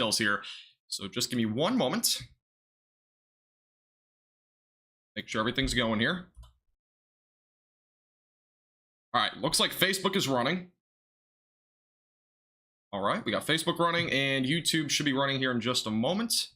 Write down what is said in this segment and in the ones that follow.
details here. So just give me one moment. Make sure everything's going here. All right, looks like Facebook is running. All right, we got Facebook running, and YouTube should be running here in just a moment.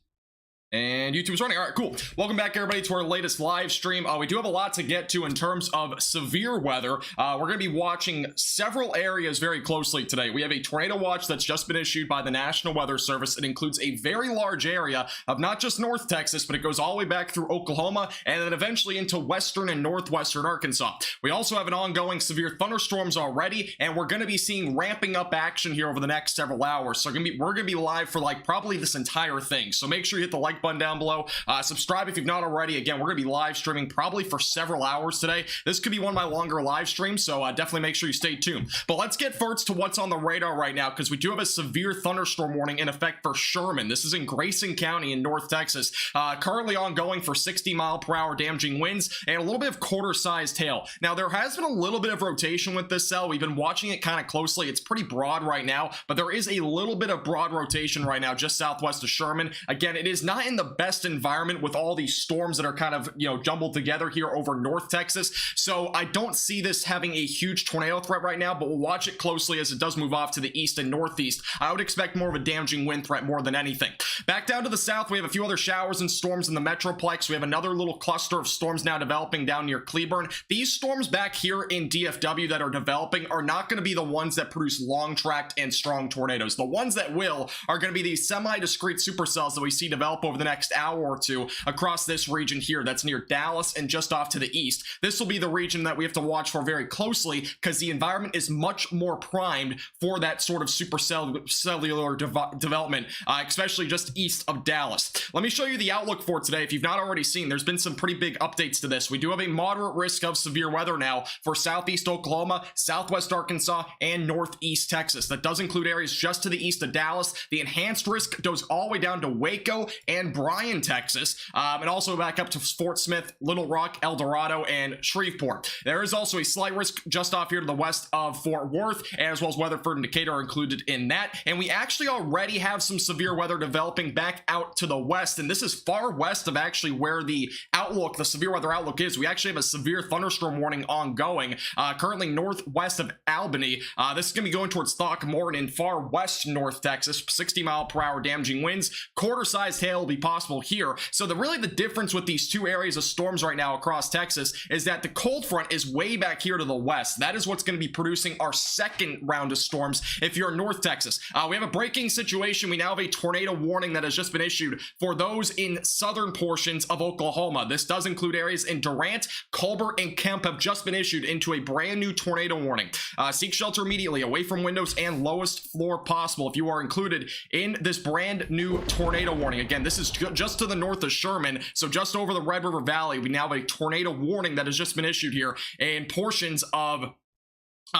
And YouTube's running. All right, cool. Welcome back, everybody, to our latest live stream. We do have a lot to get to in terms of severe weather. We're going to be watching several areas very closely today. We have a tornado watch that's just been issued by the National Weather Service. It includes a very large area of not just North Texas, but it goes all the way back through Oklahoma and then eventually into western and northwestern Arkansas. We also have an ongoing severe thunderstorms already, and we're going to be seeing ramping up action here over the next several hours. So we're going to be live for like probably this entire thing. So make sure you hit the like button down below. Subscribe if you've not already. Again, we're going to be live streaming probably for several hours today. This could be one of my longer live streams, so definitely make sure you stay tuned. But let's get first to what's on the radar right now, because we do have a severe thunderstorm warning in effect for Sherman. This is in Grayson County in North Texas. Currently ongoing for 60-mile-per-hour damaging winds and a little bit of quarter-sized hail. Now, there has been a little bit of rotation with this cell. We've been watching it kind of closely. It's pretty broad right now, but there is a little bit of broad rotation right now just southwest of Sherman. Again, it is not in the best environment with all these storms that are kind of, jumbled together here over North Texas. So I don't see this having a huge tornado threat right now, but we'll watch it closely as it does move off to the east and northeast. I would expect more of a damaging wind threat more than anything. Back down to the south, we have a few other showers and storms in the Metroplex. We have another little cluster of storms now developing down near Cleburne. These storms back here in DFW that are developing are not going to be the ones that produce long-tracked and strong tornadoes. The ones that will are going to be these semi-discrete supercells that we see develop over the next hour or two across this region here that's near Dallas and just off to the east. This will be the region that we have to watch for very closely because the environment is much more primed for that sort of supercellular development, especially just east of Dallas. Let me show you the outlook for today. If you've not already seen, there's been some pretty big updates to this. We do have a moderate risk of severe weather now for southeast Oklahoma, southwest Arkansas, and northeast Texas. That does include areas just to the east of Dallas. The enhanced risk goes all the way down to Waco and Bryan, Texas, and also back up to Fort Smith, Little Rock, El Dorado, and Shreveport. There is also a slight risk just off here to the west of Fort Worth, as well as Weatherford and Decatur are included in that. And we actually already have some severe weather developing back out to the west, and this is far west of actually where the severe weather outlook is. We actually have a severe thunderstorm warning ongoing, currently northwest of Albany. This is going to be going towards Throckmorton in far west North Texas, 60-mile-per-hour damaging winds. Quarter-sized hail will be possible here. So really the difference with these two areas of storms right now across Texas is that the cold front is way back here to the west. That is what's going to be producing our second round of storms if you're in North Texas. We have a breaking situation. We now have a tornado warning that has just been issued for those in southern portions of Oklahoma. This does include areas in Durant, Colbert, and Kemp have just been issued into a brand new tornado warning. Seek shelter immediately away from windows and lowest floor possible if you are included in this brand new tornado warning. Again, this is just to the north of Sherman, so just over the Red River Valley. We now have a tornado warning that has just been issued here in portions of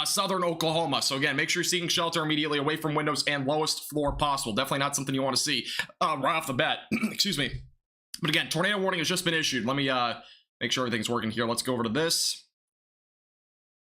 southern Oklahoma. So again, make sure you're seeking shelter immediately away from windows and lowest floor possible. Definitely not something you want to see right off the bat. Excuse me. But again, tornado warning has just been issued. Let me make sure everything's working here. Let's go over to this.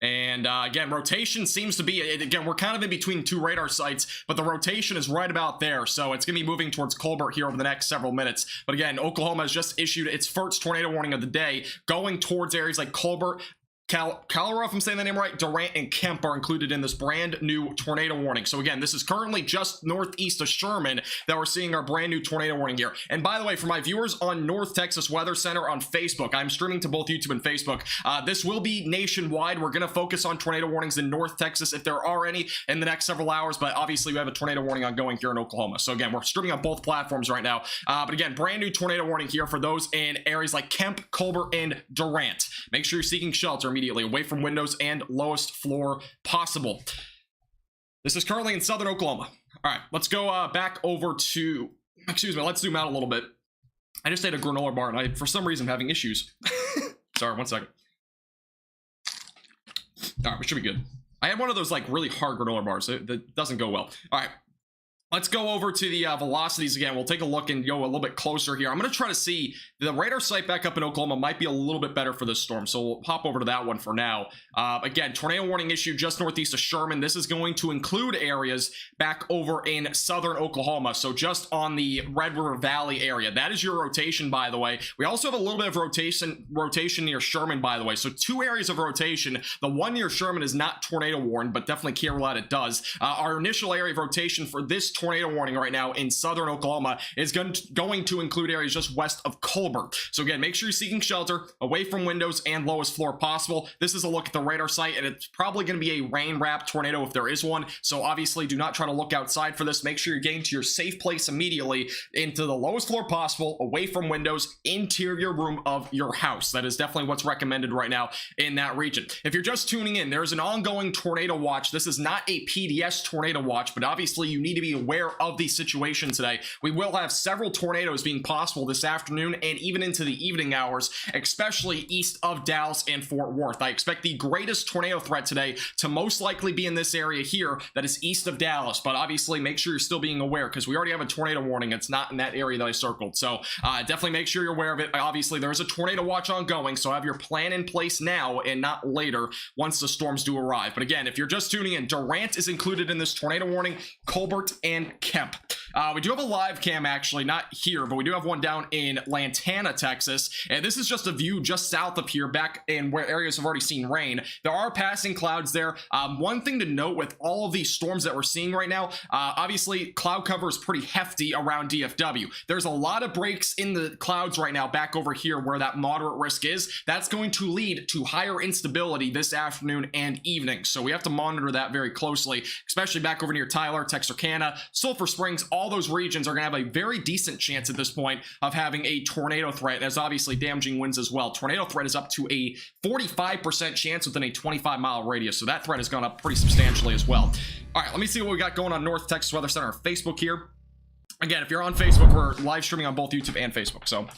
And again, rotation seems to be, again, we're kind of in between two radar sites, but the rotation is right about there. So it's going to be moving towards Colbert here over the next several minutes. But again, Oklahoma has just issued its first tornado warning of the day, going towards areas like Colbert, Calera, if I'm saying the name right, Durant, and Kemp are included in this brand new tornado warning. So again, this is currently just northeast of Sherman that we're seeing our brand new tornado warning here. And by the way, for my viewers on North Texas Weather Center on Facebook, I'm streaming to both YouTube and Facebook. This will be nationwide. We're going to focus on tornado warnings in North Texas if there are any in the next several hours, but obviously we have a tornado warning ongoing here in Oklahoma. So again, we're streaming on both platforms right now. But again, brand new tornado warning here for those in areas like Kemp, Colbert, and Durant. Make sure you're seeking shelter immediately away from windows and lowest floor possible. This is currently in southern Oklahoma. All right, let's go back over to, excuse me, let's zoom out a little bit. I just ate a granola bar and I, for some reason, I'm having issues. Sorry, one second. All right, we should be good. I had one of those like really hard granola bars. That doesn't go well. All right. Let's go over to the velocities again. We'll take a look and go a little bit closer here. I'm going to try to see the radar site back up in Oklahoma might be a little bit better for this storm. So we'll hop over to that one for now. Again, tornado warning issued just northeast of Sherman. This is going to include areas back over in southern Oklahoma. So just on the Red River Valley area. That is your rotation, by the way. We also have a little bit of rotation near Sherman, by the way. So 2 areas of rotation. The one near Sherman is not tornado warned, but definitely Carolina does. Our initial area of rotation for this tornado warning right now in southern Oklahoma is going to include areas just west of Colbert. So again, make sure you're seeking shelter away from windows and lowest floor possible. This is a look at the radar site, and it's probably going to be a rain-wrapped tornado if there is one. So obviously do not try to look outside for this. Make sure you're getting to your safe place immediately into the lowest floor possible, away from windows, interior room of your house. That is definitely what's recommended right now in that region. If you're just tuning in, there's an ongoing tornado watch. This is not a PDS tornado watch, but obviously you need to be aware of the situation today. We will have several tornadoes being possible this afternoon and even into the evening hours, especially east of Dallas and Fort Worth. I expect the greatest tornado threat today to most likely be in this area here that is east of Dallas, but obviously make sure you're still being aware because we already have a tornado warning. It's not in that area that I circled, so definitely make sure you're aware of it. Obviously there is a tornado watch ongoing, so have your plan in place now and not later once the storms do arrive. But again, if you're just tuning in, Durant is included in this tornado warning, Colbert and Kemp. We do have a live cam, actually, not here, but we do have one down in Lantana, Texas, and this is just a view just south of here, back in where areas have already seen rain. There are passing clouds there. One thing to note with all of these storms that we're seeing right now, obviously cloud cover is pretty hefty around DFW. There's a lot of breaks in the clouds right now back over here where that moderate risk is. That's going to lead to higher instability this afternoon and evening, so we have to monitor that very closely, especially back over near Tyler, Texarkana, Sulphur Springs. All those regions are going to have a very decent chance at this point of having a tornado threat, as obviously damaging winds as well. Tornado threat is up to a 45% chance within a 25-mile radius, so that threat has gone up pretty substantially as well. All right, let me see what we got going on North Texas Weather Center on Facebook here. Again, if you're on Facebook, we're live streaming on both YouTube and Facebook, so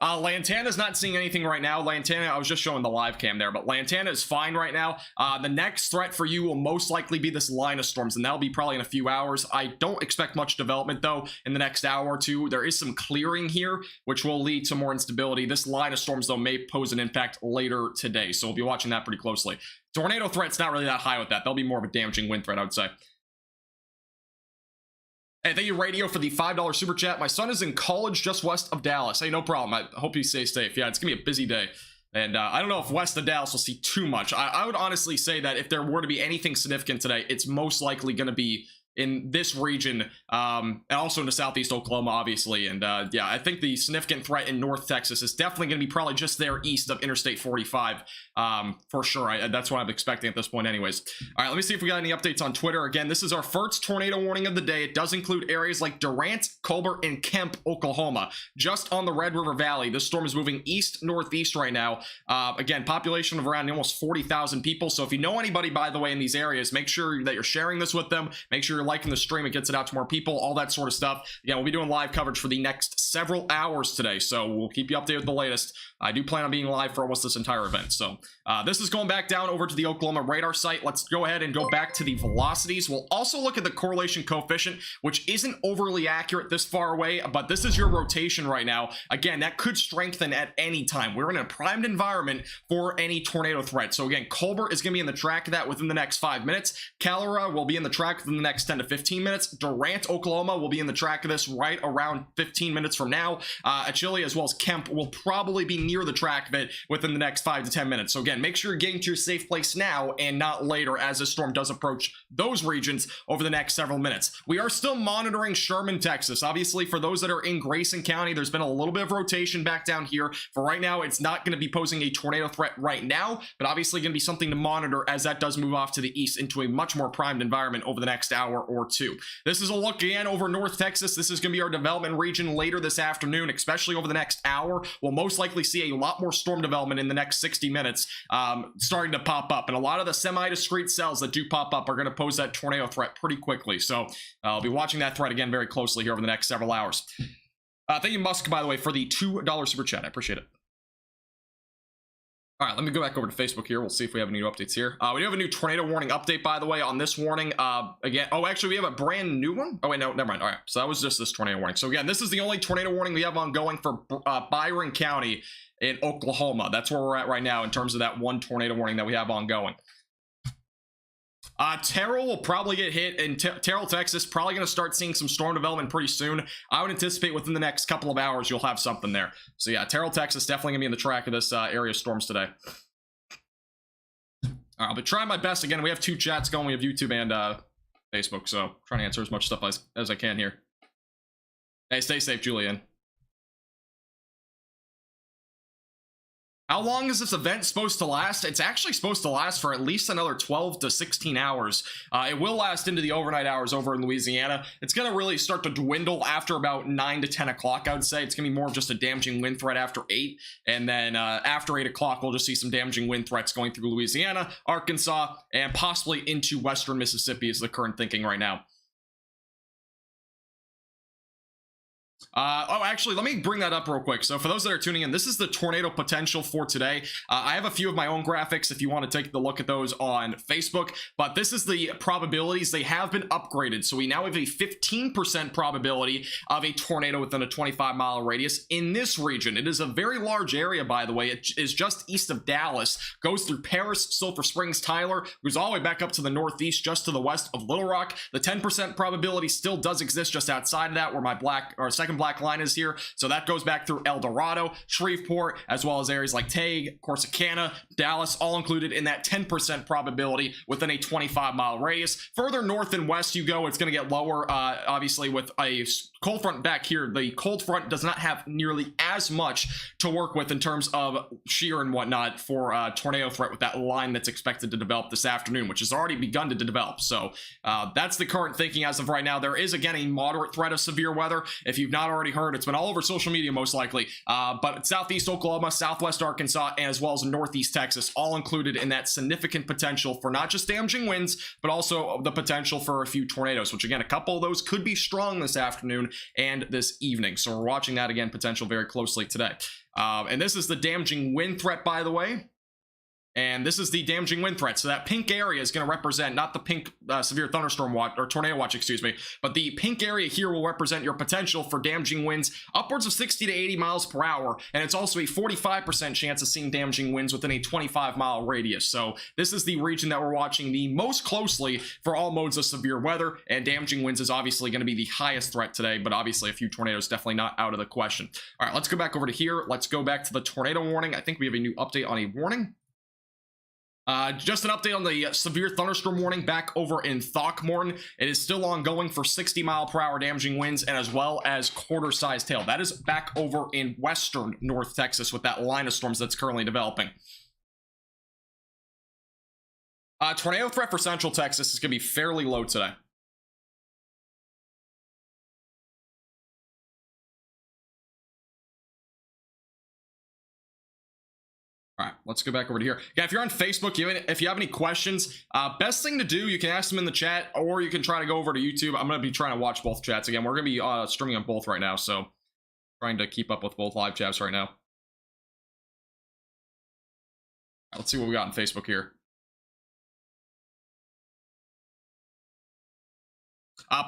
Lantana's not seeing anything right now. Lantana, I was just showing the live cam there, but Lantana is fine right now. The next threat for you will most likely be this line of storms, and that'll be probably in a few hours. I don't expect much development, though, in the next hour or two. There is some clearing here, which will lead to more instability. This line of storms, though, may pose an impact later today, so we'll be watching that pretty closely. Tornado threat's not really that high with that. There'll be more of a damaging wind threat, I would say. Hey, thank you, Radio, for the $5 super chat. My son is in college just west of Dallas. Hey, no problem. I hope you stay safe. Yeah, it's going to be a busy day. And I don't know if west of Dallas will see too much. I would honestly say that if there were to be anything significant today, it's most likely going to be in this region, and also into southeast Oklahoma, obviously. And yeah, I think the significant threat in North Texas is definitely going to be probably just there east of Interstate 45, for sure. That's what I'm expecting at this point anyways. All right, let me see if we got any updates on Twitter. Again, this is our first tornado warning of the day. It does include areas like Durant, Colbert, and Kemp, Oklahoma, just on the Red River Valley. This storm is moving east-northeast right now. Again, population of around almost 40,000 people. So if you know anybody, by the way, in these areas, make sure that you're sharing this with them. Make sure you're liking the stream. It gets it out to more people, all that sort of stuff. Again, we'll be doing live coverage for the next several hours today, so we'll keep you updated with the latest. I do plan on being live for almost this entire event. So this is going back down over to the Oklahoma radar site. Let's go ahead and go back to the velocities. We'll also look at the correlation coefficient, which isn't overly accurate this far away, but this is your rotation right now. Again, that could strengthen at any time. We're in a primed environment for any tornado threat. So again, Colbert is going to be in the track of that within the next 5 minutes. Calera will be in the track within the next 10 to 15 minutes. Durant, Oklahoma will be in the track of this right around 15 minutes from now. Achille as well as Kemp will probably be near the track of it within the next 5 to 10 minutes. So again, make sure you're getting to your safe place now and not later as the storm does approach those regions over the next several minutes. We are still monitoring Sherman, Texas. Obviously, for those that are in Grayson County, there's been a little bit of rotation back down here. For right now, it's not going to be posing a tornado threat right now, but obviously going to be something to monitor as that does move off to the east into a much more primed environment over the next hour or two. This is a look again over North Texas. This is going to be our development region later this afternoon, especially over the next hour. We'll most likely see a lot more storm development in the next 60 minutes starting to pop up. And a lot of the semi-discrete cells that do pop up are going to pose that tornado threat pretty quickly. So I'll be watching that threat again very closely here over the next several hours. Thank you, Musk, by the way, for the $2 super chat. I appreciate it. All right, let me go back over to Facebook here. We'll see if we have any new updates here. We do have a new tornado warning update, by the way, on this warning. Again, oh, actually, we have a brand new one. Oh, wait, no, never mind. All right, so that was just this tornado warning. So again, this is the only tornado warning we have ongoing for Byron County in Oklahoma. That's where we're at right now in terms of that one tornado warning that we have ongoing. Terrell will probably get hit in Terrell, Texas. Probably going to start seeing some storm development pretty soon. I would anticipate within the next couple of hours you'll have something there. So yeah, Terrell, Texas, definitely going to be in the track of this area of storms today. I'll be trying my best. Again, we have 2 chats going. We have YouTube and Facebook, so trying to answer as much stuff as I can here. Hey, stay safe, Julian. How long is this event supposed to last? It's actually supposed to last for at least another 12 to 16 hours. It will last into the overnight hours over in Louisiana. It's going to really start to dwindle after about 9 to 10 o'clock, I would say. It's going to be more of just a damaging wind threat after 8. And then after 8 o'clock, we'll just see some damaging wind threats going through Louisiana, Arkansas, and possibly into western Mississippi is the current thinking right now. Oh, actually, let me bring that up real quick. So for those that are tuning in, this is the tornado potential for today. I have a few of my own graphics if you want to take a look at those on Facebook, but this is the probabilities. They have been upgraded. So we now have a 15% probability of a tornado within a 25-mile radius in this region. It is a very large area, by the way. It is just east of Dallas, goes through Paris, Sulphur Springs, Tyler, goes all the way back up to the northeast, just to the west of Little Rock. The 10% probability still does exist just outside of that, where my second black line is here. So that goes back through El Dorado, Shreveport, as well as areas like Tague, Corsicana, Dallas, all included in that 10% probability within a 25-mile radius. Further north and west you go, it's going to get lower, obviously, with a cold front back here. The cold front does not have nearly as much to work with in terms of shear and whatnot for tornado threat with that line that's expected to develop this afternoon, which has already begun to develop. So that's the current thinking as of right now. There is, again, a moderate threat of severe weather. If you've not already heard, it's been all over social media most likely, but southeast Oklahoma, southwest Arkansas, and as well as northeast Texas, all included in that significant potential for not just damaging winds, but also the potential for a few tornadoes, which again, a couple of those could be strong this afternoon and this evening. So we're watching that again, potential very closely today. And this is the damaging wind threat, by the way. And this is the damaging wind threat. So that pink area is going to represent not the pink severe thunderstorm watch or tornado watch, excuse me, but the pink area here will represent your potential for damaging winds upwards of 60 to 80 miles per hour. And it's also a 45% chance of seeing damaging winds within a 25-mile radius. So this is the region that we're watching the most closely for all modes of severe weather. And damaging winds is obviously going to be the highest threat today, but obviously a few tornadoes definitely not out of the question. All right, let's go back over to here. Let's go back to the tornado warning. I think we have a new update on a warning. Just an update on the severe thunderstorm warning back over in Throckmorton. It is still ongoing for 60-mile-per-hour damaging winds and as well as quarter-sized hail. That is back over in western North Texas with that line of storms that's currently developing. Tornado threat for central Texas is going to be fairly low today. All right, let's go back over to here. Yeah, if you're on Facebook, if you have any questions, best thing to do, you can ask them in the chat, or you can try to go over to YouTube. I'm going to be trying to watch both chats again. We're going to be streaming on both right now, so trying to keep up with both live chats right now. All right, let's see what we got on Facebook here.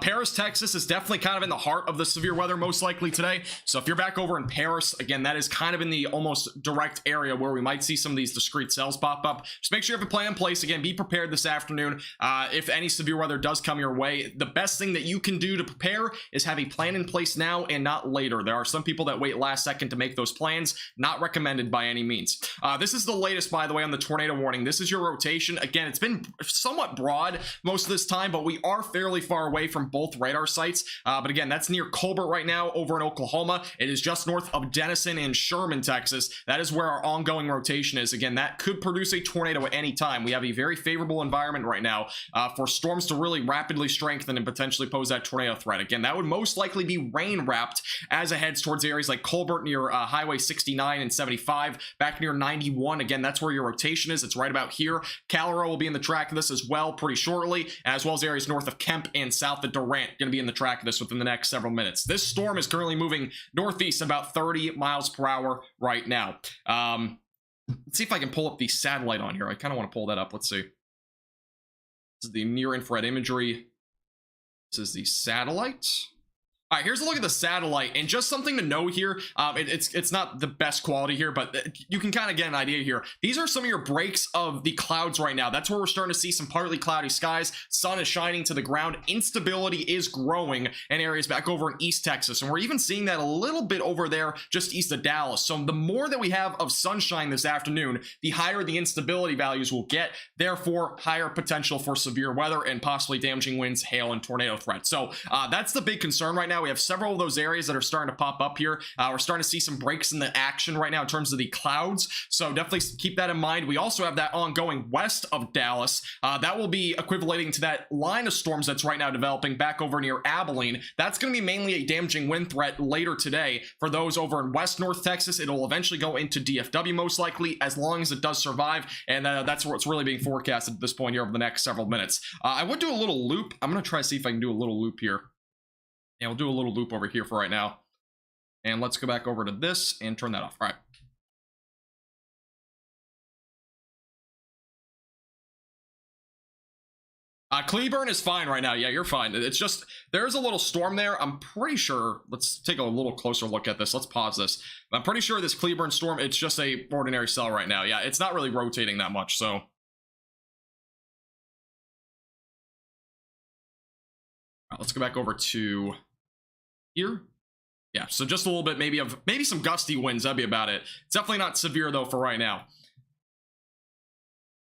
Paris, Texas is definitely kind of in the heart of the severe weather most likely today. So if you're back over in Paris, again, that is kind of in the almost direct area where we might see some of these discrete cells pop up. Just make sure you have a plan in place. Again, be prepared this afternoon. If any severe weather does come your way, the best thing that you can do to prepare is have a plan in place now and not later. There are some people that wait last second to make those plans. Not recommended by any means. This is the latest, by the way, on the tornado warning. This is your rotation. Again, it's been somewhat broad most of this time, but we are fairly far away from both radar sites, but again, that's near Colbert right now over in Oklahoma. It is just north of Denison and Sherman, Texas. That is where our ongoing rotation is. Again, that could produce a tornado at any time. We have a very favorable environment right now for storms to really rapidly strengthen and potentially pose that tornado threat. Again, that would most likely be rain wrapped as it heads towards areas like Colbert near Highway 69 and 75, back near 91. Again, that's where your rotation is. It's right about here. Calero will be in the track of this as well pretty shortly, as well as areas north of Kemp and south of Durant going to be in the track of this within the next several minutes. This storm is currently moving northeast about 30 miles per hour right now. Let's see if I can pull up the satellite on here. I kind of want to pull that up. Let's see. This is the near-infrared imagery. This is the satellite. All right, here's a look at the satellite, and just something to know here. It's not the best quality here, but you can kind of get an idea here. These are some of your breaks of the clouds right now. That's where we're starting to see some partly cloudy skies. Sun is shining to the ground. Instability is growing in areas back over in East Texas, and we're even seeing that a little bit over there just east of Dallas. So the more that we have of sunshine this afternoon, the higher the instability values will get. Therefore, higher potential for severe weather and possibly damaging winds, hail, and tornado threats. So that's the big concern right now. We have several of those areas that are starting to pop up here. We're starting to see some breaks in the action right now in terms of the clouds, so definitely keep that in mind. We also have that ongoing west of Dallas. That will be equivalating to that line of storms that's right now developing back over near Abilene. That's going to be mainly a damaging wind threat later today for those over in West North Texas. It'll eventually go into DFW most likely, as long as it does survive, and that's what's really being forecasted at this point here over the next several minutes. I would do a little loop. I'm going to try to see if I can do a little loop here. Yeah, we'll do a little loop over here for right now. And let's go back over to this and turn that off. All right. Cleburne is fine right now. Yeah, you're fine. It's just, there's a little storm there. I'm pretty sure, let's take a little closer look at this. Let's pause this. I'm pretty sure this Cleburne storm, it's just a ordinary cell right now. Yeah, it's not really rotating that much, so. All right, let's go back over to here. Yeah, so just a little bit maybe some gusty winds. That'd be about it. It's definitely not severe though for right now.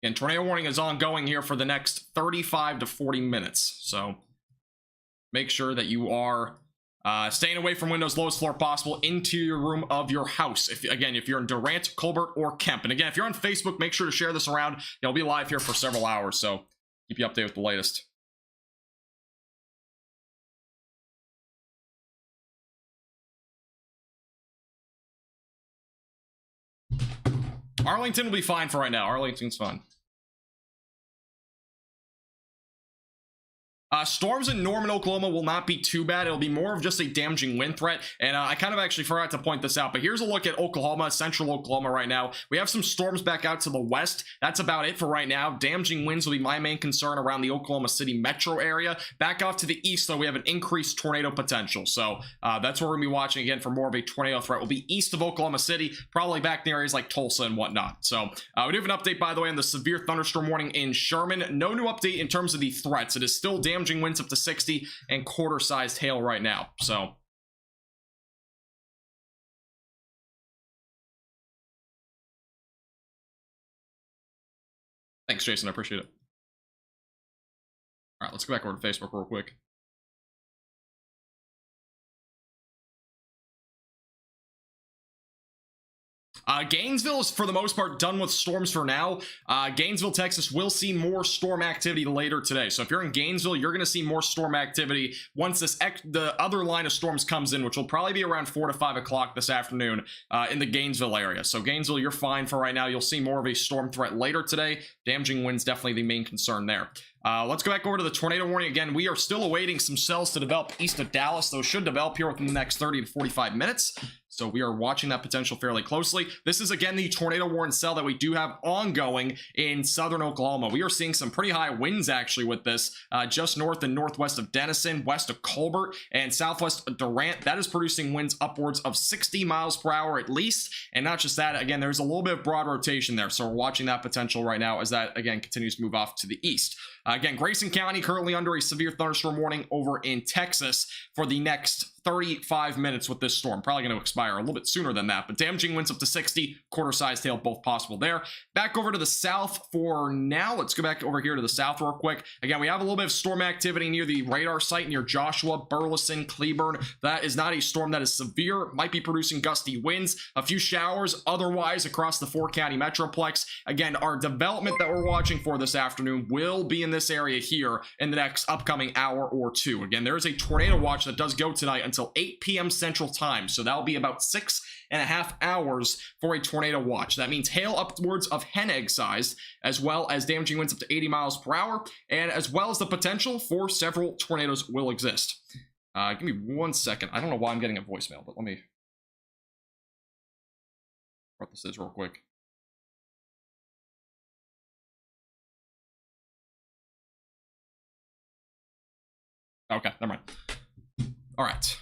And tornado warning is ongoing here for the next 35 to 40 minutes. So make sure that you are staying away from windows, lowest floor possible, into your room of your house. If you're in Durant, Colbert, or Kemp. And again, if you're on Facebook, make sure to share this around. It'll be live here for several hours, so keep you updated with the latest. Arlington will be fine for right now. Arlington's fine. Storms in Norman, Oklahoma will not be too bad. It'll be more of just a damaging wind threat. And I kind of actually forgot to point this out, but here's a look at Oklahoma, central Oklahoma right now. We have some storms back out to the west. That's about it for right now. Damaging winds will be my main concern around the Oklahoma City metro area. Back off to the east, though, we have an increased tornado potential. So that's where we're going to be watching again for more of a tornado threat. We'll be east of Oklahoma City, probably back in areas like Tulsa and whatnot. So we do have an update, by the way, on the severe thunderstorm warning in Sherman. No new update in terms of the threats. It is still damaging winds up to 60 and quarter-sized hail right now. So thanks, Jason. I appreciate it. All right, let's go back over to Facebook real quick. Gainesville is, for the most part, done with storms for now. Gainesville, Texas will see more storm activity later today. So if you're in Gainesville, you're going to see more storm activity once the other line of storms comes in, which will probably be around 4 to 5 o'clock this afternoon in the Gainesville area. So Gainesville, you're fine for right now. You'll see more of a storm threat later today. Damaging winds, definitely the main concern there. Let's go back over to the tornado warning again. We are still awaiting some cells to develop east of Dallas. Those should develop here within the next 30 to 45 minutes. So we are watching that potential fairly closely. This is, again, the tornado warning cell that we do have ongoing in southern Oklahoma. We are seeing some pretty high winds, actually, with this just north and northwest of Denison, west of Colbert, and southwest of Durant. That is producing winds upwards of 60 miles per hour at least. And not just that, again, there's a little bit of broad rotation there. So we're watching that potential right now as that, again, continues to move off to the east. Again, Grayson County currently under a severe thunderstorm warning over in Texas for the next 35 minutes with this storm. Probably going to expire a little bit sooner than that, but damaging winds up to 60, quarter-sized hail, both possible there. Back over to the south for now. Let's go back over here to the south real quick. Again, we have a little bit of storm activity near the radar site near Joshua, Burleson, Cleburne. That is not a storm that is severe. Might be producing gusty winds, a few showers otherwise across the 4-county metroplex. Again, our development that we're watching for this afternoon will be in this area here in the next upcoming hour or two. Again, there is a tornado watch that does go tonight until 8 p.m. Central Time, so that'll be about 6.5 hours for a tornado watch. That means hail upwards of hen egg sized, as well as damaging winds up to 80 miles per hour, and as well as the potential for several tornadoes will exist. Give me 1 second. I don't know why I'm getting a voicemail, but let me what this is real quick. Okay, never mind. All right.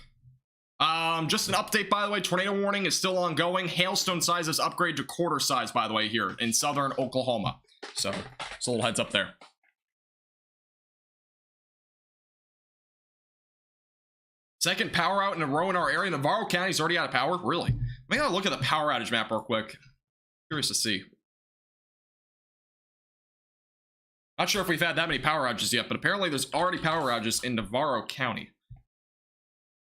Just an update, by the way, tornado warning is still ongoing. Hailstone sizes upgrade to quarter size, by the way, here in southern Oklahoma. So, it's a little heads up there. Second power out in a row in our area. Navarro County's already out of power. Really? I gotta look at the power outage map real quick. Curious to see. Not sure if we've had that many power outages yet, but apparently there's already power outages in Navarro County.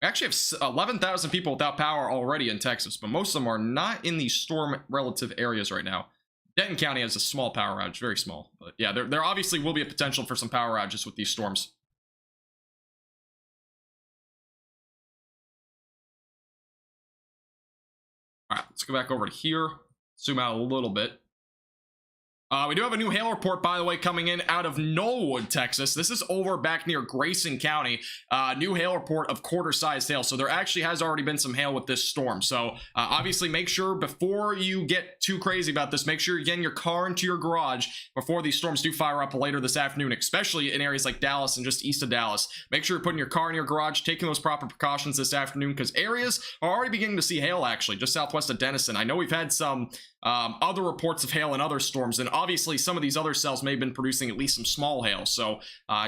We actually have 11,000 people without power already in Texas, but most of them are not in the storm relative areas right now. Denton County has a small power outage, very small. But yeah, there obviously will be a potential for some power outages with these storms. All right, let's go back over to here. Zoom out a little bit. We do have a new hail report, by the way, coming in out of Knollwood, Texas. This is over back near Grayson County. New hail report of quarter-sized hail. So there actually has already been some hail with this storm. So obviously make sure before you get too crazy about this, make sure you're getting your car into your garage before these storms do fire up later this afternoon, especially in areas like Dallas and just east of Dallas. Make sure you're putting your car in your garage, taking those proper precautions this afternoon, because areas are already beginning to see hail, actually, just southwest of Denison. I know we've had some other reports of hail and other storms, and obviously some of these other cells may have been producing at least some small hail, so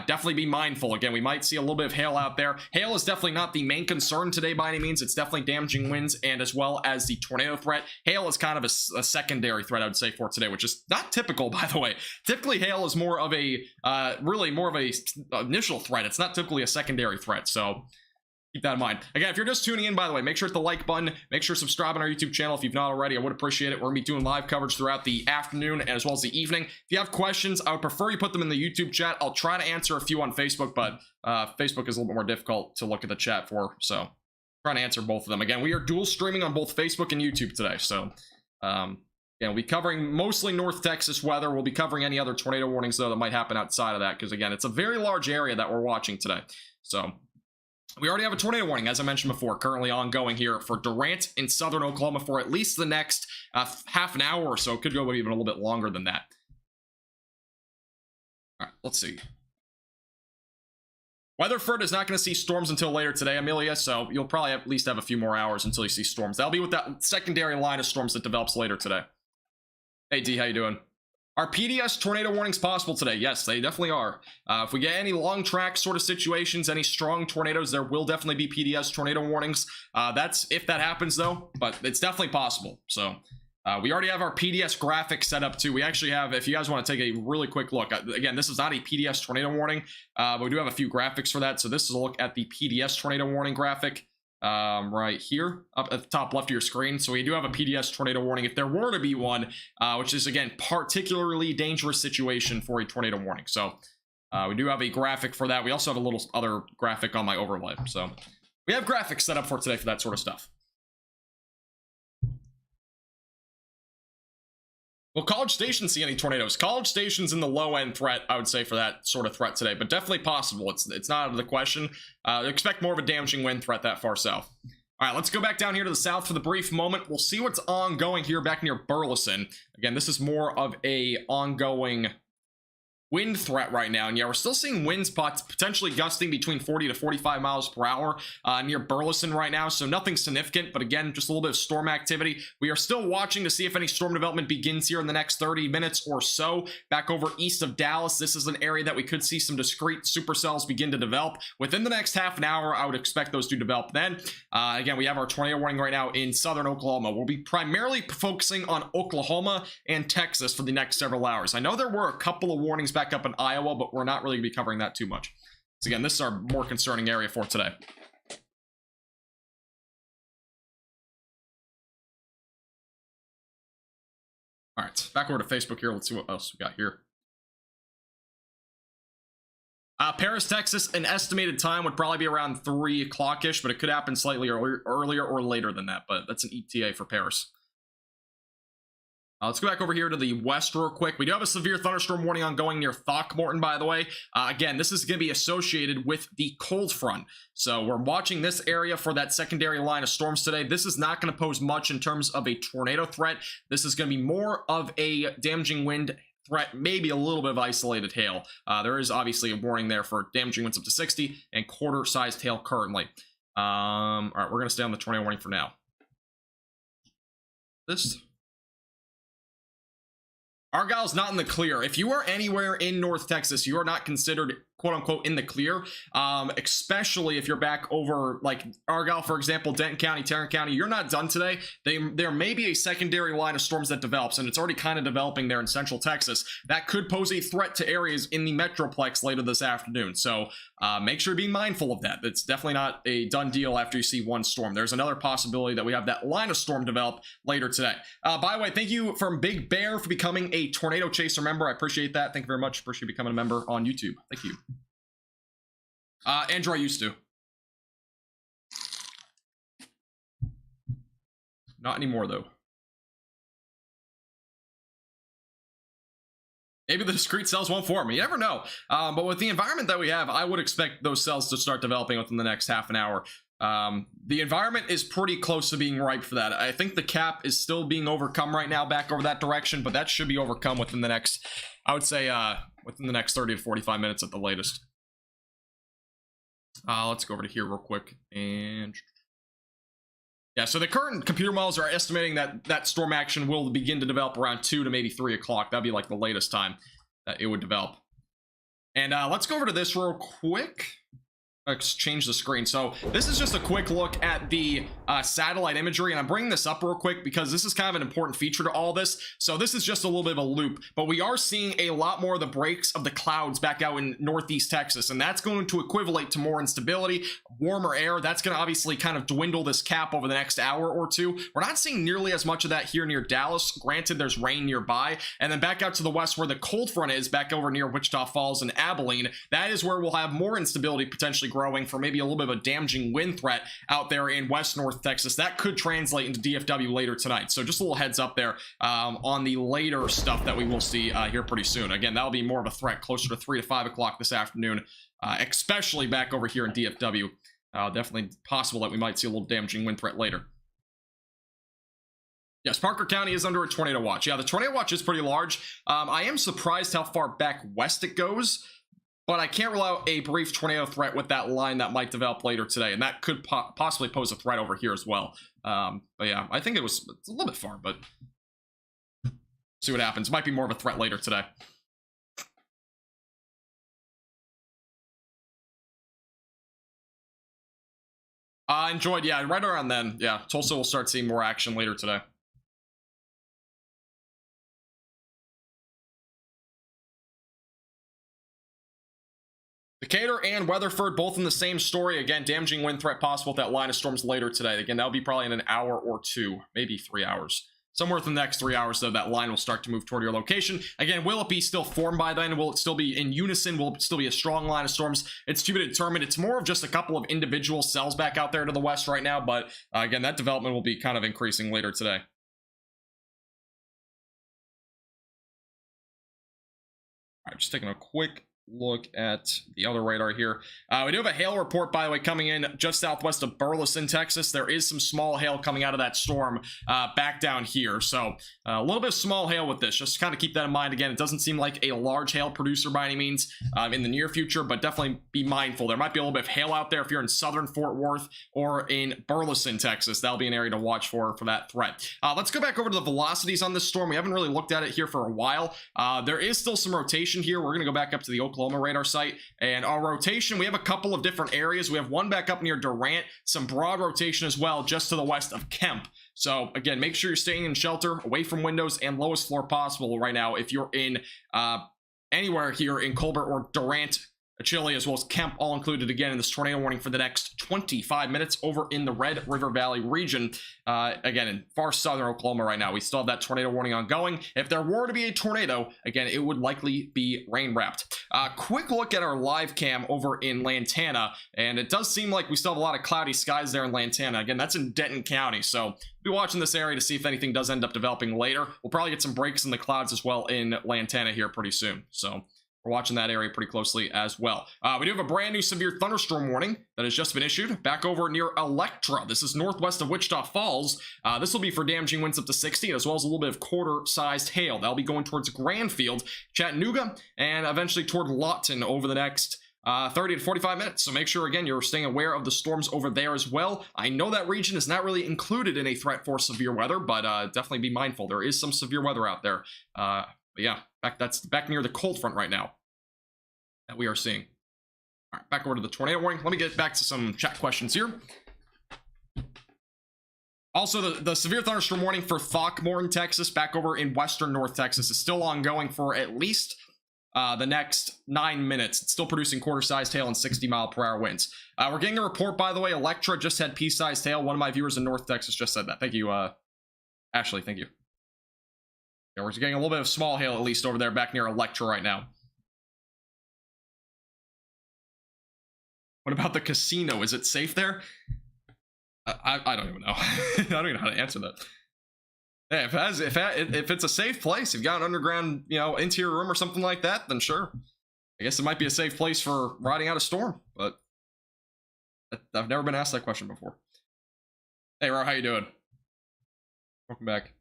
definitely be mindful. Again, we might see a little bit of hail out there. Hail is definitely not the main concern today by any means. It's definitely damaging winds, and as well as the tornado threat. Hail is kind of a secondary threat, I would say, for today, which is not typical, by the way. Typically hail is more of a really more of a initial threat. It's not typically a secondary threat, so keep that in mind. Again, if you're just tuning in, by the way, make sure to hit the like button. Make sure to subscribe on our YouTube channel if you've not already. I would appreciate it. We're going to be doing live coverage throughout the afternoon as well as the evening. If you have questions, I would prefer you put them in the YouTube chat. I'll try to answer a few on Facebook, but Facebook is a little bit more difficult to look at the chat for, so trying to answer both of them. Again, we are dual streaming on both Facebook and YouTube today, so yeah, we'll be covering mostly North Texas weather. We'll be covering any other tornado warnings, though, that might happen outside of that, because, again, it's a very large area that we're watching today, so we already have a tornado warning, as I mentioned before, currently ongoing here for Durant in southern Oklahoma for at least the next half an hour or so. It could go even a little bit longer than that. All right, let's see. Weatherford is not going to see storms until later today, Amelia, so you'll probably at least have a few more hours until you see storms. That'll be with that secondary line of storms that develops later today. Hey, D, how you doing? Are PDS tornado warnings possible today? Yes, they definitely are. If we get any long track sort of situations, any strong tornadoes, there will definitely be PDS tornado warnings. That's if that happens, though, but it's definitely possible. So we already have our PDS graphic set up, too. We actually have, if you guys want to take a really quick look, again, this is not a PDS tornado warning, but we do have a few graphics for that. So this is a look at the PDS tornado warning graphic. Right here up at the top left of your screen. So we do have a PDS tornado warning if there were to be one, which is, again, particularly dangerous situation for a tornado warning. So we do have a graphic for that. We also have a little other graphic on my overlay. So we have graphics set up for today for that sort of stuff. Will College Station see any tornadoes? College Station's in the low-end threat, I would say, for that sort of threat today, but definitely possible. It's not out of the question. Expect more of a damaging wind threat that far south. All right, let's go back down here to the south for the brief moment. We'll see what's ongoing here back near Burleson. Again, this is more of a ongoing wind threat right now, and yeah, we're still seeing winds potentially gusting between 40 to 45 miles per hour near Burleson right now, so nothing significant, but again, just a little bit of storm activity. We are still watching to see if any storm development begins here in the next 30 minutes or so. Back over east of Dallas, this is an area that we could see some discrete supercells begin to develop within the next half an hour. I would expect those to develop then. Again, we have our tornado warning right now in southern Oklahoma. We'll be primarily focusing on Oklahoma and Texas for the next several hours. I know there were a couple of warnings back up in Iowa, but we're not really going to be covering that too much. So again, this is our more concerning area for today. All right, back over to Facebook here. Let's see what else we got here. Paris, Texas, an estimated time would probably be around 3 o'clock-ish, but it could happen slightly earlier or later than that, but that's an ETA for Paris. Let's go back over here to the west real quick. We do have a severe thunderstorm warning ongoing near Throckmorton, by the way. Again, this is going to be associated with the cold front. So we're watching this area for that secondary line of storms today. This is not going to pose much in terms of a tornado threat. This is going to be more of a damaging wind threat, maybe a little bit of isolated hail. There is obviously a warning there for damaging winds up to 60 and quarter-sized hail currently. All right, we're going to stay on the tornado warning for now. This... Argyle's not in the clear. If you are anywhere in North Texas, you are not considered quote-unquote in the clear, especially if you're back over like Argyle, for example, Denton County, Tarrant County. You're not done today. There may be a secondary line of storms that develops, and it's already kind of developing there in Central Texas. That could pose a threat to areas in the Metroplex later this afternoon. So make sure you're being mindful of that. It's definitely not a done deal after you see one storm. There's another possibility that we have that line of storm develop later today. By the way, thank you from Big Bear for becoming a Tornado Chaser member. I appreciate that. Thank you very much. Appreciate you becoming a member on YouTube. Thank you. Andrew, I used to. Not anymore, though. Maybe the discrete cells won't form. You never know. But with the environment that we have, I would expect those cells to start developing within the next half an hour. The environment is pretty close to being ripe for that. I think the cap is still being overcome right now back over that direction, but that should be overcome within the next, I would say, within the next 30 to 45 minutes at the latest. Let's go over to here real quick. And yeah, so the current computer models are estimating that that storm action will begin to develop around 2 to maybe 3 o'clock. That'd be like the latest time that it would develop. And let's go over to this real quick. Let's change the screen. So this is just a quick look at the satellite imagery, and I'm bringing this up real quick because this is kind of an important feature to all this. So this is just a little bit of a loop, but we are seeing a lot more of the breaks of the clouds back out in Northeast Texas, and that's going to equivalent to more instability, warmer air. That's going to obviously kind of dwindle this cap over the next hour or two. We're not seeing nearly as much of that here near Dallas. Granted, there's rain nearby, and then back out to the west where the cold front is, back over near Wichita Falls and Abilene, that is where we'll have more instability potentially growing for maybe a little bit of a damaging wind threat out there in West North Texas. That could translate into DFW later tonight. So just a little heads up there on the later stuff that we will see here pretty soon. Again, that'll be more of a threat closer to 3 to 5 o'clock this afternoon, especially back over here in DFW. Definitely possible that we might see a little damaging wind threat later. Yes, Parker County is under a tornado watch. Yeah, the tornado watch is pretty large. I am surprised how far back west it goes, but I can't rule out a brief tornado threat with that line that might develop later today, and that could possibly pose a threat over here as well. But yeah, I think it's a little bit far, but see what happens. Might be more of a threat later today. Enjoyed, yeah, right around then. Yeah, Tulsa will start seeing more action later today. Decatur and Weatherford both in the same story. Again, damaging wind threat possible with that line of storms later today. Again, that'll be probably in an hour or two, maybe 3 hours. Somewhere within the next 3 hours, though, that line will start to move toward your location. Again, will it be still formed by then? Will it still be in unison? Will it still be a strong line of storms? It's to be determined. It's more of just a couple of individual cells back out there to the west right now. But again, that development will be kind of increasing later today. All right, just taking a quick look at the other radar here. We do have a hail report, by the way, coming in just southwest of Burleson, Texas. There is some small hail coming out of that storm back down here. So a little bit of small hail with this. Just kind of keep that in mind. Again, it doesn't seem like a large hail producer by any means in the near future, but definitely be mindful. There might be a little bit of hail out there if you're in southern Fort Worth or in Burleson, Texas. That'll be an area to watch for that threat. Let's go back over to the velocities on this storm. We haven't really looked at it here for a while. There is still some rotation here. We're going to go back up to the Oklahoma radar site, and our rotation, we have a couple of different areas. We have one back up near Durant, some broad rotation as well just to the west of Kemp. So again, make sure you're staying in shelter, away from windows, and lowest floor possible right now if you're in anywhere here in Colbert or Durant, Chile, as well as Kemp, all included again in this tornado warning for the next 25 minutes over in the Red River Valley region. Again, in far southern Oklahoma right now, we still have that tornado warning ongoing. If there were to be a tornado, again, it would likely be rain wrapped. Quick look at our live cam over in Lantana, and it does seem like we still have a lot of cloudy skies there in Lantana. Again, that's in Denton County, so be watching this area to see if anything does end up developing later. We'll probably get some breaks in the clouds as well in Lantana here pretty soon. So we're watching that area pretty closely as well. We do have a brand new severe thunderstorm warning that has just been issued back over near Electra. This is northwest of Wichita Falls. This will be for damaging winds up to 60, as well as a little bit of quarter-sized hail. That'll be going towards Granfield, Chattanooga, and eventually toward Lawton over the next 30 to 45 minutes. So make sure, again, you're staying aware of the storms over there as well. I know that region is not really included in a threat for severe weather, but definitely be mindful. There is some severe weather out there. But yeah, that's back near the cold front right now that we are seeing. All right, back over to the tornado warning. Let me get back to some chat questions here. Also, the severe thunderstorm warning for Throckmorton, Texas, back over in western North Texas is still ongoing for at least the next 9 minutes. It's still producing quarter-sized hail and 60-mile-per-hour winds. We're getting a report, by the way. Electra just had pea-sized hail. One of my viewers in North Texas just said that. Thank you, Ashley. Thank you. Yeah, we're getting a little bit of small hail, at least, over there back near Electra right now. What about the casino? Is it safe there? I don't even know. I don't even know how to answer that. Yeah, if it's a safe place, if you've got an underground, interior room or something like that, then sure. I guess it might be a safe place for riding out a storm, but I've never been asked that question before. Hey, Ro, how you doing? Welcome back.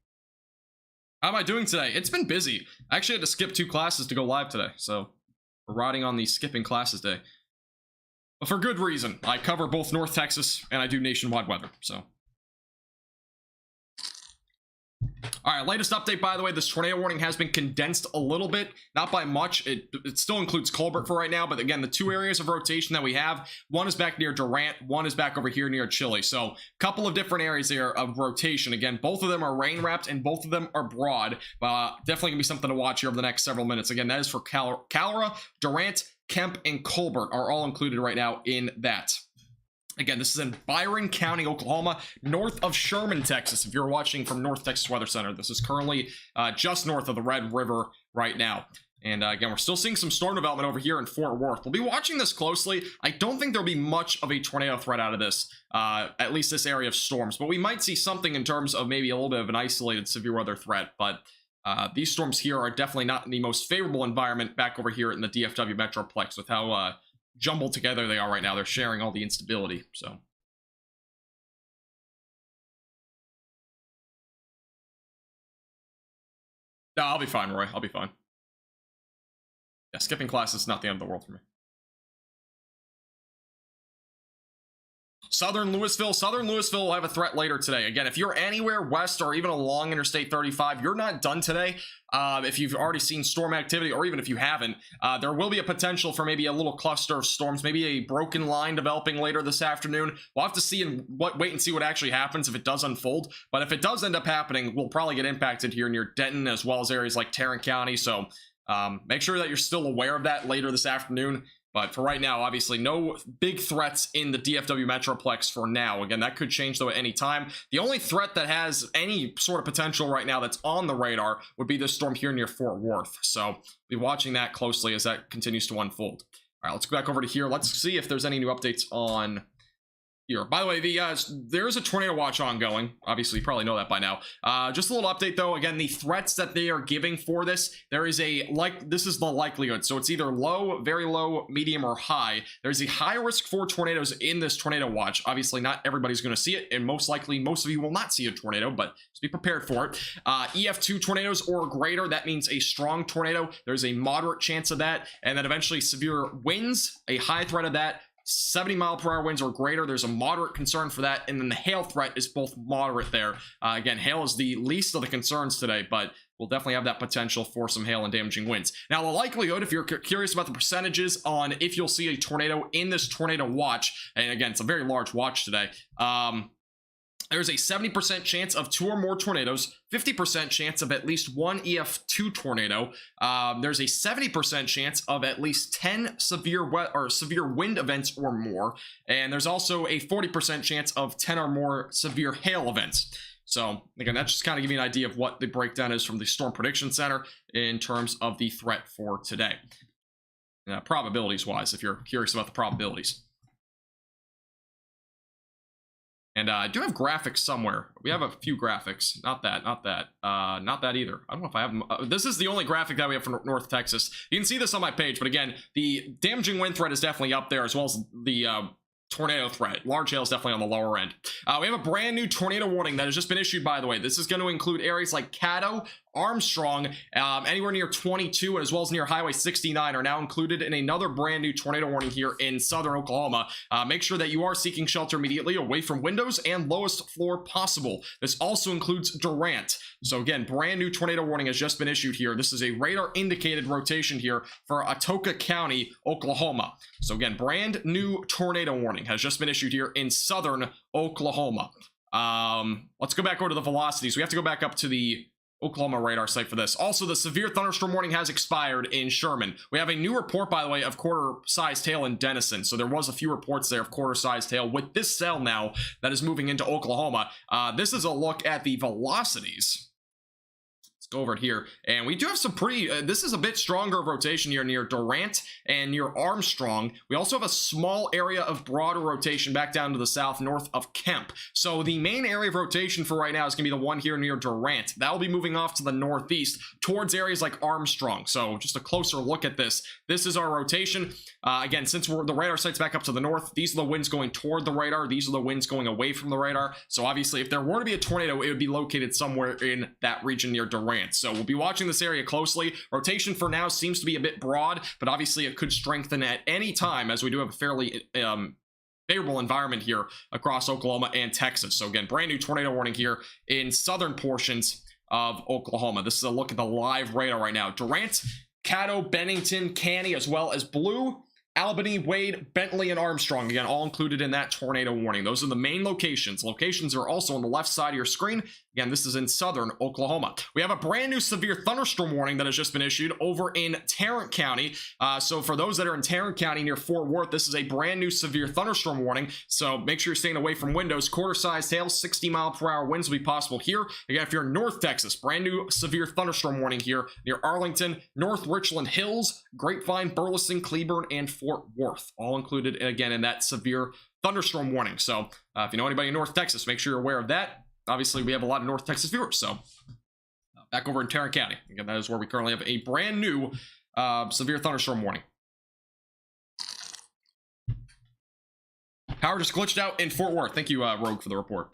How am I doing today? It's been busy. I actually had to skip 2 classes to go live today, so we're riding on the skipping classes day. But for good reason. I cover both North Texas and I do nationwide weather, so. All right, latest update, by the way, this tornado warning has been condensed a little bit, not by much. It still includes Colbert for right now, but again, the 2 areas of rotation that we have, one is back near Durant, one is back over here near Chile. So a couple of different areas there of rotation. Again, both of them are rain wrapped and both of them are broad. Definitely gonna be something to watch here over the next several minutes. Again, that is for Calera, Durant, Kemp, and Colbert are all included right now in that. Again, this is in Byron County, Oklahoma, north of Sherman, Texas. If you're watching from North Texas Weather Center, this is currently just north of the Red River right now. And again, we're still seeing some storm development over here in Fort Worth. We'll be watching this closely. I don't think there'll be much of a tornado threat out of this, at least this area of storms. But we might see something in terms of maybe a little bit of an isolated severe weather threat. But these storms here are definitely not in the most favorable environment back over here in the DFW Metroplex with how jumbled together they are right now. They're sharing all the instability, so. No, I'll be fine, Roy. I'll be fine. Yeah, skipping class is not the end of the world for me. Southern Louisville will have a threat later today. Again, if you're anywhere west or even along Interstate 35, you're not done today. If you've already seen storm activity, or even if you haven't, there will be a potential for maybe a little cluster of storms, maybe a broken line developing later this afternoon. We'll have to see and wait and see what actually happens if it does unfold. But if it does end up happening, we'll probably get impacted here near Denton, as well as areas like Tarrant County. So make sure that you're still aware of that later this afternoon. But for right now, obviously, no big threats in the DFW Metroplex for now. Again, that could change, though, at any time. The only threat that has any sort of potential right now that's on the radar would be this storm here near Fort Worth. So be watching that closely as that continues to unfold. All right, let's go back over to here. Let's see if there's any new updates on here. By the way, there's a tornado watch ongoing. Obviously, you probably know that by now. Just a little update, though. Again, the threats that they are giving for this, there is this is the likelihood. So it's either low, very low, medium, or high. There's a high risk for tornadoes in this tornado watch. Obviously, not everybody's going to see it, and most likely, most of you will not see a tornado, but just be prepared for it. EF2 tornadoes or greater, that means a strong tornado. There's a moderate chance of that, and then eventually severe winds, a high threat of that. 70-mile-per-hour winds or greater, there's a moderate concern for that, and then the hail threat is both moderate there. Again, hail is the least of the concerns today, but we'll definitely have that potential for some hail and damaging winds. Now, the likelihood, if you're curious about the percentages on if you'll see a tornado in this tornado watch, and again, it's a very large watch today, there's a 70% chance of 2 or more tornadoes, 50% chance of at least 1 EF2 tornado. There's a 70% chance of at least 10 severe wind events or more. And there's also a 40% chance of 10 or more severe hail events. So again, that's just kind of giving you an idea of what the breakdown is from the Storm Prediction Center in terms of the threat for today. Probabilities wise, if you're curious about the probabilities. And I do have graphics somewhere. We have a few graphics. Not that either. I don't know if I have them. This is the only graphic that we have for North Texas. You can see this on my page, but again, the damaging wind threat is definitely up there, as well as the tornado threat. Large hail is definitely on the lower end. We have a brand new tornado warning that has just been issued, by the way. This is going to include areas like Caddo, Armstrong, anywhere near 22, and as well as near Highway 69 are now included in another brand new tornado warning here in southern Oklahoma. Make sure that you are seeking shelter immediately away from windows and lowest floor possible. This also includes Durant. So again, brand new tornado warning has just been issued here. This is a radar indicated rotation here for Atoka County, Oklahoma. So again, brand new tornado warning has just been issued here in southern Oklahoma. Let's go back over to the velocities. We have to go back up to the Oklahoma radar site for this. Also, the severe thunderstorm warning has expired in Sherman. We have a new report, by the way, of quarter-sized hail in Denison. So there was a few reports there of quarter-sized hail with this cell now that is moving into Oklahoma. This is a look at the velocities. Let's go over it here, and we do have some pretty this is a bit stronger of rotation here near Durant and near Armstrong. We also have a small area of broader rotation back down to the south north of Kemp. So the main area of rotation for right now is going to be the one here near Durant. That will be moving off to the northeast towards areas like Armstrong. So just a closer look at this. This is our rotation. Again, since the radar site's back up to the north, these are the winds going toward the radar. These are the winds going away from the radar. So obviously, if there were to be a tornado, it would be located somewhere in that region near Durant. So we'll be watching this area closely. Rotation for now seems to be a bit broad, but obviously it could strengthen at any time, as we do have a fairly favorable environment here across Oklahoma and Texas. So again, brand new tornado warning here in southern portions of Oklahoma. This is a look at the live radar right now. Durant, Caddo, Bennington, Caney, as well as Blue, Albany, Wade, Bentley, and Armstrong, again, all included in that tornado warning. Those are the main locations. Locations are also on the left side of your screen. Again, this is in southern Oklahoma. We have a brand new severe thunderstorm warning that has just been issued over in Tarrant County. So for those that are in Tarrant County near Fort Worth, this is a brand new severe thunderstorm warning. So make sure you're staying away from windows. Quarter-sized hail, 60-mile-per-hour winds will be possible here. Again, if you're in North Texas, brand new severe thunderstorm warning here near Arlington, North Richland Hills, Grapevine, Burleson, Cleburne, and Fort Worth, all included again in that severe thunderstorm warning. So if you know anybody in North Texas, make sure you're aware of that. Obviously, we have a lot of North Texas viewers, so back over in Tarrant County. Again, that is where we currently have a brand new severe thunderstorm warning. Power just glitched out in Fort Worth. Thank you, Rogue, for the report.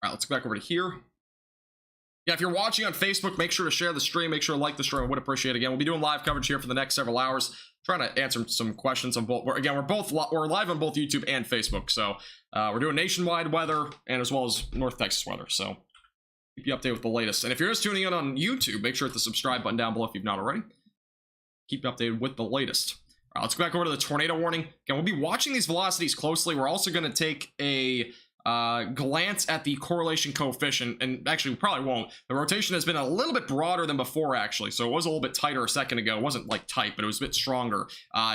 All right, let's go back over to here. Yeah, if you're watching on Facebook, make sure to share the stream. Make sure to like the stream. I would appreciate it. Again, we'll be doing live coverage here for the next several hours. Trying to answer some questions on both. Again, we're live on both YouTube and Facebook. So we're doing nationwide weather and as well as North Texas weather. So keep you updated with the latest. And if you're just tuning in on YouTube, make sure to hit the subscribe button down below if you've not already. Keep you updated with the latest. All right, let's go back over to the tornado warning. Again, we'll be watching these velocities closely. We're also going to take a glance at the correlation coefficient, and actually we probably won't. The rotation has been a little bit broader than before, actually, so it was a little bit tighter a second ago. It wasn't like tight, but it was a bit stronger.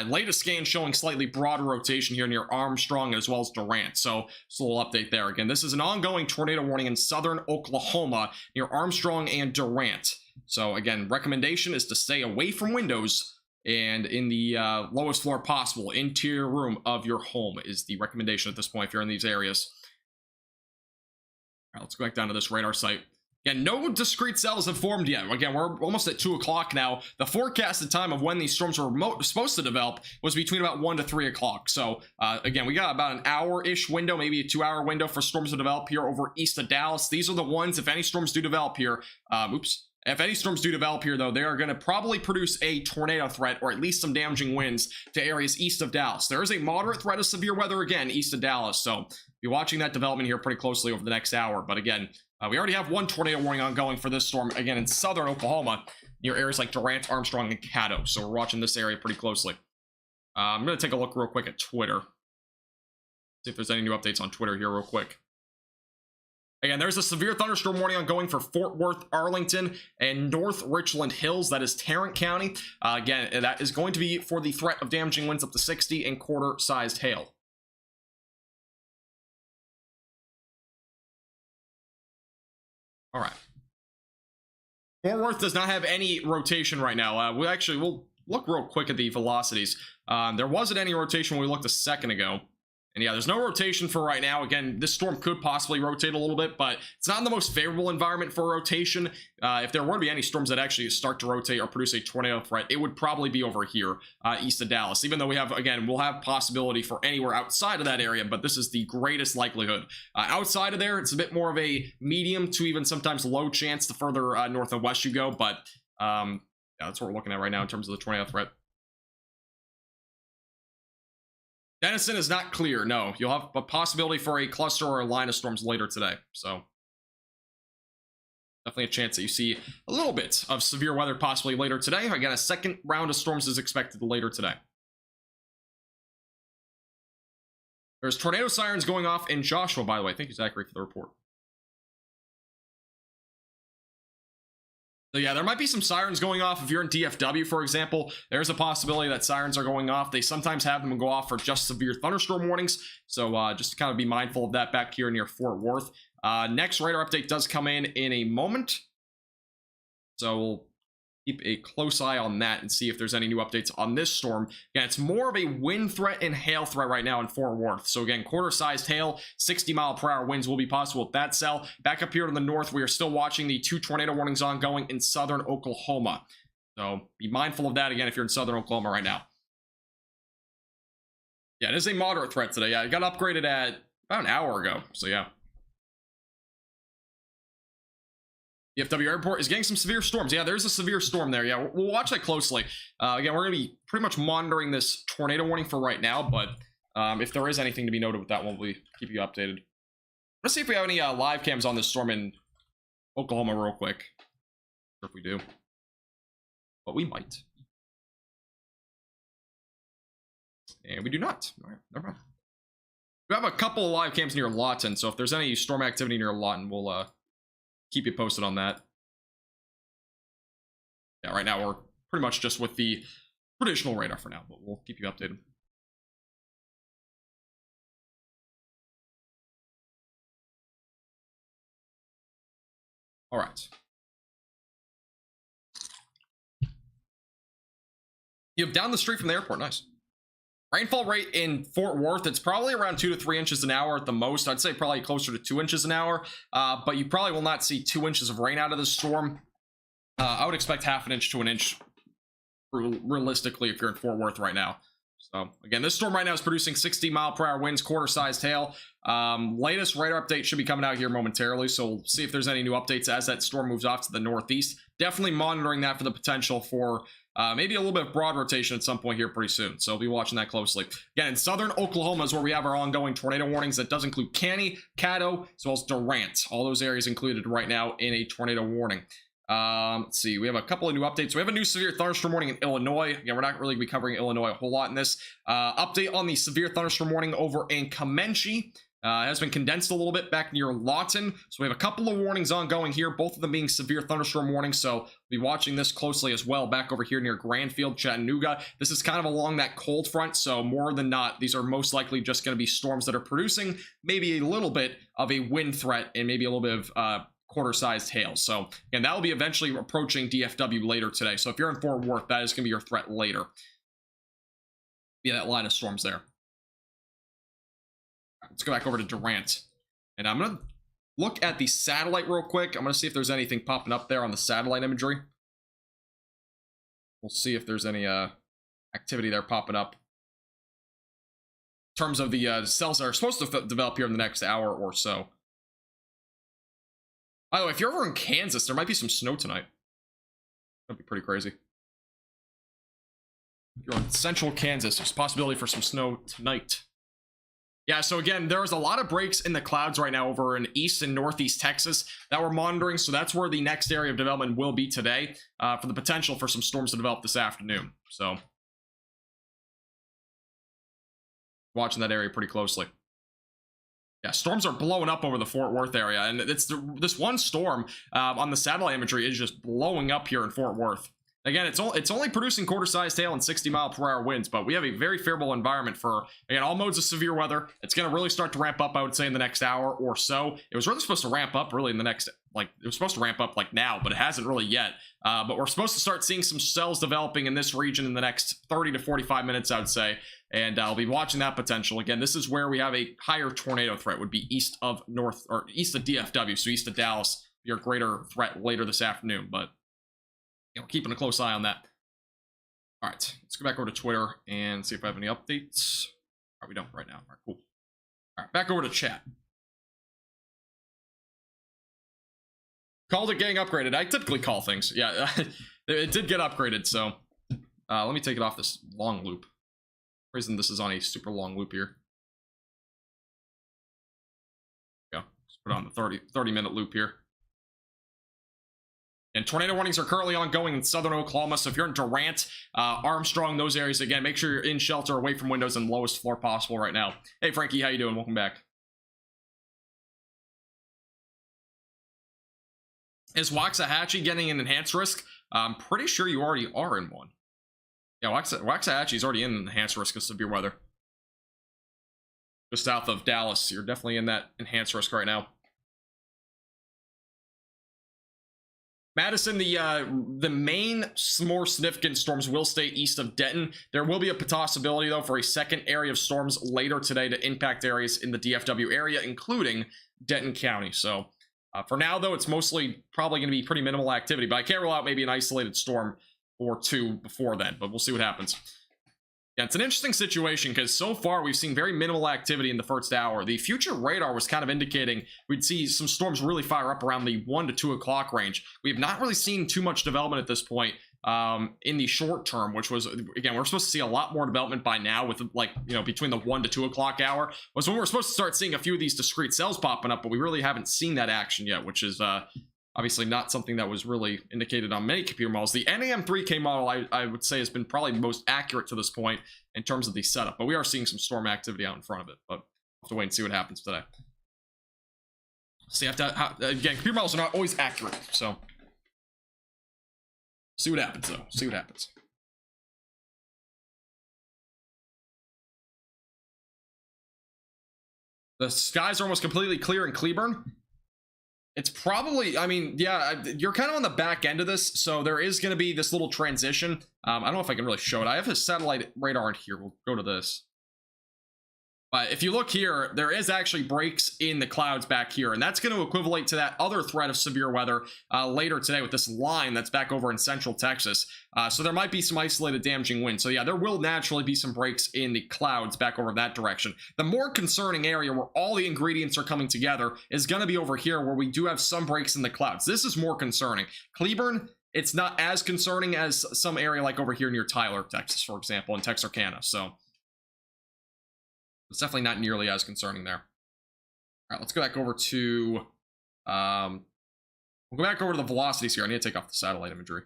Latest scan showing slightly broader rotation here near Armstrong as well as Durant, so just a little update there. Again, this is an ongoing tornado warning in southern Oklahoma near Armstrong and Durant. So again, recommendation is to stay away from windows and in the lowest floor possible. Interior room of your home is the recommendation at this point if you're in these areas. All right, let's go back down to this radar site. Again, no discrete cells have formed yet. Again, we're almost at 2 o'clock now. The forecasted time of when these storms were supposed to develop was between about 1 to 3 o'clock. So, again, we got about an hour-ish window, maybe a 2-hour window for storms to develop here over east of Dallas. These are the ones, if any storms do develop here, if any storms do develop here, though, they are going to probably produce a tornado threat or at least some damaging winds to areas east of Dallas. There is a moderate threat of severe weather, again, east of Dallas. So be watching that development here pretty closely over the next hour. But again, we already have one tornado warning ongoing for this storm, again, in southern Oklahoma, near areas like Durant, Armstrong, and Caddo. So we're watching this area pretty closely. I'm going to take a look real quick at Twitter. See if there's any new updates on Twitter here real quick. Again, there's a severe thunderstorm warning ongoing for Fort Worth, Arlington, and North Richland Hills. That is Tarrant County. Again, that is going to be for the threat of damaging winds up to 60 and quarter-sized hail. All right. Fort Worth does not have any rotation right now. We'll look real quick at the velocities. There wasn't any rotation when we looked a second ago. And yeah, there's no rotation for right now. Again, this storm could possibly rotate a little bit, but it's not in the most favorable environment for rotation. If there were to be any storms that actually start to rotate or produce a tornado threat, it would probably be over here east of Dallas. Even though we have, again, we'll have possibility for anywhere outside of that area, but this is the greatest likelihood. Outside of there, it's a bit more of a medium to even sometimes low chance the further north and west you go, but yeah, that's what we're looking at right now in terms of the tornado threat. Denison is not clear. No, you'll have a possibility for a cluster or a line of storms later today. So definitely a chance that you see a little bit of severe weather possibly later today. Again, a second round of storms is expected later today. There's tornado sirens going off in Joshua, by the way. Thank you, Zachary, for the report. So yeah, there might be some sirens going off if you're in DFW, for example. There's a possibility that sirens are going off. They sometimes have them go off for just severe thunderstorm warnings. So just to kind of be mindful of that back here near Fort Worth. Next radar update does come in a moment. So we'll keep a close eye on that and see if there's any new updates on this storm. Again, it's more of a wind threat and hail threat right now in Fort Worth. So again, quarter-sized hail, 60-mile-per-hour winds will be possible at that cell. Back up here to the north, we are still watching the 2 tornado warnings ongoing in southern Oklahoma. So be mindful of that, again, if you're in southern Oklahoma right now. Yeah, it is a moderate threat today. Yeah, it got upgraded at about an hour ago. So yeah. DFW Airport is getting some severe storms. Yeah, there's a severe storm there. Yeah, we'll watch that closely. Again, we're going to be pretty much monitoring this tornado warning for right now, but if there is anything to be noted with that one, we'll keep you updated. Let's see if we have any live cams on this storm in Oklahoma real quick. If we do. But we might. And we do not. All right, never mind. We have a couple of live cams near Lawton, so if there's any storm activity near Lawton, we'll keep you posted on that. Yeah, right now we're pretty much just with the traditional radar for now, but we'll keep you updated. All right. You have down the street from the airport. Nice. Rainfall rate in Fort Worth, it's probably around 2 to 3 inches an hour at the most. I'd say probably closer to 2 inches an hour, but you probably will not see 2 inches of rain out of this storm. I would expect half an inch to an inch realistically if you're in Fort Worth right now. So again, this storm right now is producing 60-mile-per-hour winds, quarter-sized hail. Latest radar update should be coming out here momentarily, so we'll see if there's any new updates as that storm moves off to the northeast. Definitely monitoring that for the potential for maybe a little bit of broad rotation at some point here pretty soon. So we'll be watching that closely. Again, in southern Oklahoma is where we have our ongoing tornado warnings. That does include Caney, Caddo, as well as Durant. All those areas included right now in a tornado warning. Let's see. We have a couple of new updates. We have a new severe thunderstorm warning in Illinois. Again, we're not really going to be covering Illinois a whole lot in this. Update on the severe thunderstorm warning over in Comanche. Has been condensed a little bit back near Lawton. So we have a couple of warnings ongoing here, both of them being severe thunderstorm warnings. So we'll be watching this closely as well back over here near Granfield, Chattanooga. This is kind of along that cold front. So more than not, these are most likely just going to be storms that are producing maybe a little bit of a wind threat and maybe a little bit of quarter-sized hail. So again, that will be eventually approaching DFW later today. So if you're in Fort Worth, that is going to be your threat later. Yeah, that line of storms there. Let's go back over to Durant. And I'm going to look at the satellite real quick. I'm going to see if there's anything popping up there on the satellite imagery. We'll see if there's any activity there popping up. In terms of the cells that are supposed to develop here in the next hour or so. By the way, if you're over in Kansas, there might be some snow tonight. That'd be pretty crazy. If you're in central Kansas, there's a possibility for some snow tonight. Yeah, so again, there's a lot of breaks in the clouds right now over in east and northeast Texas that we're monitoring. So that's where the next area of development will be today for the potential for some storms to develop this afternoon. So watching that area pretty closely. Yeah, storms are blowing up over the Fort Worth area. And it's this one storm on the satellite imagery is just blowing up here in Fort Worth. Again, it's only producing quarter-sized hail and 60-mile-per-hour winds, but we have a very favorable environment for, again, all modes of severe weather. It's going to really start to ramp up, I would say, in the next hour or so. It was really supposed to ramp up really in the next like it was supposed to ramp up like now, but it hasn't really yet. But we're supposed to start seeing some cells developing in this region in the next 30 to 45 minutes, I would say. And I'll be watching that potential. Again, this is where we have a higher tornado threat, would be east of DFW, so east of Dallas, be a greater threat later this afternoon. But you know, keeping a close eye on that. All right, let's go back over to Twitter and see if I have any updates. All right, we don't right now. All right, cool. All right, back over to chat. Called it getting upgraded. I typically call things. Yeah, it did get upgraded, so let me take it off this long loop. For reason this is on a super long loop here. Go. Let's put it on the 30-minute loop here. And tornado warnings are currently ongoing in southern Oklahoma, so if you're in Durant, Armstrong, those areas, again, make sure you're in shelter, away from windows, and lowest floor possible right now. Hey, Frankie, how you doing? Welcome back. Is Waxahachie getting an enhanced risk? I'm pretty sure you already are in one. Yeah, Waxahachie is already in enhanced risk of severe weather. Just south of Dallas, you're definitely in that enhanced risk right now. Madison, the main more significant storms will stay east of Denton. There will be a possibility, though, for a second area of storms later today to impact areas in the DFW area, including Denton County. So for now, though, it's mostly probably going to be pretty minimal activity, but I can't rule out maybe an isolated storm or two before then, but we'll see what happens. Yeah, it's an interesting situation because so far we've seen very minimal activity in the first hour. The future radar was kind of indicating we'd see some storms really fire up around the 1 to 2 o'clock range. We have not really seen too much development at this point in the short term, which was, again, we're supposed to see a lot more development by now with, like, you know, between the 1 to 2 o'clock hour was when we're supposed to start seeing a few of these discrete cells popping up, but we really haven't seen that action yet, which is obviously not something that was really indicated on many computer models. The NAM3K model, I would say, has been probably the most accurate to this point in terms of the setup, but we are seeing some storm activity out in front of it, but we'll have to wait and see what happens today. So you have to, again, computer models are not always accurate, so see what happens, though. See what happens. The skies are almost completely clear in Cleburne. It's probably, I mean, yeah, you're kind of on the back end of this, so there is going to be this little transition. I don't know if I can really show it. I have a satellite radar in here. We'll go to this. But if you look here, there is actually breaks in the clouds back here, and that's going to equivalent to that other threat of severe weather later today with this line that's back over in central Texas. So there might be some isolated damaging wind. So yeah, there will naturally be some breaks in the clouds back over that direction. The more concerning area where all the ingredients are coming together is going to be over here where we do have some breaks in the clouds. This is more concerning. Cleburne, it's not as concerning as some area like over here near Tyler, Texas, for example, in Texarkana. So it's definitely not nearly as concerning there. All right, let's go back over to, we'll go back over to the velocities here. I need to take off the satellite imagery.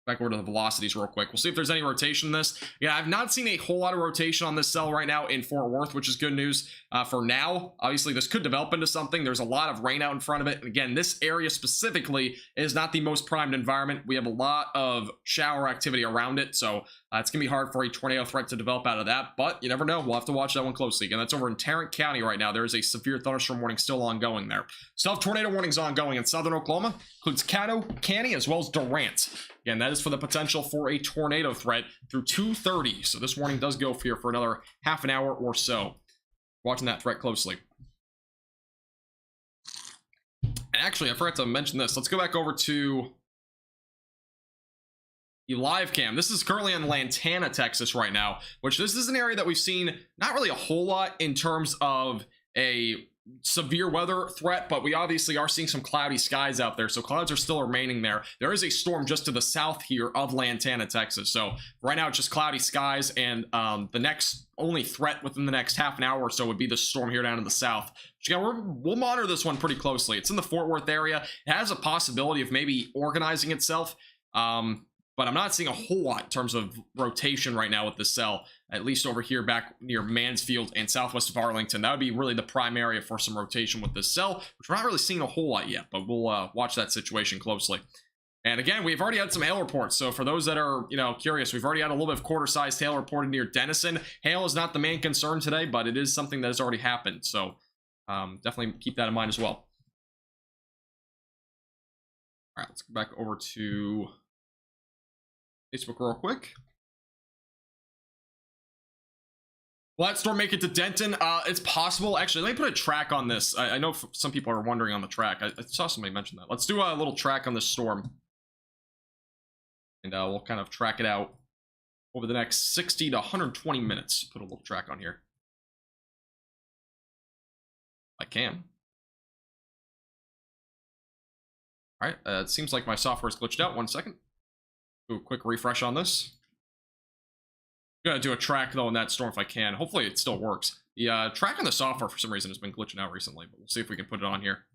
Back over to the velocities real quick. We'll see if there's any rotation in this. Yeah, I've not seen a whole lot of rotation on this cell right now in Fort Worth, which is good news for now. Obviously, this could develop into something. There's a lot of rain out in front of it. And again, this area specifically is not the most primed environment. We have a lot of shower activity around it, so it's going to be hard for a tornado threat to develop out of that. But you never know. We'll have to watch that one closely. Again, that's over in Tarrant County right now. There is a severe thunderstorm warning still ongoing there. Still have tornado warnings ongoing in southern Oklahoma. Includes Caddo, Canny, as well as Durant. Again, that is for the potential for a tornado threat through 2:30. So this warning does go here for another half an hour or so. Watching that threat closely. And actually, I forgot to mention this. Let's go back over to the live cam. This is currently in Lantana, Texas right now, which this is an area that we've seen not really a whole lot in terms of a severe weather threat, but we obviously are seeing some cloudy skies out there, so clouds are still remaining there. There is a storm just to the south here of Lantana, Texas, so right now it's just cloudy skies, and the next only threat within the next half an hour or so would be the storm here down in the south. We'll monitor this one pretty closely. It's in the Fort Worth area. It has a possibility of maybe organizing itself, but I'm not seeing a whole lot in terms of rotation right now with the cell, at least over here back near Mansfield and southwest of Arlington. That would be really the prime area for some rotation with this cell, which we're not really seeing a whole lot yet, but we'll watch that situation closely. And again, we've already had some hail reports. So for those that are, curious, we've already had a little bit of quarter-sized hail reported near Denison. Hail is not the main concern today, but it is something that has already happened. So definitely keep that in mind as well. All right, let's go back over to Facebook real quick. Will that storm make it to Denton? It's possible. Actually, let me put a track on this. I know some people are wondering on the track. I saw somebody mention that. Let's do a little track on this storm. And we'll kind of track it out over the next 60 to 120 minutes. Put a little track on here. I can. All right, it seems like my software is glitched out. 1 second. Do a quick refresh on this. I'm gonna do a track though in that storm if I can. Hopefully it still works. The track on the software for some reason has been glitching out recently, but we'll see if we can put it on here.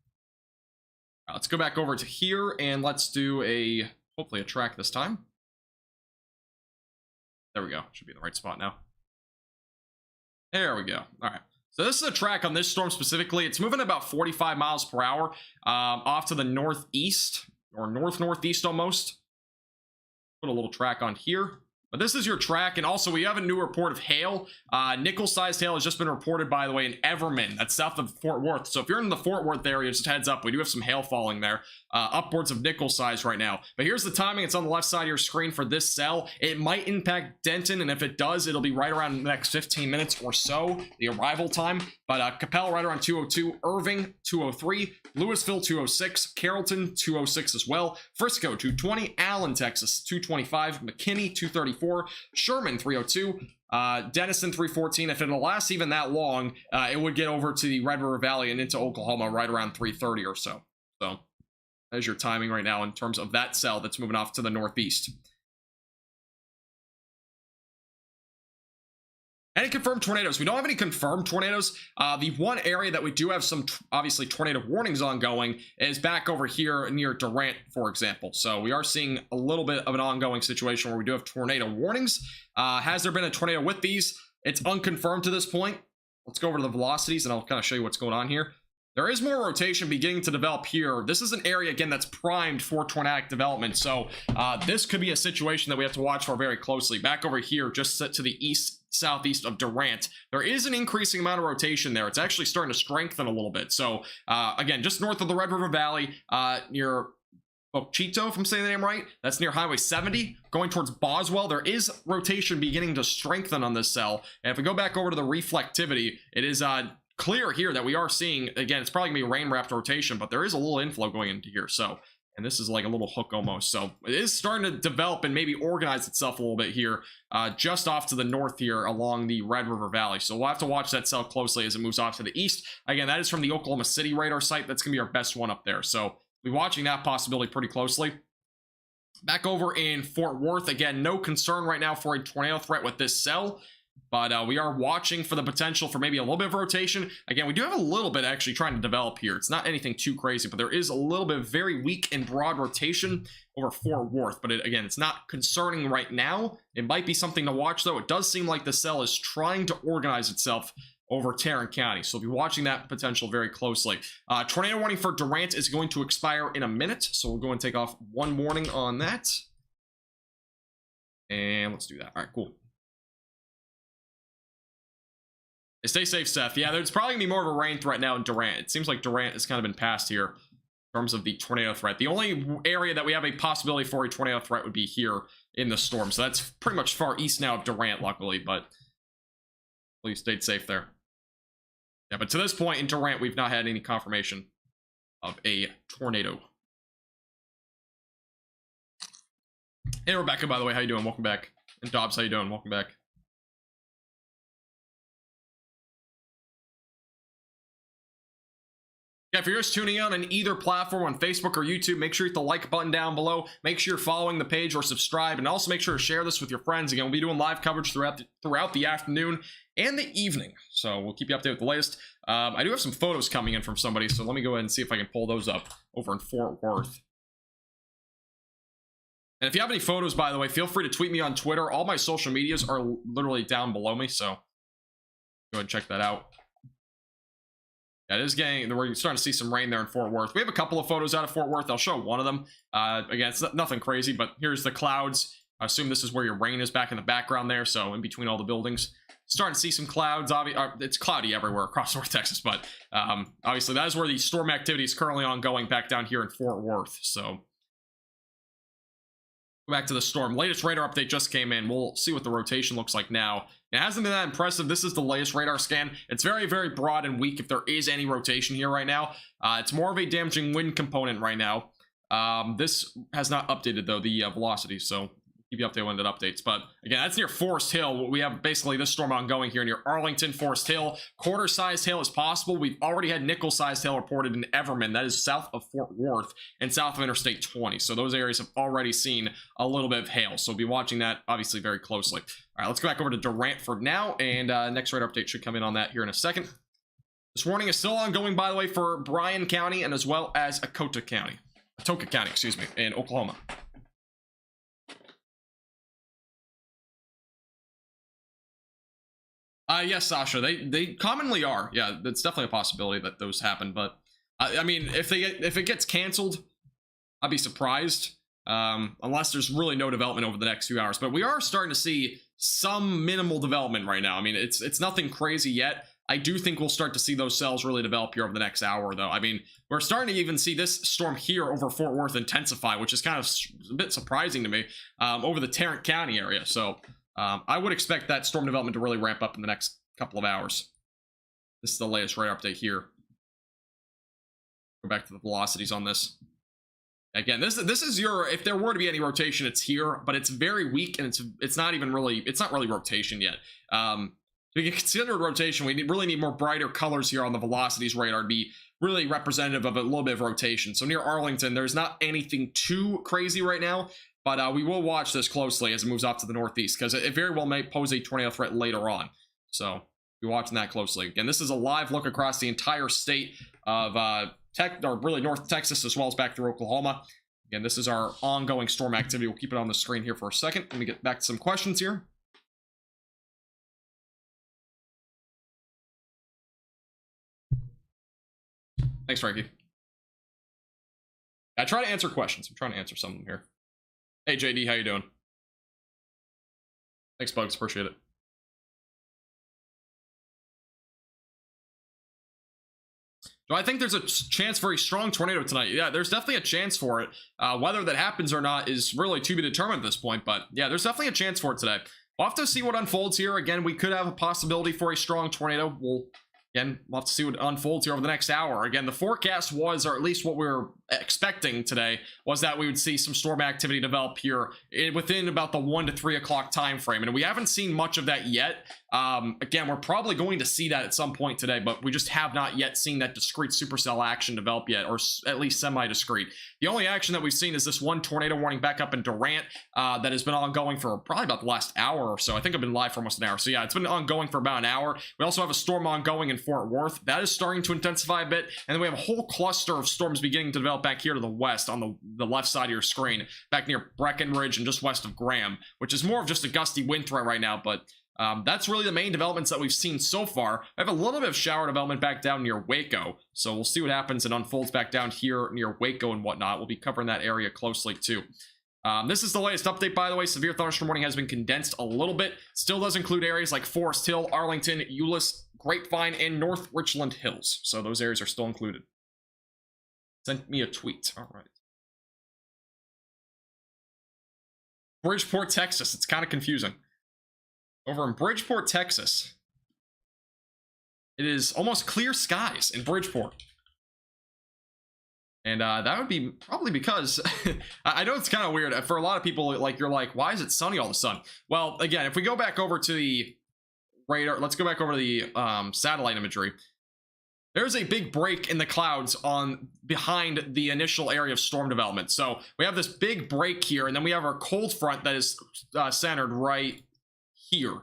Let's go back over to here and let's do hopefully a track this time. There we go. Should be in the right spot now. There we go. All right. So this is a track on this storm specifically. It's moving about 45 miles per hour off to the northeast or northeast almost. Put a little track on here. But this is your track, and also we have a new report of hail. Nickel-sized hail has just been reported, by the way, in Everman. That's south of Fort Worth. So if you're in the Fort Worth area, just heads up. We do have some hail falling there, upwards of nickel size right now. But here's the timing. It's on the left side of your screen for this cell. It might impact Denton, and if it does, it'll be right around the next 15 minutes or so, the arrival time. But Capella right around 202, Irving 203, Louisville 206, Carrollton 206 as well, Frisco 220, Allen, Texas 225, McKinney 234, Sherman 302, Denison 314. If it'll last even that long, it would get over to the Red River Valley and into Oklahoma right around 3:30 or so. So there's your timing right now in terms of that cell that's moving off to the northeast. Any confirmed tornadoes? We don't have any confirmed tornadoes. The one area that we do have some, obviously, tornado warnings ongoing is back over here near Durant, for example. So we are seeing a little bit of an ongoing situation where we do have tornado warnings. Has there been a tornado with these? It's unconfirmed to this point. Let's go over to the velocities, and I'll kind of show you what's going on here. There is more rotation beginning to develop here. This is an area, again, that's primed for tornadic development. So this could be a situation that we have to watch for very closely. Back over here, just set to the southeast of Durant, there is an increasing amount of rotation there. It's actually starting to strengthen a little bit. So again, just north of the Red River Valley, near Bochito, if I'm saying the name right, that's near Highway 70, going towards Boswell. There is rotation beginning to strengthen on this cell. And if we go back over to the reflectivity, it is clear here that we are seeing, again, it's probably gonna be rain wrapped rotation, but there is a little inflow going into here. So, and this is like a little hook almost. So it is starting to develop and maybe organize itself a little bit here, just off to the north here along the Red River Valley. So we'll have to watch that cell closely as it moves off to the east. Again, that is from the Oklahoma City radar site. That's gonna be our best one up there. So we'll be watching that possibility pretty closely. Back over in Fort Worth, again, no concern right now for a tornado threat with this cell. But we are watching for the potential for maybe a little bit of rotation. Again, we do have a little bit actually trying to develop here. It's not anything too crazy, but there is a little bit of very weak and broad rotation over Fort Worth. But again, it's not concerning right now. It might be something to watch, though. It does seem like the cell is trying to organize itself over Tarrant County. So we'll be watching that potential very closely. Tornado warning for Durant is going to expire in a minute. So we'll go and take off one warning on that. And let's do that. All right, cool. Stay safe, Seth. Yeah, there's probably going to be more of a rain threat now in Durant. It seems like Durant has kind of been passed here in terms of the tornado threat. The only area that we have a possibility for a tornado threat would be here in the storm. So that's pretty much far east now of Durant, luckily, but please stay safe there. Yeah, but to this point in Durant, we've not had any confirmation of a tornado. Hey, Rebecca, by the way, how you doing? Welcome back. And Dobbs, how you doing? Welcome back. Yeah, if you're just tuning in on either platform, on Facebook or YouTube, make sure you hit the like button down below. Make sure you're following the page or subscribe, and also make sure to share this with your friends. Again, we'll be doing live coverage throughout the afternoon and the evening, so we'll keep you updated with the latest. I do have some photos coming in from somebody, so let me go ahead and see if I can pull those up over in Fort Worth. And if you have any photos, by the way, feel free to tweet me on Twitter. All my social medias are literally down below me, so go ahead and check that out. Yeah, it is getting, we're starting to see some rain there in Fort Worth. We have a couple of photos out of Fort Worth. I'll show one of them. Again, it's nothing crazy, but here's the clouds. I assume this is where your rain is back in the background there, so in between all the buildings. Starting to see some clouds. It's cloudy everywhere across North Texas, but obviously that is where the storm activity is currently ongoing back down here in Fort Worth. So Go back to the storm. Latest radar update just came in. We'll see what the rotation looks like now. It hasn't been that impressive. This is the latest radar scan. It's very, very broad and weak if there is any rotation here right now. It's more of a damaging wind component right now. This has not updated, though, the velocity, so keep you updated when it updates. But again, that's near Forest Hill. We have basically this storm ongoing here near Arlington, Forest Hill. Quarter-sized hail is possible. We've already had nickel-sized hail reported in Everman. That is south of Fort Worth and south of Interstate 20. So those areas have already seen a little bit of hail. So we'll be watching that obviously very closely. All right, let's go back over to Durant for now. And next radar update should come in on that here in a second. This warning is still ongoing, by the way, for Bryan County and as well as Atoka County, excuse me, in Oklahoma. Yes, Sasha, they commonly are. Yeah, it's definitely a possibility that those happen. But I mean, if it gets canceled, I'd be surprised. Unless there's really no development over the next few hours. But we are starting to see some minimal development right now. I mean, it's nothing crazy yet. I do think we'll start to see those cells really develop here over the next hour, though. I mean, we're starting to even see this storm here over Fort Worth intensify, which is kind of a bit surprising to me, over the Tarrant County area. So I would expect that storm development to really ramp up in the next couple of hours. This is the latest radar update here. Go back to the velocities on this. Again, this is your, if there were to be any rotation, it's here, but it's very weak, and it's not really rotation yet. To be considered rotation, we really need more brighter colors here on the velocities radar to be really representative of a little bit of rotation. So near Arlington, there's not anything too crazy right now, but we will watch this closely as it moves off to the northeast, because it very well may pose a tornado threat later on. So be watching that closely. Again, this is a live look across the entire state of North Texas, as well as back through Oklahoma. Again, this is our ongoing storm activity. We'll keep it on the screen here for a second. Let me get back to some questions here. Thanks, Frankie. I try to answer questions. I'm trying to answer some of them here. Hey, JD, how you doing? Thanks, Bugs. Appreciate it. Do I think there's a chance for a strong tornado tonight? Yeah, there's definitely a chance for it. Whether that happens or not is really to be determined at this point. But yeah, there's definitely a chance for it today. We'll have to see what unfolds here. Again, we could have a possibility for a strong tornado. We'll have to see what unfolds here over the next hour. Again, the forecast was, or at least what we were expecting today, was that we would see some storm activity develop here within about the 1 to 3 o'clock time frame. And we haven't seen much of that yet. Again, we're probably going to see that at some point today, but we just have not yet seen that discrete supercell action develop yet, or at least semi-discrete. The only action that we've seen is this one tornado warning back up in Durant that has been ongoing for probably about the last hour or so. I think I've been live for almost an hour. So yeah, it's been ongoing for about an hour. We also have a storm ongoing in Fort Worth. That is starting to intensify a bit. And then we have a whole cluster of storms beginning to develop back here to the west on the left side of your screen, back near Breckenridge and just west of Graham, which is more of just a gusty wind threat right now. But that's really the main developments that we've seen so far. I have a little bit of shower development back down near Waco, so we'll see what happens and unfolds back down here near Waco and whatnot. We'll be covering that area closely too. This is the latest update, by the way. Severe thunderstorm warning has been condensed a little bit. Still does include areas like Forest Hill, Arlington, Euless, Grapevine, and North Richland Hills. So those areas are still included. Sent me a tweet. All right. Bridgeport, Texas. It's kind of confusing. Over in Bridgeport, Texas, it is almost clear skies in Bridgeport. And that would be probably because I know it's kind of weird for a lot of people. Like, you're like, why is it sunny all of a sudden? Well, again, if we go back over to the radar, let's go back over to the satellite imagery. There's a big break in the clouds behind the initial area of storm development. So we have this big break here, and then we have our cold front that is centered right here.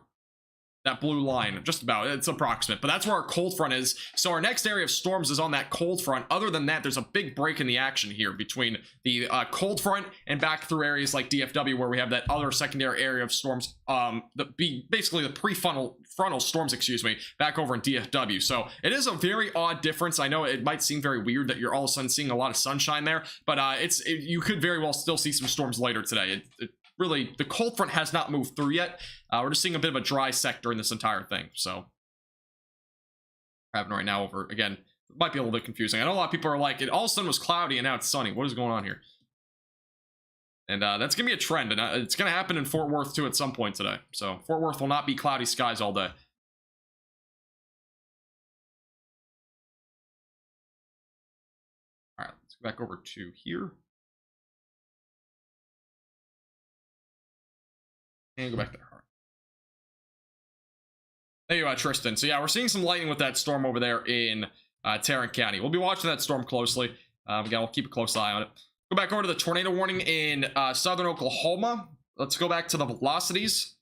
That blue line, just about, it's approximate, but that's where our cold front is. So our next area of storms is on that cold front. Other than that, there's a big break in the action here between the cold front and back through areas like DFW, where we have that other secondary area of storms, basically the frontal storms, excuse me, back over in DFW. So it is a very odd difference. I know it might seem very weird that you're all of a sudden seeing a lot of sunshine there, but you could very well still see some storms later today. Really, the cold front has not moved through yet. We're just seeing a bit of a dry sector in this entire thing. So, happening right now over, again, it might be a little bit confusing. I know a lot of people are like, it all of a sudden was cloudy and now it's sunny. What is going on here? And that's going to be a trend, and it's going to happen in Fort Worth, too, at some point today. So Fort Worth will not be cloudy skies all day. All right, let's go back over to here. And go back there. All right. There you are, Tristan. So yeah, we're seeing some lightning with that storm over there in Tarrant County. We'll be watching that storm closely. Again, we'll keep a close eye on it. Go back over to the tornado warning in southern Oklahoma. Let's go back to the velocities.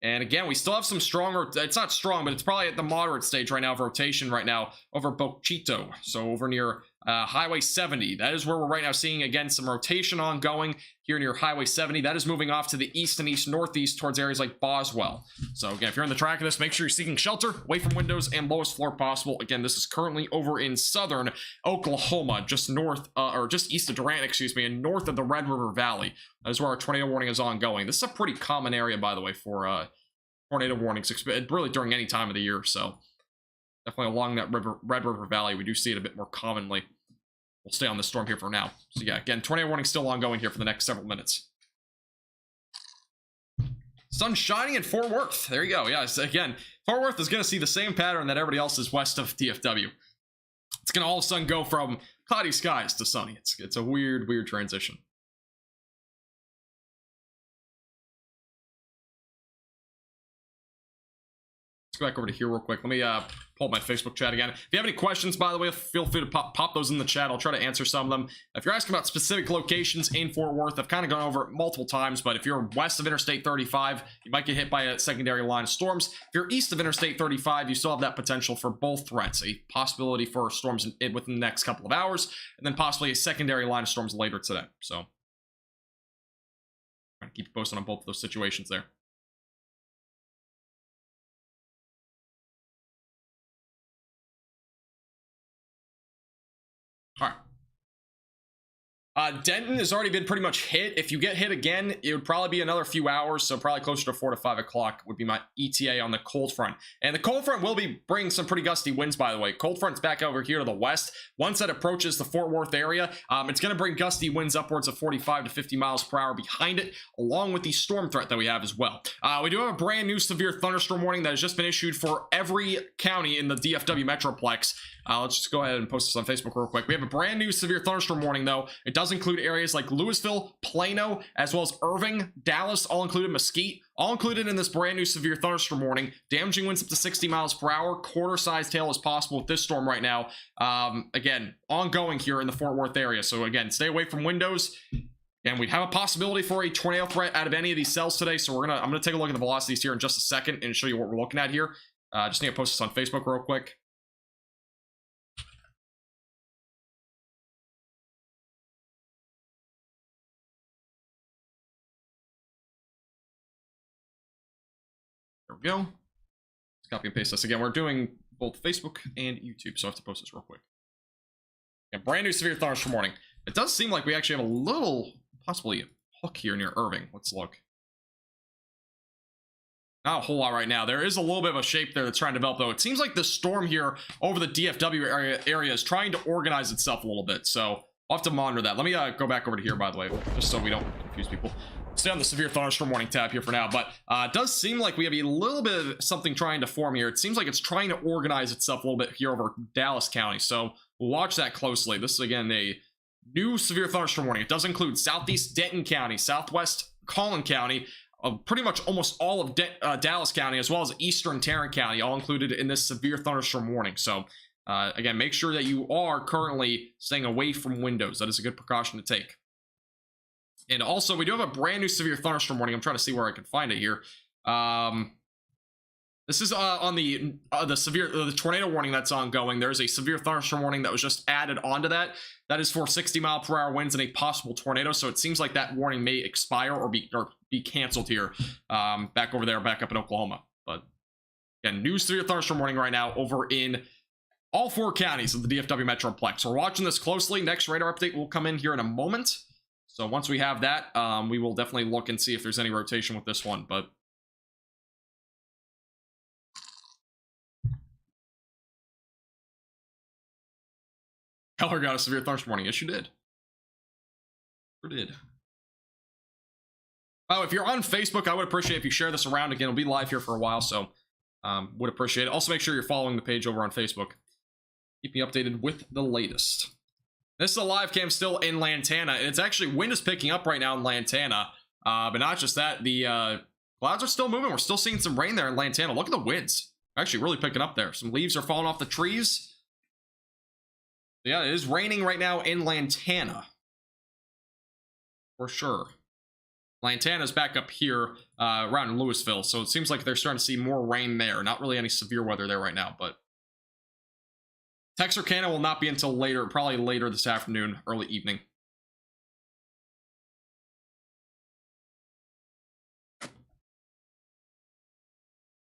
And again, we still have some stronger, it's not strong, but it's probably at the moderate stage right now of rotation right now over Bochito. So over near Highway 70. That is where we're right now seeing, again, some rotation ongoing here near Highway 70. That is moving off to the east and east-northeast towards areas like Boswell. So again, if you're in the track of this, make sure you're seeking shelter away from windows and lowest floor possible. Again, this is currently over in southern Oklahoma, just north, or just east of Durant, excuse me, and north of the Red River Valley. That is where our tornado warning is ongoing. This is a pretty common area, by the way, for tornado warnings, really during any time of the year. So definitely along that Red River Valley, we do see it a bit more commonly. We'll stay on this storm here for now. So yeah, again, tornado warning still ongoing here for the next several minutes. Sun shining in Fort Worth. There you go. Yeah, again, Fort Worth is going to see the same pattern that everybody else is west of DFW. It's going to all of a sudden go from cloudy skies to sunny. It's a weird transition. Go back over to here real quick. Let me pull up my Facebook chat again. If you have any questions, by the way, feel free to pop those in the chat. I'll try to answer some of them. If you're asking about specific locations in Fort Worth, I've kind of gone over it multiple times, but if you're west of Interstate 35, you might get hit by a secondary line of storms. If you're east of Interstate 35, you still have that potential for both threats, a possibility for storms within the next couple of hours, and then possibly a secondary line of storms later today. So, trying to keep you posted on both of those situations there. All right. Denton has already been pretty much hit. If you get hit again, it would probably be another few hours, so probably closer to 4 to 5 o'clock would be my ETA on the cold front. And the cold front will be bringing some pretty gusty winds, by the way. Cold front's back over here to the west. Once that approaches the Fort Worth area, it's going to bring gusty winds upwards of 45 to 50 miles per hour behind it, along with the storm threat that we have as well. We do have a brand new severe thunderstorm warning that has just been issued for every county in the DFW Metroplex. Let's just go ahead and post this on Facebook real quick. We have a brand new severe thunderstorm warning, though. It does include areas like Louisville, Plano, as well as Irving, Dallas, all included, Mesquite, all included in this brand new severe thunderstorm warning. Damaging winds up to 60 miles per hour. Quarter-sized hail is possible with this storm right now. Again, ongoing here in the Fort Worth area. So again, stay away from windows. And we have a possibility for a tornado threat out of any of these cells today. So I'm gonna take a look at the velocities here in just a second and show you what we're looking at here. Just need to post this on Facebook real quick. There we go. Let's copy and paste this again. We're doing both Facebook and YouTube, so I have to post this real quick. Yeah, brand new severe thunderstorm warning. It does seem like we actually have a little, possibly, hook here near Irving. Let's look. Not a whole lot right now. There is a little bit of a shape there that's trying to develop, though. It seems like the storm here over the DFW area is trying to organize itself a little bit, so I'll have to monitor that. Let me go back over to here, by the way, just so we don't confuse people. Stay on the severe thunderstorm warning tab here for now, but it does seem like we have a little bit of something trying to form here. It seems like it's trying to organize itself a little bit here over Dallas County, so we'll watch that closely. This is, again, a new severe thunderstorm warning. It does include southeast Denton County, southwest Collin County, pretty much almost all of Dallas County, as well as eastern Tarrant County, all included in this severe thunderstorm warning. So, again, make sure that you are currently staying away from windows. That is a good precaution to take. And also, we do have a brand new severe thunderstorm warning. I'm trying to see where I can find it here. This is on the tornado warning that's ongoing. There's a severe thunderstorm warning that was just added onto that. That is for 60-mile-per-hour winds and a possible tornado. So it seems like that warning may expire or be canceled here, back over there, back up in Oklahoma. But again, new severe thunderstorm warning right now over in all 4 counties of the DFW Metroplex. So we're watching this closely. Next radar update will come in here in a moment. So once we have that, we will definitely look and see if there's any rotation with this one. But Keller got a severe thunderstorm warning. Yes, you did. Sure did. Oh, if you're on Facebook, I would appreciate if you share this around. Again, it'll be live here for a while, so would appreciate it. Also, make sure you're following the page over on Facebook. Keep me updated with the latest. This is a live cam still in Lantana, and it's actually, wind is picking up right now in Lantana. But not just that, the clouds are still moving. We're still seeing some rain there in Lantana. Look at the winds. Actually really picking up there. Some leaves are falling off the trees. Yeah, it is raining right now in Lantana. For sure. Lantana's back up here around Louisville, so it seems like they're starting to see more rain there. Not really any severe weather there right now, but Texarkana will not be until later, probably later this afternoon, early evening.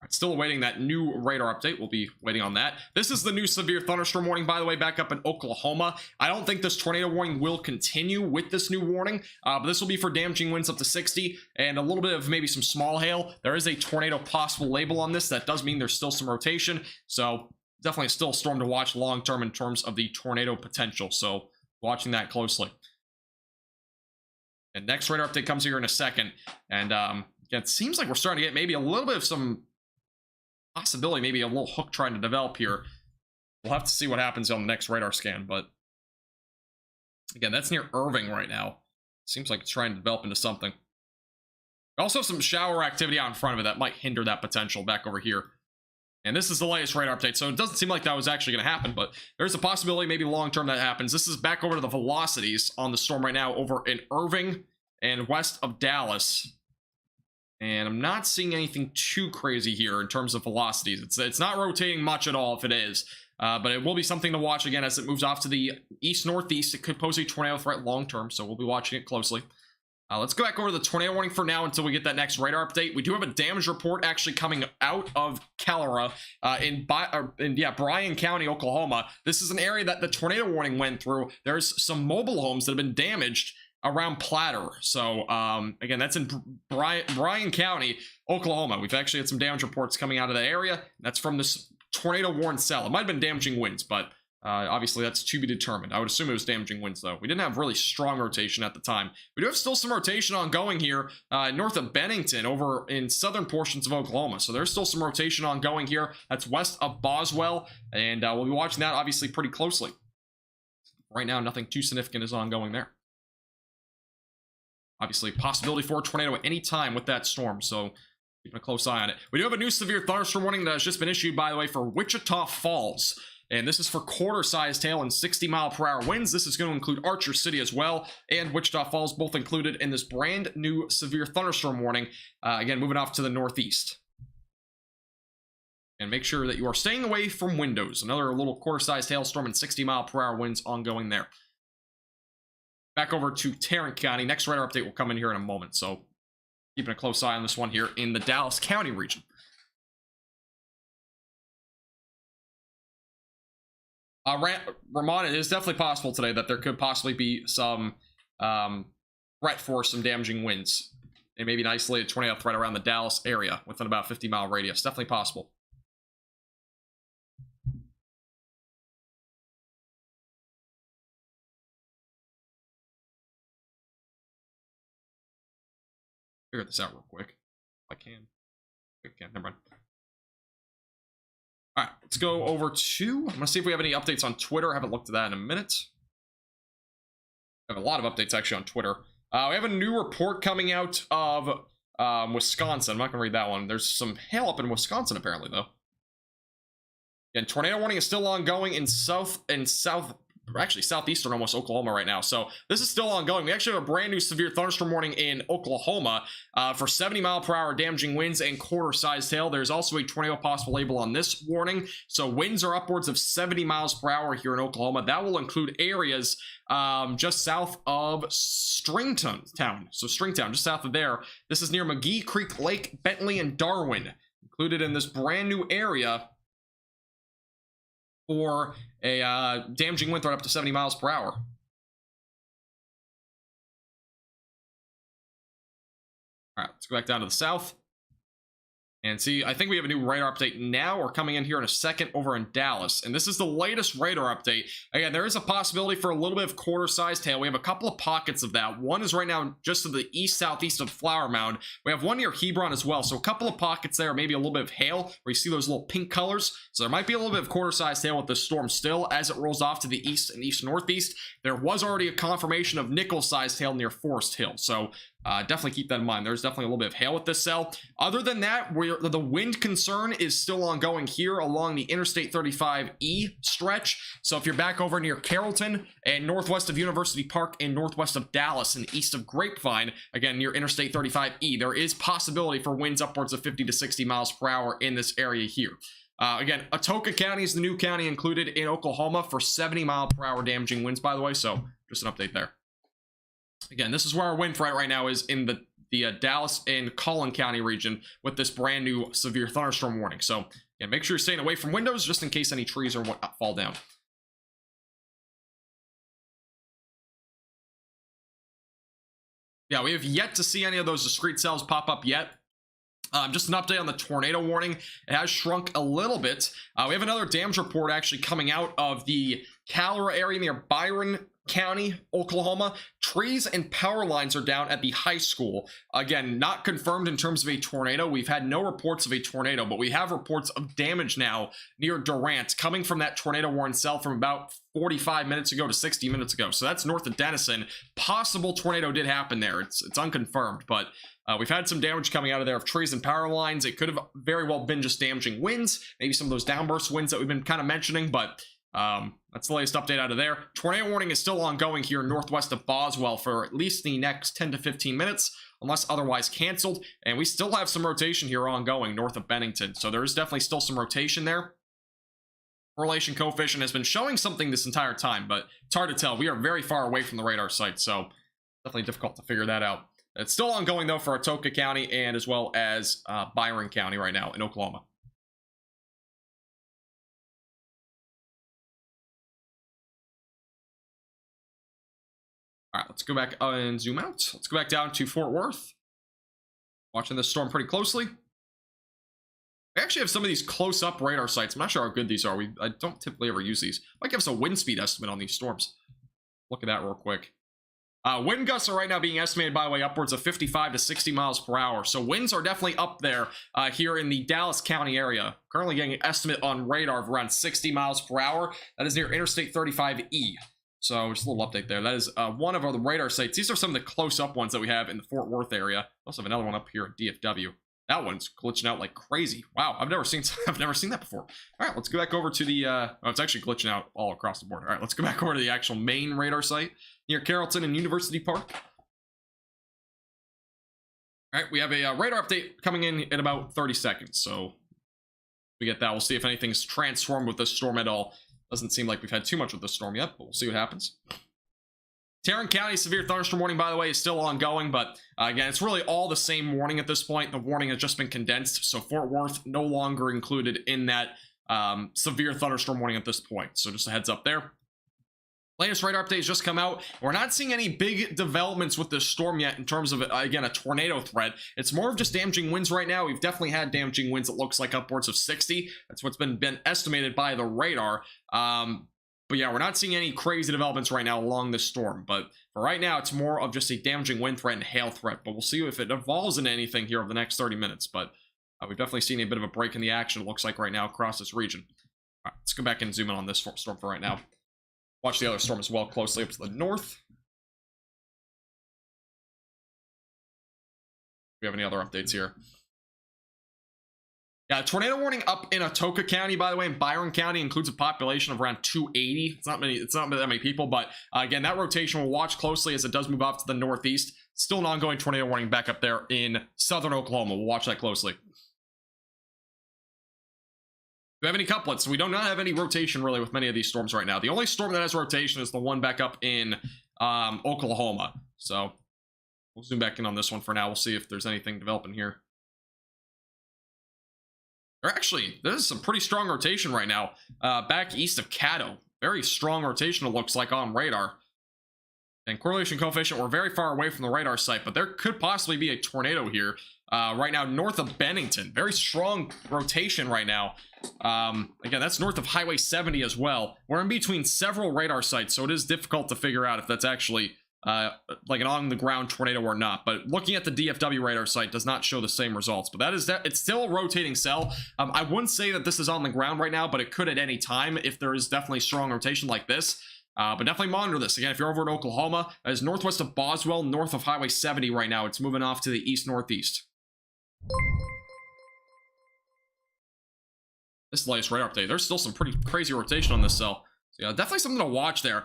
Still awaiting that new radar update. We'll be waiting on that. This is the new severe thunderstorm warning, by the way, back up in Oklahoma. I don't think this tornado warning will continue with this new warning, but this will be for damaging winds up to 60 and a little bit of maybe some small hail. There is a tornado possible label on this. That does mean there's still some rotation, so definitely still a storm to watch long term in terms of the tornado potential, so watching that closely. And next radar update comes here in a second, and it seems like we're starting to get maybe a little bit of some possibility, maybe a little hook trying to develop here. We'll have to see what happens on the next radar scan, but again, that's near Irving right now. Seems like it's trying to develop into something. Also some shower activity out in front of it that might hinder that potential back over here. And this is the latest radar update, so it doesn't seem like that was actually going to happen, but there's a possibility maybe long-term that happens. This is back over to the velocities on the storm right now over in Irving and west of Dallas. And I'm not seeing anything too crazy here in terms of velocities. It's not rotating much at all if it is. But it will be something to watch again as it moves off to the east-northeast. It could pose a tornado threat long-term, so we'll be watching it closely. Let's go back over to the tornado warning for now until we get that next radar update. We do have a damage report actually coming out of Calera in Bryan County, Oklahoma. This is an area that the tornado warning went through. There's some mobile homes that have been damaged around Platter. So again, that's in Bryan County, Oklahoma. We've actually had some damage reports coming out of the area. That's from this tornado warned cell. It might have been damaging winds, but obviously that's to be determined. I would assume it was damaging winds though. We didn't have really strong rotation at the time. We do have still some rotation ongoing here north of Bennington over in southern portions of Oklahoma. So there's still some rotation ongoing here. That's west of Boswell, and we'll be watching that obviously pretty closely. Right now, nothing too significant is ongoing there. Obviously, possibility for a tornado at any time with that storm, so keeping a close eye on it. We do have a new severe thunderstorm warning that has just been issued, by the way, for Wichita Falls. And this is for quarter-sized hail and 60-mile-per-hour winds. This is going to include Archer City as well, and Wichita Falls, both included in this brand new severe thunderstorm warning. Again, moving off to the northeast. And make sure that you are staying away from windows. Another little quarter-sized hailstorm and 60-mile-per-hour winds ongoing there. Back over to Tarrant County. Next radar update will come in here in a moment, so keeping a close eye on this one here in the Dallas County region. Ramon, it is definitely possible today that there could possibly be some threat for some damaging winds. And maybe an isolated tornado threat around the Dallas area within about 50-mile radius. Definitely possible. Figure this out real quick. If I can. I can't. Never mind. All right, let's go over to... I'm going to see if we have any updates on Twitter. I haven't looked at that in a minute. I have a lot of updates, actually, on Twitter. We have a new report coming out of Wisconsin. I'm not going to read that one. There's some hail up in Wisconsin, apparently, though. Again, tornado warning is still ongoing in southeastern almost Oklahoma right now. So this is still ongoing. We actually have a brand new severe thunderstorm warning in Oklahoma for 70-mile-per-hour damaging winds and quarter-sized hail. There's also a tornado possible label on this warning. So winds are upwards of 70 miles per hour here in Oklahoma. That will include areas just south of Stringtown. So Stringtown, just south of there. This is near McGee Creek Lake, Bentley, and Darwin. Included in this brand new area for a damaging wind threat up to 70 miles per hour. All right, let's go back down to the south. And see, I think we have a new radar update now. We're coming in here in a second over in Dallas. And this is the latest radar update. Again, there is a possibility for a little bit of quarter-sized hail. We have a couple of pockets of that. One is right now just to the east-southeast of Flower Mound. We have one near Hebron as well. So a couple of pockets there, maybe a little bit of hail, where you see those little pink colors. So there might be a little bit of quarter-sized hail with this storm still as it rolls off to the east and east-northeast. There was already a confirmation of nickel-sized hail near Forest Hill. So definitely keep that in mind. There's definitely a little bit of hail with this cell. Other than that, the wind concern is still ongoing here along the Interstate 35E stretch. So if you're back over near Carrollton and northwest of University Park and northwest of Dallas and east of Grapevine, again near Interstate 35E, there is possibility for winds upwards of 50 to 60 miles per hour in this area here. Again, Atoka County is the new county included in Oklahoma for 70 mile per hour damaging winds, by the way. So just an update there. Again, this is where our wind threat right now is in the Dallas and Collin County region with this brand new severe thunderstorm warning. So yeah, make sure you're staying away from windows just in case any trees or whatnot fall down. Yeah, we have yet to see any of those discrete cells pop up yet. Just an update on the tornado warning. It has shrunk a little bit. We have another damage report actually coming out of the Calera area near Byron County, Oklahoma. Trees and power lines are down at the high school. Again, not confirmed in terms of a tornado. We've had no reports of a tornado, but we have reports of damage now near Durant coming from that tornado warning cell from about 45 minutes ago to 60 minutes ago. So that's north of Denison. Possible tornado did happen there. It's unconfirmed, but we've had some damage coming out of there of trees and power lines. It could have very well been just damaging winds, maybe some of those downburst winds that we've been kind of mentioning, but that's the latest update out of there. Tornado warning is still ongoing here northwest of Boswell for at least the next 10 to 15 minutes, unless otherwise canceled. And we still have some rotation here ongoing north of Bennington. So there is definitely still some rotation there. Correlation coefficient has been showing something this entire time, but it's hard to tell. We are very far away from the radar site, so definitely difficult to figure that out. It's still ongoing, though, for Atoka County and as well as Byron County right now in Oklahoma. All right, let's go back and zoom out. Let's go back down to Fort Worth. Watching this storm pretty closely. I actually have some of these close-up radar sites. I'm not sure how good these are. I don't typically ever use these. Might give us a wind speed estimate on these storms. Look at that real quick. Wind gusts are right now being estimated, by the way, upwards of 55 to 60 miles per hour. So winds are definitely up there here in the Dallas County area. Currently getting an estimate on radar of around 60 miles per hour. That is near Interstate 35E. So just a little update there. That is one of our radar sites. These are some of the close-up ones that we have in the Fort Worth area. We also have another one up here at DFW. That one's glitching out like crazy. Wow, I've never seen that before. All right, let's go back over to the oh, it's actually glitching out all across the board. All right, let's go back over to the actual main radar site near Carrollton and University Park. All right, we have a radar update coming in about 30 seconds. So we get that. We'll see if anything's transformed with this storm at all. Doesn't seem like we've had too much with this storm yet, but we'll see what happens. Tarrant County severe thunderstorm warning, by the way, is still ongoing, but again, it's really all the same warning at this point. The warning has just been condensed, so Fort Worth no longer included in that severe thunderstorm warning at this point. So just a heads up there. Latest radar update has just come out. We're not seeing any big developments with this storm yet in terms of, again, a tornado threat. It's more of just damaging winds right now. We've definitely had damaging winds, it looks like upwards of 60. That's what's been estimated by the radar. But yeah, we're not seeing any crazy developments right now along this storm. But for right now, it's more of just a damaging wind threat and hail threat. But we'll see if it evolves into anything here over the next 30 minutes. But we've definitely seen a bit of a break in the action, it looks like right now, across this region. All right, let's go back and zoom in on this storm for right now. Watch the other storm as well closely up to the north. Do we have any other updates here? Yeah, tornado warning up in Atoka County, by the way, and Byron County includes a population of around 280. It's not that many people, but again, that rotation we'll watch closely as it does move off to the northeast. Still an ongoing tornado warning back up there in southern Oklahoma. We'll watch that closely. Do we have any couplets? We do not have any rotation really with many of these storms right now. The only storm that has rotation is the one back up in Oklahoma. So we'll zoom back in on this one for now. We'll see if there's anything developing here. Actually, there's some pretty strong rotation right now back east of Caddo. Very strong rotation, it looks like, on radar. And correlation coefficient, we're very far away from the radar site, but there could possibly be a tornado here. right now north of Bennington. Very strong rotation right now. Again, that's north of Highway 70 as well. We're in between several radar sites, so it is difficult to figure out if that's actually like an on-the-ground tornado or not. But looking at the DFW radar site does not show the same results. But it's still a rotating cell. I wouldn't say that this is on the ground right now, but it could at any time if there is definitely strong rotation like this. But definitely monitor this. Again, if you're over in Oklahoma, that is northwest of Boswell, north of Highway 70 right now. It's moving off to the east-northeast. This is the latest radar update. There's still some pretty crazy rotation on this cell. So yeah, definitely something to watch there.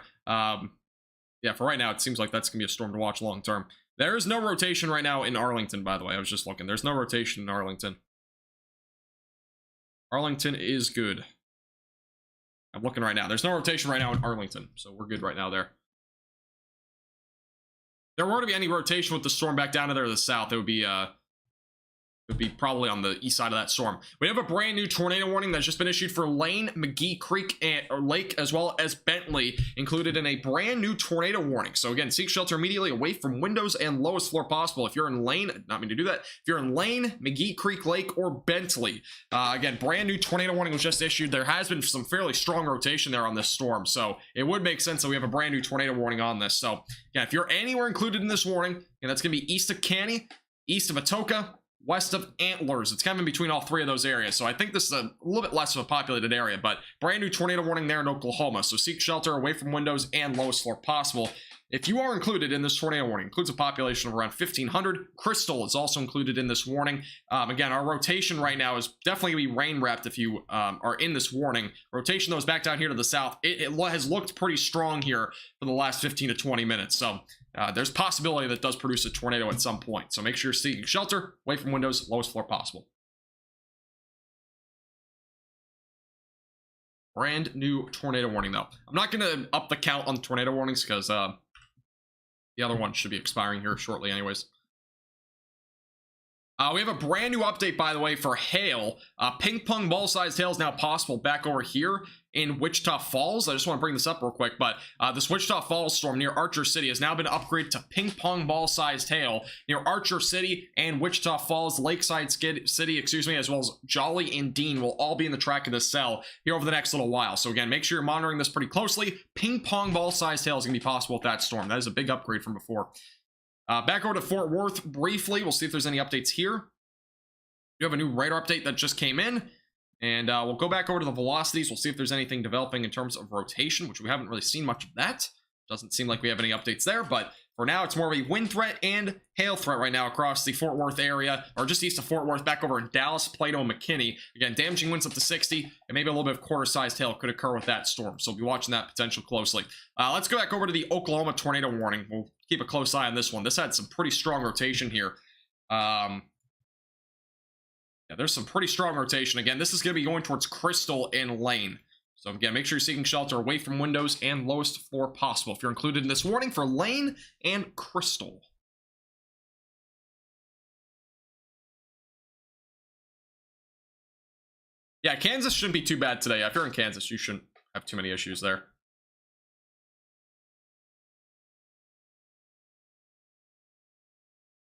Yeah, for right now, it seems like that's going to be a storm to watch long term. There is no rotation right now in Arlington, by the way. I was just looking. There's no rotation in Arlington. Arlington is good. I'm looking right now. There's no rotation right now in Arlington, so we're good right now there. If there were to be any rotation with the storm back down to there to the south, it would be probably on the east side of that storm. We have a brand new tornado warning that's just been issued for Lane, McGee Creek, or Lake, as well as Bentley, included in a brand new tornado warning. So again, seek shelter immediately away from windows and lowest floor possible. If you're in Lane, not mean to do that. If you're in Lane, McGee Creek, Lake, or Bentley, again, brand new tornado warning was just issued. There has been some fairly strong rotation there on this storm, so it would make sense that we have a brand new tornado warning on this. So yeah, if you're anywhere included in this warning, and that's going to be east of Canny, east of Atoka, west of Antlers. It's kind of in between all three of those areas. So I think this is a little bit less of a populated area, but brand new tornado warning there in Oklahoma. So seek shelter away from windows and lowest floor possible. If you are included in this tornado warning, includes a population of around 1,500. Crystal is also included in this warning. Again, our rotation right now is definitely going to be rain wrapped if you are in this warning. Rotation, though, is back down here to the south. It has looked pretty strong here for the last 15 to 20 minutes. So there's possibility that does produce a tornado at some point. So make sure you're seeking shelter away from windows, lowest floor possible. Brand new tornado warning, though. I'm not going to up the count on tornado warnings because the other one should be expiring here shortly anyways. We have a brand new update, by the way, for hail. Ping pong ball-sized hail is now possible back over here in Wichita Falls. I just want to bring this up real quick, but this Wichita Falls storm near Archer City has now been upgraded to ping pong ball-sized hail near Archer City and Wichita Falls, Lakeside City, excuse me, as well as Jolly and Dean will all be in the track of this cell here over the next little while. So again, make sure you're monitoring this pretty closely. Ping pong ball-sized hail is going to be possible with that storm. That is a big upgrade from before. Back over to Fort Worth briefly. We'll see if there's any updates here. You have a new radar update that just came in. And we'll go back over to the velocities. We'll see if there's anything developing in terms of rotation, which we haven't really seen much of that. Doesn't seem like we have any updates there. But for now, it's more of a wind threat and hail threat right now across the Fort Worth area, or just east of Fort Worth, back over in Dallas, Plato, and McKinney. Again, damaging winds up to 60, and maybe a little bit of quarter-sized hail could occur with that storm. So we'll be watching that potential closely. Let's go back over to the Oklahoma tornado warning. We'll keep a close eye on this one. This had some pretty strong rotation here. Yeah, there's some pretty strong rotation. Again, this is going to be going towards Crystal and Lane. So again, make sure you're seeking shelter away from windows and lowest floor possible if you're included in this warning for Lane and Crystal. Yeah, Kansas shouldn't be too bad today. If you're in Kansas, you shouldn't have too many issues there.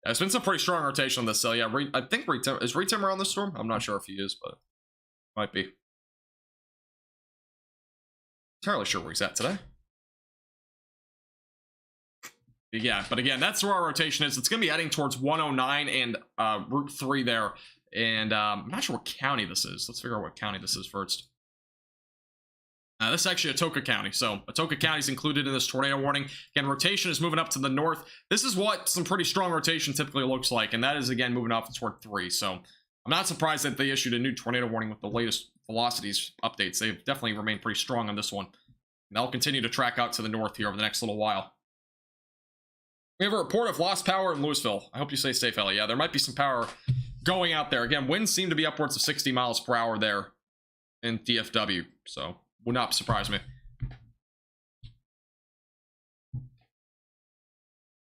There's been some pretty strong rotation on this cell. Yeah, I think is Retimmer on this storm? I'm not sure if he is, but might be. Entirely sure where he's at today. Yeah, but again, that's where our rotation is. It's going to be heading towards 109 and Route 3 there. And I'm not sure what county this is. Let's figure out what county this is first. This is actually Atoka County. So Atoka County is included in this tornado warning. Again, rotation is moving up to the north. This is what some pretty strong rotation typically looks like. And that is, again, moving off toward 3. So I'm not surprised that they issued a new tornado warning with the latest velocities updates. They've definitely remained pretty strong on this one. And they'll continue to track out to the north here over the next little while. We have a report of lost power in Louisville. I hope you stay safe, Ellie. Yeah, there might be some power going out there. Again, winds seem to be upwards of 60 miles per hour there in DFW. So would not surprise me.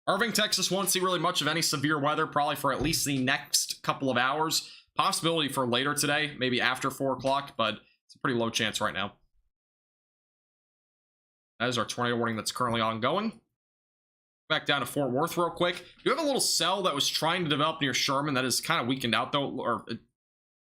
Irving, Texas won't see really much of any severe weather, probably for at least the next couple of hours. Possibility for later today, maybe after 4 o'clock, but it's a pretty low chance right now. That is our tornado warning that's currently ongoing. Back down to Fort Worth real quick. You have a little cell that was trying to develop near Sherman that is kind of weakened out, though, or that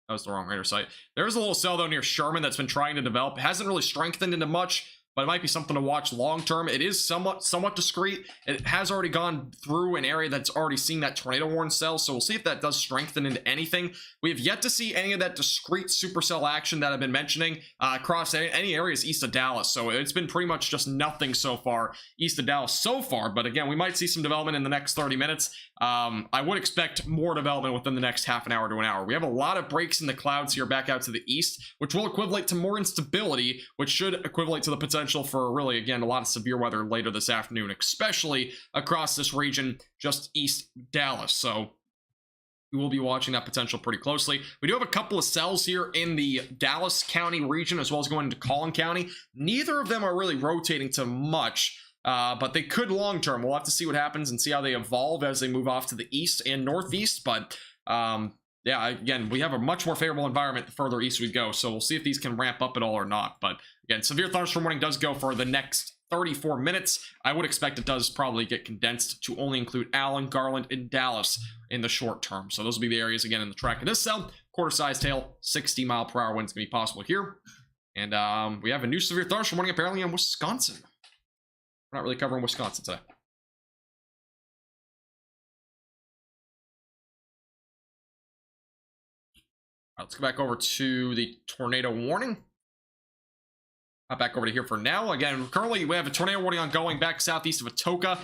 was the wrong radar site. There's a little cell, though, near Sherman that's been trying to develop. It hasn't really strengthened into much, but it might be something to watch long term. It is somewhat discreet. It has already gone through an area that's already seen that tornado warn cell, so we'll see if that does strengthen into anything. We have yet to see any of that discrete supercell action that I've been mentioning across any areas east of Dallas. So it's been pretty much just nothing so far east of Dallas so far. But again, we might see some development in the next 30 minutes. I would expect more development within the next half an hour to an hour. We have a lot of breaks in the clouds here back out to the east, which will equivalent to more instability, which should equivalent to the potential for really, again, a lot of severe weather later this afternoon, especially across this region just east Dallas. So we will be watching that potential pretty closely. We do have a couple of cells here in the Dallas County region, as well as going into Collin County. Neither of them are really rotating to much, but they could long term. We'll have to see what happens and see how they evolve as they move off to the east and northeast. But yeah, again, we have a much more favorable environment the further east we go, so we'll see if these can ramp up at all or not. But again, severe thunderstorm warning does go for the next 34 minutes. I would expect it does probably get condensed to only include Allen, Garland, and Dallas in the short term. So those will be the areas, again, in the track of this cell. Quarter-sized hail, 60-mile-per-hour winds going to be possible here. And we have a new severe thunderstorm warning apparently in Wisconsin. We're not really covering Wisconsin today. Let's go back over to the tornado warning. Back over to here for now. Again, currently we have a tornado warning ongoing back southeast of Atoka.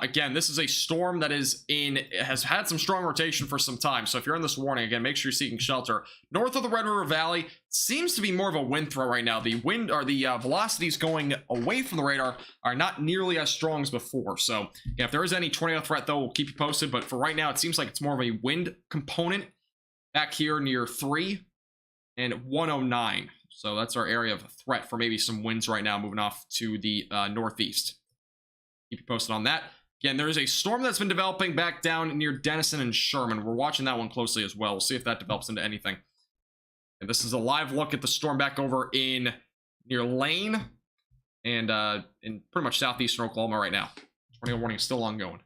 Again, this is a storm that has had some strong rotation for some time. So if you're in this warning, again, make sure you're seeking shelter. North of the Red River Valley seems to be more of a wind threat right now. The wind or the velocities going away from the radar are not nearly as strong as before. So yeah, if there is any tornado threat, though, we'll keep you posted. But for right now, it seems like it's more of a wind component back here near 3 and 109. So that's our area of threat for maybe some winds right now moving off to the northeast. Keep you posted on that. Again, there is a storm that's been developing back down near Denison and Sherman. We're watching that one closely as well. We'll see if that develops into anything. And this is a live look at the storm back over in near Lane and in pretty much southeastern Oklahoma right now. Tornado warning is still ongoing.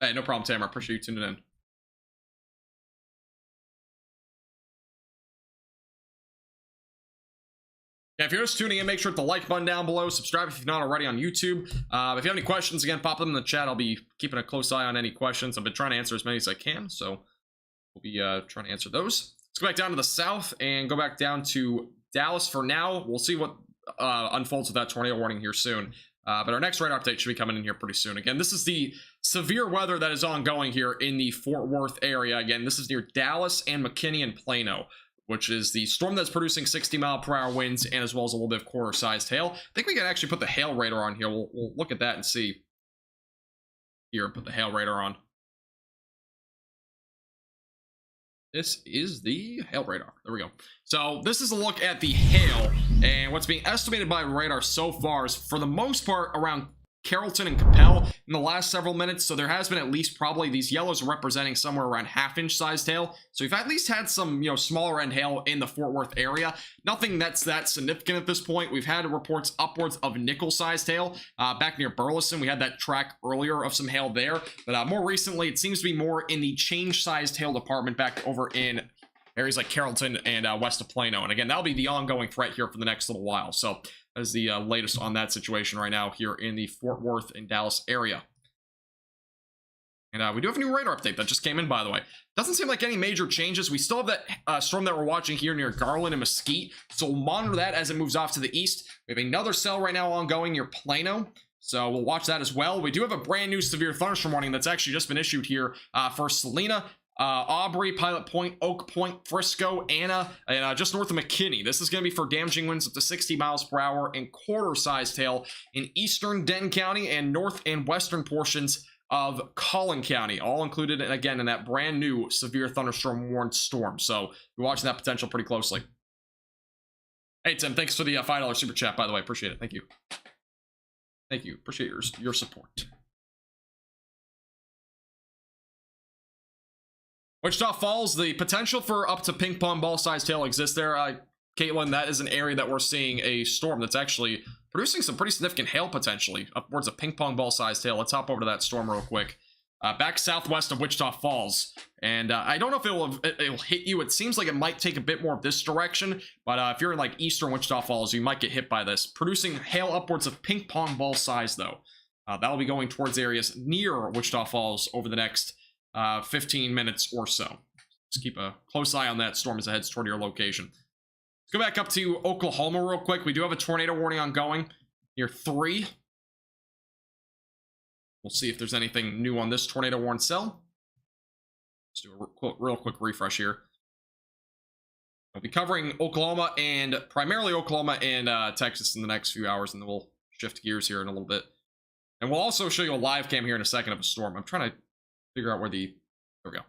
Hey, no problem, Tamara. Appreciate you tuning in. Yeah, if you're just tuning in, make sure to hit the like button down below. Subscribe if you're not already on YouTube. If you have any questions, again, pop them in the chat. I'll be keeping a close eye on any questions. I've been trying to answer as many as I can, so we'll be trying to answer those. Let's go back down to the south and go back down to Dallas for now. We'll see what unfolds with that tornado warning here soon. But our next radar update should be coming in here pretty soon. Again, this is the severe weather that is ongoing here in the Fort Worth area. Again, this is near Dallas and McKinney and Plano, which is the storm that's producing 60-mile-per-hour winds and as well as a little bit of quarter-sized hail. I think we can actually put the hail radar on here. We'll look at that and see. Here, put the hail radar on. This is the hail radar. There we go. So this is a look at the hail, and what's being estimated by radar so far is, for the most part, around Carrollton and Capel in the last several minutes. So there has been at least probably these yellows representing somewhere around half-inch sized hail. So we've at least had some, smaller end hail in the Fort Worth area. Nothing that's that significant at this point. We've had reports upwards of nickel-sized hail back near Burleson. We had that track earlier of some hail there, but more recently it seems to be more in the change-sized hail department back over in areas like Carrollton and west of Plano. And again, that'll be the ongoing threat here for the next little while. So that is the latest on that situation right now here in the Fort Worth and Dallas area. And we do have a new radar update that just came in, by the way. Doesn't seem like any major changes. We still have that storm that we're watching here near Garland and Mesquite. So we'll monitor that as it moves off to the east. We have another cell right now ongoing near Plano. So we'll watch that as well. We do have a brand new severe thunderstorm warning that's actually just been issued here for Salina, Aubrey, Pilot Point, Oak Point, Frisco, Anna, and just north of McKinney. This is going to be for damaging winds up to 60 miles per hour and quarter-sized hail in eastern Denton County and north and western portions of Collin County, all included, again, in that brand new severe thunderstorm warned storm. So we're watching that potential pretty closely. Hey, Tim, thanks for the $5 super chat, by the way. Appreciate it. Thank you. Thank you. Appreciate your support. Wichita Falls, the potential for up to ping pong ball sized hail exists there. Caitlin, that is an area that we're seeing a storm that's actually producing some pretty significant hail potentially, upwards of ping pong ball sized hail. Let's hop over to that storm real quick. Back southwest of Wichita Falls, and I don't know if it'll hit you. It seems like it might take a bit more of this direction, but if you're in like eastern Wichita Falls, you might get hit by this, producing hail upwards of ping pong ball size though. That'll be going towards areas near Wichita Falls over the next 15 minutes or so. Just keep a close eye on that storm as it heads toward your location. Let's go back up to Oklahoma real quick. We do have a tornado warning ongoing near 3. We'll see if there's anything new on this tornado warning cell. Let's do a real quick refresh here. We'll be covering Oklahoma and primarily Oklahoma and Texas in the next few hours, and then we'll shift gears here in a little bit. And we'll also show you a live cam here in a second of a storm. I'm trying to figure out where there we go.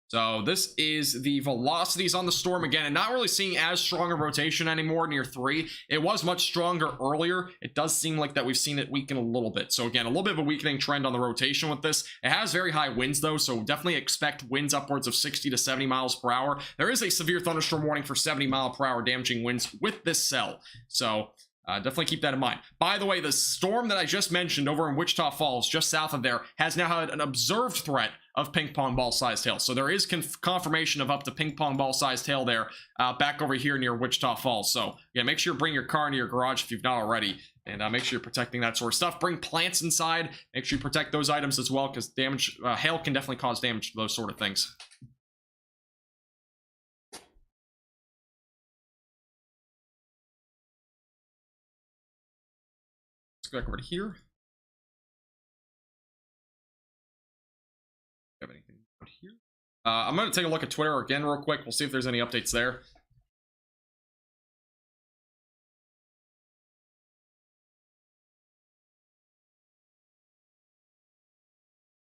So this is the velocities on the storm again, and not really seeing as strong a rotation anymore near 3. It was much stronger earlier. It does seem like that we've seen it weaken a little bit. So again, a little bit of a weakening trend on the rotation with this. It has very high winds though, so definitely expect winds upwards of 60 to 70 miles per hour. There is a severe thunderstorm warning for 70 mile per hour damaging winds with this cell. So definitely keep that in mind. By the way, the storm that I just mentioned over in Wichita Falls, just south of there, has now had an observed threat of ping pong ball sized hail. So there is confirmation of up to ping pong ball sized hail there back over here near Wichita Falls. So yeah, make sure you bring your car into your garage if you've not already, and make sure you're protecting that sort of stuff. Bring plants inside. Make sure you protect those items as well, because hail can definitely cause damage to those sort of things. Let's go back over to here. Have anything out here? I'm going to take a look at Twitter again real quick. We'll see if there's any updates there.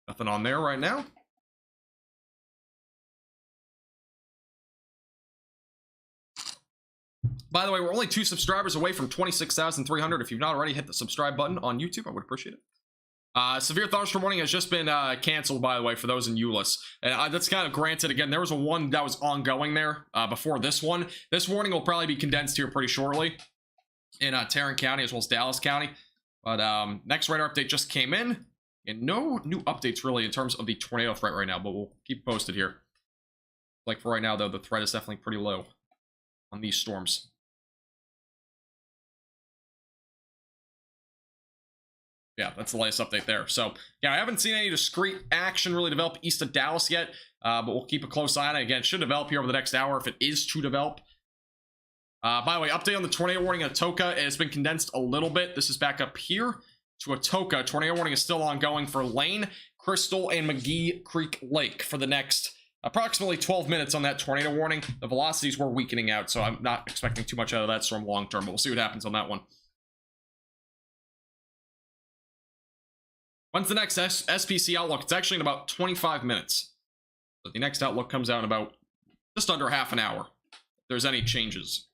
Nothing on there right now. By the way, we're only 2 subscribers away from 26,300. If you've not already hit the subscribe button on YouTube, I would appreciate it. Severe thunderstorm warning has just been canceled, by the way, for those in Euless. And that's kind of granted. Again, there was one that was ongoing there before this one. This warning will probably be condensed here pretty shortly in Tarrant County as well as Dallas County. But next radar update just came in. And no new updates really in terms of the tornado threat right now, but we'll keep posted here. Like for right now, though, the threat is definitely pretty low on these storms. Yeah, that's the latest update there. So, yeah, I haven't seen any discrete action really develop east of Dallas yet, but we'll keep a close eye on it. Again, it should develop here over the next hour if it is to develop. By the way, update on the tornado warning in Atoka. It's been condensed a little bit. This is back up here to Atoka. Tornado warning is still ongoing for Lane, Crystal, and McGee Creek Lake for the next approximately 12 minutes on that tornado warning. The velocities were weakening out, so I'm not expecting too much out of that storm long term, but we'll see what happens on that one. When's the next SPC outlook? It's actually in about 25 minutes. So the next outlook comes out in about just under half an hour, if there's any changes.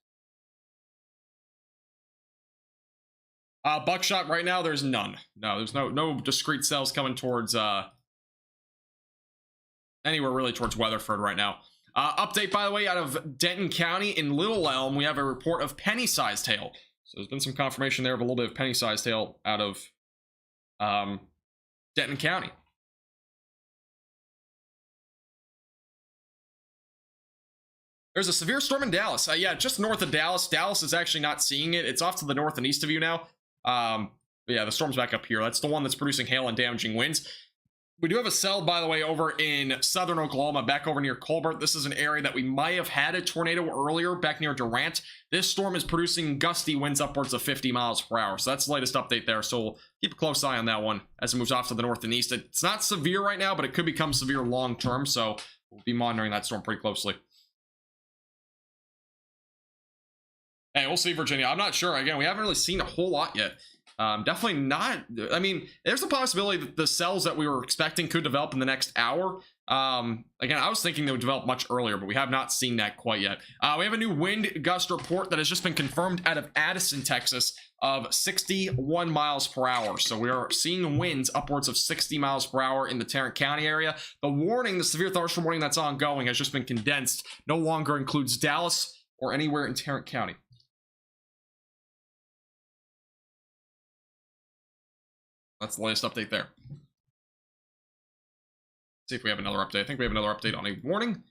Buckshot right now, there's none. No, there's no discrete cells coming towards anywhere really towards Weatherford right now. Update, by the way, out of Denton County in Little Elm, we have a report of penny-sized hail. So there's been some confirmation there of a little bit of penny-sized hail out of Denton County. There's a severe storm in Dallas. Yeah, just north of Dallas. Dallas is actually not seeing it. It's off to the north and east of you now. Yeah, the storm's back up here. That's the one that's producing hail and damaging winds. We do have a cell, by the way, over in southern Oklahoma, back over near Colbert. This is an area that we might have had a tornado earlier, back near Durant. This storm is producing gusty winds upwards of 50 miles per hour. So that's the latest update there. So we'll keep a close eye on that one as it moves off to the north and east. It's not severe right now, but it could become severe long term. So we'll be monitoring that storm pretty closely. Hey, we'll see, Virginia. I'm not sure. Again, we haven't really seen a whole lot yet Definitely not. I mean, there's a possibility that the cells that we were expecting could develop in the next hour. Again, I was thinking they would develop much earlier, but we have not seen that quite yet. We have a new wind gust report that has just been confirmed out of Addison, Texas, of 61 miles per hour. So we are seeing winds upwards of 60 miles per hour in the Tarrant County area. The warning, the severe thunderstorm warning that's ongoing, has just been condensed. No longer includes Dallas or anywhere in Tarrant County. That's the latest update there. See if we have another update. I think we have another update on a warning.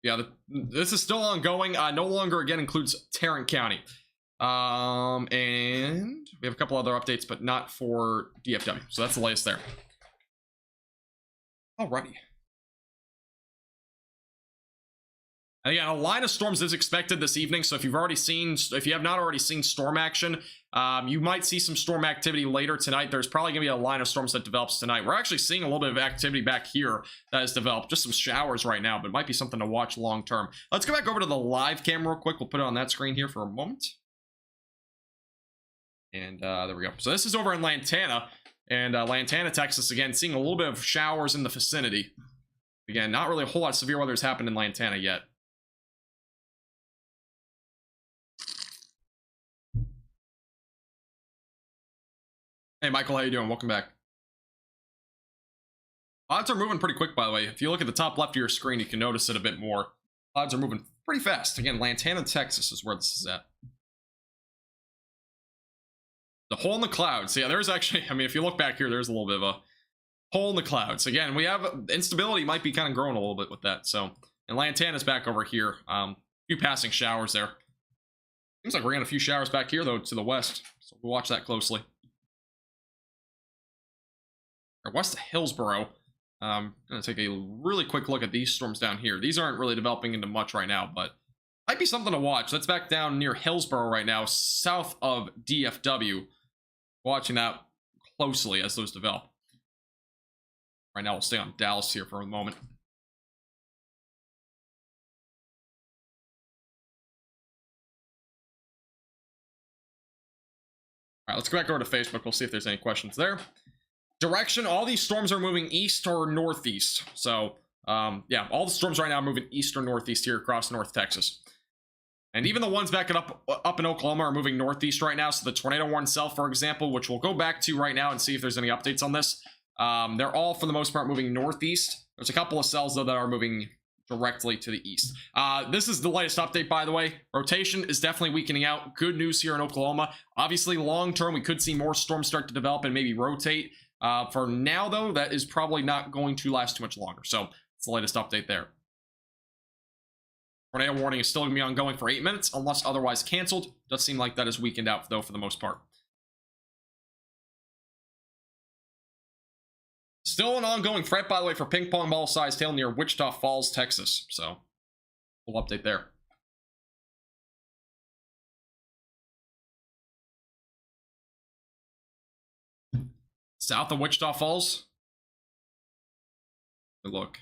Yeah, this is still ongoing. No longer, again, includes Tarrant County. And we have a couple other updates, but not for DFW. So that's the latest there. Alrighty. And again, a line of storms is expected this evening. So if you have not already seen storm action, you might see some storm activity later tonight. There's probably gonna be a line of storms that develops tonight. We're actually seeing a little bit of activity back here that has developed. Just some showers right now, but it might be something to watch long term. Let's go back over to the live camera real quick. We'll put it on that screen here for a moment. And there we go. So this is over in Lantana. And Lantana, Texas, again, seeing a little bit of showers in the vicinity. Again, not really a whole lot of severe weather has happened in Lantana yet. Hey, Michael, how you doing? Welcome back. Clouds are moving pretty quick, by the way. If you look at the top left of your screen, you can notice it a bit more. Clouds are moving pretty fast. Again, Lantana, Texas is where this is at. The hole in the clouds. Yeah, there's actually, I mean, if you look back here, there's a little bit of a hole in the clouds. Again, we have instability might be kind of growing a little bit with that. So, and Lantana's back over here. A few passing showers there. Seems like we're getting a few showers back here, though, to the west. So we'll watch that closely. West of Hillsboro. I'm going to take a really quick look at these storms down here. These aren't really developing into much right now, but might be something to watch. That's back down near Hillsboro right now, south of DFW. Watching that closely as those develop. Right now, we'll stay on Dallas here for a moment. All right, let's go back over to Facebook. We'll see if there's any questions there. Direction, all these storms are moving east or northeast. So, yeah, all the storms right now are moving east or northeast here across North Texas. And even the ones back up in Oklahoma are moving northeast right now. So the tornado warning cell, for example, which we'll go back to right now and see if there's any updates on this. They're all, for the most part, moving northeast. There's a couple of cells, though, that are moving directly to the east. This is the latest update, by the way. Rotation is definitely weakening out. Good news here in Oklahoma. Obviously, long term, we could see more storms start to develop and maybe rotate. For now, though, that is probably not going to last too much longer. So it's the latest update there. Tornado warning is still going to be ongoing for 8 minutes, unless otherwise canceled. Does seem like that is weakened out, though, for the most part. Still an ongoing threat, by the way, for ping pong ball-sized hail near Wichita Falls, Texas. So we'll update there. South of Wichita Falls. Good look.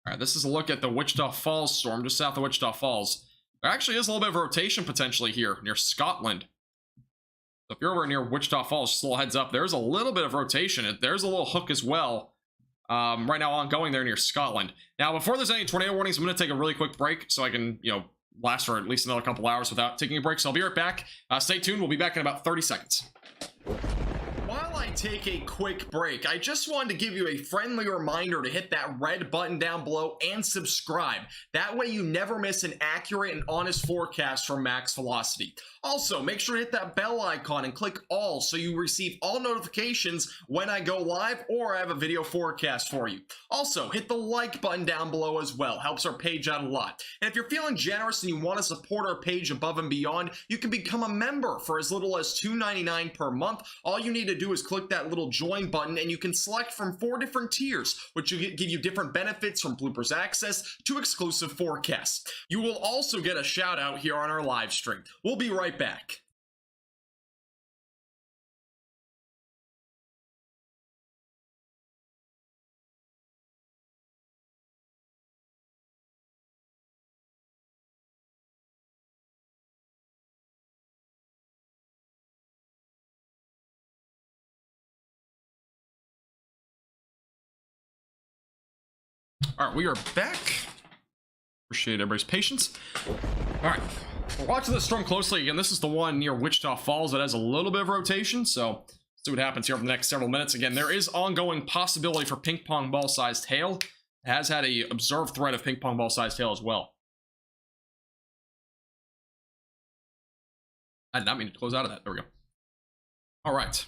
All right, this is a look at the Wichita Falls storm, just south of Wichita Falls. There actually is a little bit of rotation potentially here near Scotland. So if you're over near Wichita Falls, just a little heads up, there's a little bit of rotation. There's a little hook as well. Right now ongoing there near Scotland. Now, before there's any tornado warnings, I'm going to take a really quick break so I can, last for at least another couple hours without taking a break. So I'll be right back. Stay tuned. We'll be back in about 30 seconds. While I take a quick break, I just wanted to give you a friendly reminder to hit that red button down below and subscribe. That way you never miss an accurate and honest forecast from Max Velocity. Also, make sure to hit that bell icon and click all so you receive all notifications when I go live or I have a video forecast for you. Also, hit the like button down below as well. Helps our page out a lot. And if you're feeling generous and you want to support our page above and beyond, you can become a member for as little as $2.99 per month. All you need to do is click that little join button and you can select from 4 different tiers, which will give you different benefits from bloopers access to exclusive forecasts. You will also get a shout out here on our live stream. We'll be right back. All right, we are back. Appreciate everybody's patience. All right, we're watching this storm closely. Again, this is the one near Wichita Falls that has a little bit of rotation, so let's see what happens here over the next several minutes. Again, there is ongoing possibility for ping pong ball sized hail. It has had a observed threat of ping pong ball sized hail as well. I did not mean to close out of that. There we go. All right.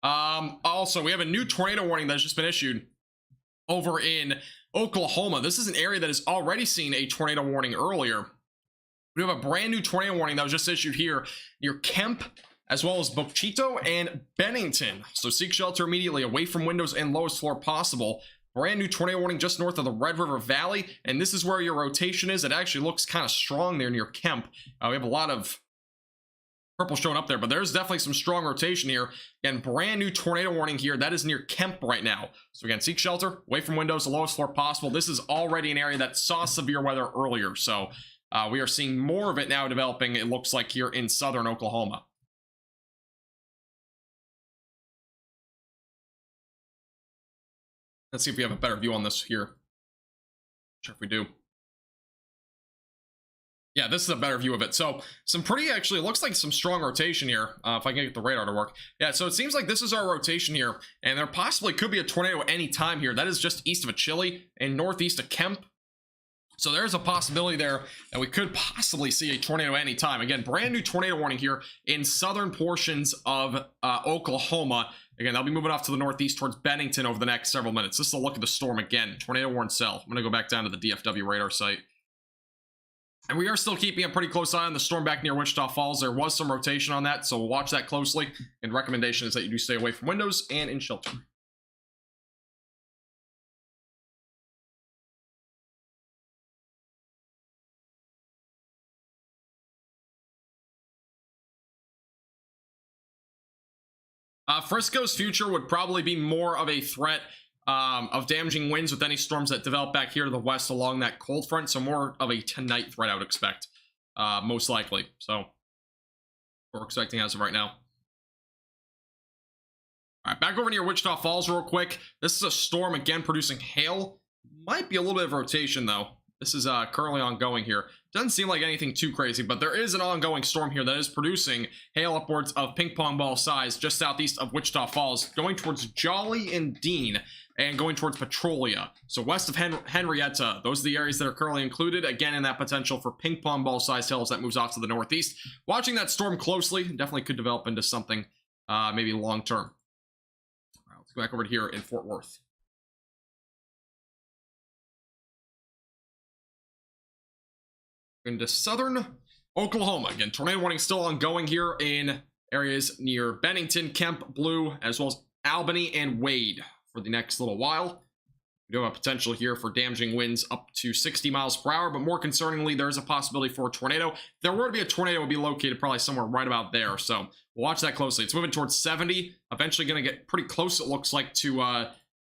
Also, we have a new tornado warning that's just been issued over in Oklahoma. This is an area that has already seen a tornado warning earlier. We have a brand new tornado warning that was just issued here near Kemp, as well as Bochito and Bennington. So seek shelter immediately, away from windows and lowest floor possible. Brand new tornado warning just north of the Red River Valley, and this is where your rotation is. It actually looks kind of strong there near Kemp. We have a lot of purple showing up there, but there's definitely some strong rotation here. Again, brand new tornado warning here. That is near Kemp right now. So again, seek shelter, away from windows, the lowest floor possible. This is already an area that saw severe weather earlier, so we are seeing more of it now developing, it looks like, here in southern Oklahoma. Let's see if we have a better view on this here. Not sure if we do. Yeah, this is a better view of it. So some pretty, actually, it looks like some strong rotation here. If I can get the radar to work. Yeah, so it seems like this is our rotation here, and there possibly could be a tornado any time here. That is just east of Achille and northeast of Kemp. So there's a possibility there that we could possibly see a tornado any time. Again, brand new tornado warning here in southern portions of Oklahoma. Again, they'll be moving off to the northeast towards Bennington over the next several minutes. This is a look at the storm again. Tornado warned cell. I'm going to go back down to the DFW radar site. And we are still keeping a pretty close eye on the storm back near Wichita Falls. There was some rotation on that, so we'll watch that closely. And recommendation is that you do stay away from windows and in shelter. Frisco's future would probably be more of a threat of damaging winds with any storms that develop back here to the west along that cold front. So more of a tonight threat, I would expect, most likely. So we're expecting as of right now. All right, back over near Wichita Falls real quick. This is a storm, again, producing hail. Might be a little bit of rotation, though. This is currently ongoing here. Doesn't seem like anything too crazy, but there is an ongoing storm here that is producing hail upwards of ping pong ball size just southeast of Wichita Falls, going towards Jolly and Dean, and going towards Petrolia. So west of Henrietta, those are the areas that are currently included, again, in that potential for ping pong ball size hail as that moves off to the northeast. Watching that storm closely, definitely could develop into something maybe long term. All right, let's go back over to here in Fort Worth. Into southern Oklahoma. Again, tornado warning still ongoing here in areas near Bennington, Kemp, Blue, as well as Albany and Wade for the next little while. We do have a potential here for damaging winds up to 60 miles per hour, but more concerningly, there is a possibility for a tornado. If there were to be a tornado, it would be located probably somewhere right about there, so we'll watch that closely. It's moving towards 70, eventually going to get pretty close, it looks like, to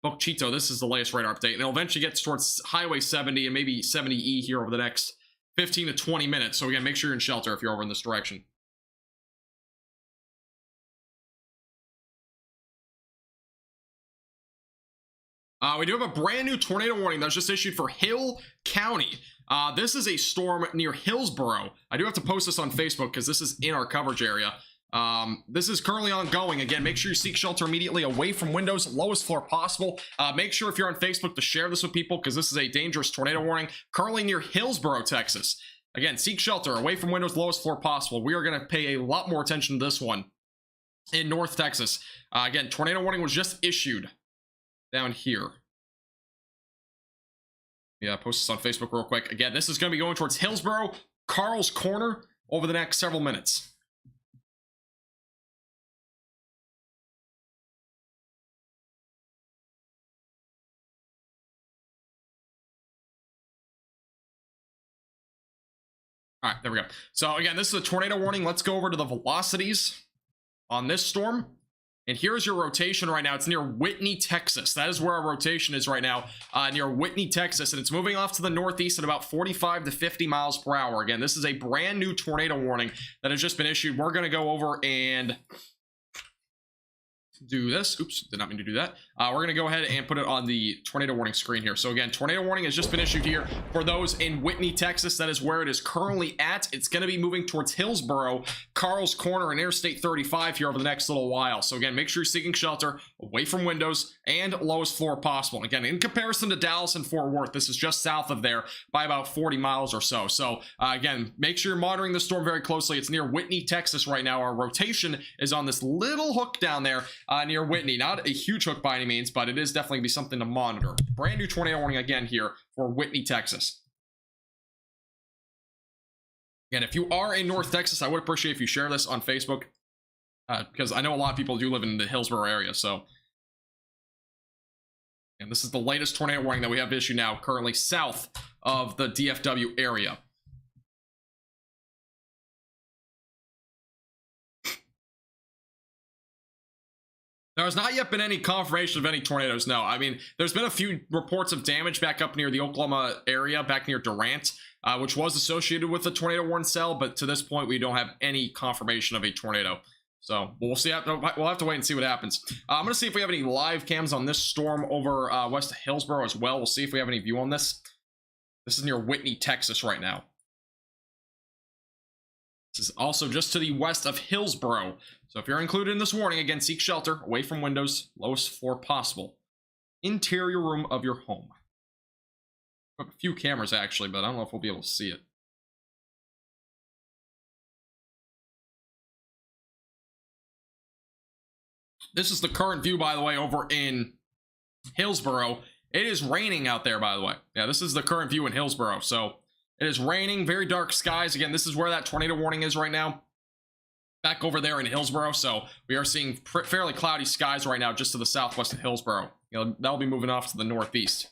Bochito. This is the latest radar update, and it'll eventually get towards Highway 70 and maybe 70E here over the next 15 to 20 minutes. So again, make sure you're in shelter if you're over in this direction. We do have a brand new tornado warning that was just issued for Hill County. This is a storm near Hillsboro. I do have to post this on Facebook because this is in our coverage area. This is currently ongoing. Again, make sure you seek shelter immediately, away from windows, lowest floor possible. Make sure if you're on Facebook to share this with people because this is a dangerous tornado warning currently near Hillsboro, Texas. Again, seek shelter, away from windows, lowest floor possible. We are going to pay a lot more attention to this one in North Texas. Again, tornado warning was just issued down here. Yeah, post this on Facebook real quick. Again, this is going to be going towards Hillsboro, Carl's Corner over the next several minutes. All right, there we go. So again, this is a tornado warning. Let's go over to the velocities on this storm. And here's your rotation right now. It's near Whitney, Texas. That is where our rotation is right now, near Whitney, Texas. And it's moving off to the northeast at about 45 to 50 miles per hour. Again, this is a brand new tornado warning that has just been issued. We're going to go over and do this. Oops, did not mean to do that. We're going to go ahead and put it on the tornado warning screen here. So again, tornado warning has just been issued here for those in Whitney, Texas. That is where it is currently at. It's going to be moving towards Hillsboro, Carl's Corner, and Interstate 35 here over the next little while. So again, make sure you're seeking shelter away from windows and lowest floor possible. Again, in comparison to Dallas and Fort Worth, this is just south of there by about 40 miles or so. So again, make sure you're monitoring the storm very closely. It's near Whitney, Texas right now. Our rotation is on this little hook down there near Whitney. Not a huge hook by any means, but it is definitely going to be something to monitor. Brand new tornado warning again here for Whitney, Texas. Again, if you are in North Texas, I would appreciate if you share this on Facebook, because I know a lot of people do live in the Hillsboro area. So, and this is the latest tornado warning that we have issued now, currently south of the DFW area. There has not yet been any confirmation of any tornadoes, no. I mean, there's been a few reports of damage back up near the Oklahoma area, back near Durant, which was associated with the tornado warning cell, but to this point, we don't have any confirmation of a tornado. So we'll see. We'll have to wait and see what happens. I'm going to see if we have any live cams on this storm over west of Hillsboro as well. We'll see if we have any view on this. This is near Whitney, Texas right now. This is also just to the west of Hillsboro. So if you're included in this warning, again, seek shelter away from windows, lowest floor possible. Interior room of your home. We have a few cameras actually, but I don't know if we'll be able to see it. This is the current view, by the way, over in Hillsboro. It is raining out there, by the way. Yeah, this is the current view in Hillsboro. So it is raining, very dark skies. Again, this is where that tornado warning is right now. Back over there in Hillsboro. So we are seeing fairly cloudy skies right now just to the southwest of Hillsboro. You know, that'll be moving off to the northeast.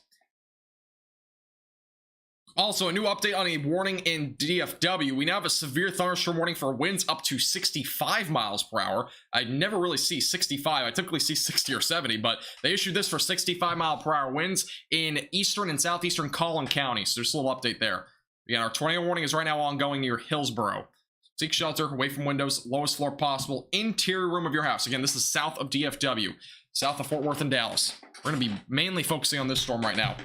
Also, a new update on a warning in DFW. We now have a severe thunderstorm warning for winds up to 65 miles per hour. I never really see 65. I typically see 60 or 70, but they issued this for 65 mile per hour winds in eastern and southeastern Collin County. So there's a little update there. Again, our tornado warning is right now ongoing near Hillsboro. Seek shelter away from windows, lowest floor possible, interior room of your house. Again, this is south of DFW, south of Fort Worth and Dallas. We're going to be mainly focusing on this storm right now.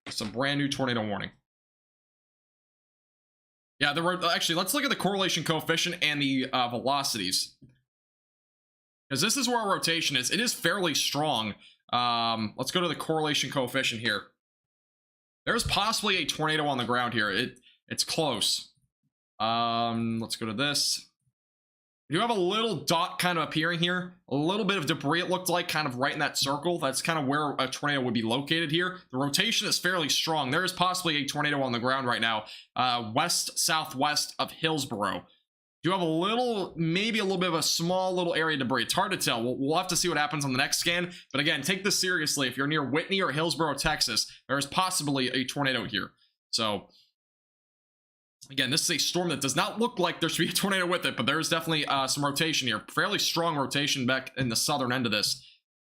It's a brand new tornado warning. Yeah, actually, let's look at the correlation coefficient and the velocities. Because this is where our rotation is. It is fairly strong. Let's go to the correlation coefficient here. There's possibly a tornado on the ground here. It's close. Let's go to this. We do have a little dot kind of appearing here. A little bit of debris, it looked like, kind of right in that circle. That's kind of where a tornado would be located here. The rotation is fairly strong. There is possibly a tornado on the ground right now, west-southwest of Hillsboro. Do have a little, maybe a little bit of a small little area of debris. It's hard to tell. We'll have to see what happens on the next scan. But again, take this seriously. If you're near Whitney or Hillsboro, Texas, there is possibly a tornado here. So again, this is a storm that does not look like there should be a tornado with it, but there is definitely some rotation here. Fairly strong rotation back in the southern end of this.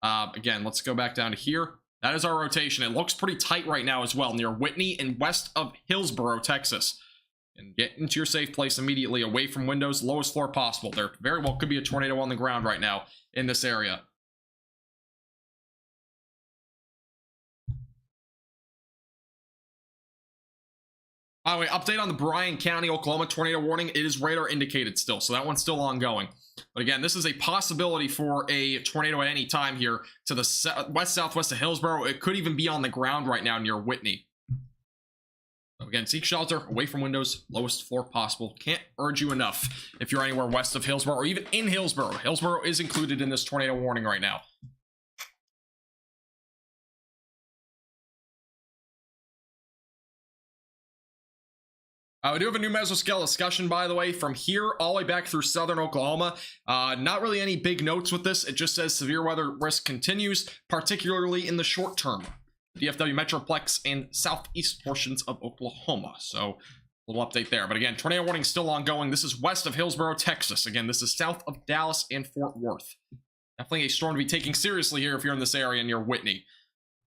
Again, let's go back down to here. That is our rotation. It looks pretty tight right now as well, near Whitney and west of Hillsboro, Texas. And get into your safe place immediately, away from windows, lowest floor possible. There very well could be a tornado on the ground right now in this area. By the way, update on the Bryan County, Oklahoma tornado warning. It is radar indicated still, so that one's still ongoing. But again, this is a possibility for a tornado at any time here to the west-southwest of Hillsboro. It could even be on the ground right now near Whitney. So again, seek shelter away from windows, lowest floor possible. Can't urge you enough if you're anywhere west of Hillsboro or even in Hillsboro. Hillsboro is included in this tornado warning right now. We do have a new mesoscale discussion, by the way, from here all the way back through southern Oklahoma. Not really any big notes with this. It just says severe weather risk continues, particularly in the short term. DFW Metroplex and southeast portions of Oklahoma. So, a little update there. But again, tornado warning still ongoing. This is west of Hillsboro, Texas. Again, this is south of Dallas and Fort Worth. Definitely a storm to be taking seriously here if you're in this area near Whitney.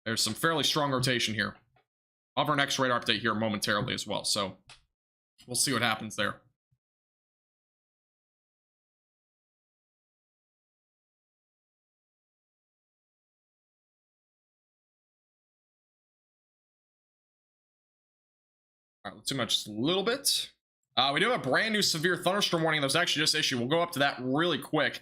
There's some fairly strong rotation here. I'll have our next radar update here momentarily as well. So, we'll see what happens there. let's zoom out just a little bit. We do have a brand new severe thunderstorm warning that was actually just issued. We'll go up to that really quick.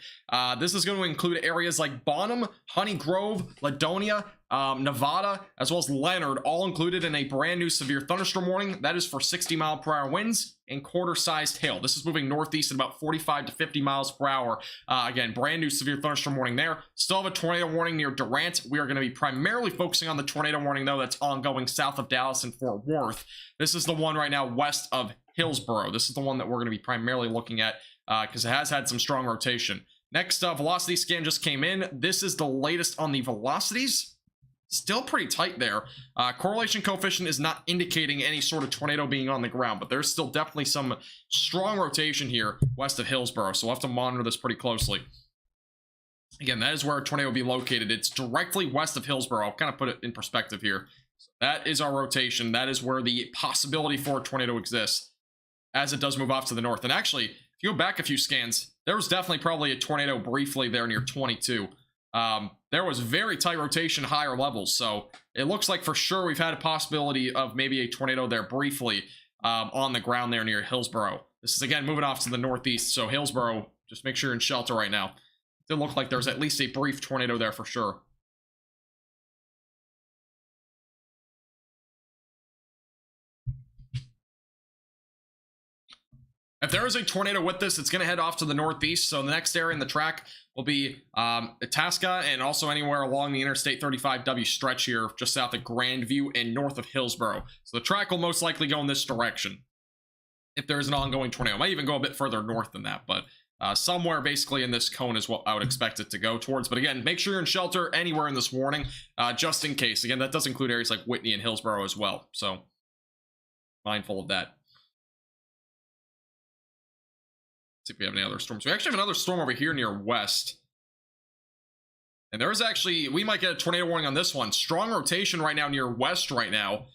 This is going to include areas like Bonham, Honey Grove, Ladonia, Nevada, as well as Leonard, all included in a brand new severe thunderstorm warning. That is for 60-mile-per-hour winds and quarter-sized hail. This is moving northeast at about 45 to 50 miles per hour. Again, brand new severe thunderstorm warning there. Still have a tornado warning near Durant. We are going to be primarily focusing on the tornado warning, though, that's ongoing south of Dallas and Fort Worth. This is the one right now west of Hillsboro. This is the one that we're going to be primarily looking at because it has had some strong rotation. Next, velocity scan just came in. This is the latest on the velocities. Still pretty tight there. Correlation coefficient is not indicating any sort of tornado being on the ground, but there's still definitely some strong rotation here west of Hillsboro, so we'll have to monitor this pretty closely. Again, that is where a tornado will be located. It's directly west of Hillsboro. I'll kind of put it in perspective here. So that is our rotation. That is where the possibility for a tornado exists as it does move off to the north. And actually, if you go back a few scans, there was definitely probably a tornado briefly there near 22. There was very tight rotation, higher levels, so it looks like for sure we've had a possibility of maybe a tornado there briefly on the ground there near Hillsboro. This is, again, moving off to the northeast, so Hillsboro, just make sure you're in shelter right now. It did look like there's at least a brief tornado there for sure. If there is a tornado with this, it's going to head off to the northeast. So the next area in the track will be Itasca and also anywhere along the Interstate 35W stretch here, just south of Grandview and north of Hillsboro. So the track will most likely go in this direction if there is an ongoing tornado. It might even go a bit further north than that, but somewhere basically in this cone is what I would expect it to go towards. But again, make sure you're in shelter anywhere in this warning, just in case. Again, that does include areas like Whitney and Hillsboro as well. So mindful of that. See if we have any other storms. We actually have another storm over here near west. And there is actually, we might get a tornado warning on this one. Strong rotation right now near west right now.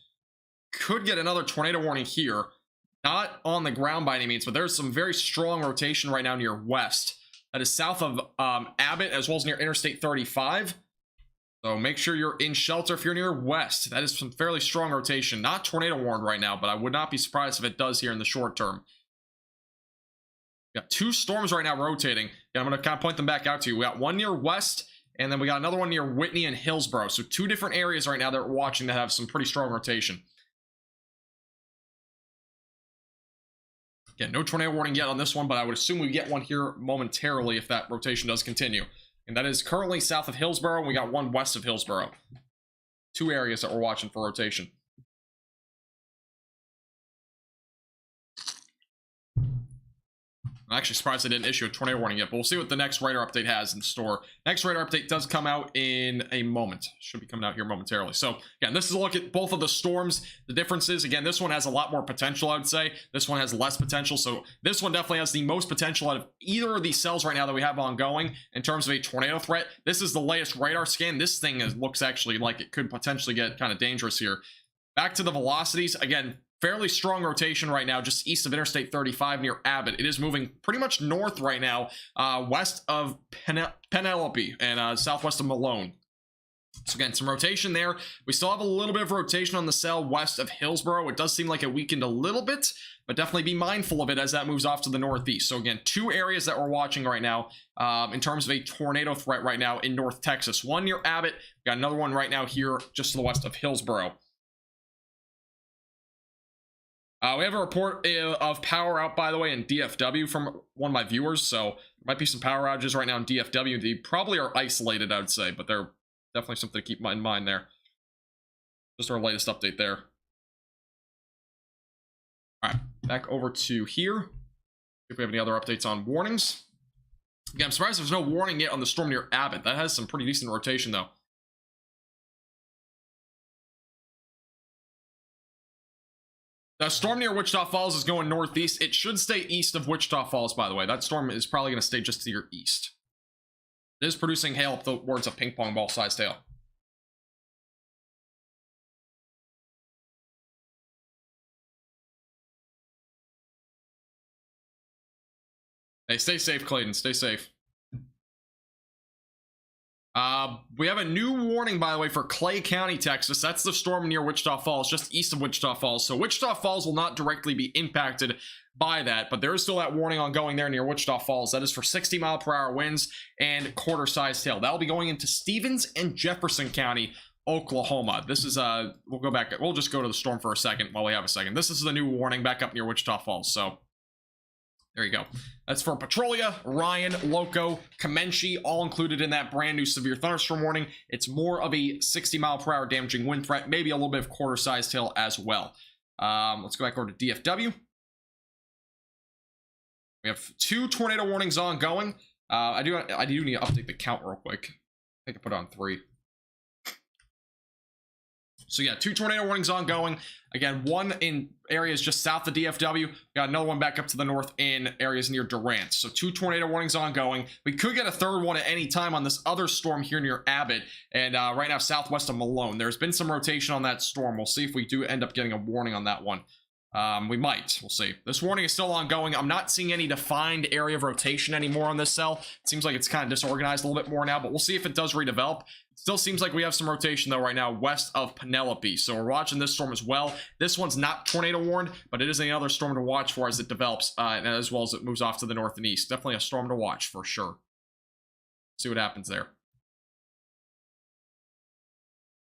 Could get another tornado warning here. Not on the ground by any means, but there's some very strong rotation right now near west. That is south of Abbott as well as near Interstate 35. So make sure you're in shelter if you're near west. That is some fairly strong rotation. Not tornado warned right now, but I would not be surprised if it does here in the short term. We got two storms right now rotating. And I'm going to kind of point them back out to you. We got one near west, and then we got another one near Whitney and Hillsboro. So two different areas right now that we're watching that have some pretty strong rotation. Again, no tornado warning yet on this one, but I would assume we get one here momentarily if that rotation does continue. And that is currently south of Hillsboro, and we got one west of Hillsboro. Two areas that we're watching for rotation. I'm actually surprised they didn't issue a tornado warning yet, but we'll see what the next radar update has in store. Next radar update does come out in a moment. Should be coming out here momentarily. So, again, this is a look at both of the storms, the differences. Again, this one has a lot more potential, I would say. This one has less potential. So, this one definitely has the most potential out of either of these cells right now that we have ongoing in terms of a tornado threat. This is the latest radar scan. This thing looks actually like it could potentially get kind of dangerous here. Back to the velocities. Again, fairly strong rotation right now, just east of Interstate 35 near Abbott. It is moving pretty much north right now, west of Penelope and southwest of Malone. So again, some rotation there. We still have a little bit of rotation on the cell west of Hillsboro. It does seem like it weakened a little bit, but definitely be mindful of it as that moves off to the northeast. So again, two areas that we're watching right now in terms of a tornado threat right now in North Texas. One near Abbott. We got another one right now here just to the west of Hillsboro. We have a report of power out, by the way, in DFW from one of my viewers. So there might be some power outages right now in DFW. They probably are isolated, I would say, but they're definitely something to keep in mind there. Just our latest update there. All right, back over to here. If we have any other updates on warnings. Again, I'm surprised there's no warning yet on the storm near Abbott. That has some pretty decent rotation, though. The storm near Wichita Falls is going northeast. It should stay east of Wichita Falls, by the way. That storm is probably going to stay just to your east. It is producing hail up towards a ping pong ball sized hail. Hey, stay safe, Clayton. Stay safe. We have a new warning, by the way, for Clay County, Texas. That's the storm near Wichita Falls, just east of Wichita Falls. So Wichita Falls will not directly be impacted by that, but there is still that warning ongoing there near Wichita Falls. That is for 60-mile-per-hour winds and quarter-sized hail. That'll be going into Stevens and Jefferson County, Oklahoma. This is we'll go back. We'll just go to the storm for a second while we have a second. This is the new warning back up near Wichita Falls. So there you go. That's for Petrolia, Ryan, Loco, Comanche, all included in that brand new severe thunderstorm warning. It's more of a 60-mile-per-hour damaging wind threat, maybe a little bit of quarter-sized hail as well. Let's go back over to DFW. We have 2 tornado warnings ongoing. I do need to update the count real quick. I think I put on 3. So yeah, 2 tornado warnings ongoing. Again, one in areas just south of DFW. Got another one back up to the north in areas near Durant. So 2 tornado warnings ongoing. We could get a third one at any time on this other storm here near Abbott. And right now, southwest of Malone. There's been some rotation on that storm. We'll see if we do end up getting a warning on that one. We might. We'll see. This warning is still ongoing. I'm not seeing any defined area of rotation anymore on this cell. It seems like it's kind of disorganized a little bit more now, but we'll see if it does redevelop. Still seems like we have some rotation, though, right now west of Penelope. So we're watching this storm as well. This one's not tornado warned, but it is another storm to watch for as it develops, and as well as it moves off to the north and east. Definitely a storm to watch for sure. See what happens there.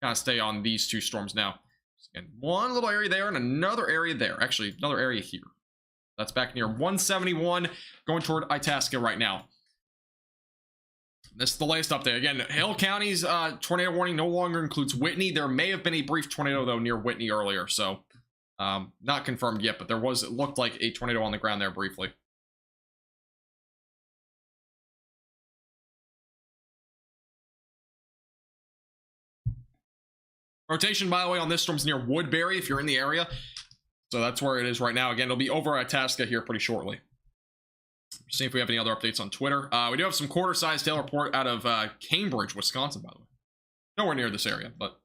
Kind of stay on these 2 storms now. And one little area there and another area there. Actually, another area here. That's back near 171, going toward Itasca right now. This is the latest update. Again, Hill County's tornado warning no longer includes Whitney. There may have been a brief tornado, though, near Whitney earlier. So, not confirmed yet, but it looked like a tornado on the ground there briefly. Rotation, by the way, on this storm's near Woodbury, if you're in the area. So that's where it is right now. Again, it'll be over at Itasca here pretty shortly. See if we have any other updates on Twitter. We do have some quarter-sized hail report out of Cambridge, Wisconsin, by the way. Nowhere near this area, but...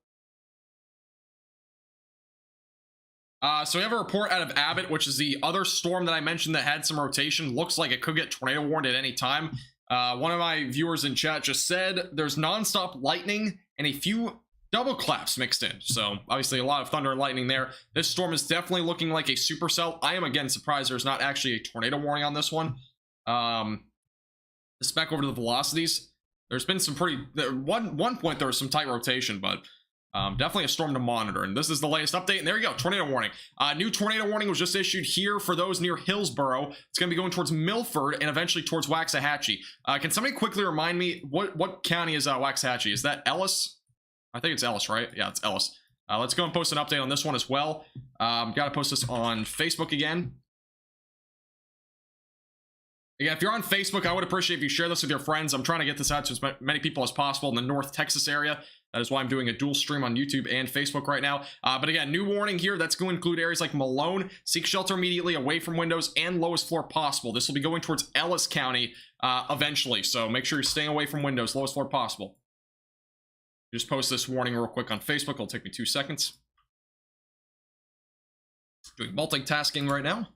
so we have a report out of Abbott, which is the other storm that I mentioned that had some rotation. Looks like it could get tornado warned at any time. One of my viewers in chat just said there's nonstop lightning and a few double claps mixed in. So obviously a lot of thunder and lightning there. This storm is definitely looking like a supercell. I am again surprised there's not actually a tornado warning on this one. Let's back over to the velocities. There's been some pretty one point there was some tight rotation, but definitely a storm to monitor. And this is the latest update. And there you go, tornado warning. New tornado warning was just issued here for those near Hillsboro. It's going to be going towards Milford and eventually towards Waxahachie. Can somebody quickly remind me what county is Waxahachie? Is that Ellis? I think it's Ellis, right? Yeah, it's Ellis. Let's go and post an update on this one as well. Got to post this on Facebook again. Again, if you're on Facebook, I would appreciate if you share this with your friends. I'm trying to get this out to as many people as possible in the North Texas area. That is why I'm doing a dual stream on YouTube and Facebook right now. But again, new warning here. That's going to include areas like Malone. Seek shelter immediately away from windows and lowest floor possible. This will be going towards Ellis County eventually. So make sure you're staying away from windows, lowest floor possible. Just post this warning real quick on Facebook. It'll take me 2 seconds. Doing multitasking right now.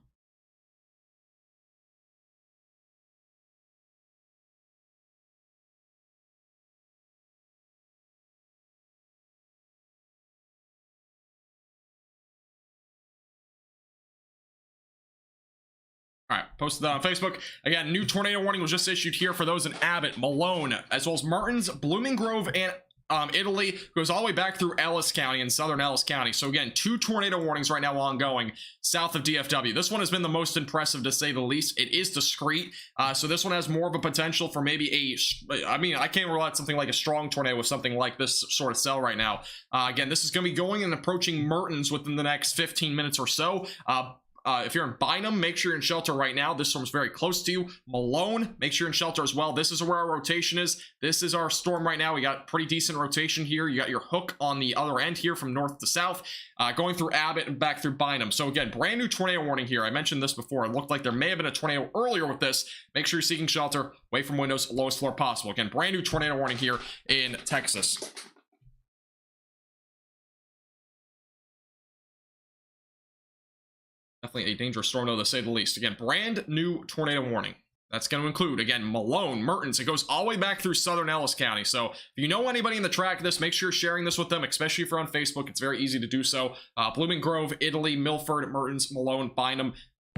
All right, posted that on Facebook. Again, new tornado warning was just issued here for those in Abbott, Malone, as well as Martins, Blooming Grove, and Italy. Goes all the way back through Ellis County and southern Ellis County. So again, 2 tornado warnings right now ongoing south of DFW. This one has been the most impressive to say the least. It is discreet. So this one has more of a potential for maybe I can't rule out something like a strong tornado with something like this sort of cell right now. Again, this is going to be going and approaching Mertens within the next 15 minutes or so. If you're in Bynum, make sure you're in shelter right now. This storm's very close to you. Malone, make sure you're in shelter as well. This is where our rotation is. This is our storm right now. We got pretty decent rotation here. You got your hook on the other end here from north to south, going through Abbott and back through Bynum. So again, brand new tornado warning here. I mentioned this before. It looked like there may have been a tornado earlier with this. Make sure you're seeking shelter away from windows, lowest floor possible. Again, brand new tornado warning here in Texas. Definitely a dangerous storm, though, to say the least. Again, brand new tornado warning. That's going to include, again, Malone, Mertens. It goes all the way back through southern Ellis County. So if you know anybody in the track of this, make sure you're sharing this with them, especially if you're on Facebook. It's very easy to do so. Blooming Grove, Italy, Milford, Mertens, Malone, Bynum,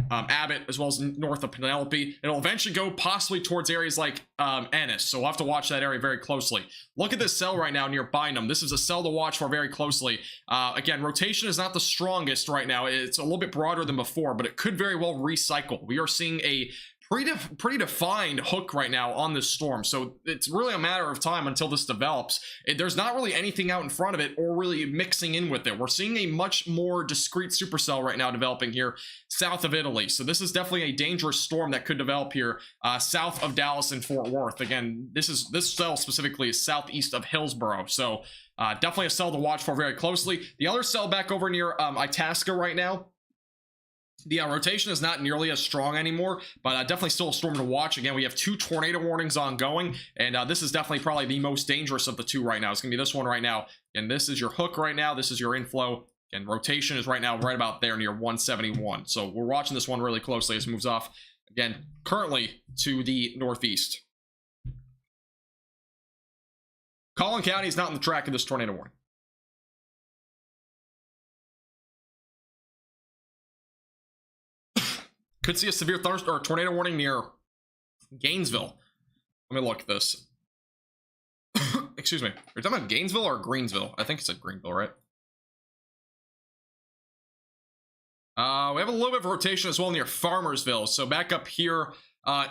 Abbott, as well as north of Penelope. It'll eventually go possibly towards areas like Ennis, so we'll have to watch that area very closely. Look at this cell right now near Bynum. This is a cell to watch for very closely. Again, rotation is not the strongest right now. It's a little bit broader than before, but it could very well recycle. We are seeing a pretty defined hook right now on this storm, so it's really a matter of time until this develops. There's not really anything out in front of it or really mixing in with it. We're seeing a much more discrete supercell right now developing here south of Italy, so this is definitely a dangerous storm that could develop here south of Dallas and Fort Worth. Again, this cell specifically is southeast of Hillsborough, so definitely a cell to watch for very closely. The other cell back over near Itasca right now, the rotation is not nearly as strong anymore, but definitely still a storm to watch. Again, we have 2 tornado warnings ongoing, and this is definitely probably the most dangerous of the 2 right now. It's going to be this one right now, and this is your hook right now. This is your inflow, and rotation is right now right about there near 171. So we're watching this one really closely as it moves off, again, currently to the northeast. Collin County is not on the track of this tornado warning. Could see a severe thunderstorm or tornado warning near Gainesville. Let me look at this. Excuse me. Are you talking about Gainesville or Greensville? I think it's at Greenville, right? We have a little bit of rotation as well near Farmersville. So back up here,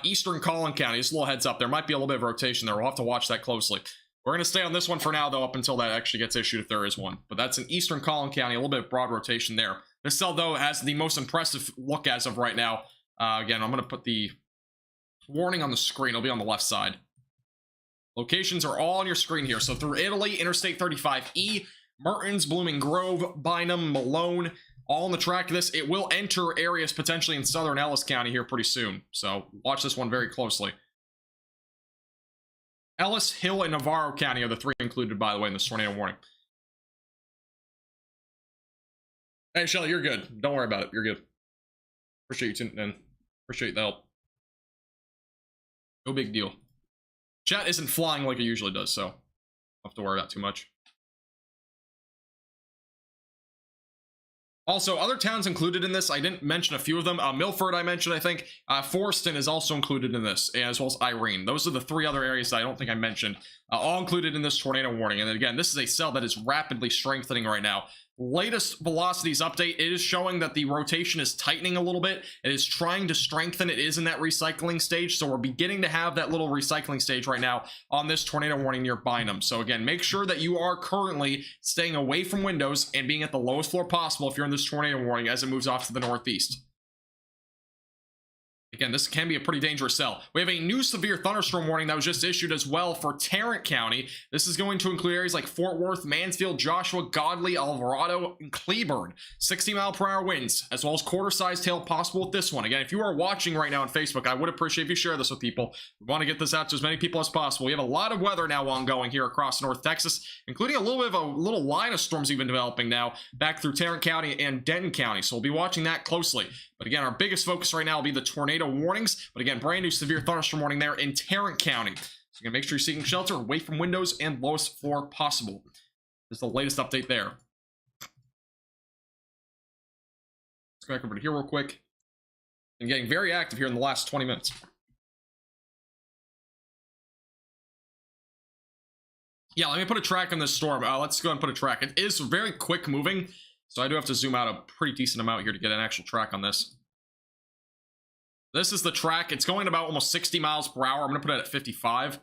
eastern Collin County. Just a little heads up. There might be a little bit of rotation there. We'll have to watch that closely. We're going to stay on this one for now, though, up until that actually gets issued, if there is one. But that's in eastern Collin County. A little bit of broad rotation there. This cell, though, has the most impressive look as of right now. Again, I'm going to put the warning on the screen. It'll be on the left side. Locations are all on your screen here. So through Italy, Interstate 35E, Mertens, Blooming Grove, Bynum, Malone, all on the track of this. It will enter areas potentially in southern Ellis County here pretty soon. So watch this one very closely. Ellis, Hill, and Navarro County are the 3 included, by the way, in this tornado warning. Hey, Shelly, you're good. Don't worry about it. You're good. Appreciate you tuning in. Appreciate the help. No big deal. Chat isn't flying like it usually does, so don't have to worry about too much. Also, other towns included in this, I didn't mention a few of them. Milford, I mentioned, I think. Forston is also included in this, as well as Irene. Those are the 3 other areas that I don't think I mentioned, all included in this tornado warning. And then again, this is a cell that is rapidly strengthening right now. Latest velocities update, it is showing that the rotation is tightening a little bit. It is trying to strengthen. It is in that recycling stage, so we're beginning to have that little recycling stage right now on this tornado warning near Bynum. So again, make sure that you are currently staying away from windows and being at the lowest floor possible if you're in this tornado warning as it moves off to the northeast. Again, this can be a pretty dangerous cell. We have a new severe thunderstorm warning that was just issued as well for Tarrant County. This is going to include areas like Fort Worth, Mansfield, Joshua, Godley, Alvarado, and Cleburne. 60-mile-per-hour winds, as well as quarter-sized hail possible with this one. Again, if you are watching right now on Facebook, I would appreciate if you share this with people. We want to get this out to as many people as possible. We have a lot of weather now ongoing here across North Texas, including a little bit of a little line of storms even developing now back through Tarrant County and Denton County. So we'll be watching that closely. But again, our biggest focus right now will be the tornado warnings. But again, brand new severe thunderstorm warning there in Tarrant County. So you're going to make sure you're seeking shelter away from windows and lowest floor possible. This is the latest update there. Let's go back over to here real quick. And getting very active here in the last 20 minutes. Yeah, let me put a track on this storm. Let's go ahead and put a track. It is very quick moving, so I do have to zoom out a pretty decent amount here to get an actual track on this. This is the track. It's going about almost 60 miles per hour. I'm going to put it at 55.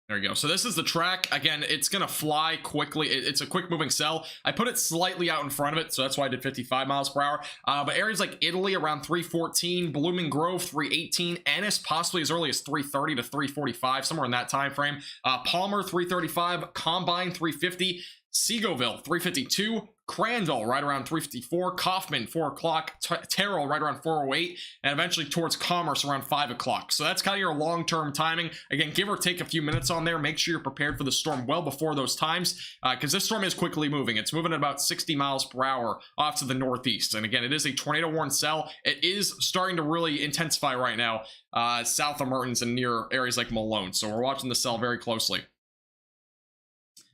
There you go. So this is the track. Again, it's going to fly quickly. It's a quick moving cell. I put it slightly out in front of it, so that's why I did 55 miles per hour. But areas like Italy around 314, Blooming Grove 318, Ennis possibly as early as 330 to 345, somewhere in that time frame. Palmer 335, Combine 350, Seagoville 352, Crandall right around 3:54, Kaufman 4 o'clock, Terrell right around 4:08, and eventually towards Commerce around 5 o'clock. So that's kind of your long-term timing. Again, give or take a few minutes on there. Make sure you're prepared for the storm well before those times, because this storm is quickly moving. It's moving at about 60 miles per hour off to the northeast. And again, it is a tornado warning cell. It is starting to really intensify right now south of Mertens and near areas like Malone. So we're watching the cell very closely.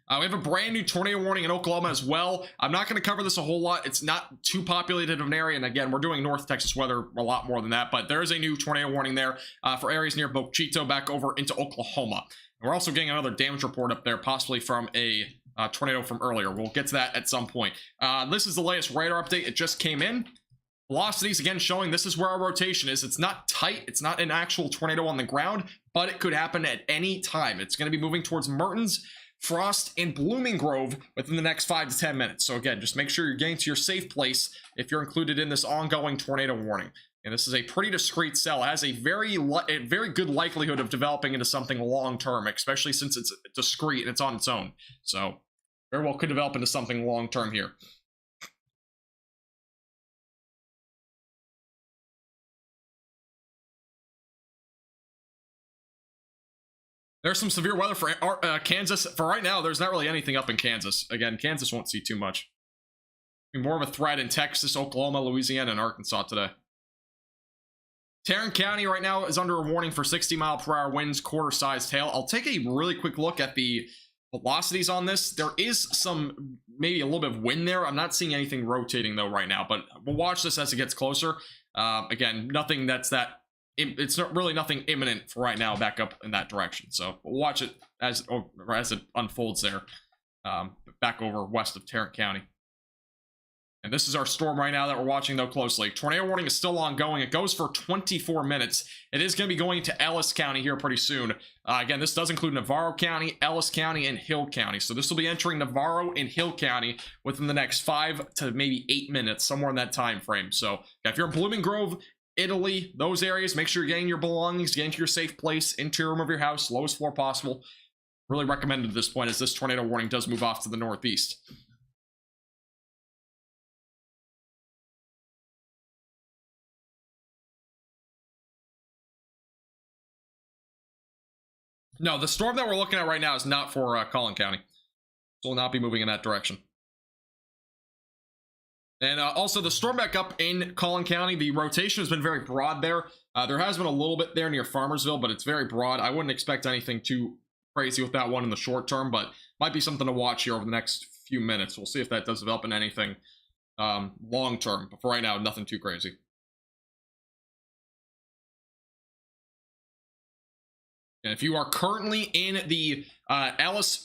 We have a brand new tornado warning in Oklahoma as well. I'm not going to cover this a whole lot. It's not too populated of an area. And again, we're doing North Texas weather a lot more than that. But there is a new tornado warning there for areas near Bochito back over into Oklahoma. And we're also getting another damage report up there, possibly from a tornado from earlier. We'll get to that at some point. This is the latest radar update. It just came in. Velocities, again, showing this is where our rotation is. It's not tight. It's not an actual tornado on the ground, but it could happen at any time. It's going to be moving towards Mertens, Frost, and Blooming Grove within the next 5 to 10 minutes. So again, just make sure you're getting to your safe place if you're included in this ongoing tornado warning. And this is a pretty discrete cell. It has a very good likelihood of developing into something long-term, especially since it's discrete and it's on its own. So very well could develop into something long-term here. There's some severe weather for Kansas. For right now, there's not really anything up in Kansas. Again, Kansas won't see too much. More of a threat in Texas, Oklahoma, Louisiana, and Arkansas today. Tarrant County right now is under a warning for 60-mile-per-hour winds, quarter-sized hail. I'll take a really quick look at the velocities on this. There is some, maybe a little bit of wind there. I'm not seeing anything rotating, though, right now. But we'll watch this as it gets closer. Again, nothing that's that... It's not really nothing imminent for right now back up in that direction. So we'll watch it as it unfolds there, back over west of Tarrant County. And this is our storm right now that we're watching, though, closely. Tornado warning is still ongoing. It goes for 24 minutes. It is going to be going to Ellis County here pretty soon. Again, this does include Navarro County, Ellis County, and Hill County. So this will be entering Navarro and Hill County within the next 5 to maybe 8 minutes, somewhere in that time frame. So if you're in Blooming Grove, Italy, those areas, make sure you're getting your belongings, getting to your safe place, interior room of your house, lowest floor possible. Really recommended at this point, as this tornado warning does move off to the northeast. No, the storm that we're looking at right now is not for Collin County. So will not be moving in that direction. And also, the storm back up in Collin County, the rotation has been very broad there. There has been a little bit there near Farmersville, but it's very broad. I wouldn't expect anything too crazy with that one in the short term, but might be something to watch here over the next few minutes. We'll see if that does develop in anything long term. But for right now, nothing too crazy. And if you are currently in the Ellis...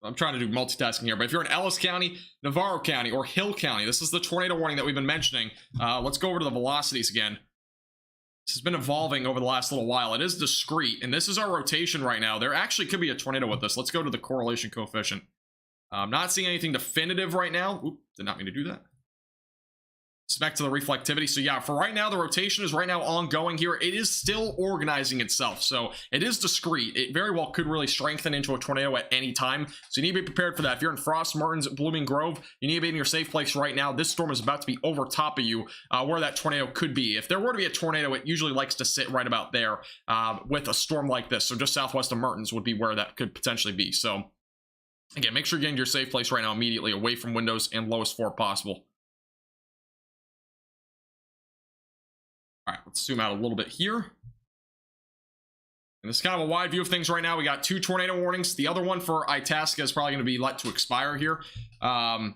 I'm trying to do multitasking here, but if you're in Ellis County, Navarro County, or Hill County, this is the tornado warning that we've been mentioning. Let's go over to the velocities again. This has been evolving over the last little while. It is discrete, and this is our rotation right now. There actually could be a tornado with this. Let's go to the correlation coefficient. I'm not seeing anything definitive right now. Oop, did not mean to do that. Back to the reflectivity. So yeah, for right now, the rotation is right now ongoing here. It is still organizing itself, so it is discrete. It very well could really strengthen into a tornado at any time, so you need to be prepared for that. If you're in Frost, Mertens, Blooming Grove, you need to be in your safe place right now. This storm is about to be over top of you, where that tornado could be. If there were to be a tornado, it usually likes to sit right about there with a storm like this. So just southwest of Mertens would be where that could potentially be. So again, make sure you're getting to your safe place right now immediately, away from windows and lowest floor possible. All right, let's zoom out a little bit here. And this is kind of a wide view of things right now. We got 2 tornado warnings. The other one for Itasca is probably going to be let to expire here. And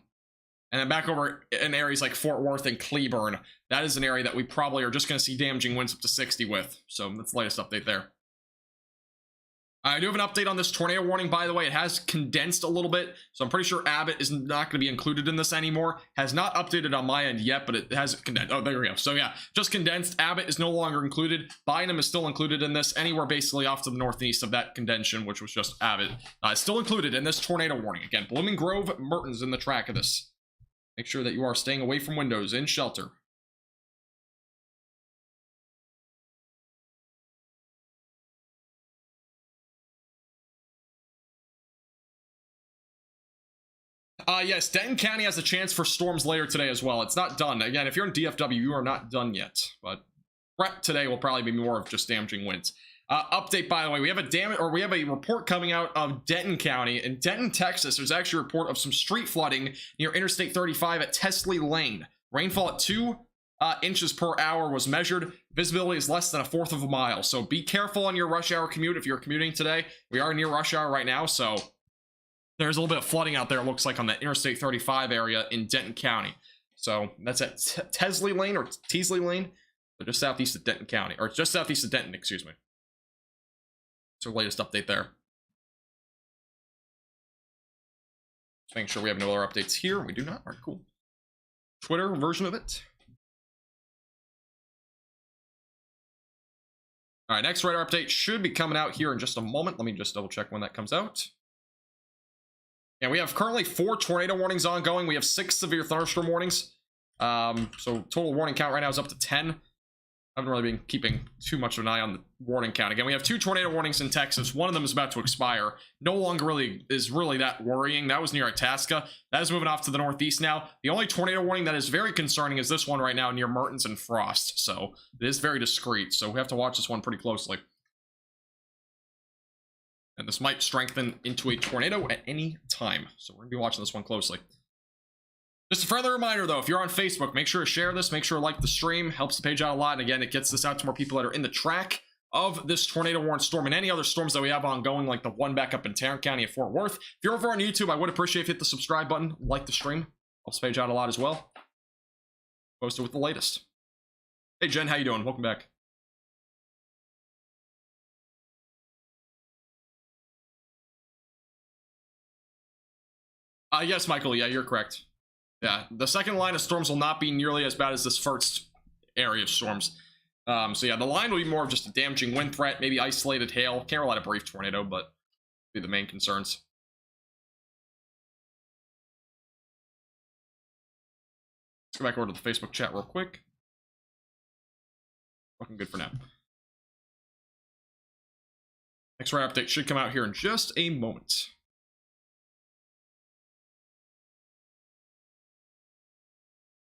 then back over in areas like Fort Worth and Cleburne, that is an area that we probably are just going to see damaging winds up to 60 with. So that's the latest update there. I do have an update on this tornado warning, by the way. It has condensed a little bit, so I'm pretty sure Abbott is not going to be included in this anymore. Has not updated on my end yet, but it has condensed. Oh, there we go. So yeah, just condensed. Abbott is no longer included. Bynum is still included in this, anywhere basically off to the northeast of that condension, which was just Abbott. Still included in this tornado warning. Again, Blooming Grove, Mertens in the track of this. Make sure that you are staying away from windows, in shelter. Yes, Denton County has a chance for storms later today as well. It's not done. Again, if you're in DFW, you are not done yet. But prep today will probably be more of just damaging winds. Update, by the way, we have a report coming out of Denton County. In Denton, Texas, there's actually a report of some street flooding near Interstate 35 at Tesley Lane. Rainfall at 2 inches per hour was measured. Visibility is less than a fourth of a mile. So be careful on your rush hour commute if you're commuting today. We are near rush hour right now, so there's a little bit of flooding out there, it looks like, on the Interstate 35 area in Denton County. So that's at Tesley Lane, or Teasley Lane, so just southeast of Denton County, or just southeast of Denton, excuse me. It's our latest update there. Just making sure we have no other updates here. We do not. All right, cool. Twitter version of it. All right, next radar update should be coming out here in just a moment. Let me just double check when that comes out. And we have currently 4 tornado warnings ongoing. We have 6 severe thunderstorm warnings. So total warning count right now is up to 10. I haven't really been keeping too much of an eye on the warning count. Again, we have 2 tornado warnings in Texas. One of them is about to expire. No longer really that worrying. That was near Itasca. That is moving off to the northeast now. The only tornado warning that is very concerning is this one right now near Mertens and Frost. So it is very discreet. So we have to watch this one pretty closely. And this might strengthen into a tornado at any time. So we're going to be watching this one closely. Just a further reminder, though, if you're on Facebook, make sure to share this. Make sure to like the stream. Helps the page out a lot. And again, it gets this out to more people that are in the track of this tornado warned storm and any other storms that we have ongoing, like the one back up in Tarrant County at Fort Worth. If you're over on YouTube, I would appreciate if you hit the subscribe button, like the stream. Helps the page out a lot as well. Posted with the latest. Hey, Jen, how you doing? Welcome back. Yes, Michael. Yeah, you're correct. Yeah, the second line of storms will not be nearly as bad as this first area of storms. So yeah, the line will be more of just a damaging wind threat, maybe isolated hail. Can't rule out a brief tornado, but be the main concerns. Let's go back over to the Facebook chat real quick. Looking good for now. Next radar update should come out here in just a moment.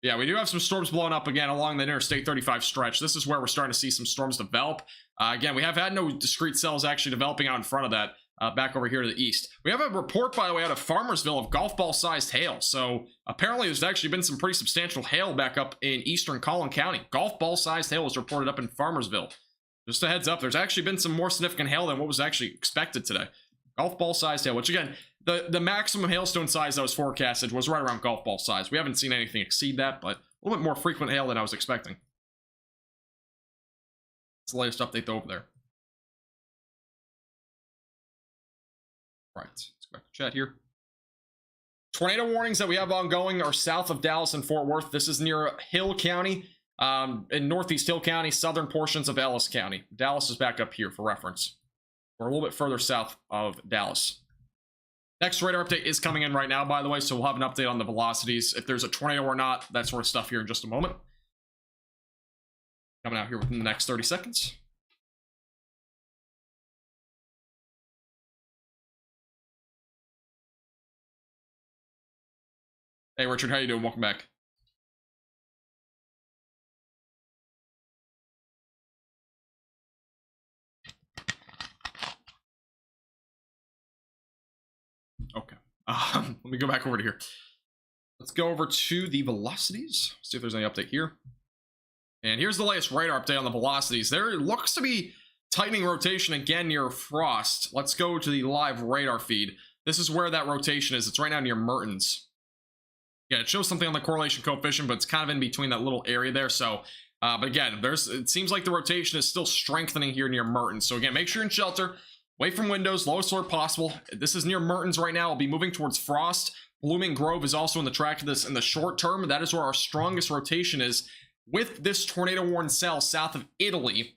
Yeah, we do have some storms blowing up again along the Interstate 35 stretch. This is where we're starting to see some storms develop. Again, we have had no discrete cells actually developing out in front of that, back over here to the east. We have a report, by the way, out of Farmersville of golf ball-sized hail. So apparently there's actually been some pretty substantial hail back up in eastern Collin County. Golf ball-sized hail was reported up in Farmersville. Just a heads up, there's actually been some more significant hail than what was actually expected today. Golf ball-sized hail, which again, the maximum hailstone size that was forecasted was right around golf ball size. We haven't seen anything exceed that, but a little bit more frequent hail than I was expecting. It's the latest update though over there. All right, let's go back to chat here. Tornado warnings that we have ongoing are south of Dallas and Fort Worth. This is near Hill County, in northeast Hill County, southern portions of Ellis County. Dallas is back up here for reference. We're a little bit further south of Dallas. Next radar update is coming in right now, by the way, so we'll have an update on the velocities, if there's a tornado or not, that sort of stuff here in just a moment. Coming out here within the next 30 seconds. Hey, Richard, how you doing? Welcome back. Okay. Let me go back over to here. Let's go over to the velocities. See if there's any update here. And here's the latest radar update on the velocities. There looks to be tightening rotation again near Frost. Let's go to the live radar feed. This is where that rotation is. It's right now near Mertens. Yeah, it shows something on the correlation coefficient, but it's kind of in between that little area there. So, but again, it seems like the rotation is still strengthening here near Mertens. So again, make sure you're in shelter. Away from windows, lowest alert possible. This is near Mertens right now. I'll be moving towards Frost. Blooming Grove is also in the track of this in the short term. That is where our strongest rotation is with this tornado warned cell south of Italy.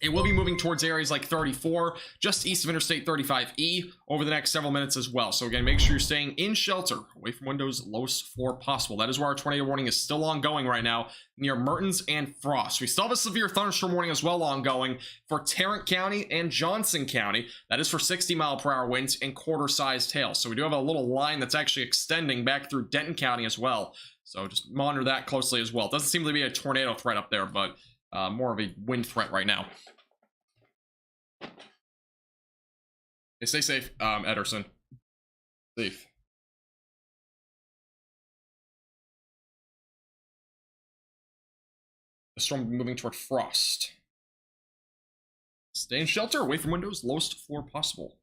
It will be moving towards areas like 34, just east of Interstate 35E over the next several minutes as well. So again, make sure you're staying in shelter, away from windows, lowest floor possible. That is where our tornado warning is still ongoing right now, near Mertens and Frost. We still have a severe thunderstorm warning as well ongoing for Tarrant County and Johnson County. That is for 60-mile-per-hour winds and quarter-sized hail. So we do have a little line that's actually extending back through Denton County as well. So just monitor that closely as well. It doesn't seem to be a tornado threat up there, but more of a wind threat right now. Hey, stay safe, Ederson. Safe. The storm moving toward Frost. Stay in shelter, away from windows, lowest floor possible.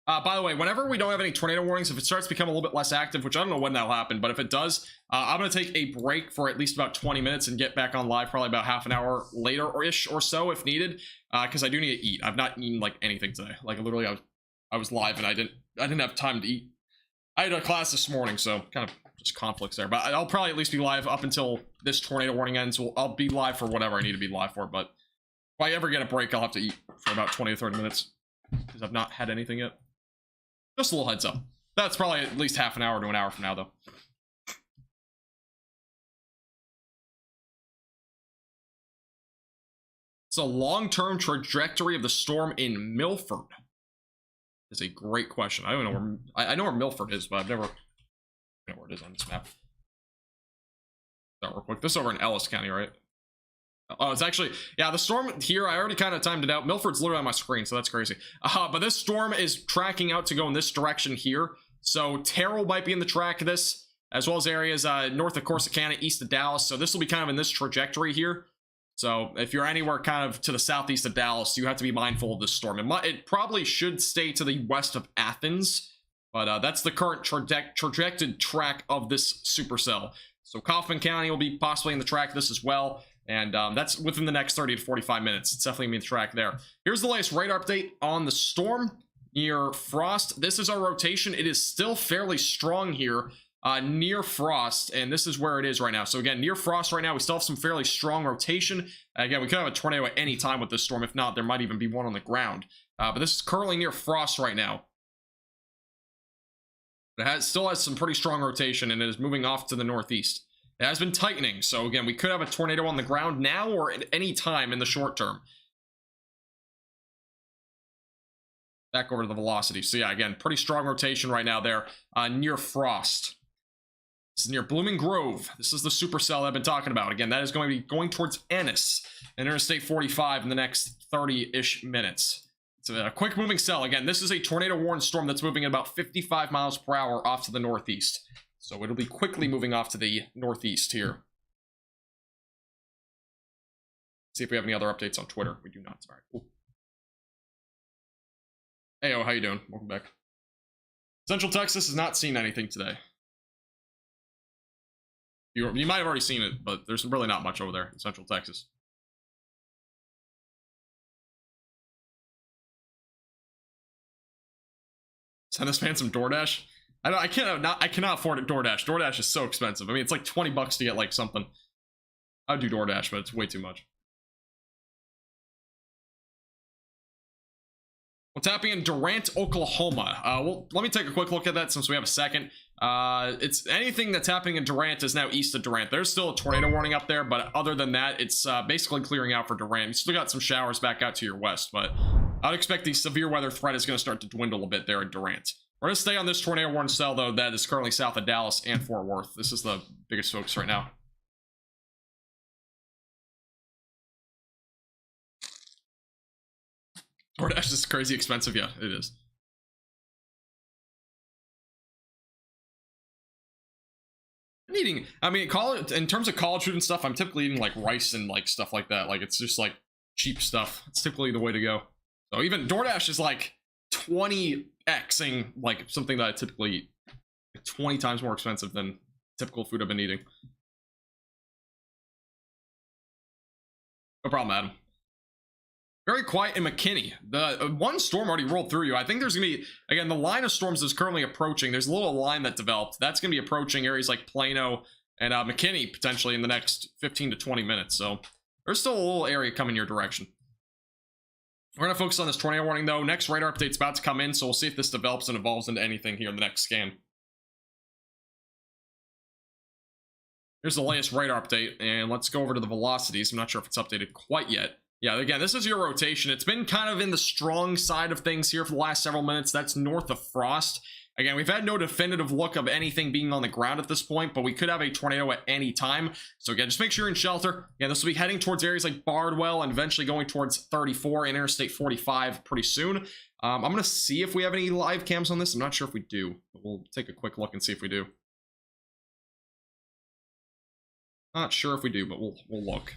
By the way, whenever we don't have any tornado warnings, if it starts to become a little bit less active, which I don't know when that'll happen, but if it does, I'm going to take a break for at least about 20 minutes and get back on live probably about half an hour later or ish or so if needed, because I do need to eat. I've not eaten like anything today. Like literally, I was live and I didn't have time to eat. I had a class this morning, so kind of just conflicts there. But I'll probably at least be live up until this tornado warning ends. I'll be live for whatever I need to be live for, but if I ever get a break, I'll have to eat for about 20 to 30 minutes because I've not had anything yet. Just a little heads up. That's probably at least half an hour to an hour from now, though. It's a long-term trajectory of the storm in Milford. Is a great question. I don't know where I know where Milford is, but I've never know where it is on this map. That real quick. This is over in Ellis County, right? Oh, it's actually, yeah, the storm here, I already kind of timed it out. Milford's literally on my screen, so that's crazy. But this storm is tracking out to go in this direction here. So Terrell might be in the track of this, as well as areas north of Corsicana, east of Dallas. So this will be kind of in this trajectory here. So if you're anywhere kind of to the southeast of Dallas, you have to be mindful of this storm. It probably should stay to the west of Athens, but that's the current trajected track of this supercell. So Kaufman County will be possibly in the track of this as well. And that's within the next 30 to 45 minutes. It's definitely going to be the track there. Here's the latest radar update on the storm near Frost. This is our rotation. It is still fairly strong here near Frost, and this is where it is right now. So again, near Frost right now, we still have some fairly strong rotation. Again, we could have a tornado at any time with this storm. If not, there might even be one on the ground. But this is currently near Frost right now. It still has some pretty strong rotation, and it is moving off to the northeast. It has been tightening, so again, we could have a tornado on the ground now or at any time in the short term. Back over to the velocity. So yeah, again, pretty strong rotation right now there near Frost. This is near Blooming Grove. This is the supercell I've been talking about. Again, that is going to be going towards Ennis and Interstate 45 in the next 30-ish minutes. It's a quick moving cell. Again, this is a tornado warned storm that's moving at about 55 miles per hour off to the northeast. So it'll be quickly moving off to the northeast here. See if we have any other updates on Twitter. We do not. All right, cool. Hey, how you doing? Welcome back. Central Texas has not seen anything today. You might have already seen it, but there's really not much over there in Central Texas. Send this man some DoorDash. I cannot afford it. DoorDash. DoorDash is so expensive. I mean, it's like 20 bucks to get like something. I'd do DoorDash, but it's way too much. What's happening in Durant, Oklahoma? Well, let me take a quick look at that since we have a second. It's anything that's happening in Durant is now east of Durant. There's still a tornado warning up there, but other than that, it's basically clearing out for Durant. You still got some showers back out to your west, but I'd expect the severe weather threat is going to start to dwindle a bit there in Durant. We're going to stay on this tornado warning cell, though, that is currently south of Dallas and Fort Worth. This is the biggest focus right now. DoorDash is crazy expensive. Yeah, it is. I'm eating, I mean, in terms of college food and stuff, I'm typically eating like rice and like stuff like that. Like it's just like cheap stuff. It's typically the way to go. So even DoorDash is like 20xing like something that I typically eat. Like 20 times more expensive than typical food I've been eating. No problem, Adam. Very quiet in McKinney. The one storm already rolled through you. I think there's going to be, again, the line of storms is currently approaching. There's a little line that developed. That's going to be approaching areas like Plano and McKinney potentially in the next 15 to 20 minutes. So there's still a little area coming your direction. We're going to focus on this tornado warning, though. Next radar update's about to come in, so we'll see if this develops and evolves into anything here in the next scan. Here's the latest radar update, and let's go over to the velocities. I'm not sure if it's updated quite yet. Yeah, again, this is your rotation. It's been kind of in the strong side of things here for the last several minutes. That's north of Frost. Again, we've had no definitive look of anything being on the ground at this point, but we could have a tornado at any time. So again, just make sure you're in shelter. Yeah, this will be heading towards areas like Bardwell and eventually going towards 34 and Interstate 45 pretty soon. I'm going to see if we have any live cams on this. I'm not sure if we do, but we'll take a quick look and see if we do. Not sure if we do, but we'll look.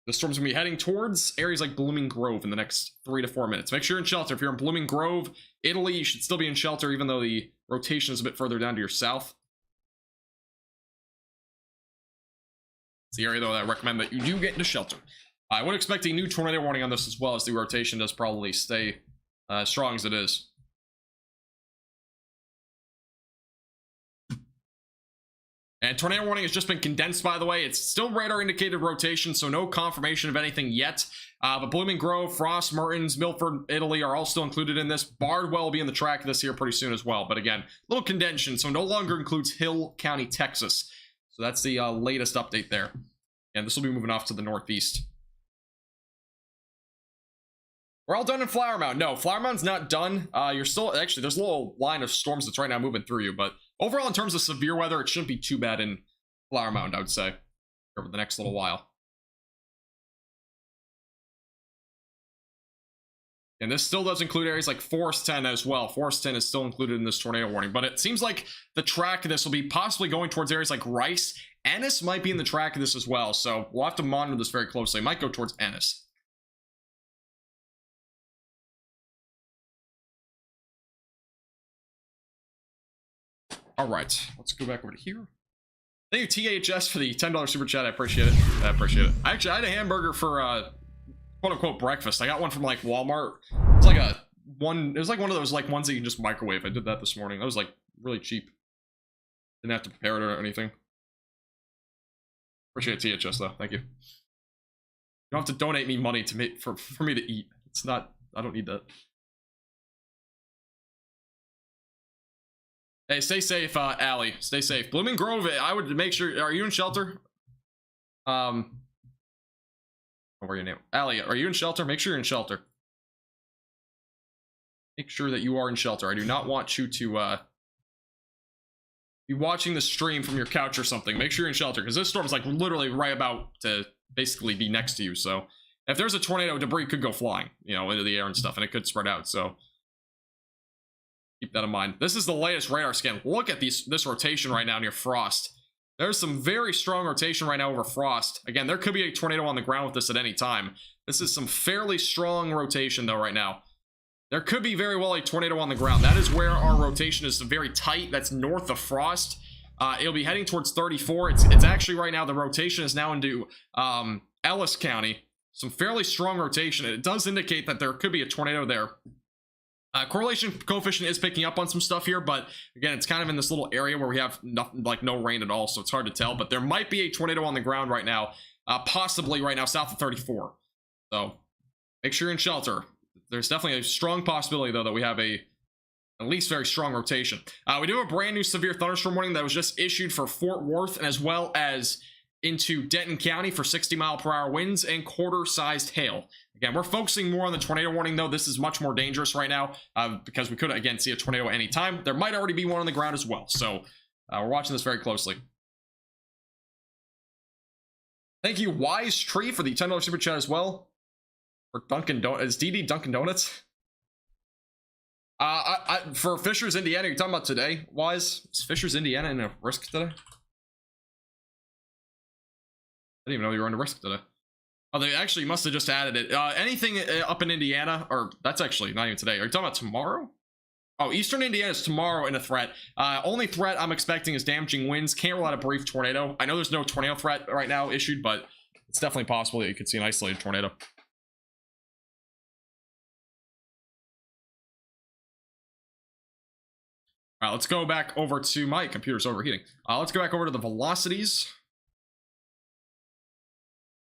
The storm's gonna be heading towards areas like Blooming Grove in the next 3 to 4 minutes. Make sure you're in shelter. If you're in Blooming Grove, Italy, you should still be in shelter, even though the rotation is a bit further down to your south. It's the area, though, that I recommend that you do get into shelter. I would expect a new tornado warning on this as well, as the rotation does probably stay as strong as it is. And tornado warning has just been condensed, by the way. It's still radar indicated rotation, so no confirmation of anything yet. But Blooming Grove, Frost, Mertens, Milford, Italy are all still included in this. Bardwell will be in the track of this here pretty soon as well. But again, little condension, so no longer includes Hill County, Texas. So that's the latest update there. And this will be moving off to the northeast. We're all done in Flower Mound. No, Flower Mound's not done. You're still, actually, there's a little line of storms that's right now moving through you, but overall, in terms of severe weather, it shouldn't be too bad in Flower Mound, I would say, over the next little while. And this still does include areas like Forest 10 as well. Forest 10 is still included in this tornado warning, but it seems like the track of this will be possibly going towards areas like Rice. Ennis might be in the track of this as well, so we'll have to monitor this very closely. It might go towards Ennis. All right, let's go back over to here. Thank you, THS, for the $10 super chat. I appreciate it. I appreciate it. Actually, I had a hamburger for quote unquote breakfast. I got one from like Walmart. It's like it was like one of those like ones that you can just microwave. I did that this morning. That was like really cheap. Didn't have to prepare it or anything. Appreciate THS though. Thank you. You don't have to donate me money to make for me to eat. It's not, I don't need that. Hey, stay safe, Allie. Stay safe. Blooming Grove, I would make sure. Are you in shelter? Where are you now? Allie, are you in shelter? Make sure you're in shelter. Make sure that you are in shelter. I do not want you to be watching the stream from your couch or something. Make sure you're in shelter, because this storm is like literally right about to basically be next to you. So if there's a tornado, debris could go flying, you know, into the air and stuff, and it could spread out. So keep that in mind. This is the latest radar scan. Look at this rotation right now near Frost. There's some very strong rotation right now over Frost. Again, there could be a tornado on the ground with this at any time. This is some fairly strong rotation, though, right now. There could be very well a tornado on the ground. That is where our rotation is very tight. That's north of Frost. It'll be heading towards 34. It's actually right now, the rotation is now into Ellis County. Some fairly strong rotation. It does indicate that there could be a tornado there. Correlation coefficient is picking up on some stuff here, but again, it's kind of in this little area where we have nothing, like no rain at all, so it's hard to tell. But there might be a tornado on the ground right now, possibly right now south of 34. So make sure you're in shelter. There's definitely a strong possibility, though, that we have at least very strong rotation. We do have a brand new severe thunderstorm warning that was just issued for Fort Worth, and as well as into Denton County for 60-mile-per-hour winds and quarter-sized hail. Again, we're focusing more on the tornado warning, though. This is much more dangerous right now because we could, again, see a tornado at any time. There might already be one on the ground as well. So we're watching this very closely. Thank you, Wise Tree, for the $10 super chat as well. For Dunkin' Donuts. Is DD Dunkin' Donuts? For Fishers, Indiana, you're talking about today, Wise? Is Fishers, Indiana in a risk today? I didn't even know you were under risk today. Oh, they actually must have just added it. Anything up in Indiana, or that's actually not even today. Are you talking about tomorrow? Oh, Eastern Indiana is tomorrow in a threat. Only threat I'm expecting is damaging winds. Can't rule out a brief tornado. I know there's no tornado threat right now issued, but it's definitely possible that you could see an isolated tornado. All right, let's go back over to my computer's overheating. Let's go back over to the velocities.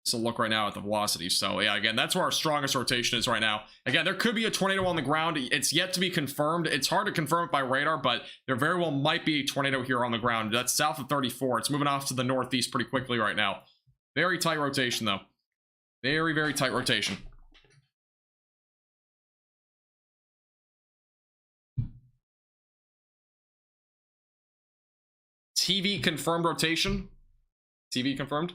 So look right now at the velocity. So yeah, again, that's where our strongest rotation is right now. Again, there could be a tornado on the ground. It's yet to be confirmed. It's hard to confirm it by radar, but there very well might be a tornado here on the ground. That's south of 34. It's moving off to the northeast pretty quickly right now. Very tight rotation though. Very, very tight rotation. TV confirmed rotation. TV confirmed.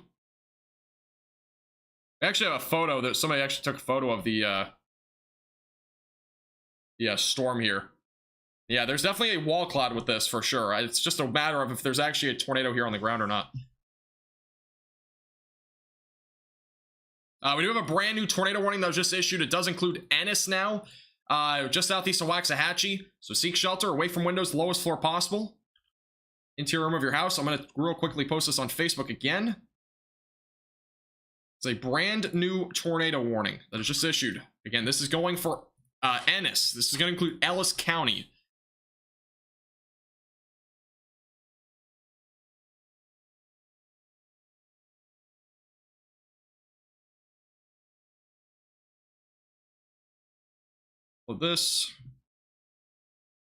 I actually have a photo that somebody actually took a photo of the storm here. Yeah, there's definitely a wall cloud with this for sure. It's just a matter of if there's actually a tornado here on the ground or not. We do have a brand new tornado warning that was just issued. It does include Ennis now, just southeast of Waxahachie. So seek shelter away from windows, lowest floor possible. Interior room of your house. I'm going to real quickly post this on Facebook again. It's a brand new tornado warning that is just issued. Again, this is going for Ennis. This is going to include Ellis County. With this.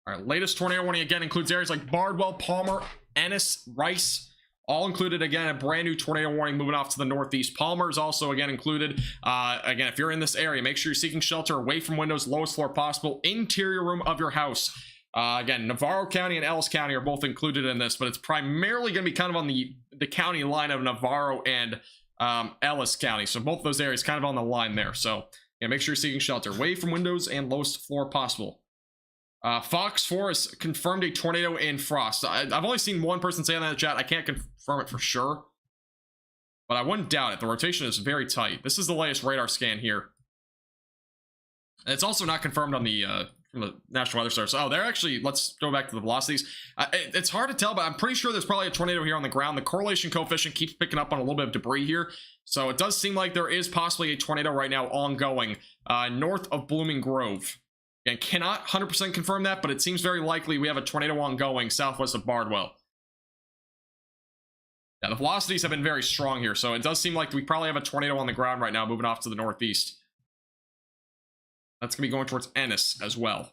All right, latest tornado warning again includes areas like Bardwell, Palmer, Ennis, Rice. All included, again, a brand new tornado warning moving off to the northeast. Palmer is also, again, included. Again, if you're in this area, make sure you're seeking shelter away from windows, lowest floor possible, interior room of your house. Again, Navarro County and Ellis County are both included in this, but it's primarily going to be kind of on the county line of Navarro and Ellis County. So both those areas kind of on the line there. So, yeah, make sure you're seeking shelter away from windows and lowest floor possible. Fox 4 has confirmed a tornado in Frost. I've only seen one person say that in the chat. I can't confirm it for sure, but I wouldn't doubt it. The rotation is very tight. This is the latest radar scan here. And it's also not confirmed on the from the National Weather Service. Oh, they're actually, let's go back to the velocities. It's hard to tell, but I'm pretty sure there's probably a tornado here on the ground. The correlation coefficient keeps picking up on a little bit of debris here. So it does seem like there is possibly a tornado right now ongoing north of Blooming Grove. Again, cannot 100% confirm that, but it seems very likely we have a tornado ongoing southwest of Bardwell. Yeah, the velocities have been very strong here, so it does seem like we probably have a tornado on the ground right now moving off to the northeast. That's going to be going towards Ennis as well.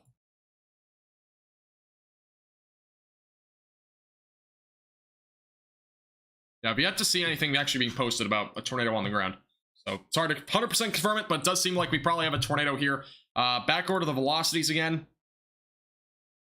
Yeah, I've yet to see anything actually being posted about a tornado on the ground. So it's hard to 100% confirm it, but it does seem like we probably have a tornado here. Back over to the velocities again.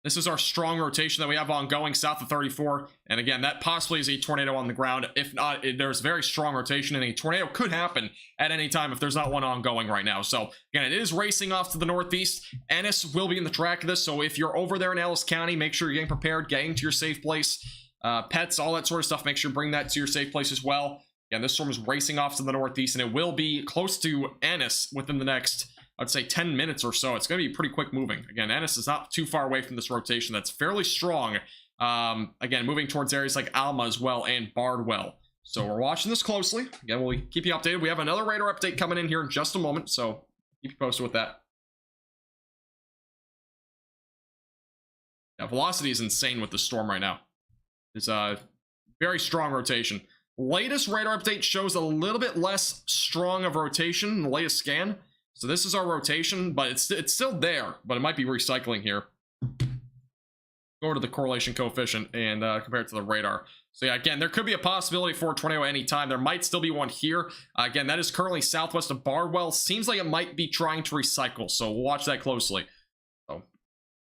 This is our strong rotation that we have ongoing south of 34. And again, that possibly is a tornado on the ground. If not, there's very strong rotation, and a tornado could happen at any time if there's not one ongoing right now. So again, it is racing off to the northeast. Ennis will be in the track of this. So if you're over there in Ellis County, make sure you're getting prepared, getting to your safe place. Pets, all that sort of stuff, make sure you bring that to your safe place as well. Again, this storm is racing off to the northeast, and it will be close to Ennis within the next, I'd say, 10 minutes or so. It's going to be pretty quick moving. Again, Ennis is not too far away from this rotation. That's fairly strong. Again, moving towards areas like Alma as well and Bardwell. So we're watching this closely. Again, we'll keep you updated. We have another radar update coming in here in just a moment, so keep you posted with that. Yeah, velocity is insane with the storm right now. It's a very strong rotation. Latest radar update shows a little bit less strong of rotation in the latest scan. So this is our rotation, but it's still there, but it might be recycling here. Go to the correlation coefficient and compare it to the radar. So yeah, again, there could be a possibility for a tornado anytime. There might still be one here. Again, that is currently southwest of Bardwell. Seems like it might be trying to recycle, so we'll watch that closely. So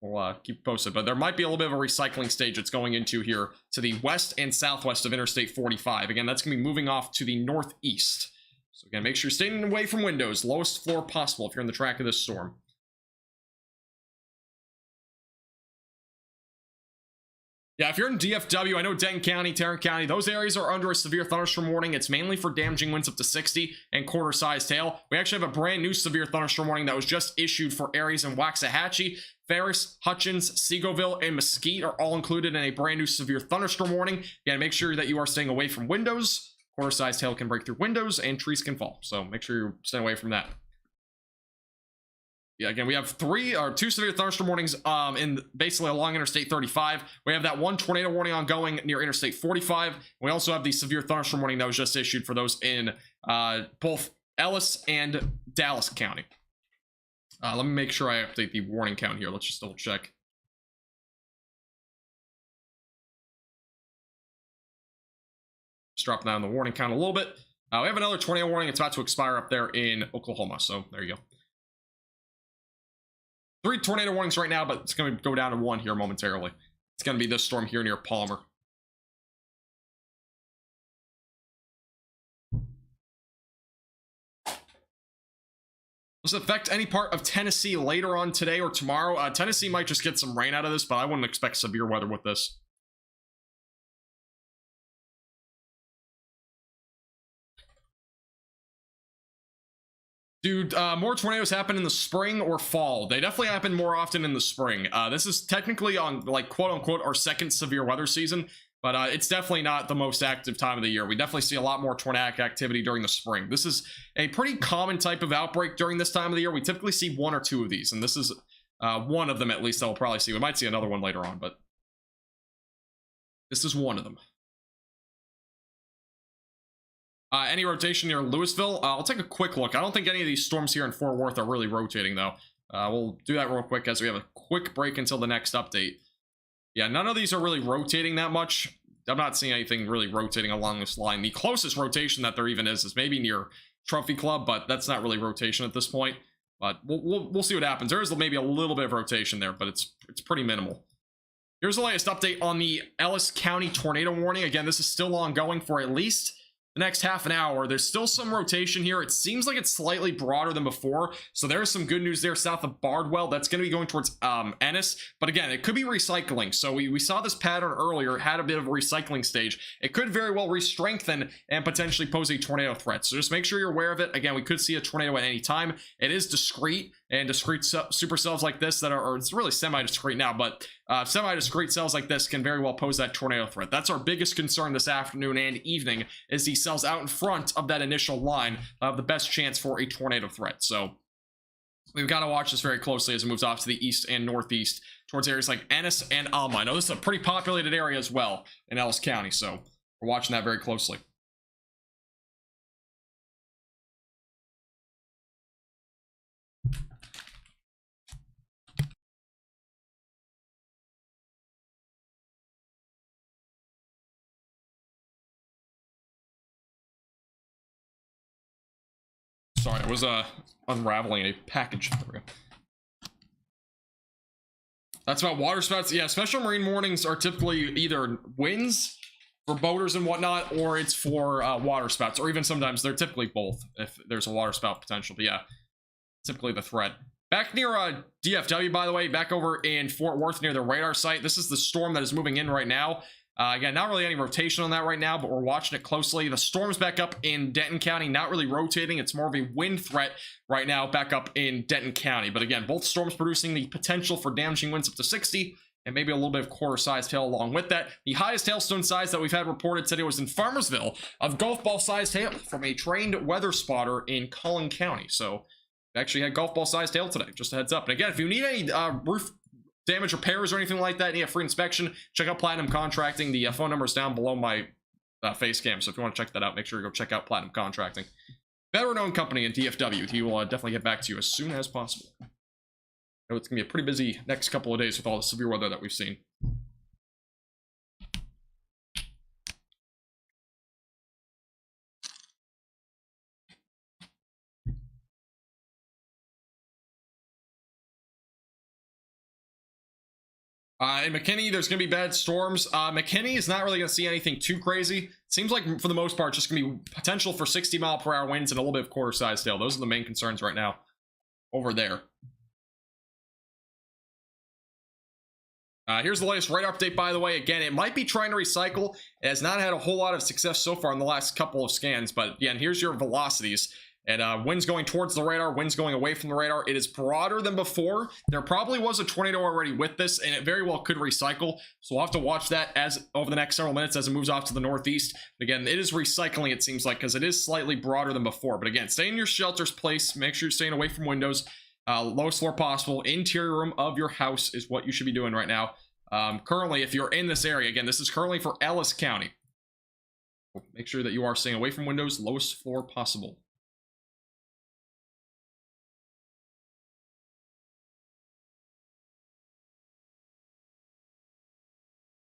we'll keep posted, but there might be a little bit of a recycling stage it's going into here to the west and southwest of Interstate 45. Again, that's going to be moving off to the northeast. So again, make sure you're staying away from windows, lowest floor possible if you're in the track of this storm. Yeah, if you're in DFW, I know Denton County, Tarrant County, those areas are under a severe thunderstorm warning. It's mainly for damaging winds up to 60 and quarter-sized hail. We actually have a brand new severe thunderstorm warning that was just issued for areas in Waxahachie. Ferris, Hutchins, Seagoville, and Mesquite are all included in a brand new severe thunderstorm warning. Again, make sure that you are staying away from windows. Quarter-sized hail can break through windows, and trees can fall. So make sure you're staying away from that. yeah, again, we have two severe thunderstorm warnings in basically along Interstate 35. We have that one tornado warning ongoing near Interstate 45. We also have the severe thunderstorm warning that was just issued for those in both Ellis and Dallas County. Let me make sure I update the warning count here. Let's just double check. Just dropping down the warning count a little bit. We have another tornado warning. It's about to expire up there in Oklahoma. So there you go. 3 tornado warnings right now, but it's going to go down to 1 here momentarily. It's going to be this storm here near Palmer. Does it affect any part of Tennessee later on today or tomorrow? Tennessee might just get some rain out of this, but I wouldn't expect severe weather with this. Dude, more tornadoes happen in the spring or fall. They definitely happen more often in the spring. This is technically on, like, quote-unquote, our second severe weather season, but it's definitely not the most active time of the year. We definitely see a lot more tornadic activity during the spring. This is a pretty common type of outbreak during this time of the year. We typically see 1 or 2 of these, and this is one of them at least that we'll probably see. We might see another one later on, but this is one of them. Any rotation near Louisville? I'll take a quick look. I don't think any of these storms here in Fort Worth are really rotating, though. We'll do that real quick as we have a quick break until the next update. Yeah, none of these are really rotating that much. I'm not seeing anything really rotating along this line. The closest rotation that there even is maybe near Trophy Club, but that's not really rotation at this point. But we'll see what happens. There is maybe a little bit of rotation there, but it's pretty minimal. Here's the latest update on the Ellis County tornado warning. Again, this is still ongoing for at least the next half an hour. There's still some rotation here. It seems like it's slightly broader than before, so there's some good news there south of Bardwell. That's going to be going towards Ennis, but again, it could be recycling. So we saw this pattern earlier. It had a bit of a recycling stage. It could very well re-strengthen and potentially pose a tornado threat, so just make sure you're aware of it. Again, we could see a tornado at any time. It is discrete, and discrete supercells like this that are, or it's really semi-discrete now, but semi-discrete cells like this can very well pose that tornado threat. That's our biggest concern this afternoon and evening, is these cells out in front of that initial line have the best chance for a tornado threat. So we've got to watch this very closely as it moves off to the east and northeast towards areas like Ennis and Alma. I know this is a pretty populated area as well in Ellis County, so we're watching that very closely. Sorry, I was unraveling a package. There we go. That's about water spouts. Yeah, special marine warnings are typically either winds for boaters and whatnot, or it's for water spouts, or even sometimes they're typically both if there's a water spout potential. But yeah, typically the threat. Back near DFW, by the way, back over in Fort Worth near the radar site. This is the storm that is moving in right now. Again, not really any rotation on that right now, but we're watching it closely. The storm's back up in Denton County, not really rotating. It's more of a wind threat right now back up in Denton County. But again, both storms producing the potential for damaging winds up to 60 and maybe a little bit of quarter-sized hail along with that. The highest hailstone size that we've had reported today was in Farmersville of golf ball-sized hail from a trained weather spotter in Collin County. So we actually had golf ball-sized hail today, just a heads up. And again, if you need any roof damage repairs or anything like that, need a free inspection, check out Platinum Contracting. The phone number is down below my face cam, so if you want to check that out, make sure you go check out Platinum Contracting. Veteran-owned company in DFW. He will definitely get back to you as soon as possible. I know it's going to be a pretty busy next couple of days with all the severe weather that we've seen. In McKinney, there's going to be bad storms. McKinney is not really going to see anything too crazy. Seems like, for the most part, just going to be potential for 60-mile-per-hour winds and a little bit of quarter-sized hail. Those are the main concerns right now over there. Here's the latest radar update, by the way. Again, it might be trying to recycle. It has not had a whole lot of success so far in the last couple of scans, but again, here's your velocities. And winds going towards the radar, winds going away from the radar. It is broader than before. There probably was a tornado already with this, and it very well could recycle. So we'll have to watch that as over the next several minutes as it moves off to the northeast. Again, it is recycling, it seems like, because it is slightly broader than before. But again, stay in your shelter's place. Make sure you're staying away from windows. lowest floor possible. Interior room of your house is what you should be doing right now. Currently, if you're in this area, again, this is currently for Ellis County. Make sure that you are staying away from windows, lowest floor possible.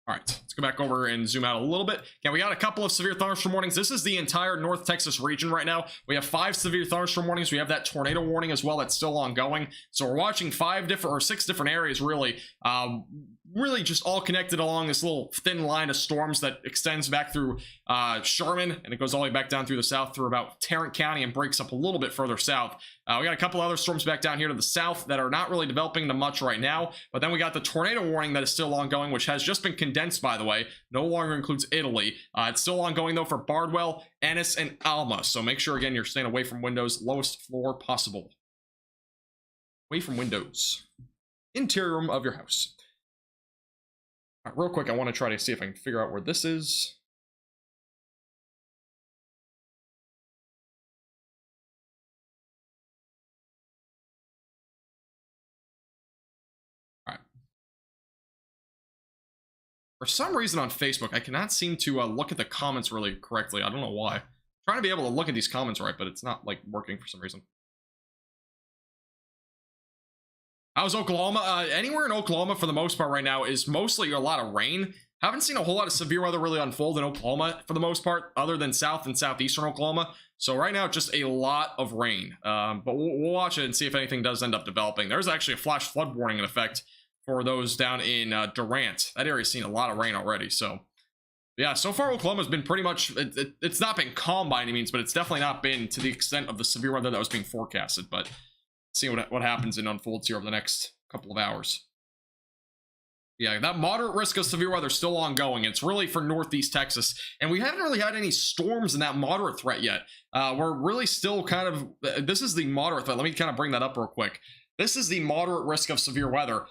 All right, let's go back over and zoom out a little bit. Okay, we got a couple of severe thunderstorm warnings. This is the entire North Texas region right now. We have 5 severe thunderstorm warnings. We have that tornado warning as well that's still ongoing. So we're watching 6 different areas really, really just all connected along this little thin line of storms that extends back through Sherman, and it goes all the way back down through the south through about Tarrant County and breaks up a little bit further south. We got a couple other storms back down here to the south that are not really developing to much right now, but then we got the tornado warning that is still ongoing, which has just been condensed, by the way. No longer includes Italy. It's still ongoing, though, for Bardwell, Ennis, and Alma. So make sure, again, you're staying away from windows, lowest floor possible. Away from windows. Interior room of your house. All right, real quick, I want to try to see if I can figure out where this is. For some reason on Facebook, I cannot seem to look at the comments really correctly. I don't know why. I'm trying to be able to look at these comments right, but it's not, like, working for some reason. How's Oklahoma? Anywhere in Oklahoma, for the most part right now, is mostly a lot of rain. Haven't seen a whole lot of severe weather really unfold in Oklahoma, for the most part, other than south and southeastern Oklahoma. So right now, just a lot of rain. But we'll watch it and see if anything does end up developing. There's actually a flash flood warning in effect for those down in Durant. That area's seen a lot of rain already, so yeah, so far Oklahoma's been pretty much, it's not been calm by any means, but it's definitely not been to the extent of the severe weather that was being forecasted. But see what happens and unfolds here over the next couple of hours. Yeah, that moderate risk of severe weather is still ongoing. It's really for northeast Texas, and we haven't really had any storms in that moderate threat yet. We're really still kind of, this is the moderate threat. Let me kind of bring that up real quick. This is the moderate risk of severe weather.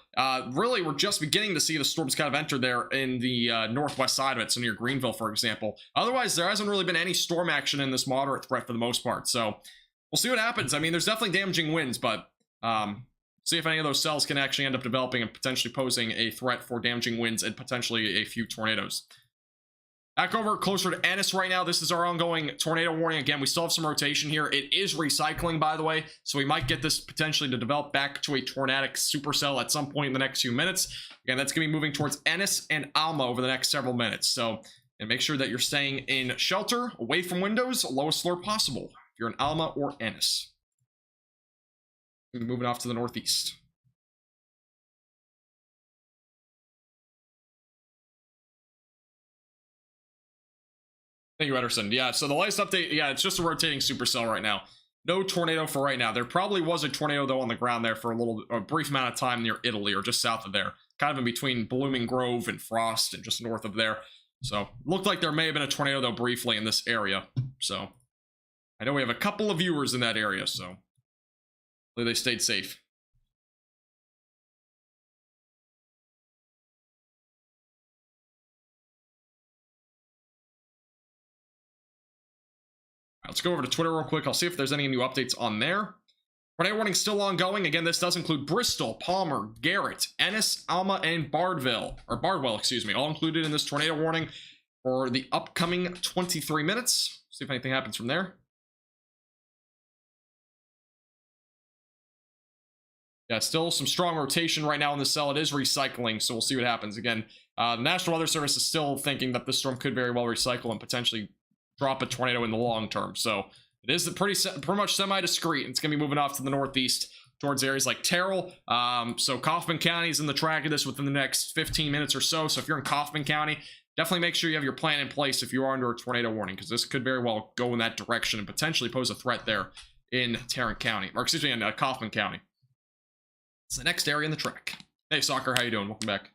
Really, we're just beginning to see the storms kind of enter there in the northwest side of it, so near Greenville, for example. Otherwise, there hasn't really been any storm action in this moderate threat for the most part, so we'll see what happens. I mean, there's definitely damaging winds, but see if any of those cells can actually end up developing and potentially posing a threat for damaging winds and potentially a few tornadoes. Back over closer to Ennis right now. This is our ongoing tornado warning. Again, we still have some rotation here. It is recycling, by the way, so we might get this potentially to develop back to a tornadic supercell at some point in the next few minutes. Again, that's going to be moving towards Ennis and Alma over the next several minutes. So, and make sure that you're staying in shelter, away from windows, lowest floor possible, if you're in Alma or Ennis. Moving off to the northeast. Thank you, Ederson. Yeah, so the latest update, yeah, it's just a rotating supercell right now. No tornado for right now. There probably was a tornado, though, on the ground there for a brief amount of time near Italy, or just south of there. Kind of in between Blooming Grove and Frost, and just north of there. So, looked like there may have been a tornado, though, briefly in this area. So, I know we have a couple of viewers in that area, so hopefully they stayed safe. Let's go over to Twitter real quick. I'll see if there's any new updates on there. Tornado warning still ongoing. Again, this does include Bristol, Palmer, Garrett, Ennis, Alma, and Bardwell, excuse me, all included in this tornado warning for the upcoming 23 minutes. See if anything happens from there. Yeah, still some strong rotation right now in the cell. It is recycling, so we'll see what happens. Again, the National Weather Service is still thinking that this storm could very well recycle and potentially drop a tornado in the long term. So it is pretty much semi-discreet. It's going to be moving off to the northeast towards areas like Terrell. So Kaufman County is in the track of this within the next 15 minutes or so. So if you're in Kaufman County, definitely make sure you have your plan in place if you are under a tornado warning, because this could very well go in that direction and potentially pose a threat there in Tarrant County, or excuse me, in Kaufman County. It's the next area in the track. Hey, Soccer, how you doing? Welcome back.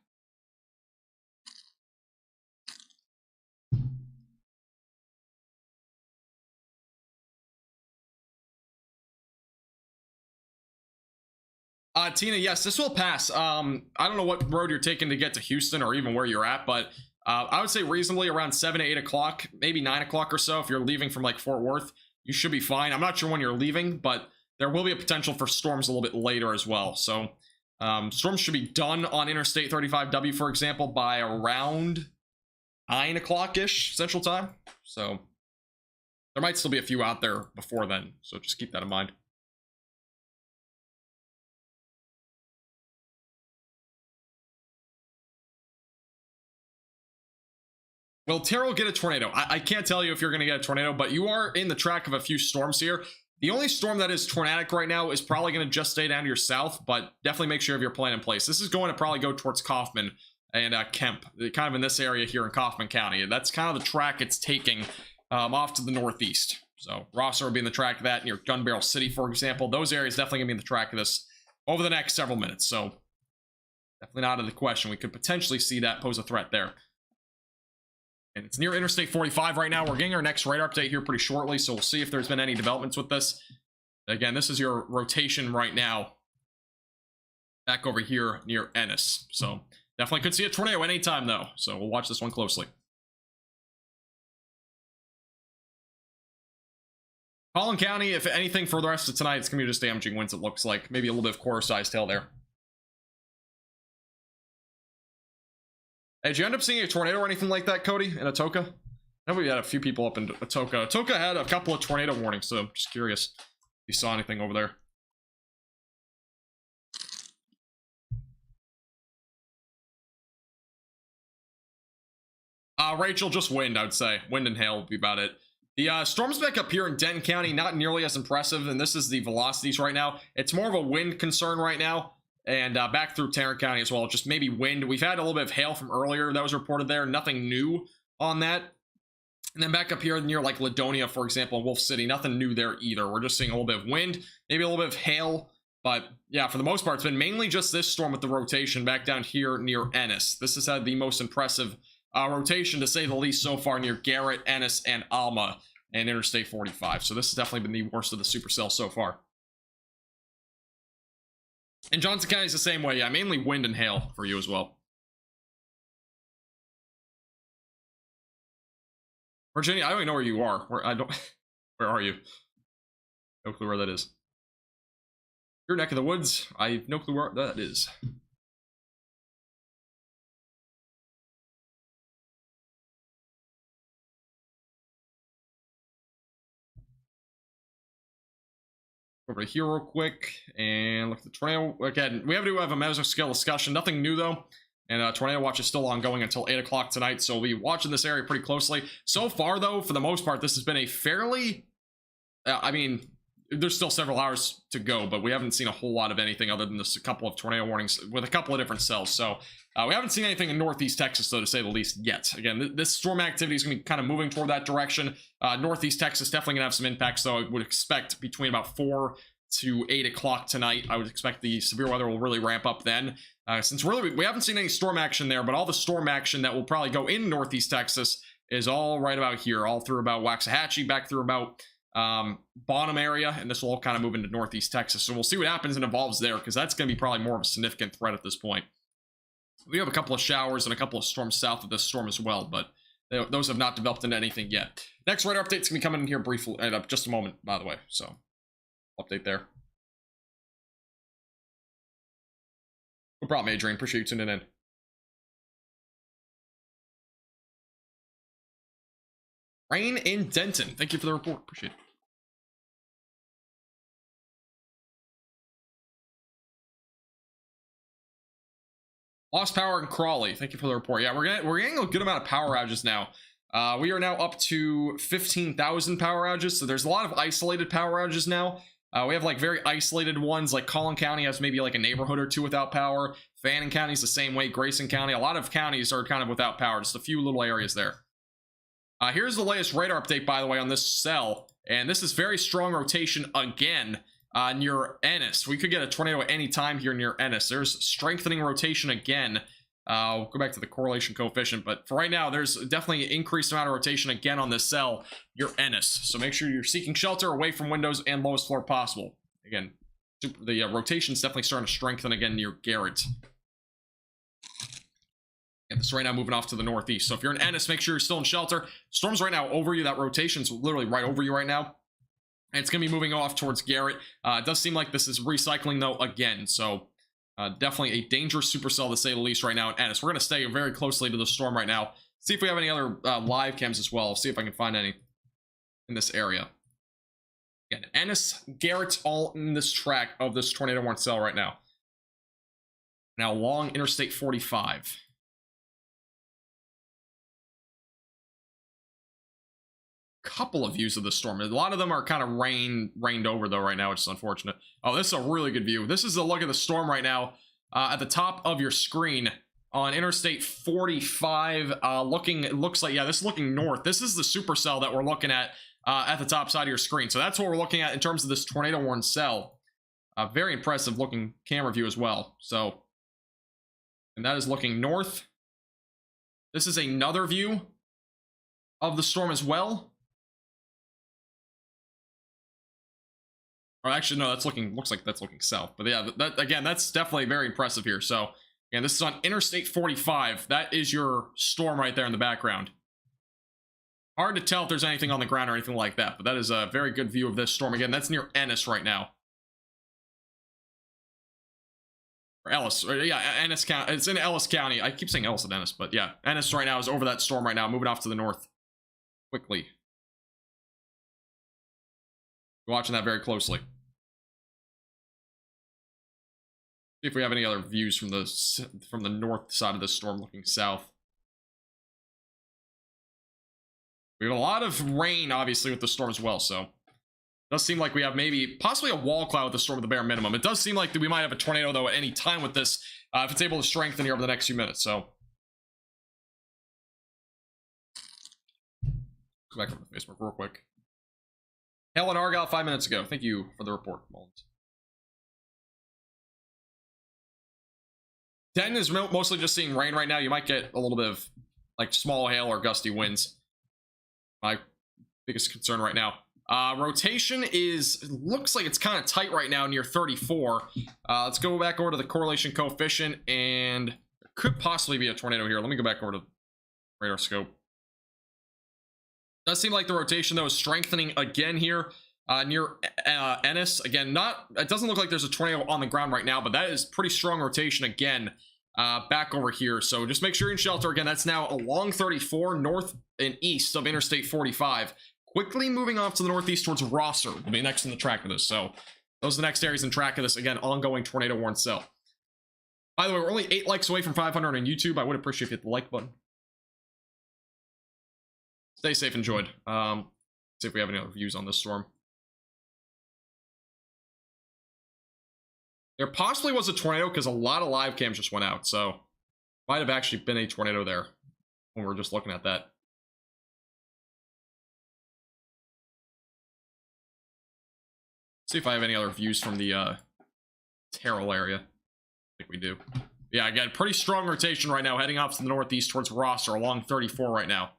Tina, yes, this will pass. I don't know what road you're taking to get to Houston or even where you're at, but I would say reasonably around 7 to 8 o'clock, maybe 9 o'clock or so. If you're leaving from like Fort Worth, you should be fine. I'm not sure when you're leaving, but there will be a potential for storms a little bit later as well. So storms should be done on Interstate 35W, for example, by around 9 o'clock-ish Central Time. So there might still be a few out there before then. So just keep that in mind. Will Terrell get a tornado? I can't tell you if you're going to get a tornado, but you are in the track of a few storms here. The only storm that is tornadic right now is probably going to just stay down to your south, but definitely make sure you have your plan in place. This is going to probably go towards Kaufman and Kemp, kind of in this area here in Kaufman County. That's kind of the track it's taking off to the northeast. So Rosser will be in the track of that near Gun Barrel City, for example. Those areas definitely going to be in the track of this over the next several minutes. So definitely not out of the question. We could potentially see that pose a threat there. And it's near Interstate 45 right now. We're getting our next radar update here pretty shortly, so we'll see if there's been any developments with this. Again, this is your rotation right now back over here near Ennis. So definitely could see a tornado anytime, though. So we'll watch this one closely. Collin County, if anything for the rest of tonight, it's going to be just damaging winds, it looks like. Maybe a little bit of quarter-sized hail there. Hey, did you end up seeing a tornado or anything like that, Cody, in Atoka? I know we had a few people up in Atoka. Atoka had a couple of tornado warnings, so I'm just curious if you saw anything over there. Rachel, just wind, I would say. Wind and hail would be about it. The storms back up here in Denton County, not nearly as impressive, and this is the velocities right now. It's more of a wind concern right now. And back through Tarrant County as well, just maybe wind. We've had a little bit of hail from earlier that was reported there. Nothing new on that. And then back up here near like Ladonia, for example, in Wolf City, nothing new there either. We're just seeing a little bit of wind, maybe a little bit of hail. But yeah, for the most part, it's been mainly just this storm with the rotation back down here near Ennis. This has had the most impressive rotation, to say the least, so far near Garrett, Ennis, and Alma and Interstate 45. So this has definitely been the worst of the supercell so far. And Johnson County is the same way. Yeah, mainly wind and hail for you as well. Virginia, I don't even know where you are. Where are you? No clue where that is. Your neck of the woods. I have no clue where that is. Over here real quick and look at the tornado. Again, we have to have a mesoscale discussion. Nothing new though. And tornado watch is still ongoing until 8 o'clock tonight. So we'll be watching this area pretty closely. So far though, for the most part, this has been a fairly, I mean, there's still several hours to go, but we haven't seen a whole lot of anything other than this a couple of tornado warnings with a couple of different cells. So we haven't seen anything in Northeast Texas, though, to say the least, yet. Again, this storm activity is going to be kind of moving toward that direction. Northeast Texas definitely going to have some impacts, though. I would expect between about 4 to 8 o'clock tonight. I would expect the severe weather will really ramp up then. Since really we haven't seen any storm action there, but all the storm action that will probably go in Northeast Texas is all right about here, all through about Waxahachie, back through about Bonham area, and this will all kind of move into Northeast Texas. So we'll see what happens and evolves there, because that's going to be probably more of a significant threat at this point. We have a couple of showers and a couple of storms south of this storm as well, but those have not developed into anything yet. Next radar update is going to be coming in here briefly in just a moment, by the way. So update there. No problem, Adrian. Appreciate you tuning in. Rain in Denton. Thank you for the report. Appreciate it. Lost power in Crawley. Thank you for the report. Yeah, we're getting a good amount of power outages now. We are now up to 15,000 power outages. So there's a lot of isolated power outages now. We have like very isolated ones, like Collin County has maybe like a neighborhood or two without power. Fannin County is the same way. Grayson County. A lot of counties are kind of without power. Just a few little areas there. Here's the latest radar update, by the way, on this cell. And this is very strong rotation again near Ennis. We could get a tornado at any time here near Ennis. There's strengthening rotation again. We'll go back to the correlation coefficient. But for right now, there's definitely an increased amount of rotation again on this cell near Ennis. So make sure you're seeking shelter away from windows and lowest floor possible. Again, the rotation is definitely starting to strengthen again near Garrett. And this right now moving off to the northeast. So if you're in Ennis, make sure you're still in shelter. Storm's right now over you. That rotation's literally right over you right now. And it's going to be moving off towards Garrett. It does seem like this is recycling, though, again. So definitely a dangerous supercell, to say the least, right now in Ennis. We're going to stay very closely to the storm right now. See if we have any other live cams as well. See if I can find any in this area. Again, Ennis, Garrett's all in this track of this tornado warning cell right now. Now along Interstate 45. Couple of views of the storm. A lot of them are kind of rained over though right now, which is unfortunate. Oh, this is a really good view. This is a look at the storm right now at the top of your screen on Interstate 45. It looks like, yeah, this is looking north. This is the supercell that we're looking at the top side of your screen. So that's what we're looking at in terms of this tornado warning cell. Very impressive looking camera view as well. So, and that is looking north. This is another view of the storm as well. Or actually, no, looks like that's looking south. But yeah, again, that's definitely very impressive here. So, again, this is on Interstate 45. That is your storm right there in the background. Hard to tell if there's anything on the ground or anything like that, but that is a very good view of this storm. Again, that's near Ennis right now. Or Ellis. Or, yeah, Ennis County. It's in Ellis County. I keep saying Ellis and Ennis, but yeah, Ennis right now is over that storm right now, moving off to the north quickly. Watching that very closely. See if we have any other views from the north side of the storm looking south. We have a lot of rain, obviously, with the storm as well, so it does seem like we have possibly a wall cloud with the storm at the bare minimum. It does seem like we might have a tornado, though, at any time with this, if it's able to strengthen here over the next few minutes, so. Go back over to Facebook real quick. Helen Argyle 5 minutes ago. Thank you for the report, Mullins. Denton is mostly just seeing rain right now. You might get a little bit of like small hail or gusty winds. My biggest concern right now. Rotation looks like it's kind of tight right now near 34. Let's go back over to the correlation coefficient, and there could possibly be a tornado here. Let me go back over to the radar scope. Does seem like the rotation, though, is strengthening again here near Ennis. Again, it doesn't look like there's a tornado on the ground right now, but that is pretty strong rotation again back over here. So just make sure you're in shelter. Again, that's now along 34 north and east of Interstate 45. Quickly moving off to the northeast towards Rosser will be next in the track of this. So those are the next areas in track of this. Again, ongoing tornado warning cell. By the way, we're only 8 likes away from 500 on YouTube. I would appreciate if you hit the like button. Stay safe, enjoyed. See if we have any other views on this storm. There possibly was a tornado because a lot of live cams just went out, so might have actually been a tornado there when we were just looking at that. See if I have any other views from the Terrell area. I think we do. Yeah, again, pretty strong rotation right now, heading off to the northeast towards Rosser along 34 right now.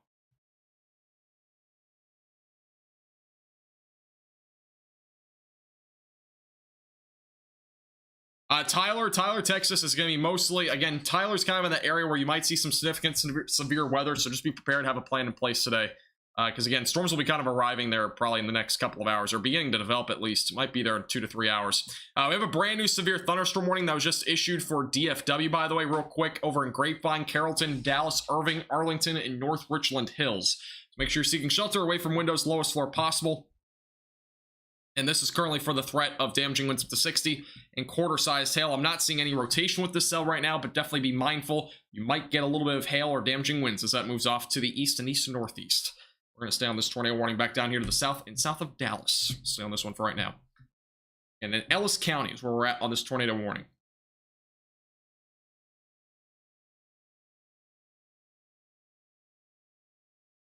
Tyler, Texas is going to be mostly, again, Tyler's kind of in that area where you might see some significant severe weather, so just be prepared to have a plan in place today. Because, again, storms will be kind of arriving there probably in the next couple of hours, or beginning to develop at least. It might be there in 2 to 3 hours. We have a brand new severe thunderstorm warning that was just issued for DFW, by the way, real quick, over in Grapevine, Carrollton, Dallas, Irving, Arlington, and North Richland Hills. So make sure you're seeking shelter away from windows, lowest floor possible. And this is currently for the threat of damaging winds up to 60 and quarter-sized hail. I'm not seeing any rotation with this cell right now, but definitely be mindful. You might get a little bit of hail or damaging winds as that moves off to the east and east and northeast. We're going to stay on this tornado warning back down here to the south and south of Dallas. Stay on this one for right now. And then Ellis County is where we're at on this tornado warning.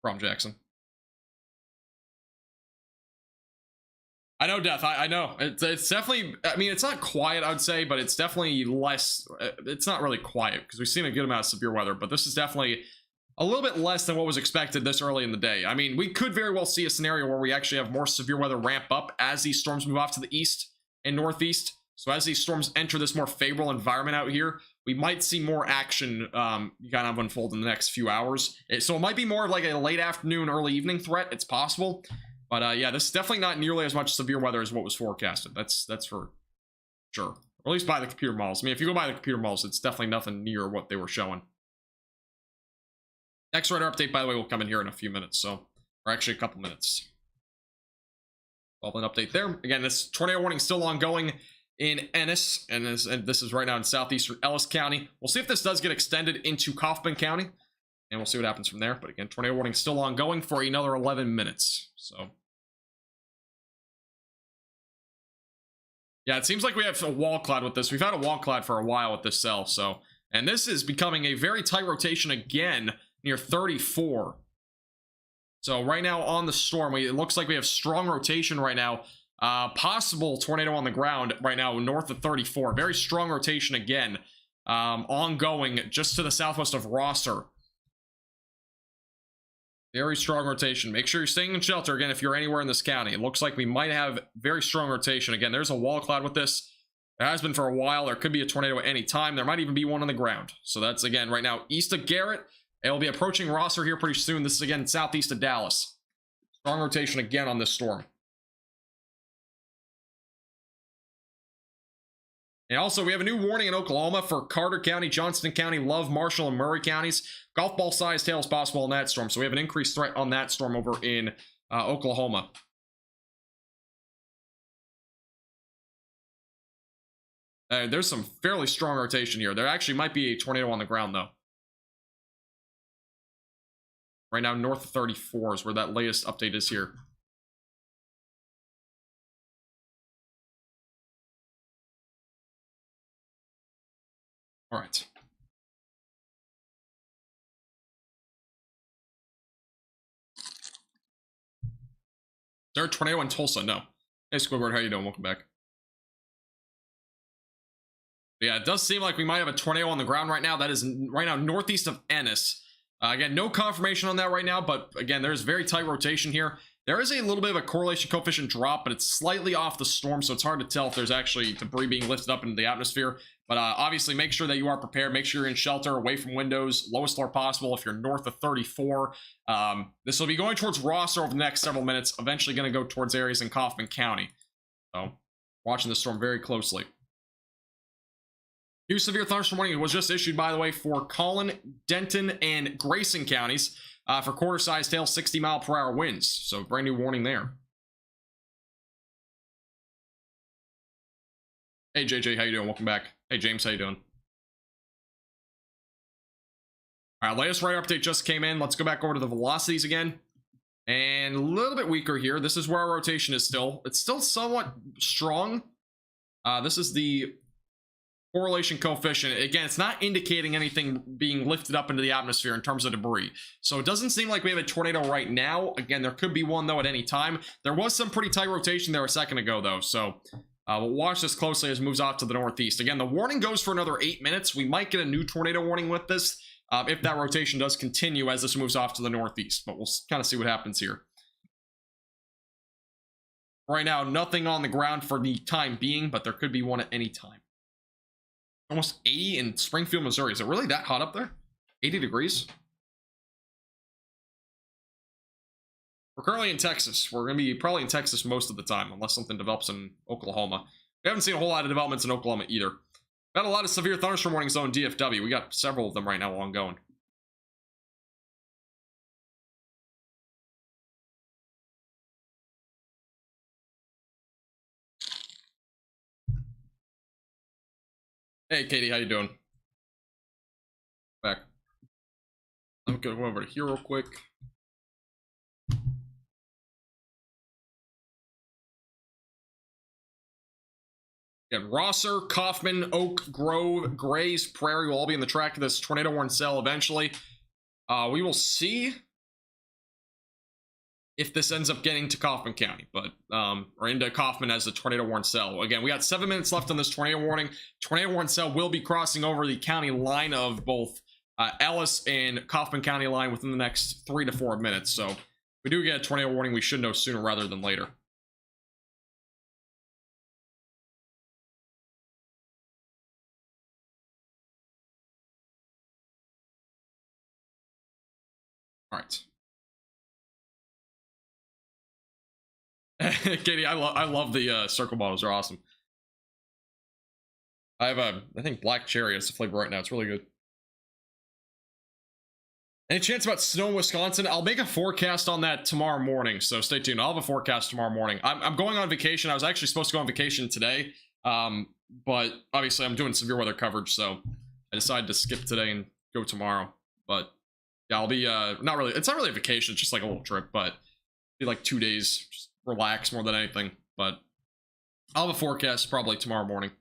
Problem, Jackson. I know, Death. I know. It's definitely, I mean, it's not quiet, I would say, but it's definitely less, it's not really quiet because we've seen a good amount of severe weather, but this is definitely a little bit less than what was expected this early in the day. I mean, we could very well see a scenario where we actually have more severe weather ramp up as these storms move off to the east and northeast. So as these storms enter this more favorable environment out here, we might see more action kind of unfold in the next few hours. So it might be more of like a late afternoon, early evening threat. It's possible. But yeah, this is definitely not nearly as much severe weather as what was forecasted. That's for sure. Or at least by the computer models. I mean, if you go by the computer models, it's definitely nothing near what they were showing. Next radar update, by the way, will come in here in a few minutes. So, or actually a couple minutes. Well, an update there. Again, this tornado warning is still ongoing in Ennis, and this is right now in southeastern Ellis County. We'll see if this does get extended into Kaufman County, and we'll see what happens from there. But again, tornado warning is still ongoing for another 11 minutes. So, yeah, it seems like we have a wall cloud with this. We've had a wall cloud for a while with this cell, so, and this is becoming a very tight rotation again near 34. So right now on the storm, it looks like we have strong rotation right now. Possible tornado on the ground right now north of 34. Very strong rotation again. Ongoing just to the southwest of Rosser. Very strong rotation. Make sure you're staying in shelter again if you're anywhere in this county. It looks like we might have very strong rotation. Again, there's a wall cloud with this. It has been for a while. There could be a tornado at any time. There might even be one on the ground. So that's, again, right now east of Garrett. It will be approaching Rosser here pretty soon. This is, again, southeast of Dallas. Strong rotation again on this storm. And also, we have a new warning in Oklahoma for Carter County, Johnston County, Love, Marshall, and Murray counties. Golf ball size hail is possible in that storm. So we have an increased threat on that storm over in Oklahoma. There's some fairly strong rotation here. There actually might be a tornado on the ground, though. Right now, north of 34 is where that latest update is here. All right. Is there a tornado in Tulsa? No. Hey, Squidward, how you doing? Welcome back. Yeah, it does seem like we might have a tornado on the ground right now. That is right now northeast of Ennis. Again, no confirmation on that right now, but again, there's very tight rotation here. There is a little bit of a correlation coefficient drop, but it's slightly off the storm, so it's hard to tell if there's actually debris being lifted up into the atmosphere. But obviously, make sure that you are prepared. Make sure you're in shelter, away from windows, lowest floor possible if you're north of 34. This will be going towards Rosser over the next several minutes, eventually going to go towards areas in Kaufman County. So, watching the storm very closely. New severe thunderstorm warning was just issued, by the way, for Collin, Denton, and Grayson counties for quarter-sized hail, 60-mile-per-hour winds. So, brand new warning there. Hey, JJ, how you doing? Welcome back. Hey, James, how you doing? All right, latest radar update just came in. Let's go back over to the velocities again. And a little bit weaker here. This is where our rotation is still. It's still somewhat strong. This is the correlation coefficient. Again, it's not indicating anything being lifted up into the atmosphere in terms of debris. So it doesn't seem like we have a tornado right now. Again, there could be one, though, at any time. There was some pretty tight rotation there a second ago, though. So we'll watch this closely as it moves off to the northeast. Again, the warning goes for another 8 minutes. We might get a new tornado warning with this if that rotation does continue as this moves off to the northeast. But we'll kind of see what happens here. Right now, nothing on the ground for the time being, but there could be one at any time. Almost 80 in Springfield, Missouri. Is it really that hot up there? 80 degrees? We're currently in Texas. We're going to be probably in Texas most of the time, unless something develops in Oklahoma. We haven't seen a whole lot of developments in Oklahoma either. We've got a lot of severe thunderstorm warnings though in DFW. We got several of them right now ongoing. Hey, Katie, how you doing? Back. I'm going to go over to here real quick. Again, Rosser, Kaufman, Oak Grove, Grays, Prairie will all be in the track of this tornado warning cell eventually. We will see if this ends up getting to Kaufman County, but or into Kaufman as the tornado warning cell. Again, we got 7 minutes left on this tornado warning. Tornado warning cell will be crossing over the county line of both Ellis and Kaufman County line within the next 3 to 4 minutes. So if we do get a tornado warning, we should know sooner rather than later. All right. Katie, I love the circle bottles. They're awesome. I have I think black cherry is the flavor right now. It's really good. Any chance about snow in Wisconsin? I'll make a forecast on that tomorrow morning, so stay tuned. I'll have a forecast tomorrow morning. I'm going on vacation. I was actually supposed to go on vacation today, but obviously I'm doing severe weather coverage, so I decided to skip today and go tomorrow. But yeah, I'll be it's not really a vacation, it's just like a little trip, but be like 2 days, just relax more than anything. But I'll have a forecast probably tomorrow morning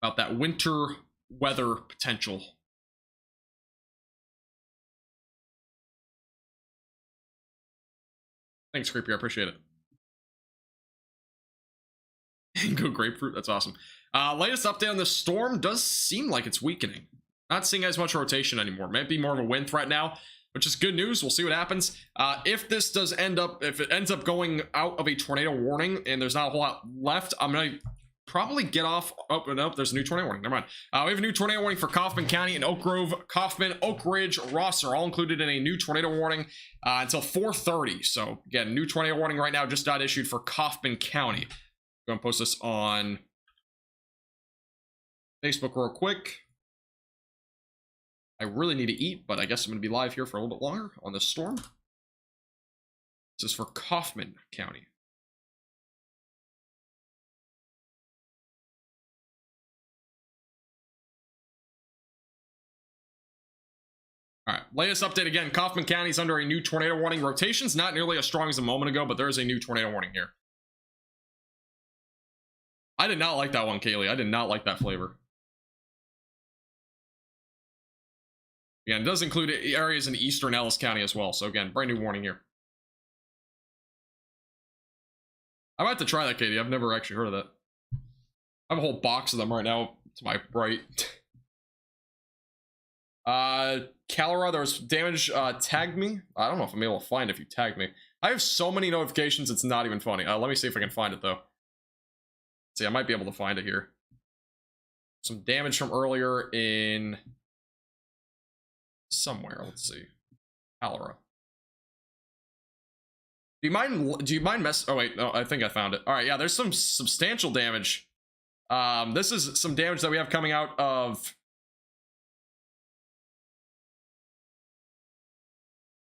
about that winter weather potential. Thanks, Creepy. I appreciate it. Go grapefruit. That's awesome. Latest update on the storm does seem like it's weakening. Not seeing as much rotation anymore. Might be more of a wind threat now, which is good news. We'll see what happens. If it ends up going out of a tornado warning and there's not a whole lot left, I'm gonna probably get off. Oh no, there's a new tornado warning. Never mind. We have a new tornado warning for Kaufman County and Oak Grove, Kaufman, Oak Ridge, Ross are all included in a new tornado warning until 4:30. So again, new tornado warning right now just got issued for Kaufman County. I'm gonna post this on Facebook real quick. I really need to eat, but I guess I'm gonna be live here for a little bit longer on this storm. This is for Kaufman County. All right, latest update again. Kaufman County is under a new tornado warning. Rotation's not nearly as strong as a moment ago, but there is a new tornado warning here. I did not like that one, Kaylee. I did not like that flavor. Yeah, it does include areas in eastern Ellis County as well. So again, brand new warning here. I'm about to try that, Katie. I've never actually heard of that. I have a whole box of them right now to my right. Calera, there was damage, tagged me. I don't know if I'm able to find it if you tagged me. I have so many notifications, it's not even funny. Let me see if I can find it, though. See, I might be able to find it here. Some damage from earlier in... somewhere, let's see. Calera. Do you mind oh wait, no, I think I found it. All right, yeah, there's some substantial damage. This is some damage that we have coming out of...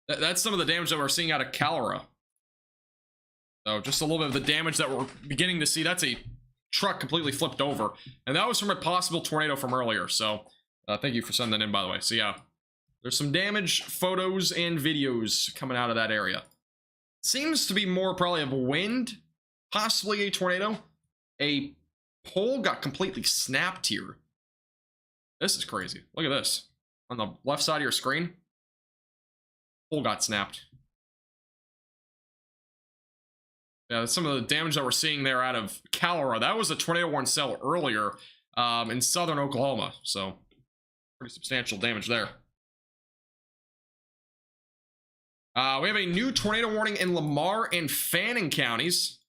That's some of the damage that we're seeing out of Calera. So just a little bit of the damage that we're beginning to see. That's a truck completely flipped over. And that was from a possible tornado from earlier. So thank you for sending that in, by the way. So yeah, there's some damage photos and videos coming out of that area. Seems to be more probably of wind, possibly a tornado. A pole got completely snapped here. This is crazy. Look at this. On the left side of your screen. Pole got snapped. Yeah, some of the damage that we're seeing there out of Calera. That was a tornado warning cell earlier in southern Oklahoma. So pretty substantial damage there. We have a new tornado warning in Lamar and Fannin counties.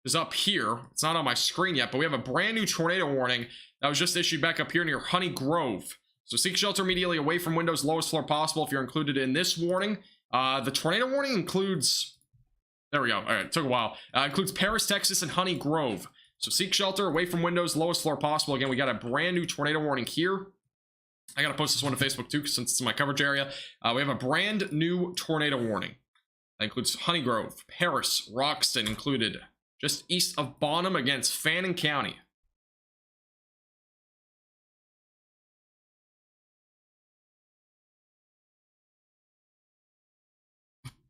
It's up here. It's not on my screen yet, but we have a brand new tornado warning that was just issued back up here near Honey Grove. So seek shelter immediately away from windows, lowest floor possible if you're included in this warning. The tornado warning includes... there we go. All right, it took a while. Includes Paris, Texas, and Honey Grove. So seek shelter away from windows, lowest floor possible. Again, we got a brand new tornado warning here. I got to post this one to Facebook too, since it's in my coverage area. We have a brand new tornado warning. That includes Honey Grove, Paris, Roxton included. Just east of Bonham against Fannin County.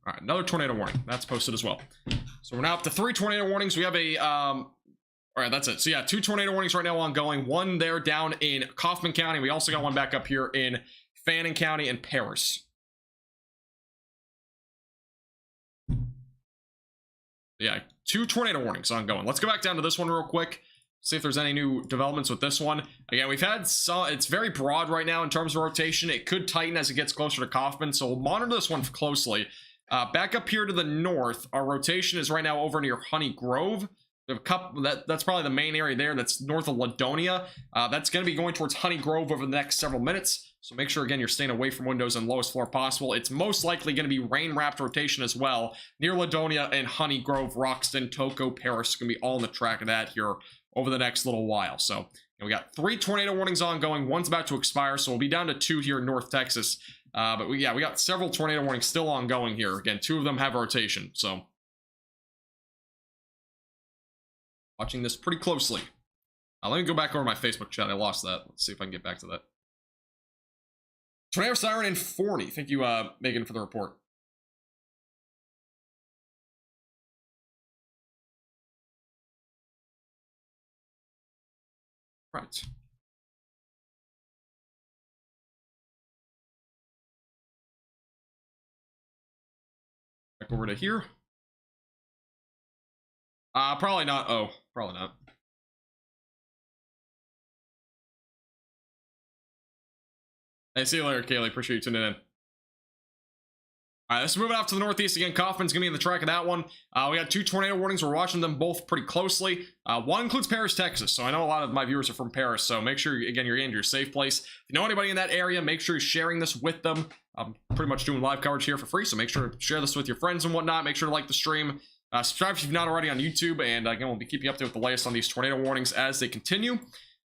All right, another tornado warning. That's posted as well. So we're now up to 3 tornado warnings. We have a, all right, that's it. So yeah, 2 tornado warnings right now ongoing. One there down in Kaufman County. We also got one back up here in Fannin County and Paris. Yeah, 2 tornado warnings ongoing. Let's go back down to this one real quick. See if there's any new developments with this one. Again, we've had some, it's very broad right now in terms of rotation. It could tighten as it gets closer to Kaufman, so we'll monitor this one closely. Back up here to the north, our rotation is right now over near Honey Grove. We have a couple, that's probably the main area there. That's north of Ladonia. That's going to be going towards Honey Grove over the next several minutes. So make sure, again, you're staying away from windows and lowest floor possible. It's most likely going to be rain-wrapped rotation as well. Near Ladonia and Honey Grove, Roxton, Toko, Paris. Going to be all on the track of that here over the next little while. So we got 3 tornado warnings ongoing. One's about to expire, so we'll be down to 2 here in North Texas. But we got several tornado warnings still ongoing here. Again, 2 of them have rotation, so watching this pretty closely. Let me go back over my Facebook chat. I lost that. Let's see if I can get back to that. Tornado siren in Forney. Thank you, Megan, for the report. Right. Back over to here. Probably not. Oh, probably not. Hey, see you later, Kaylee. Appreciate you tuning in. All right, let's move it off to the northeast again. Kaufman's going to be in the track of that one. We got 2 tornado warnings. We're watching them both pretty closely. One includes Paris, Texas. So I know a lot of my viewers are from Paris. So make sure, again, you're in your safe place. If you know anybody in that area, make sure you're sharing this with them. I'm pretty much doing live coverage here for free. So make sure to share this with your friends and whatnot. Make sure to like the stream. Subscribe if you've not already on YouTube. And again, we'll be keeping you up to date with the latest on these tornado warnings as they continue.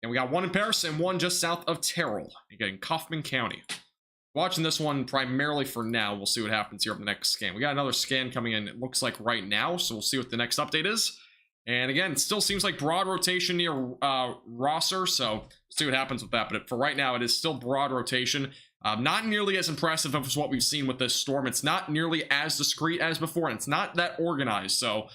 And we got 1 in Paris and 1 just south of Terrell. Again, in Kaufman County. Watching this one primarily for now. We'll see what happens here on the next scan. We got another scan coming in, it looks like right now, so we'll see what the next update is. And again, it still seems like broad rotation near Rosser, so we'll see what happens with that. But for right now, it is still broad rotation. Not nearly as impressive as what we've seen with this storm. It's not nearly as discreet as before, and it's not that organized, so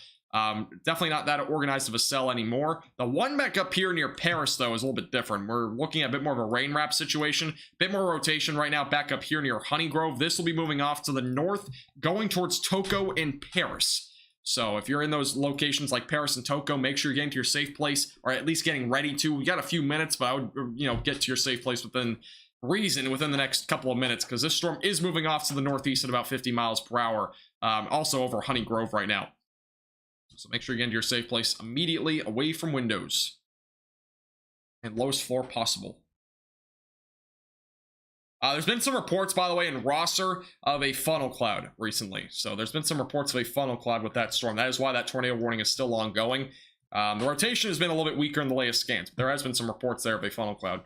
definitely not that organized of a cell anymore. The one back up here near Paris, though, is a little bit different. We're looking at a bit more of a rain wrap situation, a bit more rotation right now back up here near Honey Grove. This will be moving off to the north, going towards Toko and Paris. So if you're in those locations like Paris and Toko, make sure you're getting to your safe place, or at least getting ready to. We got a few minutes, but I would, get to your safe place within reason within the next couple of minutes, because this storm is moving off to the northeast at about 50 miles per hour, also over Honey Grove right now. So make sure you get into your safe place immediately, away from windows and lowest floor possible. There's been some reports, by the way, in Rosser of a funnel cloud recently. So there's been some reports of a funnel cloud with that storm. That is why that tornado warning is still ongoing. The rotation has been a little bit weaker in the latest scans, but there has been some reports there of a funnel cloud.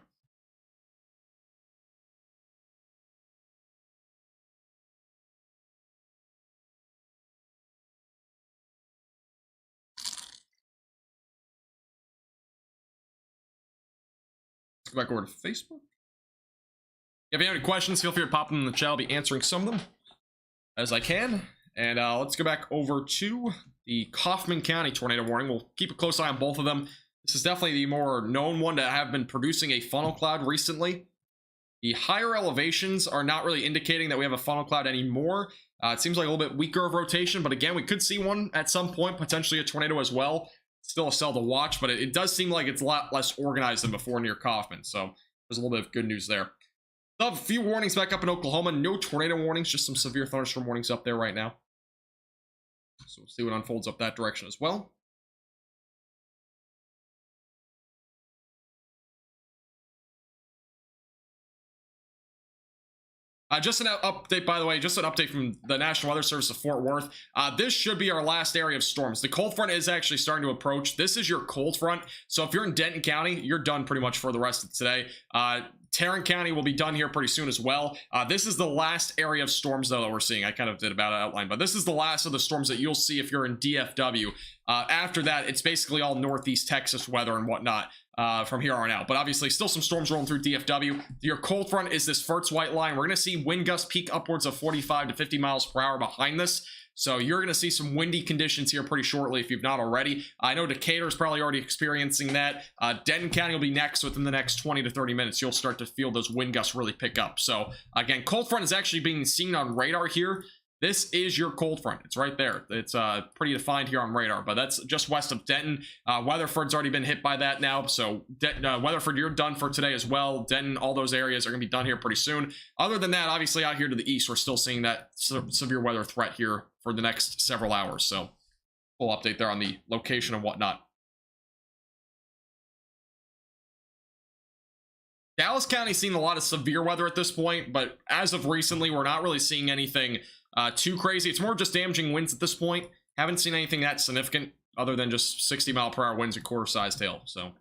Let's go back over to Facebook. If you have any questions, feel free to pop them in the chat. I'll be answering some of them as I can. And let's go back over to the Kaufman County tornado warning. We'll keep a close eye on both of them. This is definitely the more known one to have been producing a funnel cloud recently. The higher elevations are not really indicating that we have a funnel cloud anymore. It seems like a little bit weaker of rotation, but again, we could see one at some point, potentially a tornado as well. Still a cell to watch, but it does seem like it's a lot less organized than before near Kaufman. So there's a little bit of good news there. Still have a few warnings back up in Oklahoma. No tornado warnings, just some severe thunderstorm warnings up there right now. So we'll see what unfolds up that direction as well. Just an update, by the way, just an update from the National Weather Service of Fort Worth. This should be our last area of storms. The cold front is actually starting to approach. This is your cold front. So if you're in Denton County, you're done pretty much for the rest of today. Tarrant County will be done here pretty soon as well. This is the last area of storms, though, that we're seeing. I kind of did about an outline, but this is the last of the storms that you'll see if you're in DFW. After that, it's basically all northeast Texas weather and whatnot from here on out. But obviously, still some storms rolling through DFW. Your cold front is this Furtz white line. We're going to see wind gusts peak upwards of 45 to 50 miles per hour behind this. So you're going to see some windy conditions here pretty shortly if you've not already. I know Decatur is probably already experiencing that. Denton County will be next within the next 20 to 30 minutes. You'll start to feel those wind gusts really pick up. So again, cold front is actually being seen on radar here. This is your cold front. It's right there. It's pretty defined here on radar, but that's just west of Denton. Weatherford's already been hit by that now. So Weatherford, you're done for today as well. Denton, all those areas are going to be done here pretty soon. Other than that, obviously out here to the east, we're still seeing that severe weather threat here for the next several hours. So full update there on the location and whatnot. Dallas County's seen a lot of severe weather at this point, but as of recently, we're not really seeing anything too crazy. It's more just damaging winds at this point. Haven't seen anything that significant other than just 60-mile-per-hour winds and quarter-sized hail. So,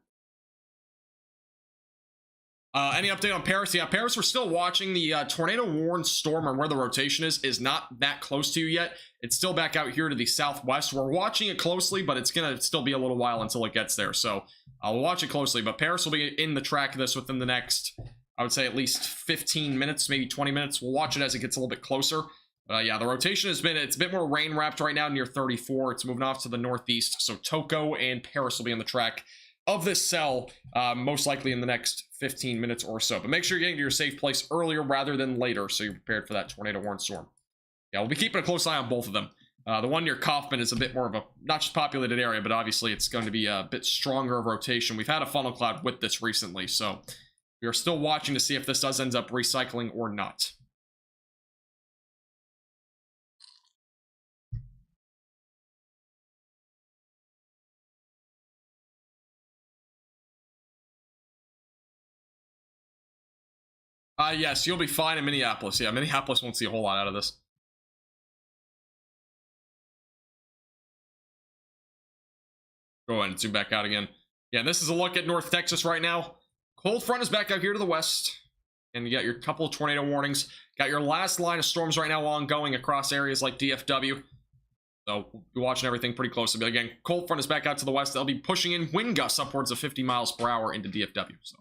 any update on Paris? Yeah, Paris, we're still watching. The tornado-warned storm, or where the rotation is not that close to you yet. It's still back out here to the southwest. We're watching it closely, but it's going to still be a little while until it gets there. So I'll watch it closely. But Paris will be in the track of this within the next, I would say, at least 15 minutes, maybe 20 minutes. We'll watch it as it gets a little bit closer. Yeah, the rotation has been, it's a bit more rain wrapped right now near 34. It's moving off to the northeast. So Toko and Paris will be on the track of this cell, most likely in the next 15 minutes or so. But make sure you're getting to your safe place earlier rather than later, so you're prepared for that tornado-warned storm. Yeah, we'll be keeping a close eye on both of them. The one near Kaufman is a bit more of a, not just populated area, but obviously it's going to be a bit stronger of rotation. We've had a funnel cloud with this recently, so we are still watching to see if this does end up recycling or not. Yes, you'll be fine in Minneapolis. Yeah, Minneapolis won't see a whole lot out of this. Go ahead and zoom back out again. Yeah, this is a look at North Texas right now. Cold front is back out here to the west. And you got your couple of tornado warnings. Got your last line of storms right now ongoing across areas like DFW. So we'll be watching everything pretty closely. But again, cold front is back out to the west. They'll be pushing in wind gusts upwards of 50 miles per hour into DFW. So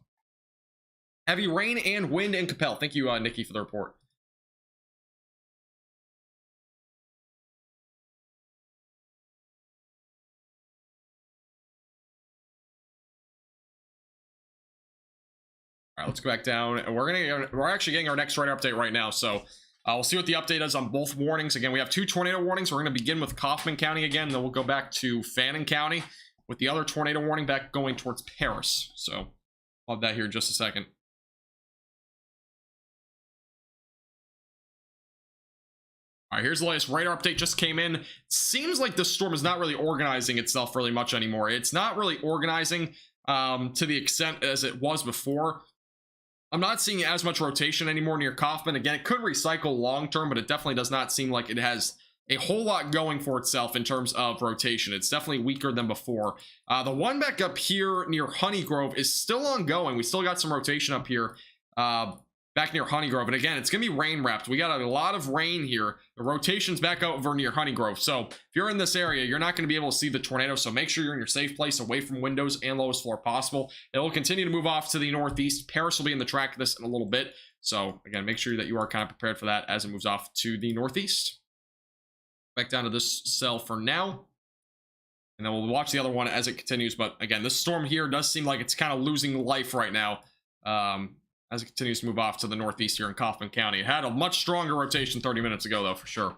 heavy rain and wind in Capel. Thank you, Nikki, for the report. All right, let's go back down. And we're actually getting our next radar update right now. So we'll see what the update is on both warnings. Again, we have 2 tornado warnings. We're going to begin with Kaufman County again. Then we'll go back to Fannin County with the other tornado warning back going towards Paris. So I'll have that here in just a second. All right, here's the latest radar update just came in. Seems like the storm is not really organizing itself really much anymore. It's not really organizing to the extent as it was before. I'm not seeing as much rotation anymore near Kaufman. Again, it could recycle long term, but it definitely does not seem like it has a whole lot going for itself in terms of rotation. It's definitely weaker than before. The one back up here near Honeygrove is still ongoing. We still got some rotation up here back near Honeygrove. And again, it's going to be rain wrapped. We got a lot of rain here. The rotation's back over near Honeygrove. So if you're in this area, you're not going to be able to see the tornado. So make sure you're in your safe place away from windows and lowest floor possible. It will continue to move off to the northeast. Paris will be in the track of this in a little bit. So again, make sure that you are kind of prepared for that as it moves off to the northeast. Back down to this cell for now. And then we'll watch the other one as it continues. But again, this storm here does seem like it's kind of losing life right now. As it continues to move off to the northeast here in Kaufman County. It had a much stronger rotation 30 minutes ago, though, for sure.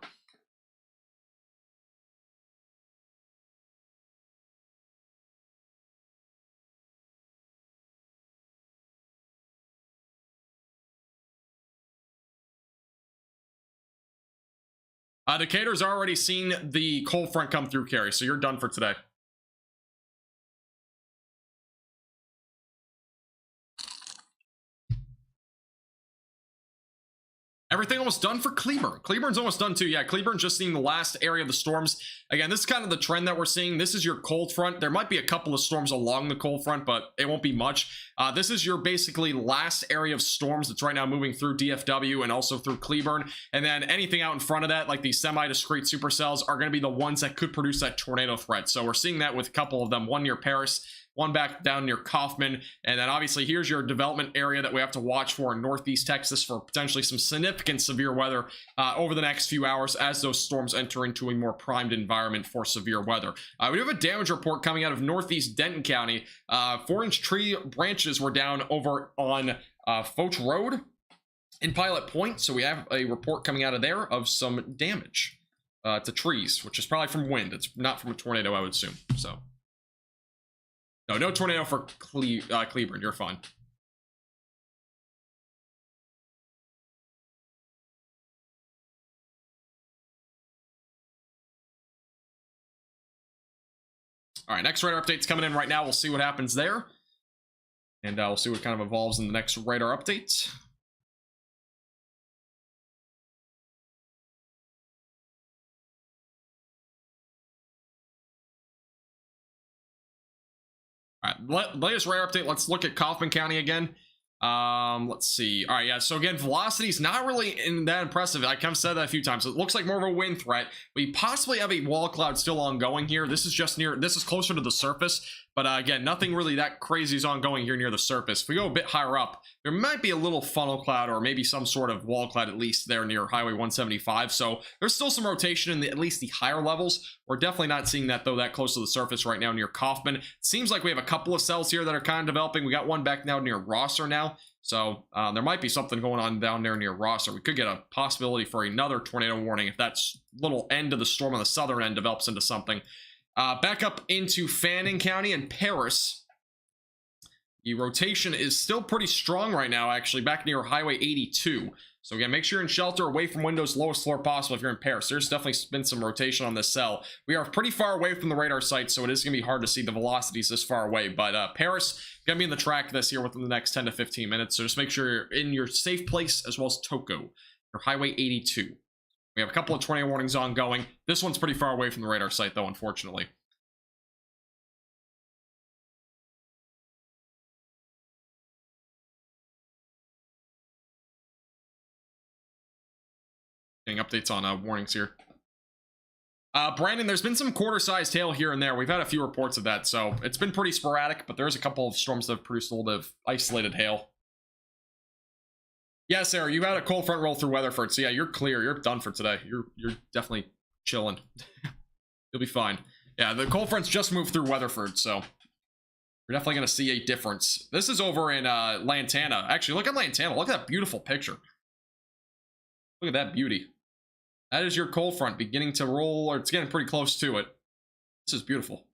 Decatur's already seen the cold front come through, Carrie, so you're done for today. Everything almost done for Cleburne. Cleburne's almost done too. Yeah, Cleburne's just seeing the last area of the storms. Again, this is kind of the trend that we're seeing. This is your cold front. There might be a couple of storms along the cold front, but it won't be much. This is your basically last area of storms that's right now moving through DFW and also through Cleburne. And then anything out in front of that, like these semi-discrete supercells, are going to be the ones that could produce that tornado threat. So we're seeing that with a couple of them, one near Paris, one back down near Kaufman, and then obviously here's your development area that we have to watch for in northeast Texas for potentially some significant severe weather over the next few hours as those storms enter into a more primed environment for severe weather. We have a damage report coming out of northeast Denton County. 4-inch tree branches were down over on Foch Road in Pilot Point, so we have a report coming out of there of some damage to trees, which is probably from wind. It's not from a tornado, I would assume. So no tornado for Cleburne. You're fine. All right, next radar update's coming in right now. We'll see what happens there. And we'll see what kind of evolves in the next radar update. All right, latest radar update. Let's look at Kaufman County again. Let's see. All right, yeah, so again, velocity is not really that impressive. I kind of said that a few times. It looks like more of a wind threat. We possibly have a wall cloud still ongoing here. This is just near, this is closer to the surface, but again, nothing really that crazy is ongoing here near the surface. If we go a bit higher up, there might be a little funnel cloud or maybe some sort of wall cloud, at least there near Highway 175. So there's still some rotation in at least the higher levels. We're definitely not seeing that though that close to the surface right now near Kaufman. Seems like we have a couple of cells here that are kind of developing. We got one back now near Rosser now. So there might be something going on down there near Rosser. We could get a possibility for another tornado warning if that little end of the storm on the southern end develops into something. Back up into Fannin County and Paris. The rotation is still pretty strong right now, actually, back near Highway 82. So again, make sure you're in shelter away from windows, lowest floor possible if you're in Paris. There's definitely been some rotation on this cell. We are pretty far away from the radar site, so it is going to be hard to see the velocities this far away. But Paris going to be in the track this here within the next 10 to 15 minutes. So just make sure you're in your safe place, as well as Toko, or Highway 82. We have a couple of tornado warnings ongoing. This one's pretty far away from the radar site, though, unfortunately. Getting updates on warnings here. Brandon, there's been some quarter-sized hail here and there. We've had a few reports of that, so it's been pretty sporadic, but there's a couple of storms that have produced a little bit of isolated hail. Yeah, Sarah, you had a cold front roll through Weatherford, so yeah, you're clear. You're done for today. You're definitely chilling. You'll be fine. Yeah, the cold front's just moved through Weatherford, so we're definitely going to see a difference. This is over in Lantana. Actually, look at Lantana. Look at that beautiful picture. Look at that beauty. That is your cold front beginning to roll, or it's getting pretty close to it. This is beautiful.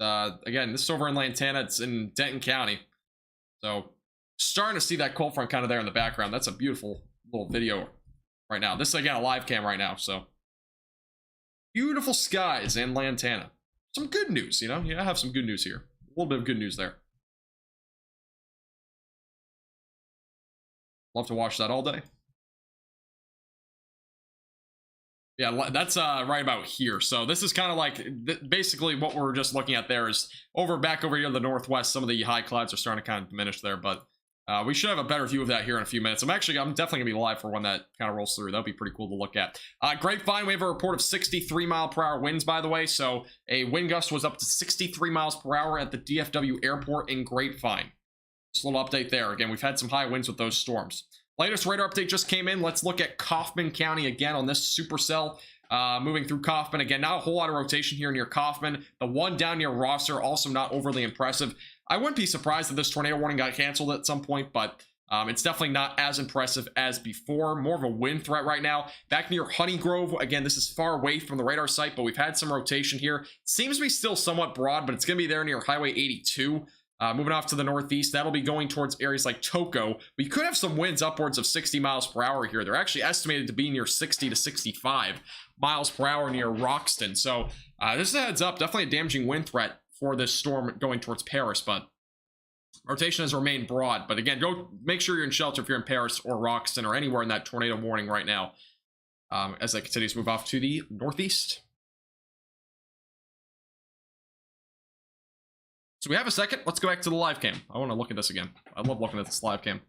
Again, this is over in Lantana. It's in Denton County. So, starting to see that cold front kind of there in the background. That's a beautiful little video right now. This is, again, a live cam right now, so. Beautiful skies in Lantana. Some good news, you know? Yeah, I have some good news here. A little bit of good news there. Love to watch that all day. Yeah, that's right about here. So this is kind of like, basically what we're just looking at there is back over here in the northwest, some of the high clouds are starting to kind of diminish there, but we should have a better view of that here in a few minutes. I'm definitely going to be live for when that kind of rolls through. That'll be pretty cool to look at. Grapevine, we have a report of 63 mile per hour winds, by the way. So a wind gust was up to 63 miles per hour at the DFW airport in Grapevine. Just a little update there. Again, we've had some high winds with those storms. Latest radar update just came in. Let's look at Kaufman County again on this supercell. Moving through Kaufman. Again, not a whole lot of rotation here near Kaufman. The one down near Rosser, also not overly impressive. I wouldn't be surprised if this tornado warning got canceled at some point, but it's definitely not as impressive as before. More of a wind threat right now. Back near Honeygrove, again, this is far away from the radar site, but we've had some rotation here. Seems to be still somewhat broad, but it's going to be there near Highway 82. Moving off to the northeast, that'll be going towards areas like Toko. We could have some winds upwards of 60 miles per hour here. They're actually estimated to be near 60 to 65 miles per hour near Roxton. So this is a heads up. Definitely a damaging wind threat for this storm going towards Paris, but rotation has remained broad. But again, go make sure you're in shelter if you're in Paris or Roxton or anywhere in that tornado warning right now as that continues to move off to the northeast. So we have a second. Let's go back to the live cam. I want to look at this again. I love looking at this live cam.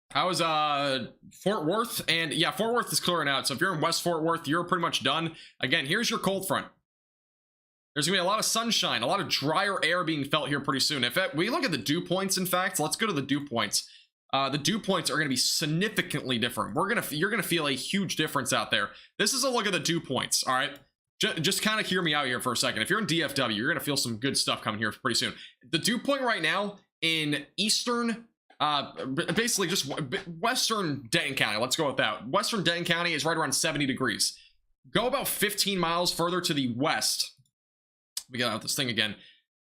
How is Fort Worth? And yeah, Fort Worth is clearing out. So if you're in West Fort Worth, you're pretty much done. Again, here's your cold front. There's gonna be a lot of sunshine, a lot of drier air being felt here pretty soon. If we look at the dew points, in fact, let's go to the dew points. The dew points are gonna be significantly different. You're gonna feel a huge difference out there. This is a look at the dew points. All right, just kind of hear me out here for a second. If you're in DFW, you're gonna feel some good stuff coming here pretty soon. The dew point right now in eastern, basically just western Denton County. Let's go with that. Western Denton County is right around 70 degrees. Go about 15 miles further to the west. We got out this thing again.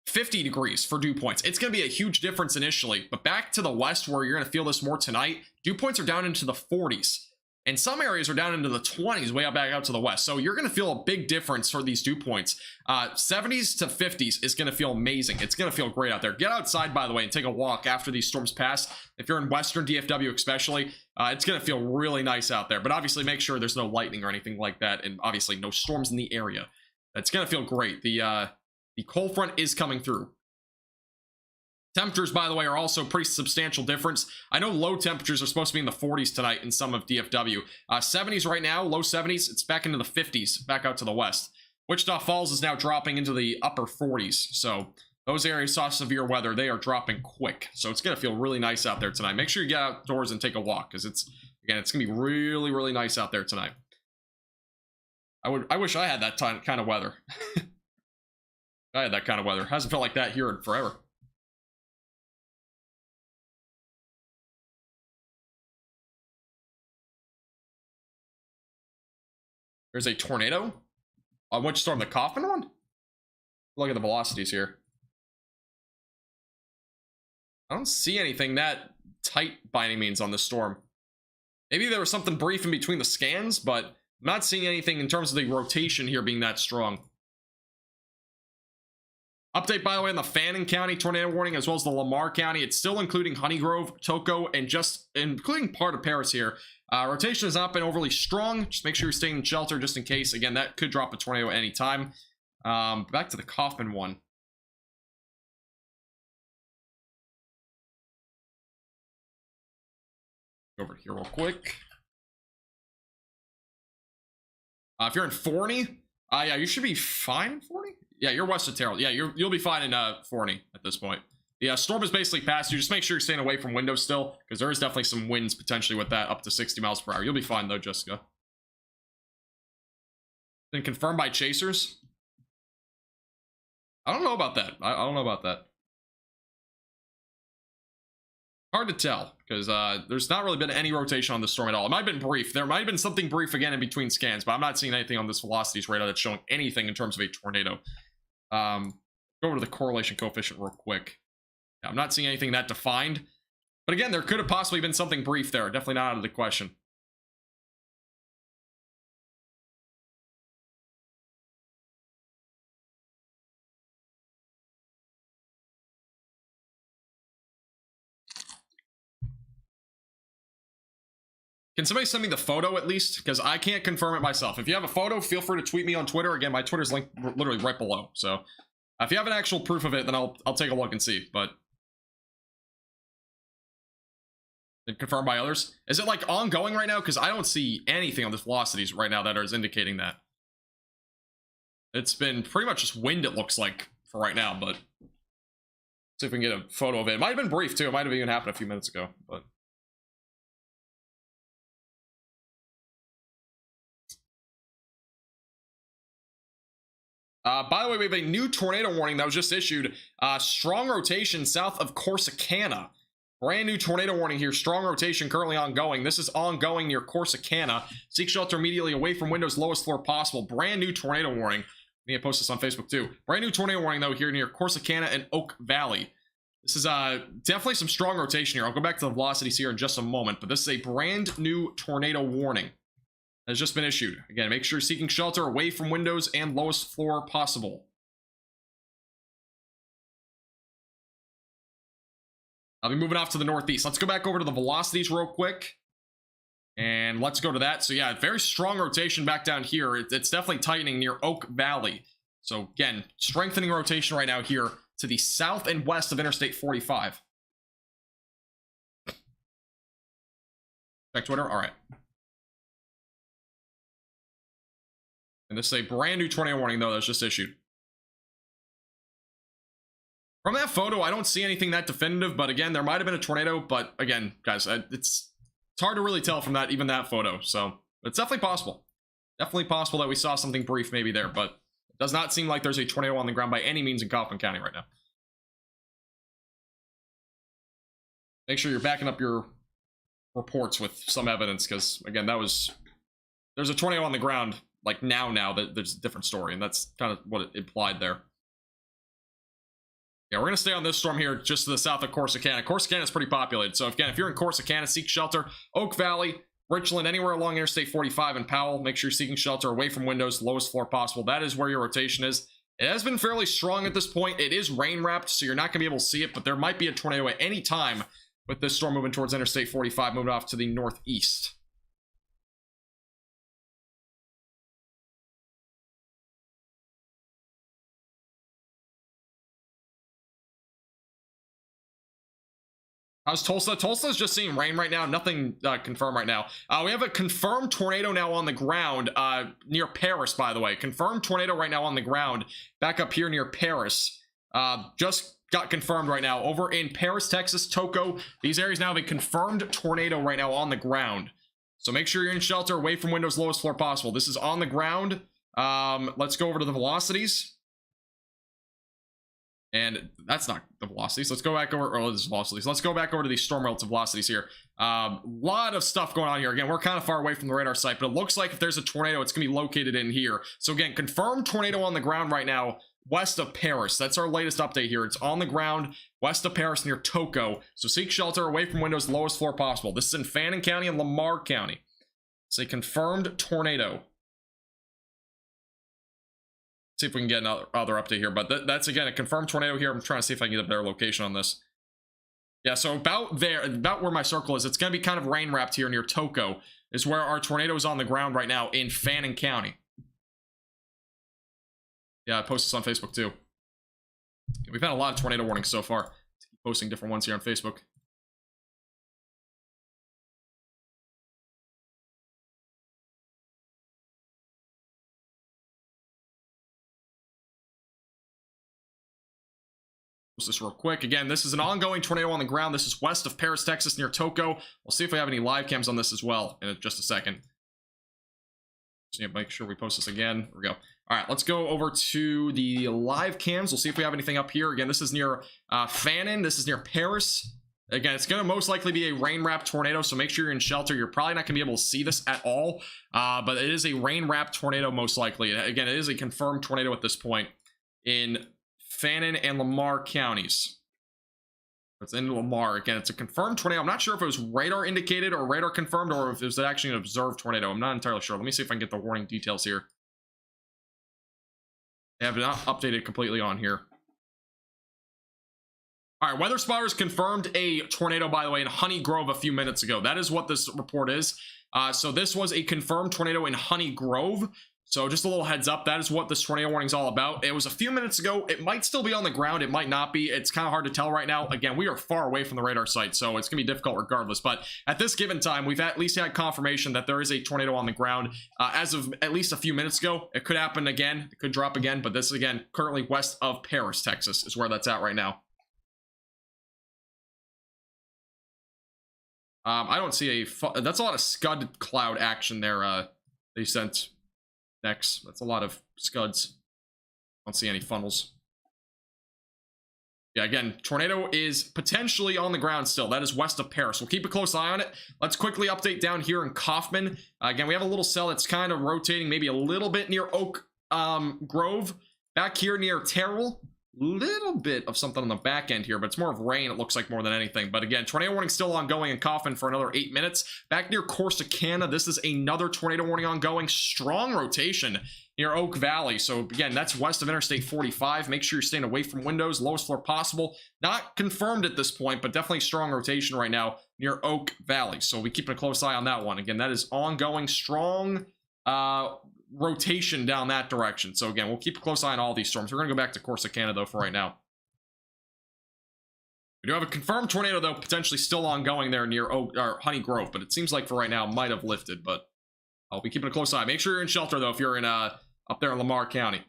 50 degrees for dew points. It's going to be a huge difference initially, but back to the west where you're going to feel this more tonight, dew points are down into the 40s. And some areas are down into the 20s way back out to the west. So you're going to feel a big difference for these dew points. 70s to 50s is going to feel amazing. It's going to feel great out there. Get outside, by the way, and take a walk after these storms pass. If you're in western DFW especially, it's going to feel really nice out there. But obviously make sure there's no lightning or anything like that. And obviously no storms in the area. It's going to feel great. The cold front is coming through. Temperatures, by the way, are also pretty substantial difference. I know low temperatures are supposed to be in the 40s tonight in some of DFW. 70s right now, low 70s. It's back into the 50s, back out to the west. Wichita Falls is now dropping into the upper 40s. So those areas saw severe weather. They are dropping quick. So it's going to feel really nice out there tonight. Make sure you get outdoors and take a walk because it's going to be really, really nice out there tonight. I wish I had that kind of weather. I had that kind of weather. Hasn't felt like that here in forever. There's a tornado. On which storm? The Kaufman one? Look at the velocities here. I don't see anything that tight by any means on this storm. Maybe there was something brief in between the scans, but I'm not seeing anything in terms of the rotation here being that strong. Update, by the way, on the Fannin County tornado warning, as well as the Lamar County. It's still including Honeygrove, Toko, and just including part of Paris here. Rotation has not been overly strong. Just make sure you're staying in shelter just in case. Again, that could drop a tornado at any time. Back to the Kaufman one. Go over here real quick. If you're in Forney, yeah, you should be fine in Forney. Yeah, you're west of Terrell. Yeah, you'll be fine in Forney at this point. Yeah, storm is basically past you. Just make sure you're staying away from windows still, because there is definitely some winds potentially with that up to 60 miles per hour. You'll be fine though, Jessica. Been confirmed by chasers. I don't know about that. I don't know about that. Hard to tell, because there's not really been any rotation on the storm at all. It might have been brief. There might have been something brief again in between scans, but I'm not seeing anything on this velocities radar that's showing anything in terms of a tornado. Go over to the correlation coefficient real quick. Yeah, I'm not seeing anything that defined. But again, there could have possibly been something brief there. Definitely not out of the question. Can somebody send me the photo at least? Because I can't confirm it myself. If you have a photo, feel free to tweet me on Twitter. Again, my Twitter's linked literally right below. So if you have an actual proof of it, then I'll take a look and see. But confirmed by others. Is it like ongoing right now? Because I don't see anything on this velocities right now that is indicating that. It's been pretty much just wind, it looks like, for right now. But see if we can get a photo of it. It might have been brief too. It might have even happened a few minutes ago. But by the way, we have a new tornado warning that was just issued. Strong rotation south of Corsicana. Brand new tornado warning here. Strong rotation currently ongoing. This is ongoing near Corsicana. Seek shelter immediately away from windows, lowest floor possible. Brand new tornado warning. I need to post this on Facebook too. Brand new tornado warning though here near Corsicana and Oak Valley. This is definitely some strong rotation here. I'll go back to the velocities here in just a moment, but this is a brand new tornado warning that has just been issued. Again, make sure you're seeking shelter away from windows and lowest floor possible. I'll be moving off to the northeast. Let's go back over to the velocities real quick. And let's go to that. So yeah, very strong rotation back down here. It's definitely tightening near Oak Valley. So again, strengthening rotation right now here to the south and west of Interstate 45. Check Twitter. All right. And this is a brand new tornado warning, though, that's just issued. From that photo, I don't see anything that definitive, but again, there might have been a tornado, but again, guys, it's hard to really tell from that, even that photo, so it's definitely possible. Definitely possible that we saw something brief maybe there, but it does not seem like there's a tornado on the ground by any means in Kaufman County right now. Make sure you're backing up your reports with some evidence, because again, there's a tornado on the ground, like now that there's a different story, and that's kind of what it implied there. Yeah, we're going to stay on this storm here just to the south of Corsicana. Corsicana is pretty populated. So, again, if you're in Corsicana, seek shelter. Oak Valley, Richland, anywhere along Interstate 45 and Powell, make sure you're seeking shelter away from windows, lowest floor possible. That is where your rotation is. It has been fairly strong at this point. It is rain wrapped, so you're not going to be able to see it, but there might be a tornado at any time with this storm moving towards Interstate 45, moving off to the northeast. How's Tulsa? Tulsa's just seeing rain right now. Nothing confirmed right now. We have a confirmed tornado now on the ground near Paris, by the way. Confirmed tornado right now on the ground back up here near Paris. Just got confirmed right now over in Paris, Texas, Toco. These areas now have a confirmed tornado right now on the ground. So make sure you're in shelter away from windows, lowest floor possible. This is on the ground. Let's go over to the velocities. And that's not the velocities. Let's go back over, this is velocities. Let's go back over to these storm relative velocities here. Lot of stuff going on here. Again, we're kind of far away from the radar site, but it looks like if there's a tornado, it's going to be located in here. So again, confirmed tornado on the ground right now, west of Paris. That's our latest update here. It's on the ground, west of Paris near Toco. So seek shelter away from windows, lowest floor possible. This is in Fannin County and Lamar County. It's a confirmed tornado. See if we can get another update here, but that's again a confirmed tornado here. I'm trying to see if I can get a better location on this. Yeah, so about there, about where my circle is, it's going to be kind of rain wrapped here near Toco is where our tornado is on the ground right now in Fannin County. Yeah, I posted this on Facebook too. We've had a lot of tornado warnings so far. Keep posting different ones here on Facebook. This real quick. Again, this is an ongoing tornado on the ground. This is west of Paris, Texas, near Toco. We'll see if we have any live cams on this as well in just a second. Just need to make sure we post this again. There we go. All right, let's go over to the live cams. We'll see if we have anything up here. Again, this is near Fannin. This is near Paris. Again, it's going to most likely be a rain-wrapped tornado, so make sure you're in shelter. You're probably not going to be able to see this at all, but it is a rain-wrapped tornado most likely. Again, it is a confirmed tornado at this point in Fannin and Lamar counties. It's in Lamar. Again, it's a confirmed tornado. I'm not sure if it was radar indicated or radar confirmed or if it was actually an observed tornado. I'm not entirely sure. Let me see if I can get the warning details here. They have not updated completely on here. All right, Weather Spotters confirmed a tornado, by the way, in Honey Grove a few minutes ago. That is what this report is. So this was a confirmed tornado in Honey Grove. So just a little heads up, that is what this tornado warning is all about. It was a few minutes ago. It might still be on the ground. It might not be. It's kind of hard to tell right now. Again, we are far away from the radar site, so it's going to be difficult regardless. But at this given time, we've at least had confirmation that there is a tornado on the ground as of at least a few minutes ago. It could happen again. It could drop again. But this is, again, currently west of Paris, Texas is where that's at right now. I don't see that's a lot of Scud cloud action there they sent. Next, that's a lot of scuds. Don't see any funnels. Yeah, again, tornado is potentially on the ground still. That is west of Paris. We'll keep a close eye on it. Let's quickly update down here in Kaufman. Again, we have a little cell that's kind of rotating maybe a little bit near Oak Grove. Back here near Terrell. Little bit of something on the back end here, but it's more of rain, it looks like, more than anything. But again, tornado warning still ongoing in Kaufman for another 8 minutes. Back near Corsicana, this is another tornado warning ongoing. Strong rotation near Oak Valley. So again, that's west of Interstate 45. Make sure you're staying away from windows, lowest floor possible. Not confirmed at this point, but definitely strong rotation right now near Oak Valley. So we keep a close eye on that one. Again, that is ongoing, strong rotation down that direction. So again, we'll keep a close eye on all these storms. We're going to go back to Corsicana though for right now. We do have a confirmed tornado though, potentially still ongoing there near Honey Grove, but it seems like for right now might have lifted, but I'll be keeping a close eye. Make sure you're in shelter though if you're in up there in Lamar County.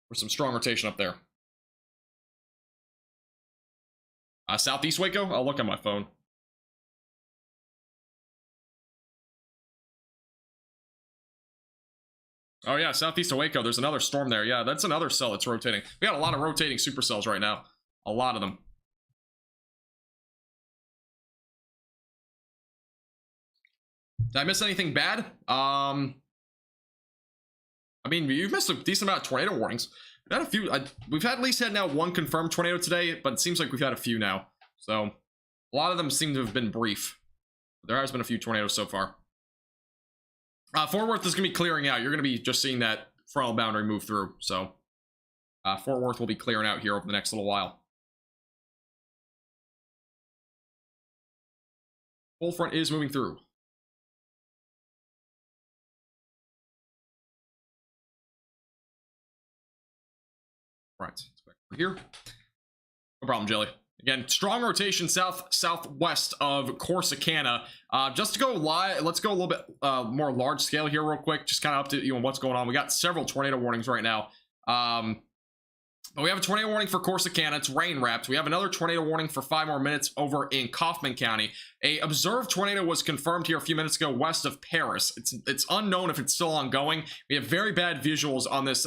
There's some strong rotation up there. Southeast Waco? I'll look at my phone. Oh yeah, southeast of Waco, there's another storm there. Yeah, that's another cell that's rotating. We got a lot of rotating supercells right now. A lot of them. Did I miss anything bad? I mean, you've missed a decent amount of tornado warnings. We've had a few. We've at least had now one confirmed tornado today, but it seems like we've had a few now. So a lot of them seem to have been brief. There has been a few tornadoes so far. Fort Worth is going to be clearing out. You're going to be just seeing that frontal boundary move through. So Fort Worth will be clearing out here over the next little while. Cold front is moving through. Right, let's back over here. No problem, Jelly. Again, strong rotation southwest of Corsicana. Just to go live, let's go a little bit more large scale here real quick. Just kind of update you on what's going on. We got several tornado warnings right now. But we have a tornado warning for Corsicana. It's rain wrapped. We have another tornado warning for 5 more minutes over in Kaufman County. A observed tornado was confirmed here a few minutes ago west of Paris. It's unknown if it's still ongoing. We have very bad visuals on this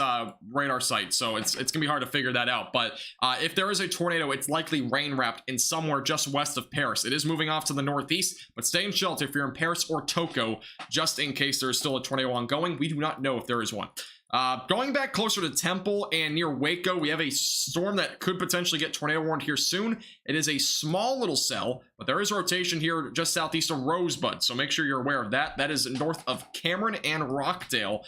radar site, so it's gonna be hard to figure that out. But if there is a tornado, it's likely rain wrapped in somewhere just west of Paris. It is moving off to the northeast, but stay in shelter if you're in Paris or Toko, just in case there is still a tornado ongoing. We do not know if there is one. Going back closer to Temple and near Waco, we have a storm that could potentially get tornado warned here soon. It is a small little cell, but there is rotation here just southeast of Rosebud, so make sure you're aware of that. That is north of Cameron and Rockdale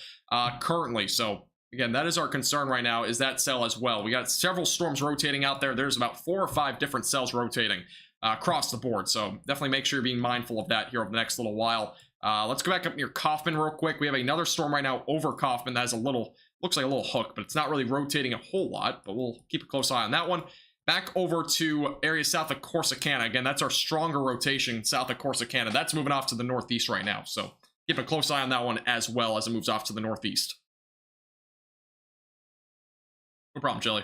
currently. So again, that is our concern right now, is that cell as well. We got several storms rotating out there. There's about 4 or 5 different cells rotating across the board, so definitely make sure you're being mindful of that here over the next little while. Let's go back up near Kaufman real quick. We have another storm right now over Kaufman that has a little, looks like a little hook, but it's not really rotating a whole lot, but we'll keep a close eye on that one. Back over to areas south of Corsicana. Again, that's our stronger rotation south of Corsicana. That's moving off to the northeast right now, so keep a close eye on that one as well as it moves off to the northeast. No problem, Jelly.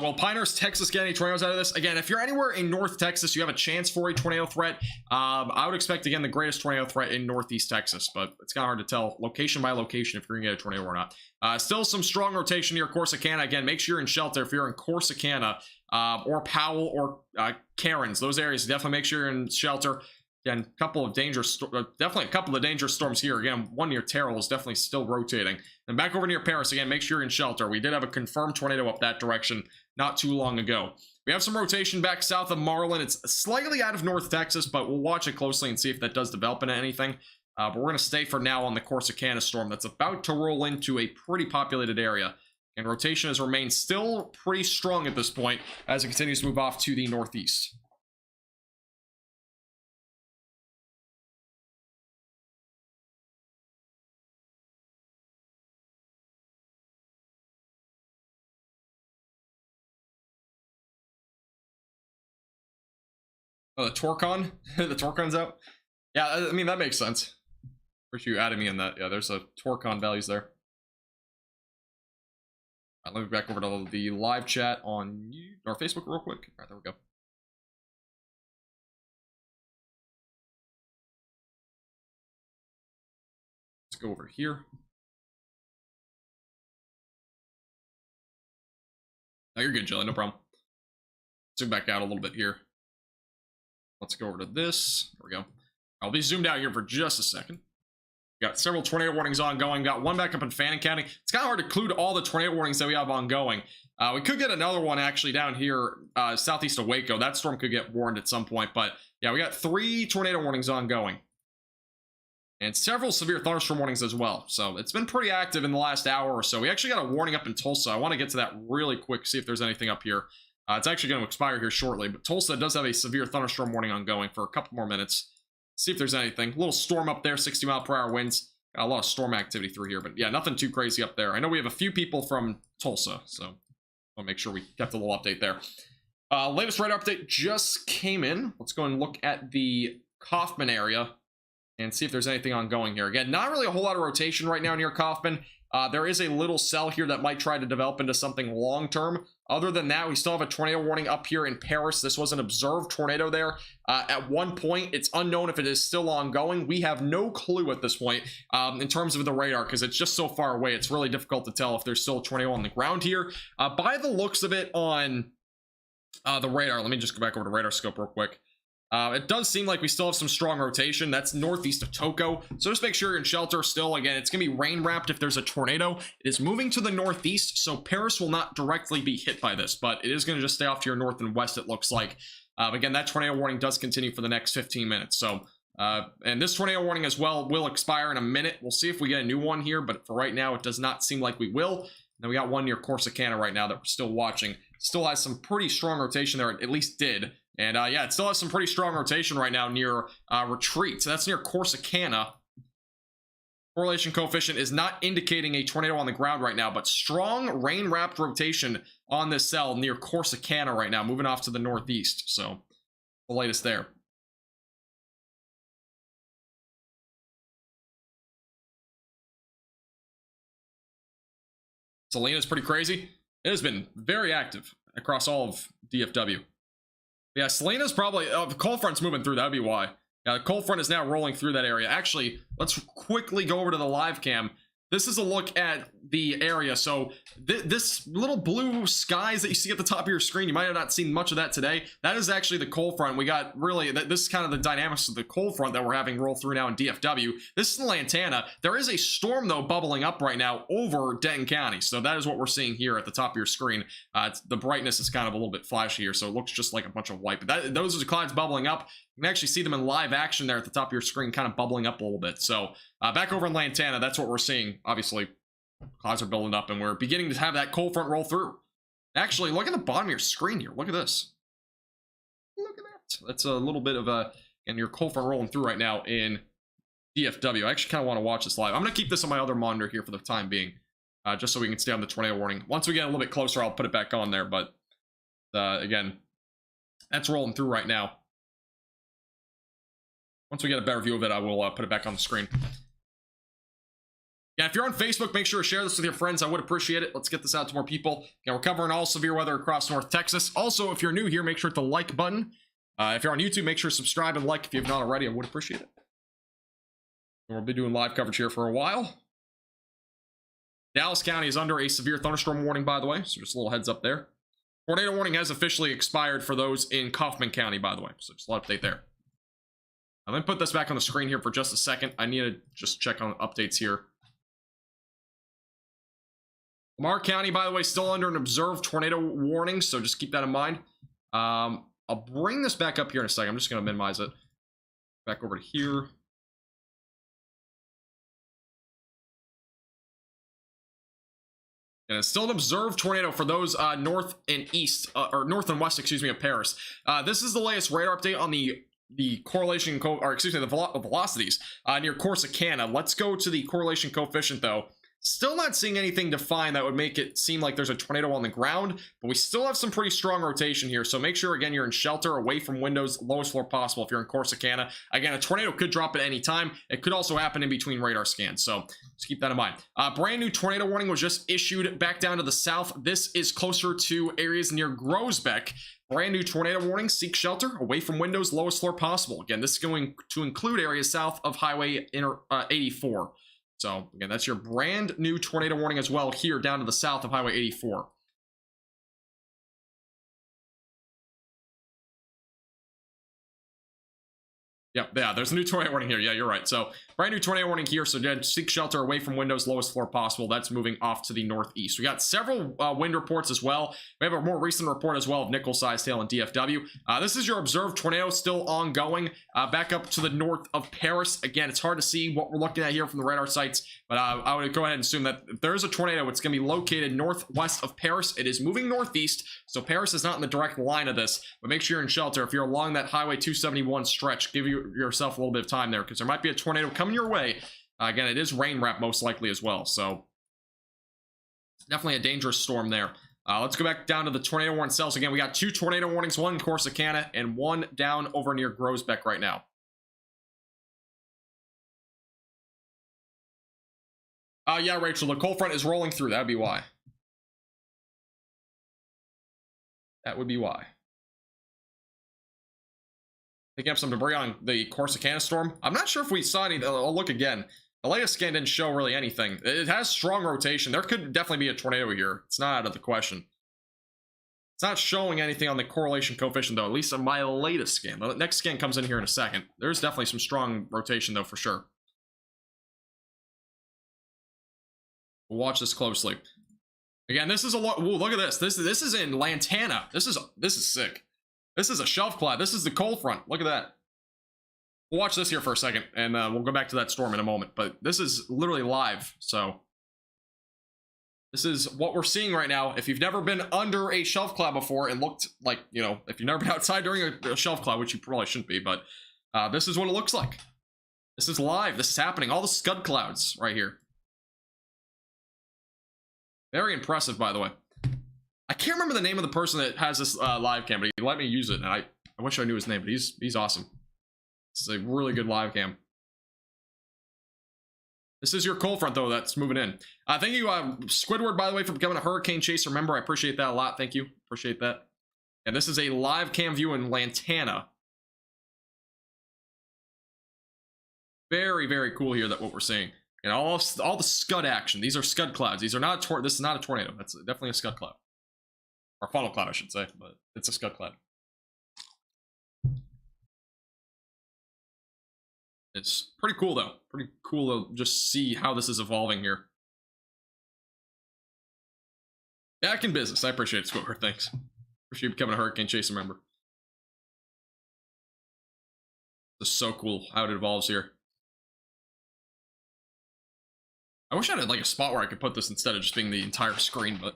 Well, Pinehurst, Texas, get any tornadoes out of this? Again, if you're anywhere in North Texas, you have a chance for a tornado threat. I would expect, again, the greatest tornado threat in Northeast Texas, but it's kind of hard to tell location by location if you're going to get a tornado or not. Still some strong rotation near Corsicana. Again, make sure you're in shelter if you're in Corsicana or Powell or Cairns. Those areas, definitely make sure you're in shelter. Again, definitely a couple of dangerous storms here. Again, one near Terrell is definitely still rotating. And back over near Paris, again, make sure you're in shelter. We did have a confirmed tornado up that direction not too long ago. We have some rotation back south of Marlin. It's slightly out of North Texas, but we'll watch it closely and see if that does develop into anything. But we're going to stay for now on the Corsicana storm that's about to roll into a pretty populated area. And rotation has remained still pretty strong at this point as it continues to move off to the northeast. Oh, the Torcon? The Torcon's out? Yeah, I mean, that makes sense. Appreciate you adding me in that. Yeah, there's a Torcon values there. All right, let me back over to the live chat on our Facebook real quick. All right, there we go. Let's go over here. Oh, you're good, Jelly, no problem. Zoom back out a little bit here. Let's go over to this. There we go. I'll be zoomed out here for just a second. Got several tornado warnings ongoing. Got one back up in Fannin County. It's kind of hard to include all the tornado warnings that we have ongoing. We could get another one actually down here southeast of Waco. That storm could get warned at some point. But yeah, we got 3 tornado warnings ongoing. And several severe thunderstorm warnings as well. So it's been pretty active in the last hour or so. We actually got a warning up in Tulsa. I want to get to that really quick, see if there's anything up here. It's actually going to expire here shortly, but Tulsa does have a severe thunderstorm warning ongoing for a couple more minutes. See if there's anything. A little storm up there, 60-mile-per-hour winds. Got a lot of storm activity through here, but yeah, nothing too crazy up there. I know we have a few people from Tulsa, so I'll make sure we kept a little update there. Latest radar update just came in. Let's go and look at the Kaufman area and see if there's anything ongoing here. Again, not really a whole lot of rotation right now near Kaufman. There is a little cell here that might try to develop into something long-term. Other than that, we still have a tornado warning up here in Paris. This was an observed tornado there. At one point, it's unknown if it is still ongoing. We have no clue at this point in terms of the radar because it's just so far away. It's really difficult to tell if there's still a tornado on the ground here. By the looks of it on The radar, let me just go back over to radar scope real quick. It does seem like we still have some strong rotation. That's northeast of Toko. So just make sure you're in shelter still. Again, it's going to be rain wrapped if there's a tornado. It is moving to the northeast, so Paris will not directly be hit by this, but it is going to just stay off to your north and west, it looks like. Again, that tornado warning does continue for the next 15 minutes. So, and this tornado warning as well will expire in a minute. We'll see if we get a new one here, but for right now, it does not seem like we will. Then we got one near Corsicana right now that we're still watching. Still has some pretty strong rotation there, at least did. And yeah, it still has some pretty strong rotation right now near Retreat. So that's near Corsicana. Correlation coefficient is not indicating a tornado on the ground right now, but strong rain-wrapped rotation on this cell near Corsicana right now, moving off to the northeast. So the latest there. Selena's pretty crazy. It has been very active across all of DFW. Yeah, Selena's probably... the cold front's moving through. That would be why. Yeah, the cold front is now rolling through that area. Actually, let's quickly go over to the live cam. This is a look at the area. So this little blue skies that you see at the top of your screen, you might have not seen much of that today. That is actually the cold front. We got really, this is kind of the dynamics of the cold front that we're having roll through now in DFW. This is Lantana. There is a storm though bubbling up right now over Denton County. So that is what we're seeing here at the top of your screen. The brightness is kind of a little bit flashy here, so it looks just like a bunch of white. But those are the clouds bubbling up. You can actually see them in live action there at the top of your screen, kind of bubbling up a little bit. So back over in Lantana, that's what we're seeing. Obviously, clouds are building up, and we're beginning to have that cold front roll through. Actually, look at the bottom of your screen here. Look at this. Look at that. That's a little bit of a, and your cold front rolling through right now in DFW. I actually kind of want to watch this live. I'm going to keep this on my other monitor here for the time being, just so we can stay on the tornado warning. Once we get a little bit closer, I'll put it back on there. But again, that's rolling through right now. Once we get a better view of it, I will put it back on the screen. Yeah, if you're on Facebook, make sure to share this with your friends. I would appreciate it. Let's get this out to more people. Yeah, we're covering all severe weather across North Texas. Also, if you're new here, make sure to hit the like button. If you're on YouTube, make sure to subscribe and like if you have not already. I would appreciate it. And we'll be doing live coverage here for a while. Dallas County is under a severe thunderstorm warning, by the way. So just a little heads up there. Tornado warning has officially expired for those in Kaufman County, by the way. So just a little update there. I'm going to put this back on the screen here for just a second. I need to just check on updates here. Lamar County, by the way, still under an observed tornado warning, so just keep that in mind. I'll bring this back up here in a second. I'm just going to minimize it. Back over to here. And it's still an observed tornado for those north and east, or north and west, excuse me, of Paris. This is the latest radar update on the correlation, or excuse me, the velocities near Corsicana. Let's go to the correlation coefficient, though. Still not seeing anything defined that would make it seem like there's a tornado on the ground, but we still have some pretty strong rotation here. So make sure, again, you're in shelter, away from windows, lowest floor possible if you're in Corsicana. Again, a tornado could drop at any time. It could also happen in between radar scans, so just keep that in mind. Brand new tornado warning was just issued back down to the south. This is closer to areas near Groesbeck. Brand new tornado warning, seek shelter, away from windows, lowest floor possible. Again, this is going to include areas south of Highway 84. So, again, that's your brand new tornado warning as well here down to the south of Highway 84. Yeah, there's a new tornado warning here. Yeah, you're right. So, brand new tornado warning here. So, again, seek shelter away from windows, lowest floor possible. That's moving off to the northeast. We got several wind reports as well. We have a more recent report as well of nickel-sized hail in DFW. This is your observed tornado still ongoing. Back up to the north of Paris. Again, it's hard to see what we're looking at here from the radar sites, but I would go ahead and assume that if there is a tornado, it's going to be located northwest of Paris. It is moving northeast, so Paris is not in the direct line of this, but make sure you're in shelter. If you're along that Highway 271 stretch, give yourself a little bit of time there, because there might be a tornado coming your way. Again, it is rain wrap most likely as well, so definitely a dangerous storm there. Let's go back down to the tornado warning cells. Again, we got 2 tornado warnings, one in Corsicana and one down over near Groesbeck right now. Yeah, Rachel, the cold front is rolling through. That would be why. That would be why. Picking up some debris on the Corsicana storm. I'm not sure if we saw any. I'll look again. The latest scan didn't show really anything. It has strong rotation. There could definitely be a tornado here. It's not out of the question. It's not showing anything on the correlation coefficient, though, at least on my latest scan. The next scan comes in here in a second. There's definitely some strong rotation, though, for sure. We'll watch this closely. Again, this is a lot. Look at this. This is in Lantana. This is sick. This is a shelf cloud. This is the cold front. Look at that. We'll watch this here for a second, and we'll go back to that storm in a moment. But this is literally live, so this is what we're seeing right now. If you've never been under a shelf cloud before and looked like, you know, if you've never been outside during a shelf cloud, which you probably shouldn't be, but this is what it looks like. This is live. This is happening. All the scud clouds right here. Very impressive, by the way. I can't remember the name of the person that has this live cam, but he let me use it, and I wish I knew his name, but he's awesome. This is a really good live cam. This is your cold front, though, that's moving in. Thank you, Squidward, by the way, for becoming a Hurricane Chaser member. I appreciate that a lot. Thank you. Appreciate that. And this is a live cam view in Lantana. Very, very cool here, that what we're seeing. And all the scud action. These are scud clouds. These are not this is not a tornado. That's definitely a scud cloud. Or funnel cloud, I should say, but it's a scud cloud. It's pretty cool, though. Pretty cool to just see how this is evolving here. Back in business. I appreciate it, Squidward. Thanks. Appreciate you becoming a Hurricane Chaser member. This is so cool how it evolves here. I wish I had like a spot where I could put this instead of just being the entire screen, but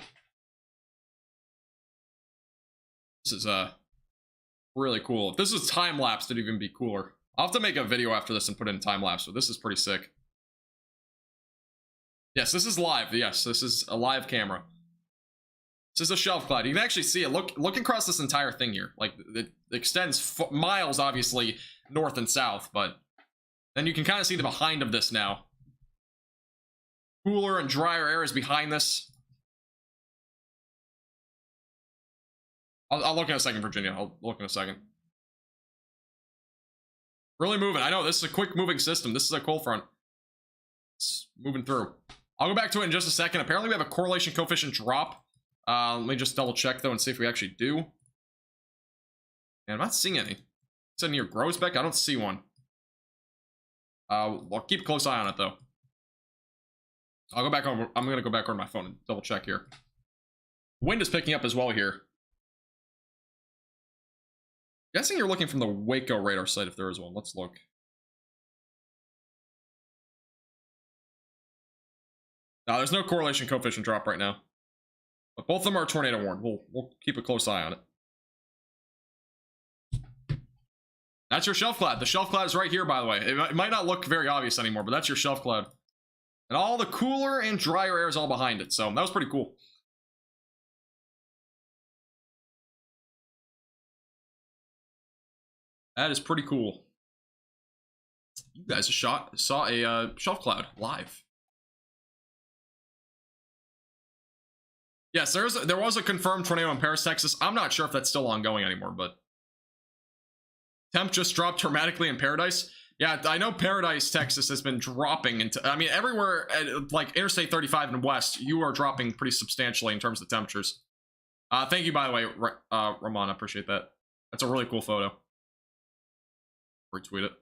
this is really cool. If this was time-lapse, it'd even be cooler. I'll have to make a video after this and put it in time-lapse, but this is pretty sick. Yes, this is live. Yes, this is a live camera. This is a shelf cloud. You can actually see it. Look across this entire thing here. Like, it extends miles, obviously, north and south, but then you can kind of see the behind of this now. Cooler and drier air is behind this. I'll look in a second, Virginia. I'll look in a second. Really moving. I know, this is a quick moving system. This is a cold front. It's moving through. I'll go back to it in just a second. Apparently we have a correlation coefficient drop. Let me just double check, though, and see if we actually do. And I'm not seeing any. It's in near Grosbeck. I don't see one. I'll keep a close eye on it, though. I'll go back on. I'm going to go back on my phone and double check here. Wind is picking up as well here. Guessing you're looking from the Waco radar site if there is one. Let's look. No, there's no correlation coefficient drop right now. But both of them are tornado warned. We'll keep a close eye on it. That's your shelf cloud. The shelf cloud is right here, by the way. It might not look very obvious anymore, but that's your shelf cloud. And all the cooler and drier air is all behind it. So that was pretty cool. That is pretty cool. You guys saw a shelf cloud live. Yes, there was a confirmed tornado in Paris, Texas. I'm not sure if that's still ongoing anymore, but temp just dropped dramatically in Paradise. Yeah, I know Paradise, Texas has been dropping into, I mean, everywhere, like Interstate 35 and West, you are dropping pretty substantially in terms of temperatures. Thank you, by the way, Ramon, I appreciate that. That's a really cool photo. Retweet it.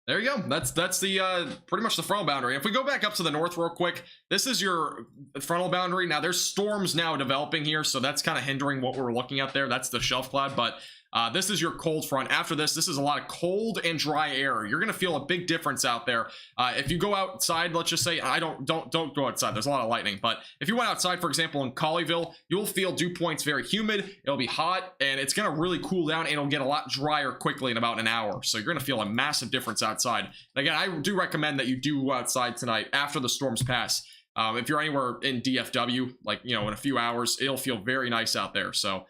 There you go. That's the pretty much the frontal boundary. If we go back up to the north real quick, this is your frontal boundary. Now there's storms now developing here, so that's kind of hindering what we're looking at there. That's the shelf cloud, but this is your cold front. After this is a lot of cold and dry air. You're gonna feel a big difference out there. If you go outside, let's just say, don't go outside. There's a lot of lightning, but if you went outside, for example, in Colleyville, you'll feel dew points very humid. It'll be hot, and it's gonna really cool down, and it'll get a lot drier quickly in about an hour. So you're gonna feel a massive difference outside. And again, I do recommend that you do go outside tonight after the storms pass. If you're anywhere in DFW, like, you know, in a few hours, it'll feel very nice out there. So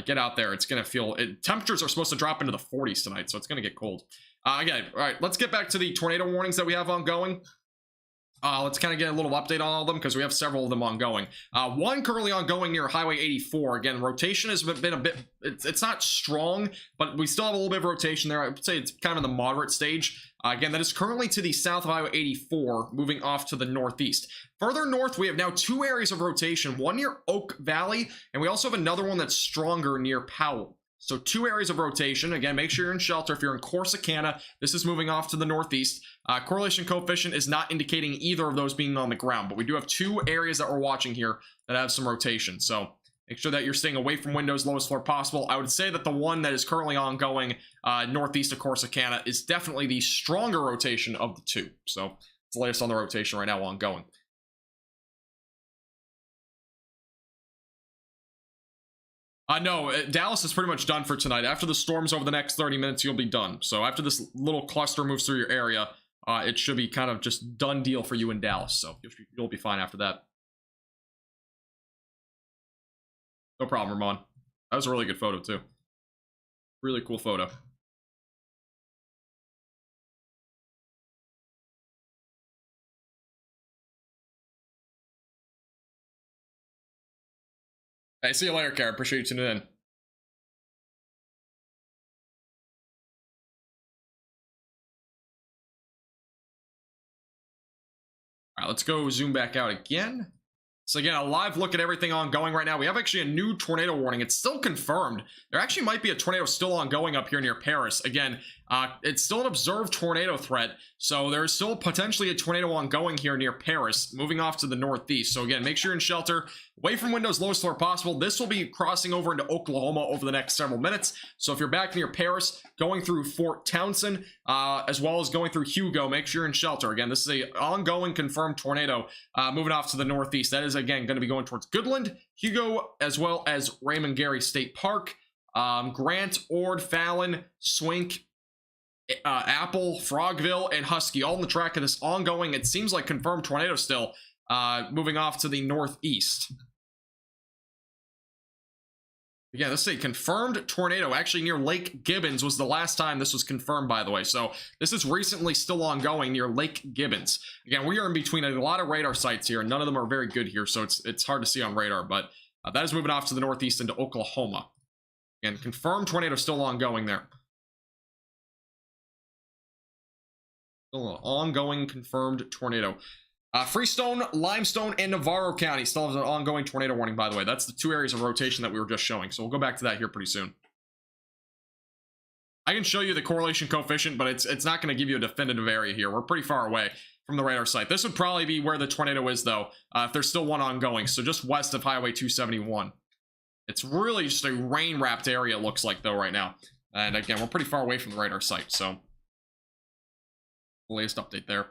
get out there. It's going to feel, temperatures are supposed to drop into the 40s tonight, so it's going to get cold. Again, all right, let's get back to the tornado warnings that we have ongoing. Let's kind of get a little update on all of them because we have several of them ongoing. One currently ongoing near Highway 84. Again, rotation has been a bit, it's not strong, but we still have a little bit of rotation there. I would say it's kind of in the moderate stage. Again, that is currently to the south of Highway 84, moving off to the northeast. Further north, we have now two areas of rotation, one near Oak Valley, and we also have another one that's stronger near Powell. So two areas of rotation. Again, make sure you're in shelter. If you're in Corsicana, this is moving off to the northeast. Correlation coefficient is not indicating either of those being on the ground, but we do have two areas that we're watching here that have some rotation. So make sure that you're staying away from windows, lowest floor possible. I would say that the one that is currently ongoing northeast of Corsicana is definitely the stronger rotation of the two. So it's the latest on the rotation right now ongoing. No, Dallas is pretty much done for tonight. After the storms over the next 30 minutes, you'll be done. So after this little cluster moves through your area, it should be kind of just done deal for you in Dallas. So you'll be fine after that. No problem, Ramon. That was a really good photo, too. Really cool photo. Hey, see you later, Karen. Appreciate you tuning in. All right, let's go zoom back out again. So again, a live look at everything ongoing right now. We have actually a new tornado warning. It's still confirmed. There actually might be a tornado still ongoing up here near Paris. Again, it's still an observed tornado threat. So there's still potentially a tornado ongoing here near Paris, moving off to the northeast. So again, make sure you're in shelter, away from windows, lowest floor possible. This will be crossing over into Oklahoma over the next several minutes. So if you're back near Paris, going through Fort Townsend, as well as going through Hugo, make sure you're in shelter. Again, this is an ongoing confirmed tornado moving off to the northeast. That is, again, going to be going towards Goodland, Hugo, as well as Raymond Gary State Park, Grant, Ord, Fallon, Swink, Apple, Frogville, and Husky, all in the track of this ongoing, it seems like confirmed tornado still, moving off to the northeast. Again, this is a confirmed tornado. Actually, near Lake Gibbons was the last time this was confirmed, by the way. So this is recently still ongoing near Lake Gibbons. Again, we are in between a lot of radar sites here, and none of them are very good here, so it's hard to see on radar. But that is moving off to the northeast into Oklahoma. Again, confirmed tornado still ongoing there. Still an ongoing confirmed tornado. Freestone, Limestone, and Navarro County still has an ongoing tornado warning, by the way. That's the two areas of rotation that we were just showing. So we'll go back to that here pretty soon. I can show you the correlation coefficient, but it's not going to give you a definitive area here. We're pretty far away from the radar site. This would probably be where the tornado is, though, if there's still one ongoing. So just west of Highway 271. It's really just a rain-wrapped area, it looks like, though, right now. And again, we're pretty far away from the radar site, so the latest update there.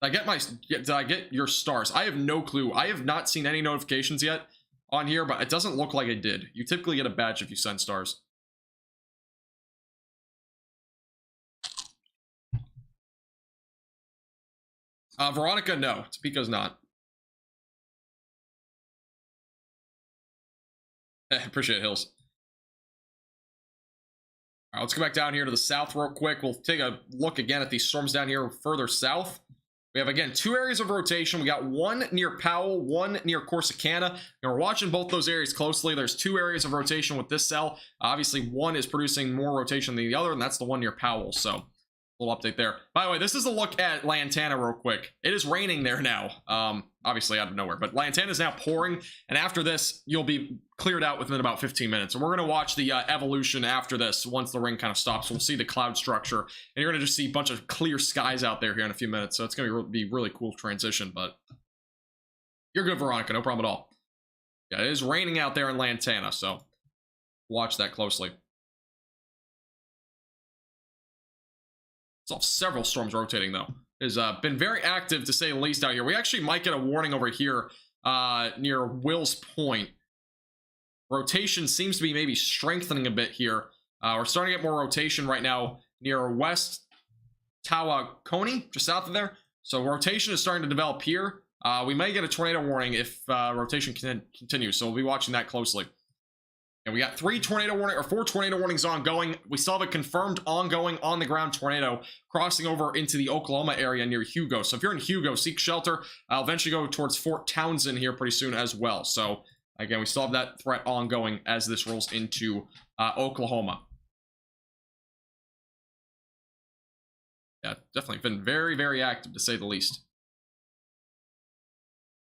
Did I get your stars? I have no clue. I have not seen any notifications yet on here, but it doesn't look like I did. You typically get a badge if you send stars. Veronica, no. Topeka's not. Appreciate it, Hills. All right, let's go back down here to the south real quick. We'll take a look again at these storms down here further south. We have, again, two areas of rotation. We got one near Powell, one near Corsicana. And we're watching both those areas closely. There's two areas of rotation with this cell. Obviously, one is producing more rotation than the other, and that's the one near Powell. So, a little update there. By the way, this is a look at Lantana real quick. It is raining there now, obviously out of nowhere. But Lantana is now pouring, and after this, you'll be cleared out within about 15 minutes. And we're going to watch the evolution after this once the rain kind of stops. We'll see the cloud structure, and you're going to just see a bunch of clear skies out there here in a few minutes. So it's going to be really cool transition, but you're good, Veronica. No problem at all. Yeah, it is raining out there in Lantana, so watch that closely. Several storms rotating, though. It has been very active, to say the least, out here. We actually might get a warning over here near Wills Point. Rotation seems to be maybe strengthening a bit here. We're starting to get more rotation right now near West Tawakoni, just south of there. So rotation is starting to develop here. We may get a tornado warning if rotation continues, so we'll be watching that closely. And we got 4 tornado warnings ongoing. We still have a confirmed ongoing on the ground tornado crossing over into the Oklahoma area near Hugo. So if you're in Hugo, seek shelter. I'll eventually go towards Fort Townsend here pretty soon as well. So again, we still have that threat ongoing as this rolls into Oklahoma. Yeah, definitely been very, very active to say the least.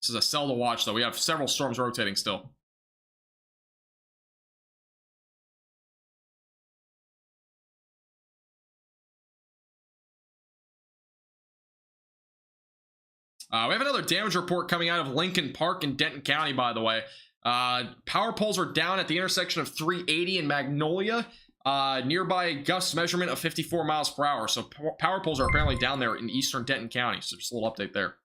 This is a cell to watch though. We have several storms rotating still. We have another damage report coming out of Lincoln Park in Denton County, by the way. Power poles are down at the intersection of 380 and Magnolia. Nearby gust measurement of 54 miles per hour. So power poles are apparently down there in eastern Denton County. So just a little update there.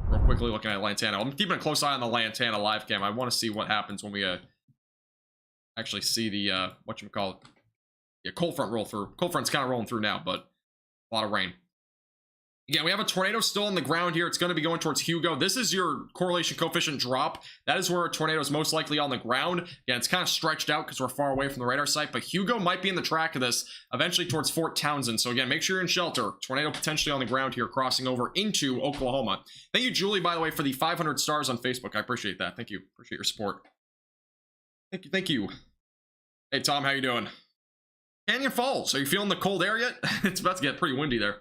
Real quickly looking at Lantana. I'm keeping a close eye on the Lantana live cam. I want to see what happens when we actually see the, whatchamacallit. Yeah, cold front roll through. Cold front's kind of rolling through now, but a lot of rain. Again, we have a tornado still on the ground here. It's going to be going towards Hugo. This is your correlation coefficient drop. That is where a tornado is most likely on the ground. Again, it's kind of stretched out because we're far away from the radar site, but Hugo might be in the track of this eventually towards Fort Townsend. So again, make sure you're in shelter. Tornado potentially on the ground here, crossing over into Oklahoma. Thank you, Julie, by the way, for the 500 stars on Facebook. I appreciate that. Thank you. Appreciate your support. Thank you. Thank you. Hey, Tom, how you doing? Canyon Falls. Are you feeling the cold air yet? It's about to get pretty windy there.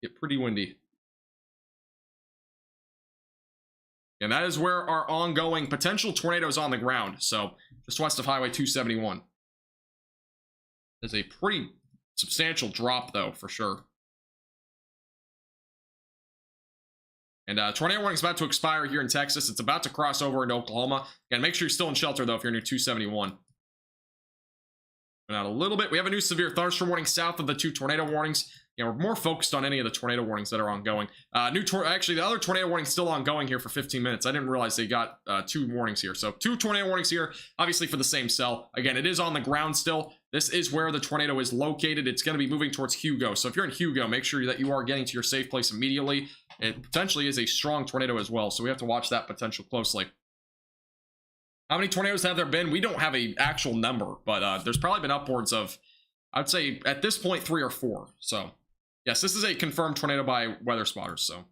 Get pretty windy. And that is where our ongoing potential tornadoes on the ground. So just west of Highway 271. There's a pretty substantial drop though, for sure. And tornado warning is about to expire here in Texas. It's about to cross over into Oklahoma. Again, make sure you're still in shelter though if you're near 271. Out a little bit. We have a new severe thunderstorm warning south of the 2 tornado warnings. Yeah, we're more focused on any of the tornado warnings that are ongoing. Actually, the other tornado warning is still ongoing here for 15 minutes. I didn't realize they got 2 warnings here. So 2 tornado warnings here, obviously for the same cell. Again, it is on the ground still. This is where the tornado is located. It's going to be moving towards Hugo. So if you're in Hugo, make sure that you are getting to your safe place immediately. It potentially is a strong tornado as well. So we have to watch that potential closely. How many tornadoes have there been? We don't have an actual number, but there's probably been upwards of, I'd say at this point, 3 or 4. So yes, this is a confirmed tornado by weather spotters. So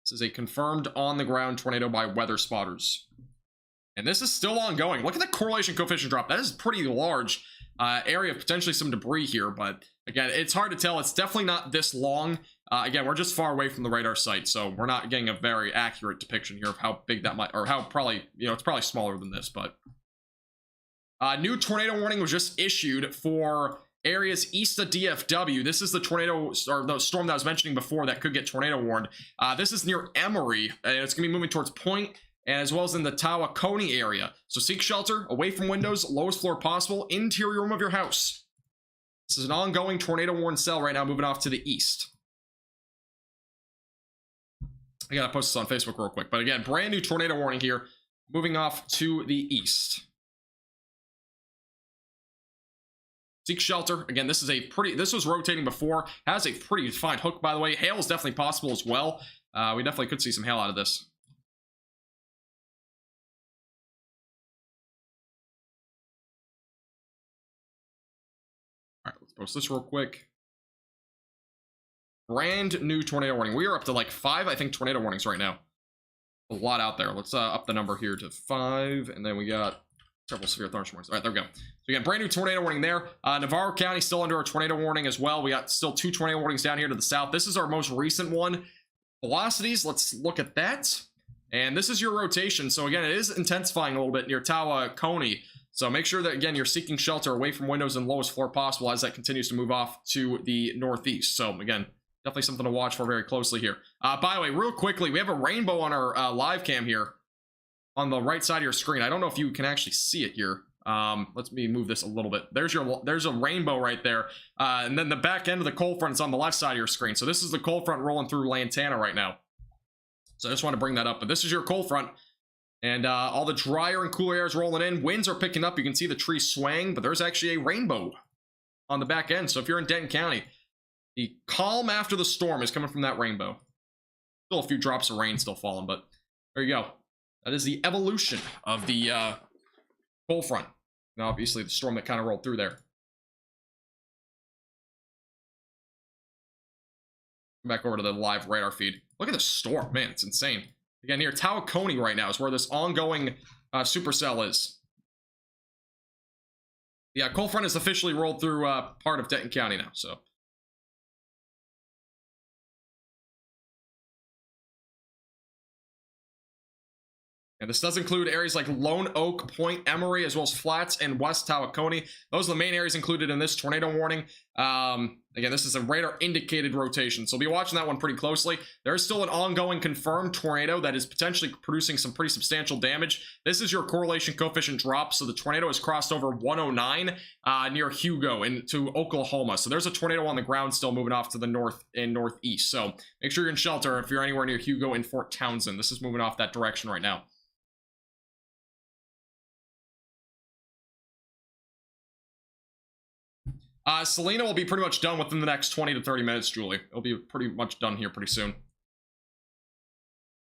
this is a confirmed on the ground tornado by weather spotters. And this is still ongoing. Look at the correlation coefficient drop. That is pretty large area of potentially some debris here. But again, it's hard to tell. It's definitely not this long. Again, we're just far away from the radar site, so we're not getting a very accurate depiction here of how big that might, or how probably, it's probably smaller than this, but new tornado warning was just issued for areas east of DFW. This is the tornado, or the storm that I was mentioning before that could get tornado warned. This is near Emory, and it's going to be moving towards Point, and as well as in the Tawaconee area. So seek shelter, away from windows, lowest floor possible, interior room of your house. This is an ongoing tornado warned cell right now, moving off to the east. I gotta post this on Facebook real quick, but again, brand new tornado warning here, moving off to the east. Seek shelter. Again, this was rotating before, has a pretty defined hook, by the way. Hail is definitely possible as well. We definitely could see some hail out of this. All right, let's post this real quick. Brand new tornado warning. We are up to like 5, I think, tornado warnings right now. A lot out there. Let's up the number here to 5, and then we got several severe thunderstorm warnings. All right, there we go. So we got brand new tornado warning there. Navarro County still under a tornado warning as well. We got still 2 tornado warnings down here to the south. This is our most recent one. Velocities, let's look at that. And this is your rotation. So again, it is intensifying a little bit near Tawaconee. So make sure that, again, you're seeking shelter away from windows and lowest floor possible as that continues to move off to the northeast. So again, definitely something to watch for very closely here. By the way, real quickly, we have a rainbow on our live cam here on the right side of your screen. I don't know if you can actually see it here. Let me move this a little bit. There's a rainbow right there. And then the back end of the cold front is on the left side of your screen. So this is the cold front rolling through Lantana right now. So I just want to bring that up. But this is your cold front. And all the drier and cooler air is rolling in. Winds are picking up. You can see the trees swaying, but there's actually a rainbow on the back end. So if you're in Denton County, the calm after the storm is coming from that rainbow. Still a few drops of rain still falling, but there you go. That is the evolution of the cold front. And obviously the storm that kind of rolled through there. Back over to the live radar feed. Look at the storm, man, it's insane. Again, near Tauconnie right now is where this ongoing supercell is. Yeah, cold front has officially rolled through part of Denton County now, so. And this does include areas like Lone Oak, Point Emery, as well as Flats and West Tauconnie. Those are the main areas included in this tornado warning. Again, this is a radar indicated rotation, so be watching that one pretty closely. There is still an ongoing confirmed tornado that is potentially producing some pretty substantial damage. This is your correlation coefficient drop, so the tornado has crossed over 109 near Hugo into Oklahoma. So there's a tornado on the ground still moving off to the north and northeast. So make sure you're in shelter if you're anywhere near Hugo and Fort Townsend. This is moving off that direction right now. Selena will be pretty much done within the next 20 to 30 minutes, Julie. It'll be pretty much done here pretty soon.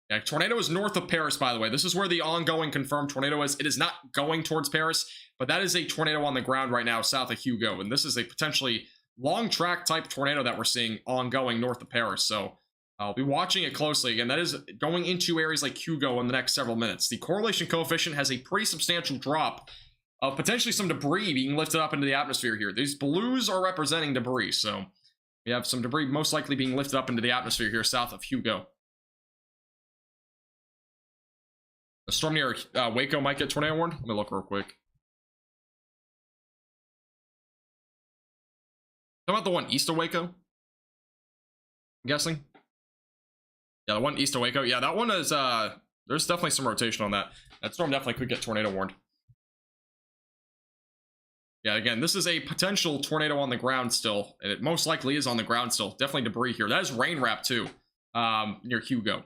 Yeah, tornado is north of Paris, by the way. This is where the ongoing confirmed tornado is. It is not going towards Paris, but that is a tornado on the ground right now south of Hugo. And this is a potentially long track type tornado that we're seeing ongoing north of Paris. So I'll be watching it closely. Again, that is going into areas like Hugo in the next several minutes. The correlation coefficient has a pretty substantial drop of potentially some debris being lifted up into the atmosphere here. These blues are representing debris, so we have some debris most likely being lifted up into the atmosphere here south of Hugo. The storm near Waco might get tornado warned. Let me look real quick. How about the one east of Waco? I'm guessing. Yeah, the one east of Waco. Yeah, that one is, there's definitely some rotation on that. That storm definitely could get tornado warned. Yeah, again, this is a potential tornado on the ground still, and it most likely is on the ground still. Definitely debris here. That is rain wrap too, near Hugo.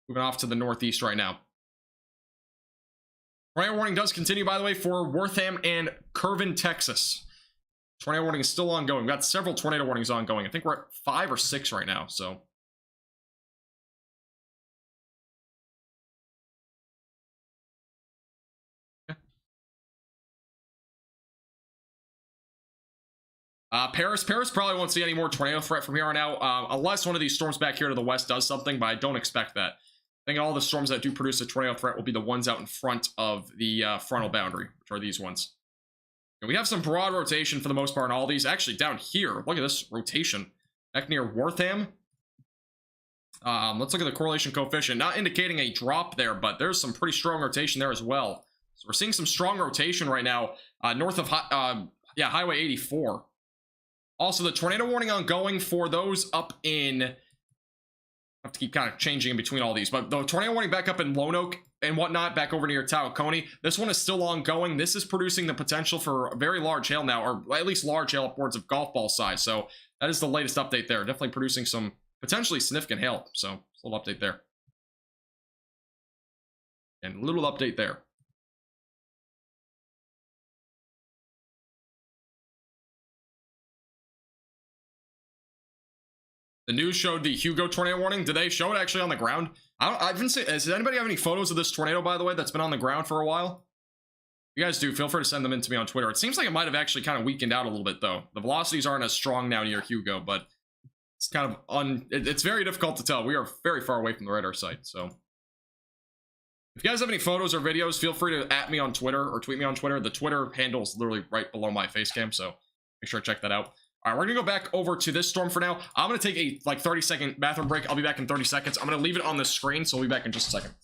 Moving off to the northeast right now. Tornado warning does continue, by the way, for Wortham and Curvin, Texas. Tornado warning is still ongoing. We've got several tornado warnings ongoing. I think we're at 5 or 6 right now, so. Paris probably won't see any more tornado threat from here on out, unless one of these storms back here to the west does something, but I don't expect that. I think all the storms that do produce a tornado threat will be the ones out in front of the frontal boundary, which are these ones. And we have some broad rotation for the most part in all these. Actually, down here, look at this rotation. Back near Wortham. Let's look at the correlation coefficient. Not indicating a drop there, but there's some pretty strong rotation there as well. So we're seeing some strong rotation right now north of Highway 84. Also, the tornado warning ongoing for those up in, I have to keep kind of changing in between all these, but the tornado warning back up in Lone Oak and whatnot, back over near Tauconnie, this one is still ongoing. This is producing the potential for very large hail now, or at least large hail upwards of golf ball size. So that is the latest update there. Definitely producing some potentially significant hail. So a little update there. And a little update there. The news showed the Hugo tornado warning. Did they show it actually on the ground? I haven't seen. Does anybody have any photos of this tornado, by the way, that's been on the ground for a while? If you guys do, feel free to send them in to me on Twitter. It seems like it might have actually kind of weakened out a little bit, though. The velocities aren't as strong now near Hugo, but it's kind of it's very difficult to tell. We are very far away from the radar site, so. If you guys have any photos or videos, feel free to @ me on Twitter or tweet me on Twitter. The Twitter handle is literally right below my face cam, so make sure to check that out. All right, we're gonna go back over to this storm for now. I'm gonna take a 30-second bathroom break. I'll be back in 30 seconds. I'm gonna leave it on the screen, so we'll be back in just a second.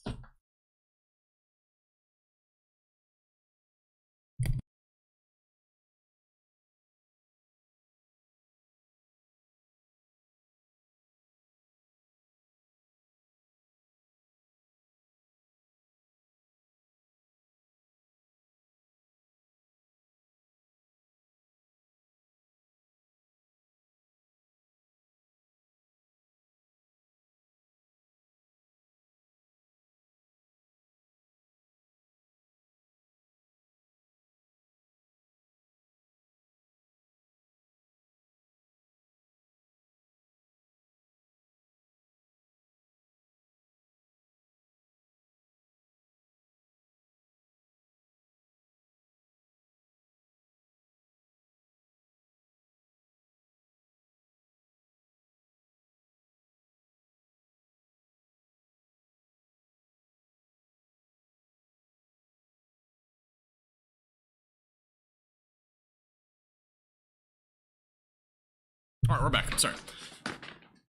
All right, we're back. Sorry.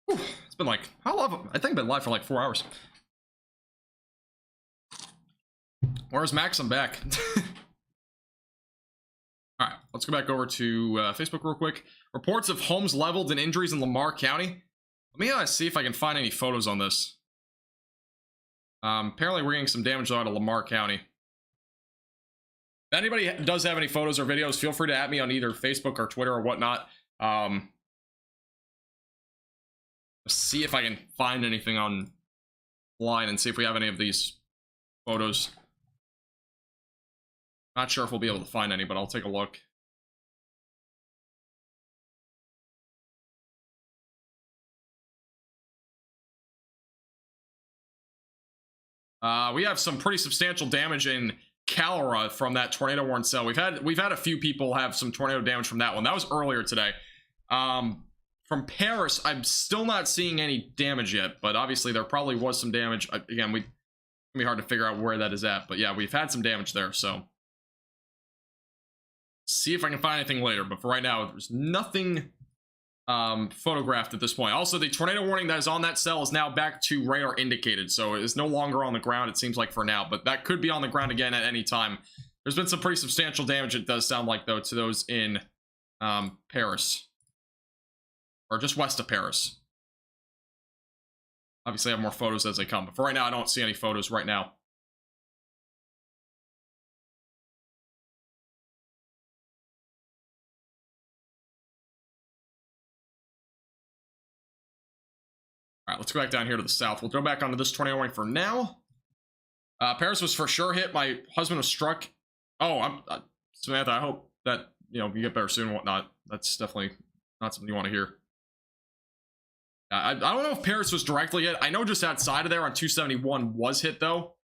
Whew, it's been like, how long? I think I've been live for like 4 hours. Where's Max? I'm back. All right, let's go back over to Facebook real quick. Reports of homes leveled and injuries in Lamar County. Let me see if I can find any photos on this. Apparently we're getting some damage out of Lamar County. If anybody does have any photos or videos, feel free to at me on either Facebook or Twitter or whatnot. Let's see if I can find anything online and see if we have any of these photos. Not sure if we'll be able to find any, but I'll take a look. We have some pretty substantial damage in Calera from that tornado warning cell. We've had a few people have some tornado damage from that one. That was earlier today. From Paris, I'm still not seeing any damage yet, but obviously there probably was some damage. Again, it's gonna be hard to figure out where that is at, but yeah, we've had some damage there, so see if I can find anything later. But for right now, there's nothing photographed at this point. Also, the tornado warning that is on that cell is now back to radar indicated, so it is no longer on the ground, it seems like, for now, but that could be on the ground again at any time. There's been some pretty substantial damage, it does sound like, though, to those in Paris, or just west of Paris. Obviously I have more photos as they come, but for right now I don't see any photos right now. All right, let's go back down here to the south. We'll go back onto this tornado warning for now. Paris was for sure hit. My husband was struck. Oh, Samantha, I hope that, you get better soon and whatnot. That's definitely not something you want to hear. I don't know if Paris was directly hit. I know just outside of there on 271 was hit, though.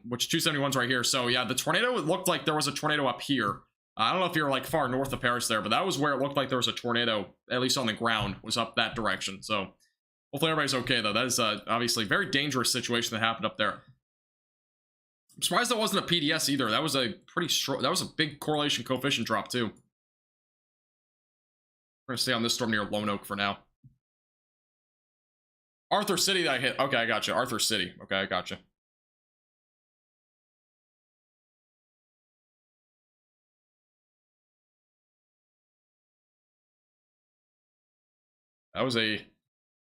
Which 271's right here. So, yeah, the tornado, it looked like there was a tornado up here. I don't know if you're, like, far north of Paris there, but that was where it looked like there was a tornado, at least on the ground, was up that direction. So, hopefully everybody's okay, though. That is obviously a very dangerous situation that happened up there. I'm surprised that wasn't a PDS either. That was a that was a big correlation coefficient drop, too. We're going to stay on this storm near Lone Oak for now. Arthur City that I hit. Okay, I got you. Arthur City. Okay, I got you. That was a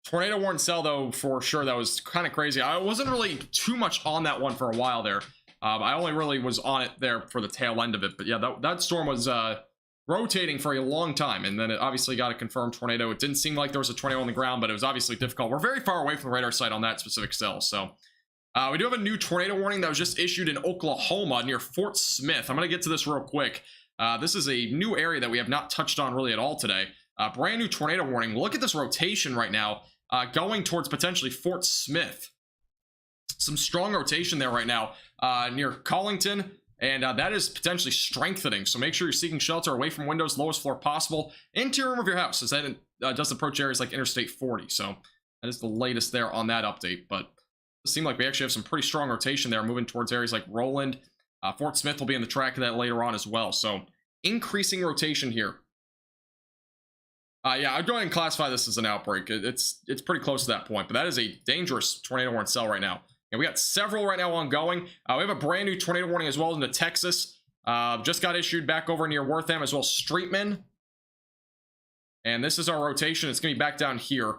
tornado warning cell, though, for sure. That was kind of crazy. I wasn't really too much on that one for a while there. I only really was on it there for the tail end of it. But yeah, that storm was rotating for a long time, and then it obviously got a confirmed tornado. It didn't seem like there was a tornado on the ground, but it was obviously difficult. We're very far away from the radar site on that specific cell, so we do have a new tornado warning that was just issued in Oklahoma near Fort Smith. I'm going to get to this real quick. This is a new area that we have not touched on really at all today. Brand new tornado warning. Look at this rotation right now, going towards potentially Fort Smith. Some strong rotation there right now near Collington, and that is potentially strengthening. So make sure you're seeking shelter away from windows, lowest floor possible, interior room of your house, as that does approach areas like Interstate 40. So that is the latest there on that update. But it seemed like we actually have some pretty strong rotation there moving towards areas like Roland. Fort Smith will be in the track of that later on as well. So increasing rotation here. Yeah, I'd go ahead and classify this as an outbreak. It's pretty close to that point, but that is a dangerous tornado warning cell right now. And we got several right now ongoing. We have a brand new tornado warning as well into Texas. Just got issued back over near Wortham as well, Streetman. And this is our rotation. It's going to be back down here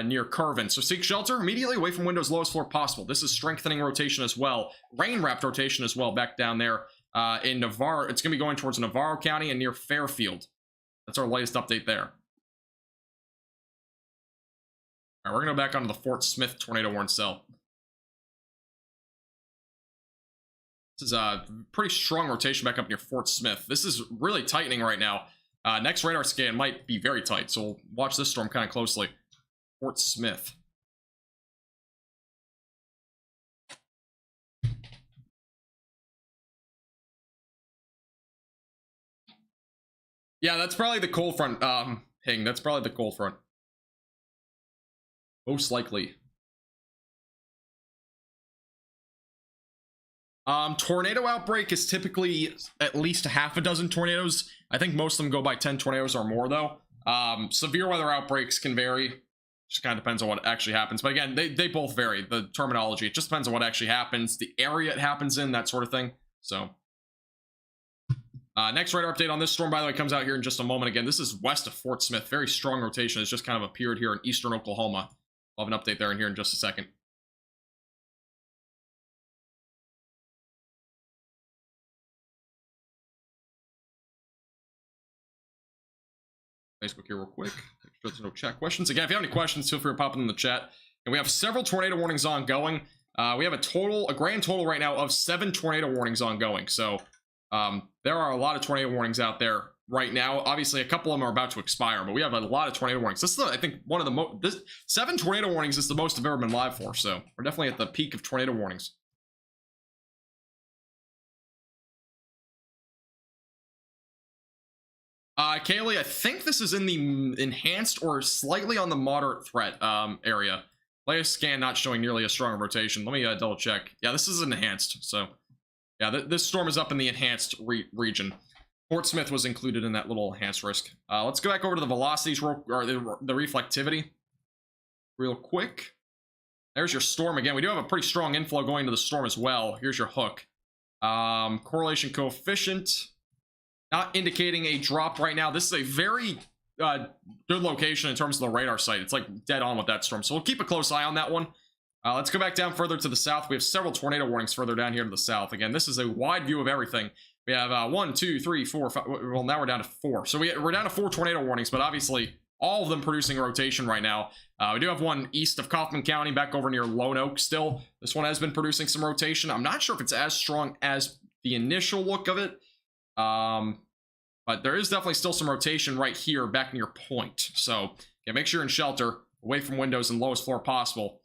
near Curvin. So seek shelter immediately away from windows, lowest floor possible. This is strengthening rotation as well. Rain-wrapped rotation as well back down there in Navarro. It's going to be going towards Navarro County and near Fairfield. That's our latest update there. All right, we're going to go back onto the Fort Smith tornado warning cell. This is a pretty strong rotation back up near Fort Smith. This is really tightening right now. Next radar scan might be very tight, so we'll watch this storm kind of closely. Fort Smith. Yeah, that's probably the cold front, Hing. That's probably the cold front. Most likely. Tornado outbreak is typically at least half a dozen tornadoes. I think most of them go by 10 tornadoes or more, though. Severe weather outbreaks can vary. Just kind of depends on what actually happens. But again, they both vary. The terminology, it just depends on what actually happens, the area it happens in, that sort of thing. So next radar update on this storm, by the way, comes out here in just a moment. Again, this is west of Fort Smith. Very strong rotation. It's just kind of appeared here in eastern Oklahoma. I'll have an update there in here in just a second. Facebook here real quick. Make sure there's no chat questions. Again, if you have any questions, feel free to pop them in the chat. And we have several tornado warnings ongoing. We have a grand total right now of 7 tornado warnings ongoing. So there are a lot of tornado warnings out there right now. Obviously, a couple of them are about to expire, but we have a lot of tornado warnings. This is, I think, one of the most. 7 tornado warnings is the most I've ever been live for. So we're definitely at the peak of tornado warnings. Kaylee, I think this is in the enhanced or slightly on the moderate threat area. Latest scan not showing nearly a strong rotation. Let me double check. Yeah, this is enhanced. So, yeah, this storm is up in the enhanced region. Fort Smith was included in that little enhanced risk. Let's go back over to the velocities or the reflectivity real quick. There's your storm again. We do have a pretty strong inflow going to the storm as well. Here's your hook. Correlation coefficient. Not indicating a drop right now. This is a very good location in terms of the radar site. It's like dead on with that storm. So we'll keep a close eye on that one. Let's go back down further to the south. We have several tornado warnings further down here to the south. Again, this is a wide view of everything. We have 1, 2, 3, 4, 5. Well, now we're down to 4. So we're down to 4 tornado warnings, but obviously all of them producing rotation right now. We do have one east of Kaufman County, back over near Lone Oak still. This one has been producing some rotation. I'm not sure if it's as strong as the initial look of it. But there is definitely still some rotation right here back near Point. So yeah, make sure you're in shelter, away from windows and lowest floor possible.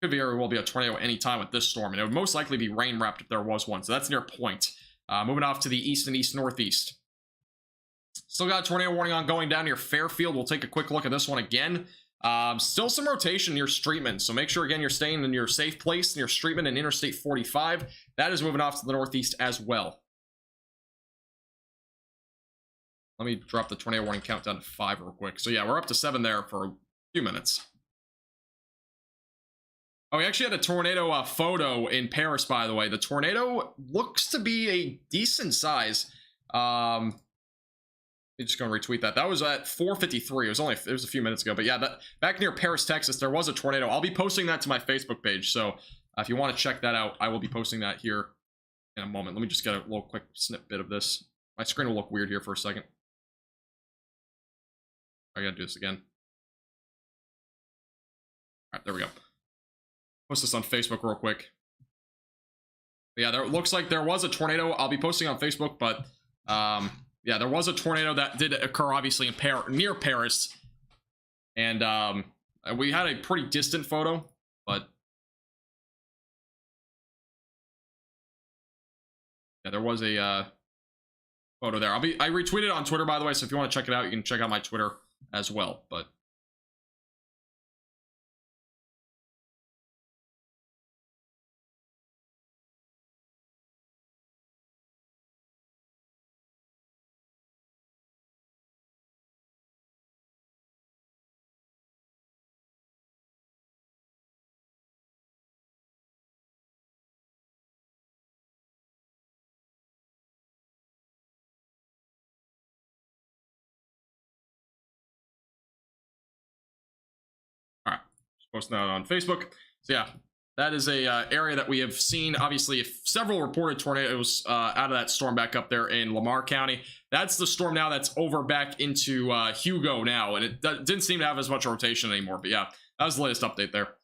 Could very well be a tornado any time with this storm, and it would most likely be rain wrapped if there was one. So that's near Point. Moving off to the east and east-northeast. Still got a tornado warning ongoing down near Fairfield. We'll take a quick look at this one again. Still some rotation near Streetman, so make sure again you're staying in your safe place near Streetman and Interstate 45. That is moving off to the northeast as well. Let me drop the tornado warning count down to 5 real quick. So yeah, we're up to 7 there for a few minutes. Oh, we actually had a tornado photo in Paris, by the way. The tornado looks to be a decent size. I'm just going to retweet that. That was at 4:53. It was a few minutes ago. But yeah, back near Paris, Texas, there was a tornado. I'll be posting that to my Facebook page. So if you want to check that out, I will be posting that here in a moment. Let me just get a little quick snippet of this. My screen will look weird here for a second. I gotta do this again. All right, there we go. Post this on Facebook real quick. But yeah, there looks like there was a tornado. I'll be posting on Facebook, but yeah, there was a tornado that did occur, obviously, in near Paris, and we had a pretty distant photo, but yeah, there was a photo there. I retweeted it on Twitter, by the way, so if you want to check it out, you can check out my Twitter as well. But all right, just posting that on Facebook. So yeah, that is a area that we have seen, obviously, several reported tornadoes out of that storm back up there in Lamar County. That's the storm now that's over back into Hugo now, and it didn't seem to have as much rotation anymore. But yeah, that was the latest update there.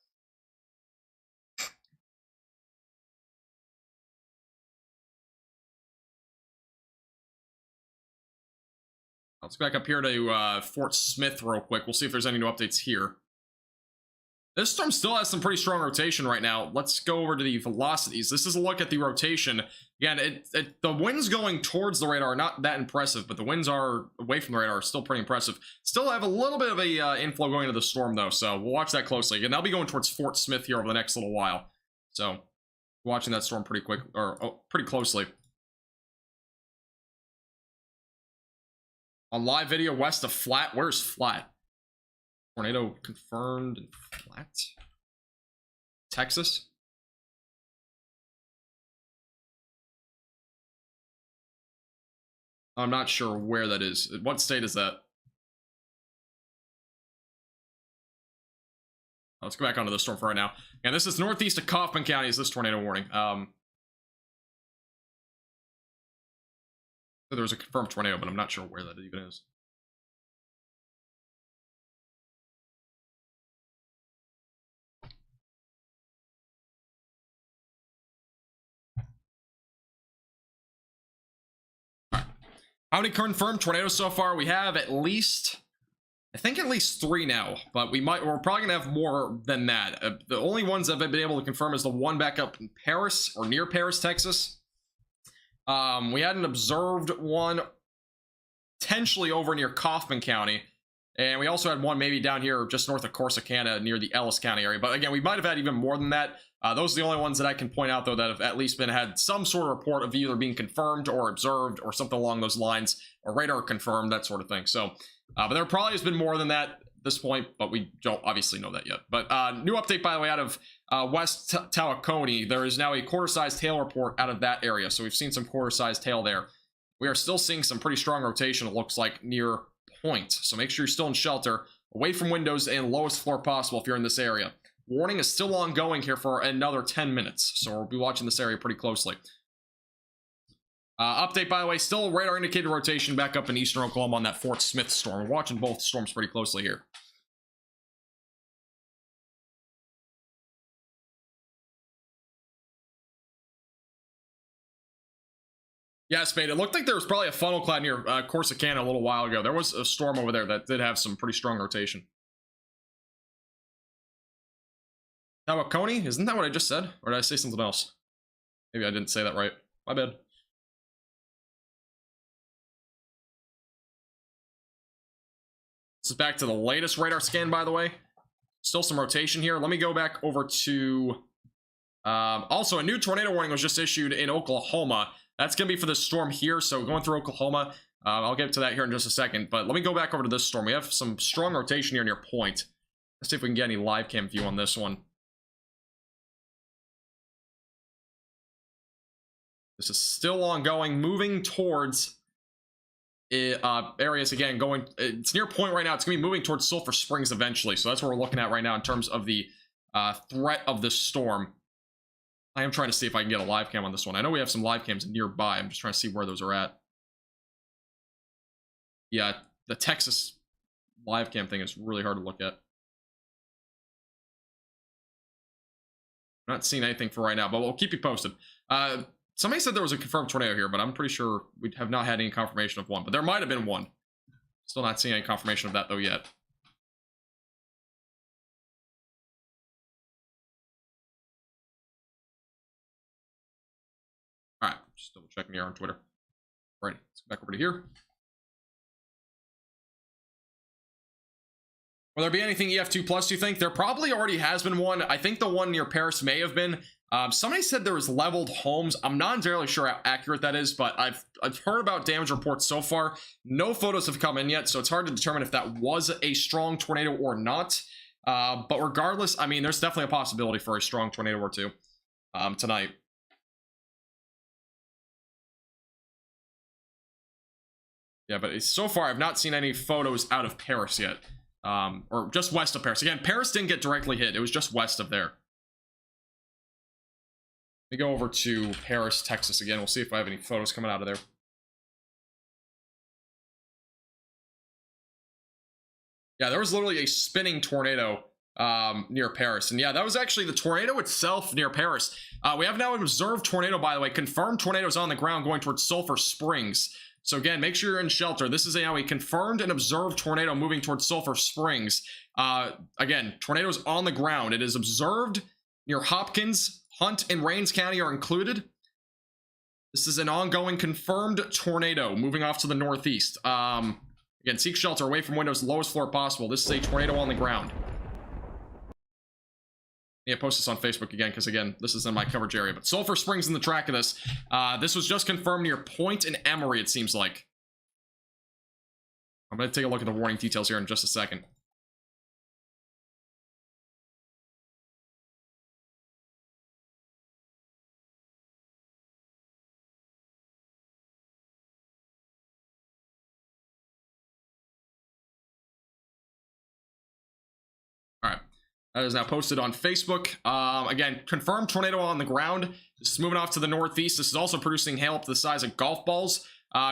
Let's go back up here to Fort Smith real quick. We'll see if there's any new updates here. This storm still has some pretty strong rotation right now. Let's go over to the velocities. This is a look at the rotation. Again, the winds going towards the radar are not that impressive, but the winds are away from the radar are still pretty impressive. Still have a little bit of a inflow going into the storm, though, so we'll watch that closely. Again, they'll be going towards Fort Smith here over the next little while. So, watching that storm pretty quick, or pretty closely. On live video, west of Flat. Where's Flat? Tornado confirmed in Flat. Texas. I'm not sure where that is. What state is that? Let's go back onto the storm for right now. And this is northeast of Kaufman County. Is this tornado warning? There was a confirmed tornado, but I'm not sure where that even is. All right. How many confirmed tornadoes so far? We have at least, I think at least 3 now, but we're probably gonna have more than that. The only ones that I've been able to confirm is the one back up in Paris, or near Paris, Texas. We had an observed one potentially over near Kaufman County, and we also had one maybe down here just north of Corsicana near the Ellis County area. But again, we might have had even more than that. Those are the only ones that I can point out, though, that have at least had some sort of report of either being confirmed or observed or something along those lines, or radar confirmed, that sort of thing. So, but there probably has been more than that at this point, but we don't obviously know that yet. But new update, by the way, out of West Tawakoni. There is now a quarter-sized hail report out of that area. So we've seen some quarter-sized hail there. We are still seeing some pretty strong rotation, it looks like, near point. So make sure you're still in shelter, away from windows, and lowest floor possible if you're in this area. Warning is still ongoing here for another 10 minutes. So we'll be watching this area pretty closely. Update, by the way, still radar indicated rotation back up in eastern Oklahoma on that Fort Smith storm. We're watching both storms pretty closely here. Yeah, Spade, it looked like there was probably a funnel cloud near Corsicana a little while ago. There was a storm over there that did have some pretty strong rotation. Tawakoni? Isn't that what I just said? Or did I say something else? Maybe I didn't say that right. My bad. This is back to the latest radar scan, by the way. Still some rotation here. Let me go back over to... also, a new tornado warning was just issued in Oklahoma. That's going to be for this storm here, so going through Oklahoma. I'll get to that here in just a second, but let me go back over to this storm. We have some strong rotation here near point. Let's see if we can get any live cam view on this one. This is still ongoing, moving towards areas again, it's near point right now. It's going to be moving towards Sulphur Springs eventually, so that's what we're looking at right now in terms of the threat of this storm. I am trying to see if I can get a live cam on this one. I know we have some live cams nearby. I'm just trying to see where those are at. Yeah, the Texas live cam thing is really hard to look at. I'm not seeing anything for right now, but we'll keep you posted. Somebody said there was a confirmed tornado here, but I'm pretty sure we have not had any confirmation of one. But there might have been one. Still not seeing any confirmation of that, though, yet. All right, just double checking here on Twitter. All right, let's go back over to here. Will there be anything EF2 plus, do you think? There probably already has been one. I think the one near Paris may have been. Somebody said there was leveled homes. I'm not entirely sure how accurate that is, but I've heard about damage reports so far. No photos have come in yet, so it's hard to determine if that was a strong tornado or not. But regardless, I mean, there's definitely a possibility for a strong tornado or two tonight. Yeah, but so far I've not seen any photos out of Paris yet. Or just west of Paris. Again, Paris didn't get directly hit. It was just west of there. Let me go over to Paris, Texas again. We'll see if I have any photos coming out of there. Yeah, there was literally a spinning tornado near Paris. And yeah, that was actually the tornado itself near Paris. We have now an observed tornado, by the way. Confirmed tornadoes on the ground going towards Sulphur Springs. So again, make sure you're in shelter. This is now a confirmed and observed tornado moving towards Sulphur Springs. Again, tornadoes on the ground. It is observed near Hopkins. Hunt and Rains County are included. This is an ongoing confirmed tornado moving off to the northeast. Again, seek shelter away from windows, lowest floor possible. This is a tornado on the ground. Yeah, post this on Facebook again, because again, this is in my coverage area. But Sulphur Springs in the track of this. This was just confirmed near Point and Emory, it seems like. I'm going to take a look at the warning details here in just a second. All right. That is now posted on Facebook. Again, confirmed tornado on the ground. This is moving off to the northeast. This is also producing hail up to the size of golf balls.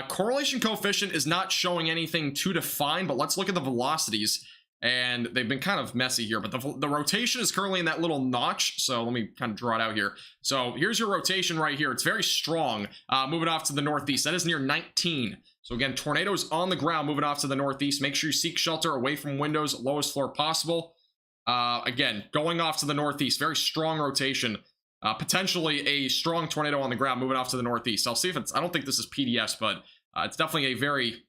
Correlation coefficient is not showing anything too defined, but let's look at the velocities. And they've been kind of messy here, but the rotation is currently in that little notch. So let me kind of draw it out here. So here's your rotation right here. It's very strong, moving off to the northeast. That is near 19. So again, tornadoes on the ground moving off to the northeast. Make sure you seek shelter away from windows, lowest floor possible. Again, going off to the northeast, very strong rotation. Potentially a strong tornado on the ground moving off to the northeast. I'll see if it's, I don't think this is PDS, but it's definitely a very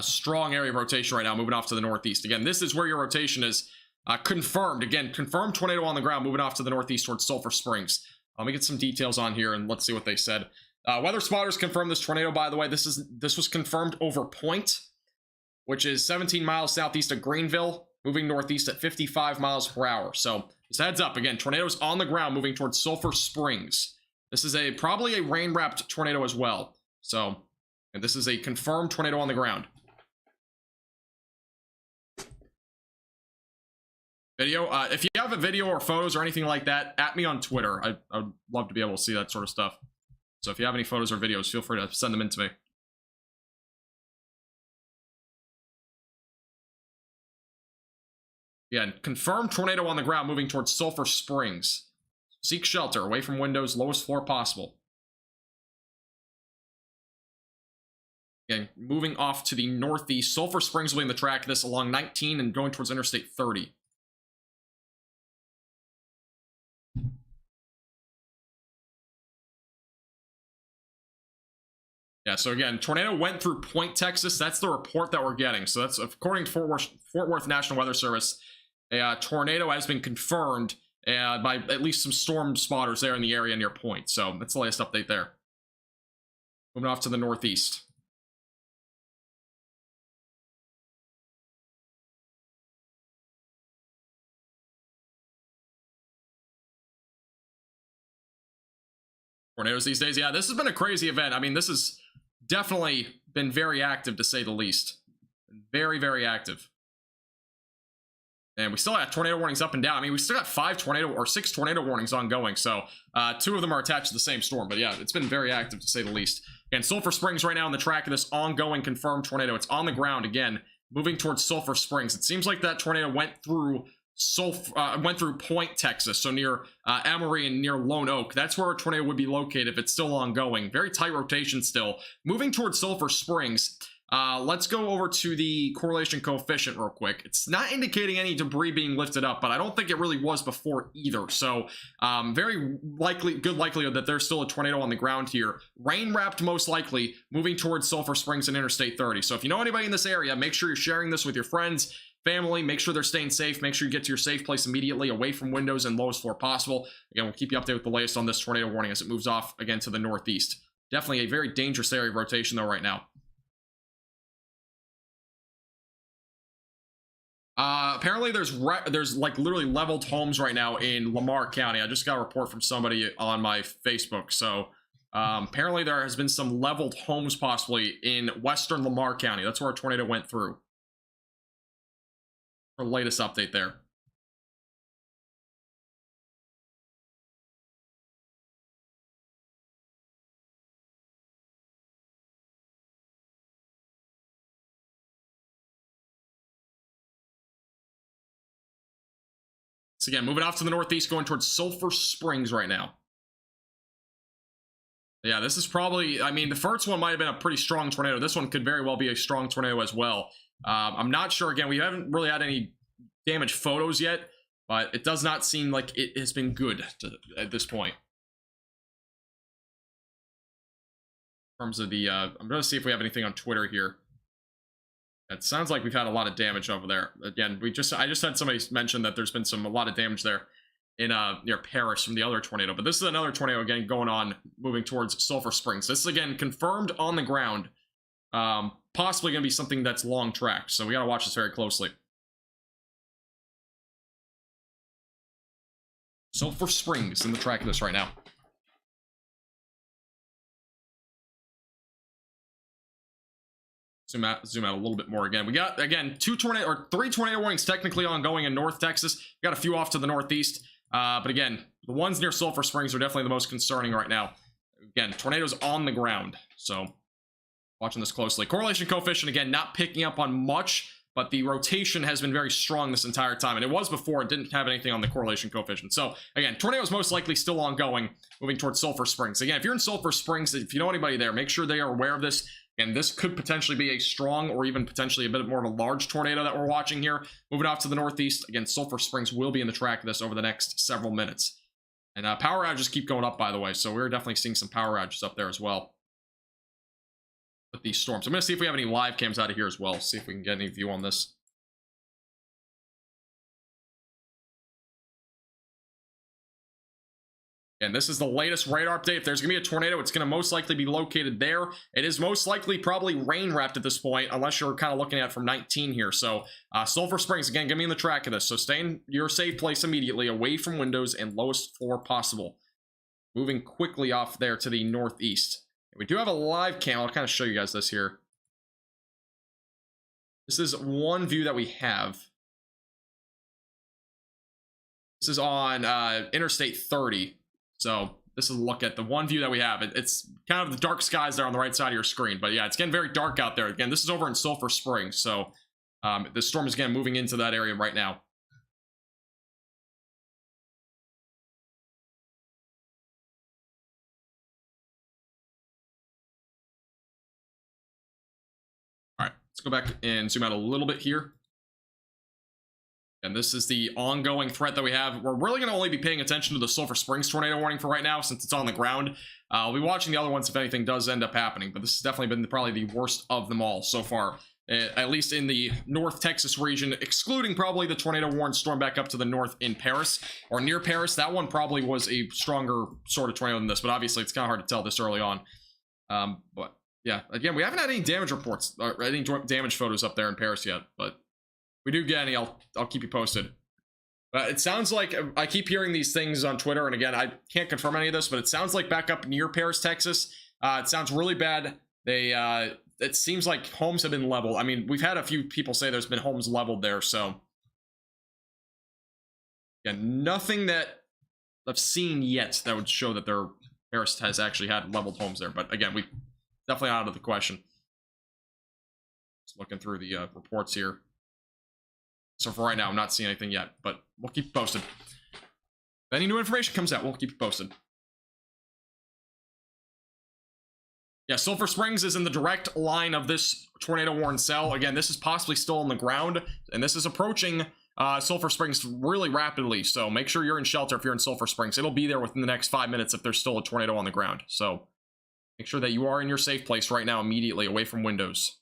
strong area of rotation right now moving off to the northeast. Again, this is where your rotation is confirmed. Again, confirmed tornado on the ground moving off to the northeast towards Sulphur Springs. Let me get some details on here and let's see what they said. Weather spotters confirmed this tornado, by the way. This was confirmed over Point, which is 17 miles southeast of Greenville, moving northeast at 55 miles per hour. So just heads up, again, tornadoes on the ground moving towards Sulphur Springs. This is probably a rain-wrapped tornado as well. So, and this is a confirmed tornado on the ground. Video, if you have a video or photos or anything like that, at me on Twitter. I'd love to be able to see that sort of stuff. So if you have any photos or videos, feel free to send them in to me. Again, confirmed tornado on the ground moving towards Sulphur Springs. Seek shelter away from windows, lowest floor possible. Again, moving off to the northeast. Sulphur Springs will be in the track of this along 19 and going towards Interstate 30. Yeah, so again, tornado went through Point, Texas. That's the report that we're getting. So that's according to Fort Worth National Weather Service. A tornado has been confirmed by at least some storm spotters there in the area near Point. So that's the latest update there. Moving off to the northeast. Tornadoes these days. Yeah, this has been a crazy event. I mean, this has definitely been very active, to say the least. Very, very active. And we still have tornado warnings up and down. I mean, we still got 6 tornado warnings ongoing. So 2 of them are attached to the same storm. But yeah, it's been very active, to say the least. And Sulphur Springs right now on the track of this ongoing confirmed tornado. It's on the ground again, moving towards Sulphur Springs. It seems like that tornado went through Point, Texas, so near Emory and near Lone Oak. That's where a tornado would be located if it's still ongoing. Very tight rotation still. Moving towards Sulphur Springs. Let's go over to the correlation coefficient real quick. It's not indicating any debris being lifted up, but I don't think it really was before either. So very good likelihood that there's still a tornado on the ground here. Rain wrapped most likely, moving towards Sulphur Springs and Interstate 30. So if you know anybody in this area, make sure you're sharing this with your friends, family. Make sure they're staying safe. Make sure you get to your safe place immediately, away from windows and lowest floor possible. Again, we'll keep you updated with the latest on this tornado warning as it moves off again to the northeast. Definitely a very dangerous area of rotation though right now. Apparently there's like literally leveled homes right now in Lamar County. I just got a report from somebody on my Facebook. So apparently there has been some leveled homes possibly in western Lamar County. That's where a tornado went through. Our latest update there. So again, moving off to the northeast, going towards Sulphur Springs right now. Yeah, this is probably, I mean, the first one might have been a pretty strong tornado. This one could very well be a strong tornado as well. I'm not sure. Again, we haven't really had any damage photos yet, but it does not seem like it has been good at this point. In terms of the, I'm going to see if we have anything on Twitter here. It sounds like we've had a lot of damage over there. Again, I just had somebody mention that there's been a lot of damage there in near Paris from the other tornado. But this is another tornado again going on, moving towards Sulphur Springs. This is again confirmed on the ground. possibly going to be something that's long tracked. So we got to watch this very closely. Sulphur Springs in the track of this right now. Zoom out a little bit more again. We got, again, 3 tornado warnings technically ongoing in North Texas. We got a few off to the northeast. But again, the ones near Sulphur Springs are definitely the most concerning right now. Again, tornadoes on the ground. So, watching this closely. Correlation coefficient, again, not picking up on much, but the rotation has been very strong this entire time. And it was before, it didn't have anything on the correlation coefficient. So, again, tornadoes most likely still ongoing, moving towards Sulphur Springs. Again, if you're in Sulphur Springs, if you know anybody there, make sure they are aware of this. And this could potentially be a strong or even potentially a bit more of a large tornado that we're watching here. Moving off to the northeast. Again, Sulphur Springs will be in the track of this over the next several minutes. And power outages keep going up, by the way. So we're definitely seeing some power outages up there as well with these storms. I'm going to see if we have any live cams out of here as well. See if we can get any view on this. And this is the latest radar update. If there's going to be a tornado, it's going to most likely be located there. It is most likely probably rain wrapped at this point, unless you're kind of looking at it from 19 here. So Sulphur Springs, again, get me in the track of this. So stay in your safe place immediately, away from windows and lowest floor possible. Moving quickly off there to the northeast. We do have a live cam. I'll kind of show you guys this here. This is one view that we have. This is on Interstate 30. So this is a look at the one view that we have. It's kind of the dark skies there on the right side of your screen. But yeah, it's getting very dark out there. Again, this is over in Sulphur Springs. So the storm is, again, moving into that area right now. All right, let's go back and zoom out a little bit here. And this is the ongoing threat that we have. We're really going to only be paying attention to the Sulphur Springs tornado warning for right now, since it's on the ground. I'll be watching the other ones if anything does end up happening, but this has definitely been probably the worst of them all so far, at least in the North Texas region, excluding probably the tornado warned storm back up to the north in Paris, or near Paris. That one probably was a stronger sort of tornado than this, but obviously it's kind of hard to tell this early on. But yeah, again, we haven't had any damage reports, or any damage photos up there in Paris yet, but we do get any, I'll keep you posted. But it sounds like, I keep hearing these things on Twitter, and again, I can't confirm any of this, but it sounds like back up near Paris, Texas, it sounds really bad. It seems like homes have been leveled. I mean, we've had a few people say there's been homes leveled there, so. Yeah, nothing that I've seen yet that would show that Paris has actually had leveled homes there. But again, we definitely out of the question. Just looking through the reports here. So for right now, I'm not seeing anything yet, but we'll keep you posted. If any new information comes out, we'll keep you posted. Yeah, Sulphur Springs is in the direct line of this tornado warned cell. Again, this is possibly still on the ground, and this is approaching Sulphur Springs really rapidly. So make sure you're in shelter if you're in Sulphur Springs. It'll be there within the next 5 minutes if there's still a tornado on the ground. So make sure that you are in your safe place right now, immediately away from windows.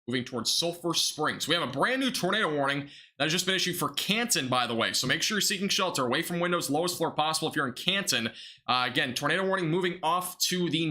Moving towards Sulphur Springs. We have a brand new tornado warning that has just been issued for Canton, by the way. So make sure you're seeking shelter away from windows, lowest floor possible if you're in Canton. Again, tornado warning moving off to the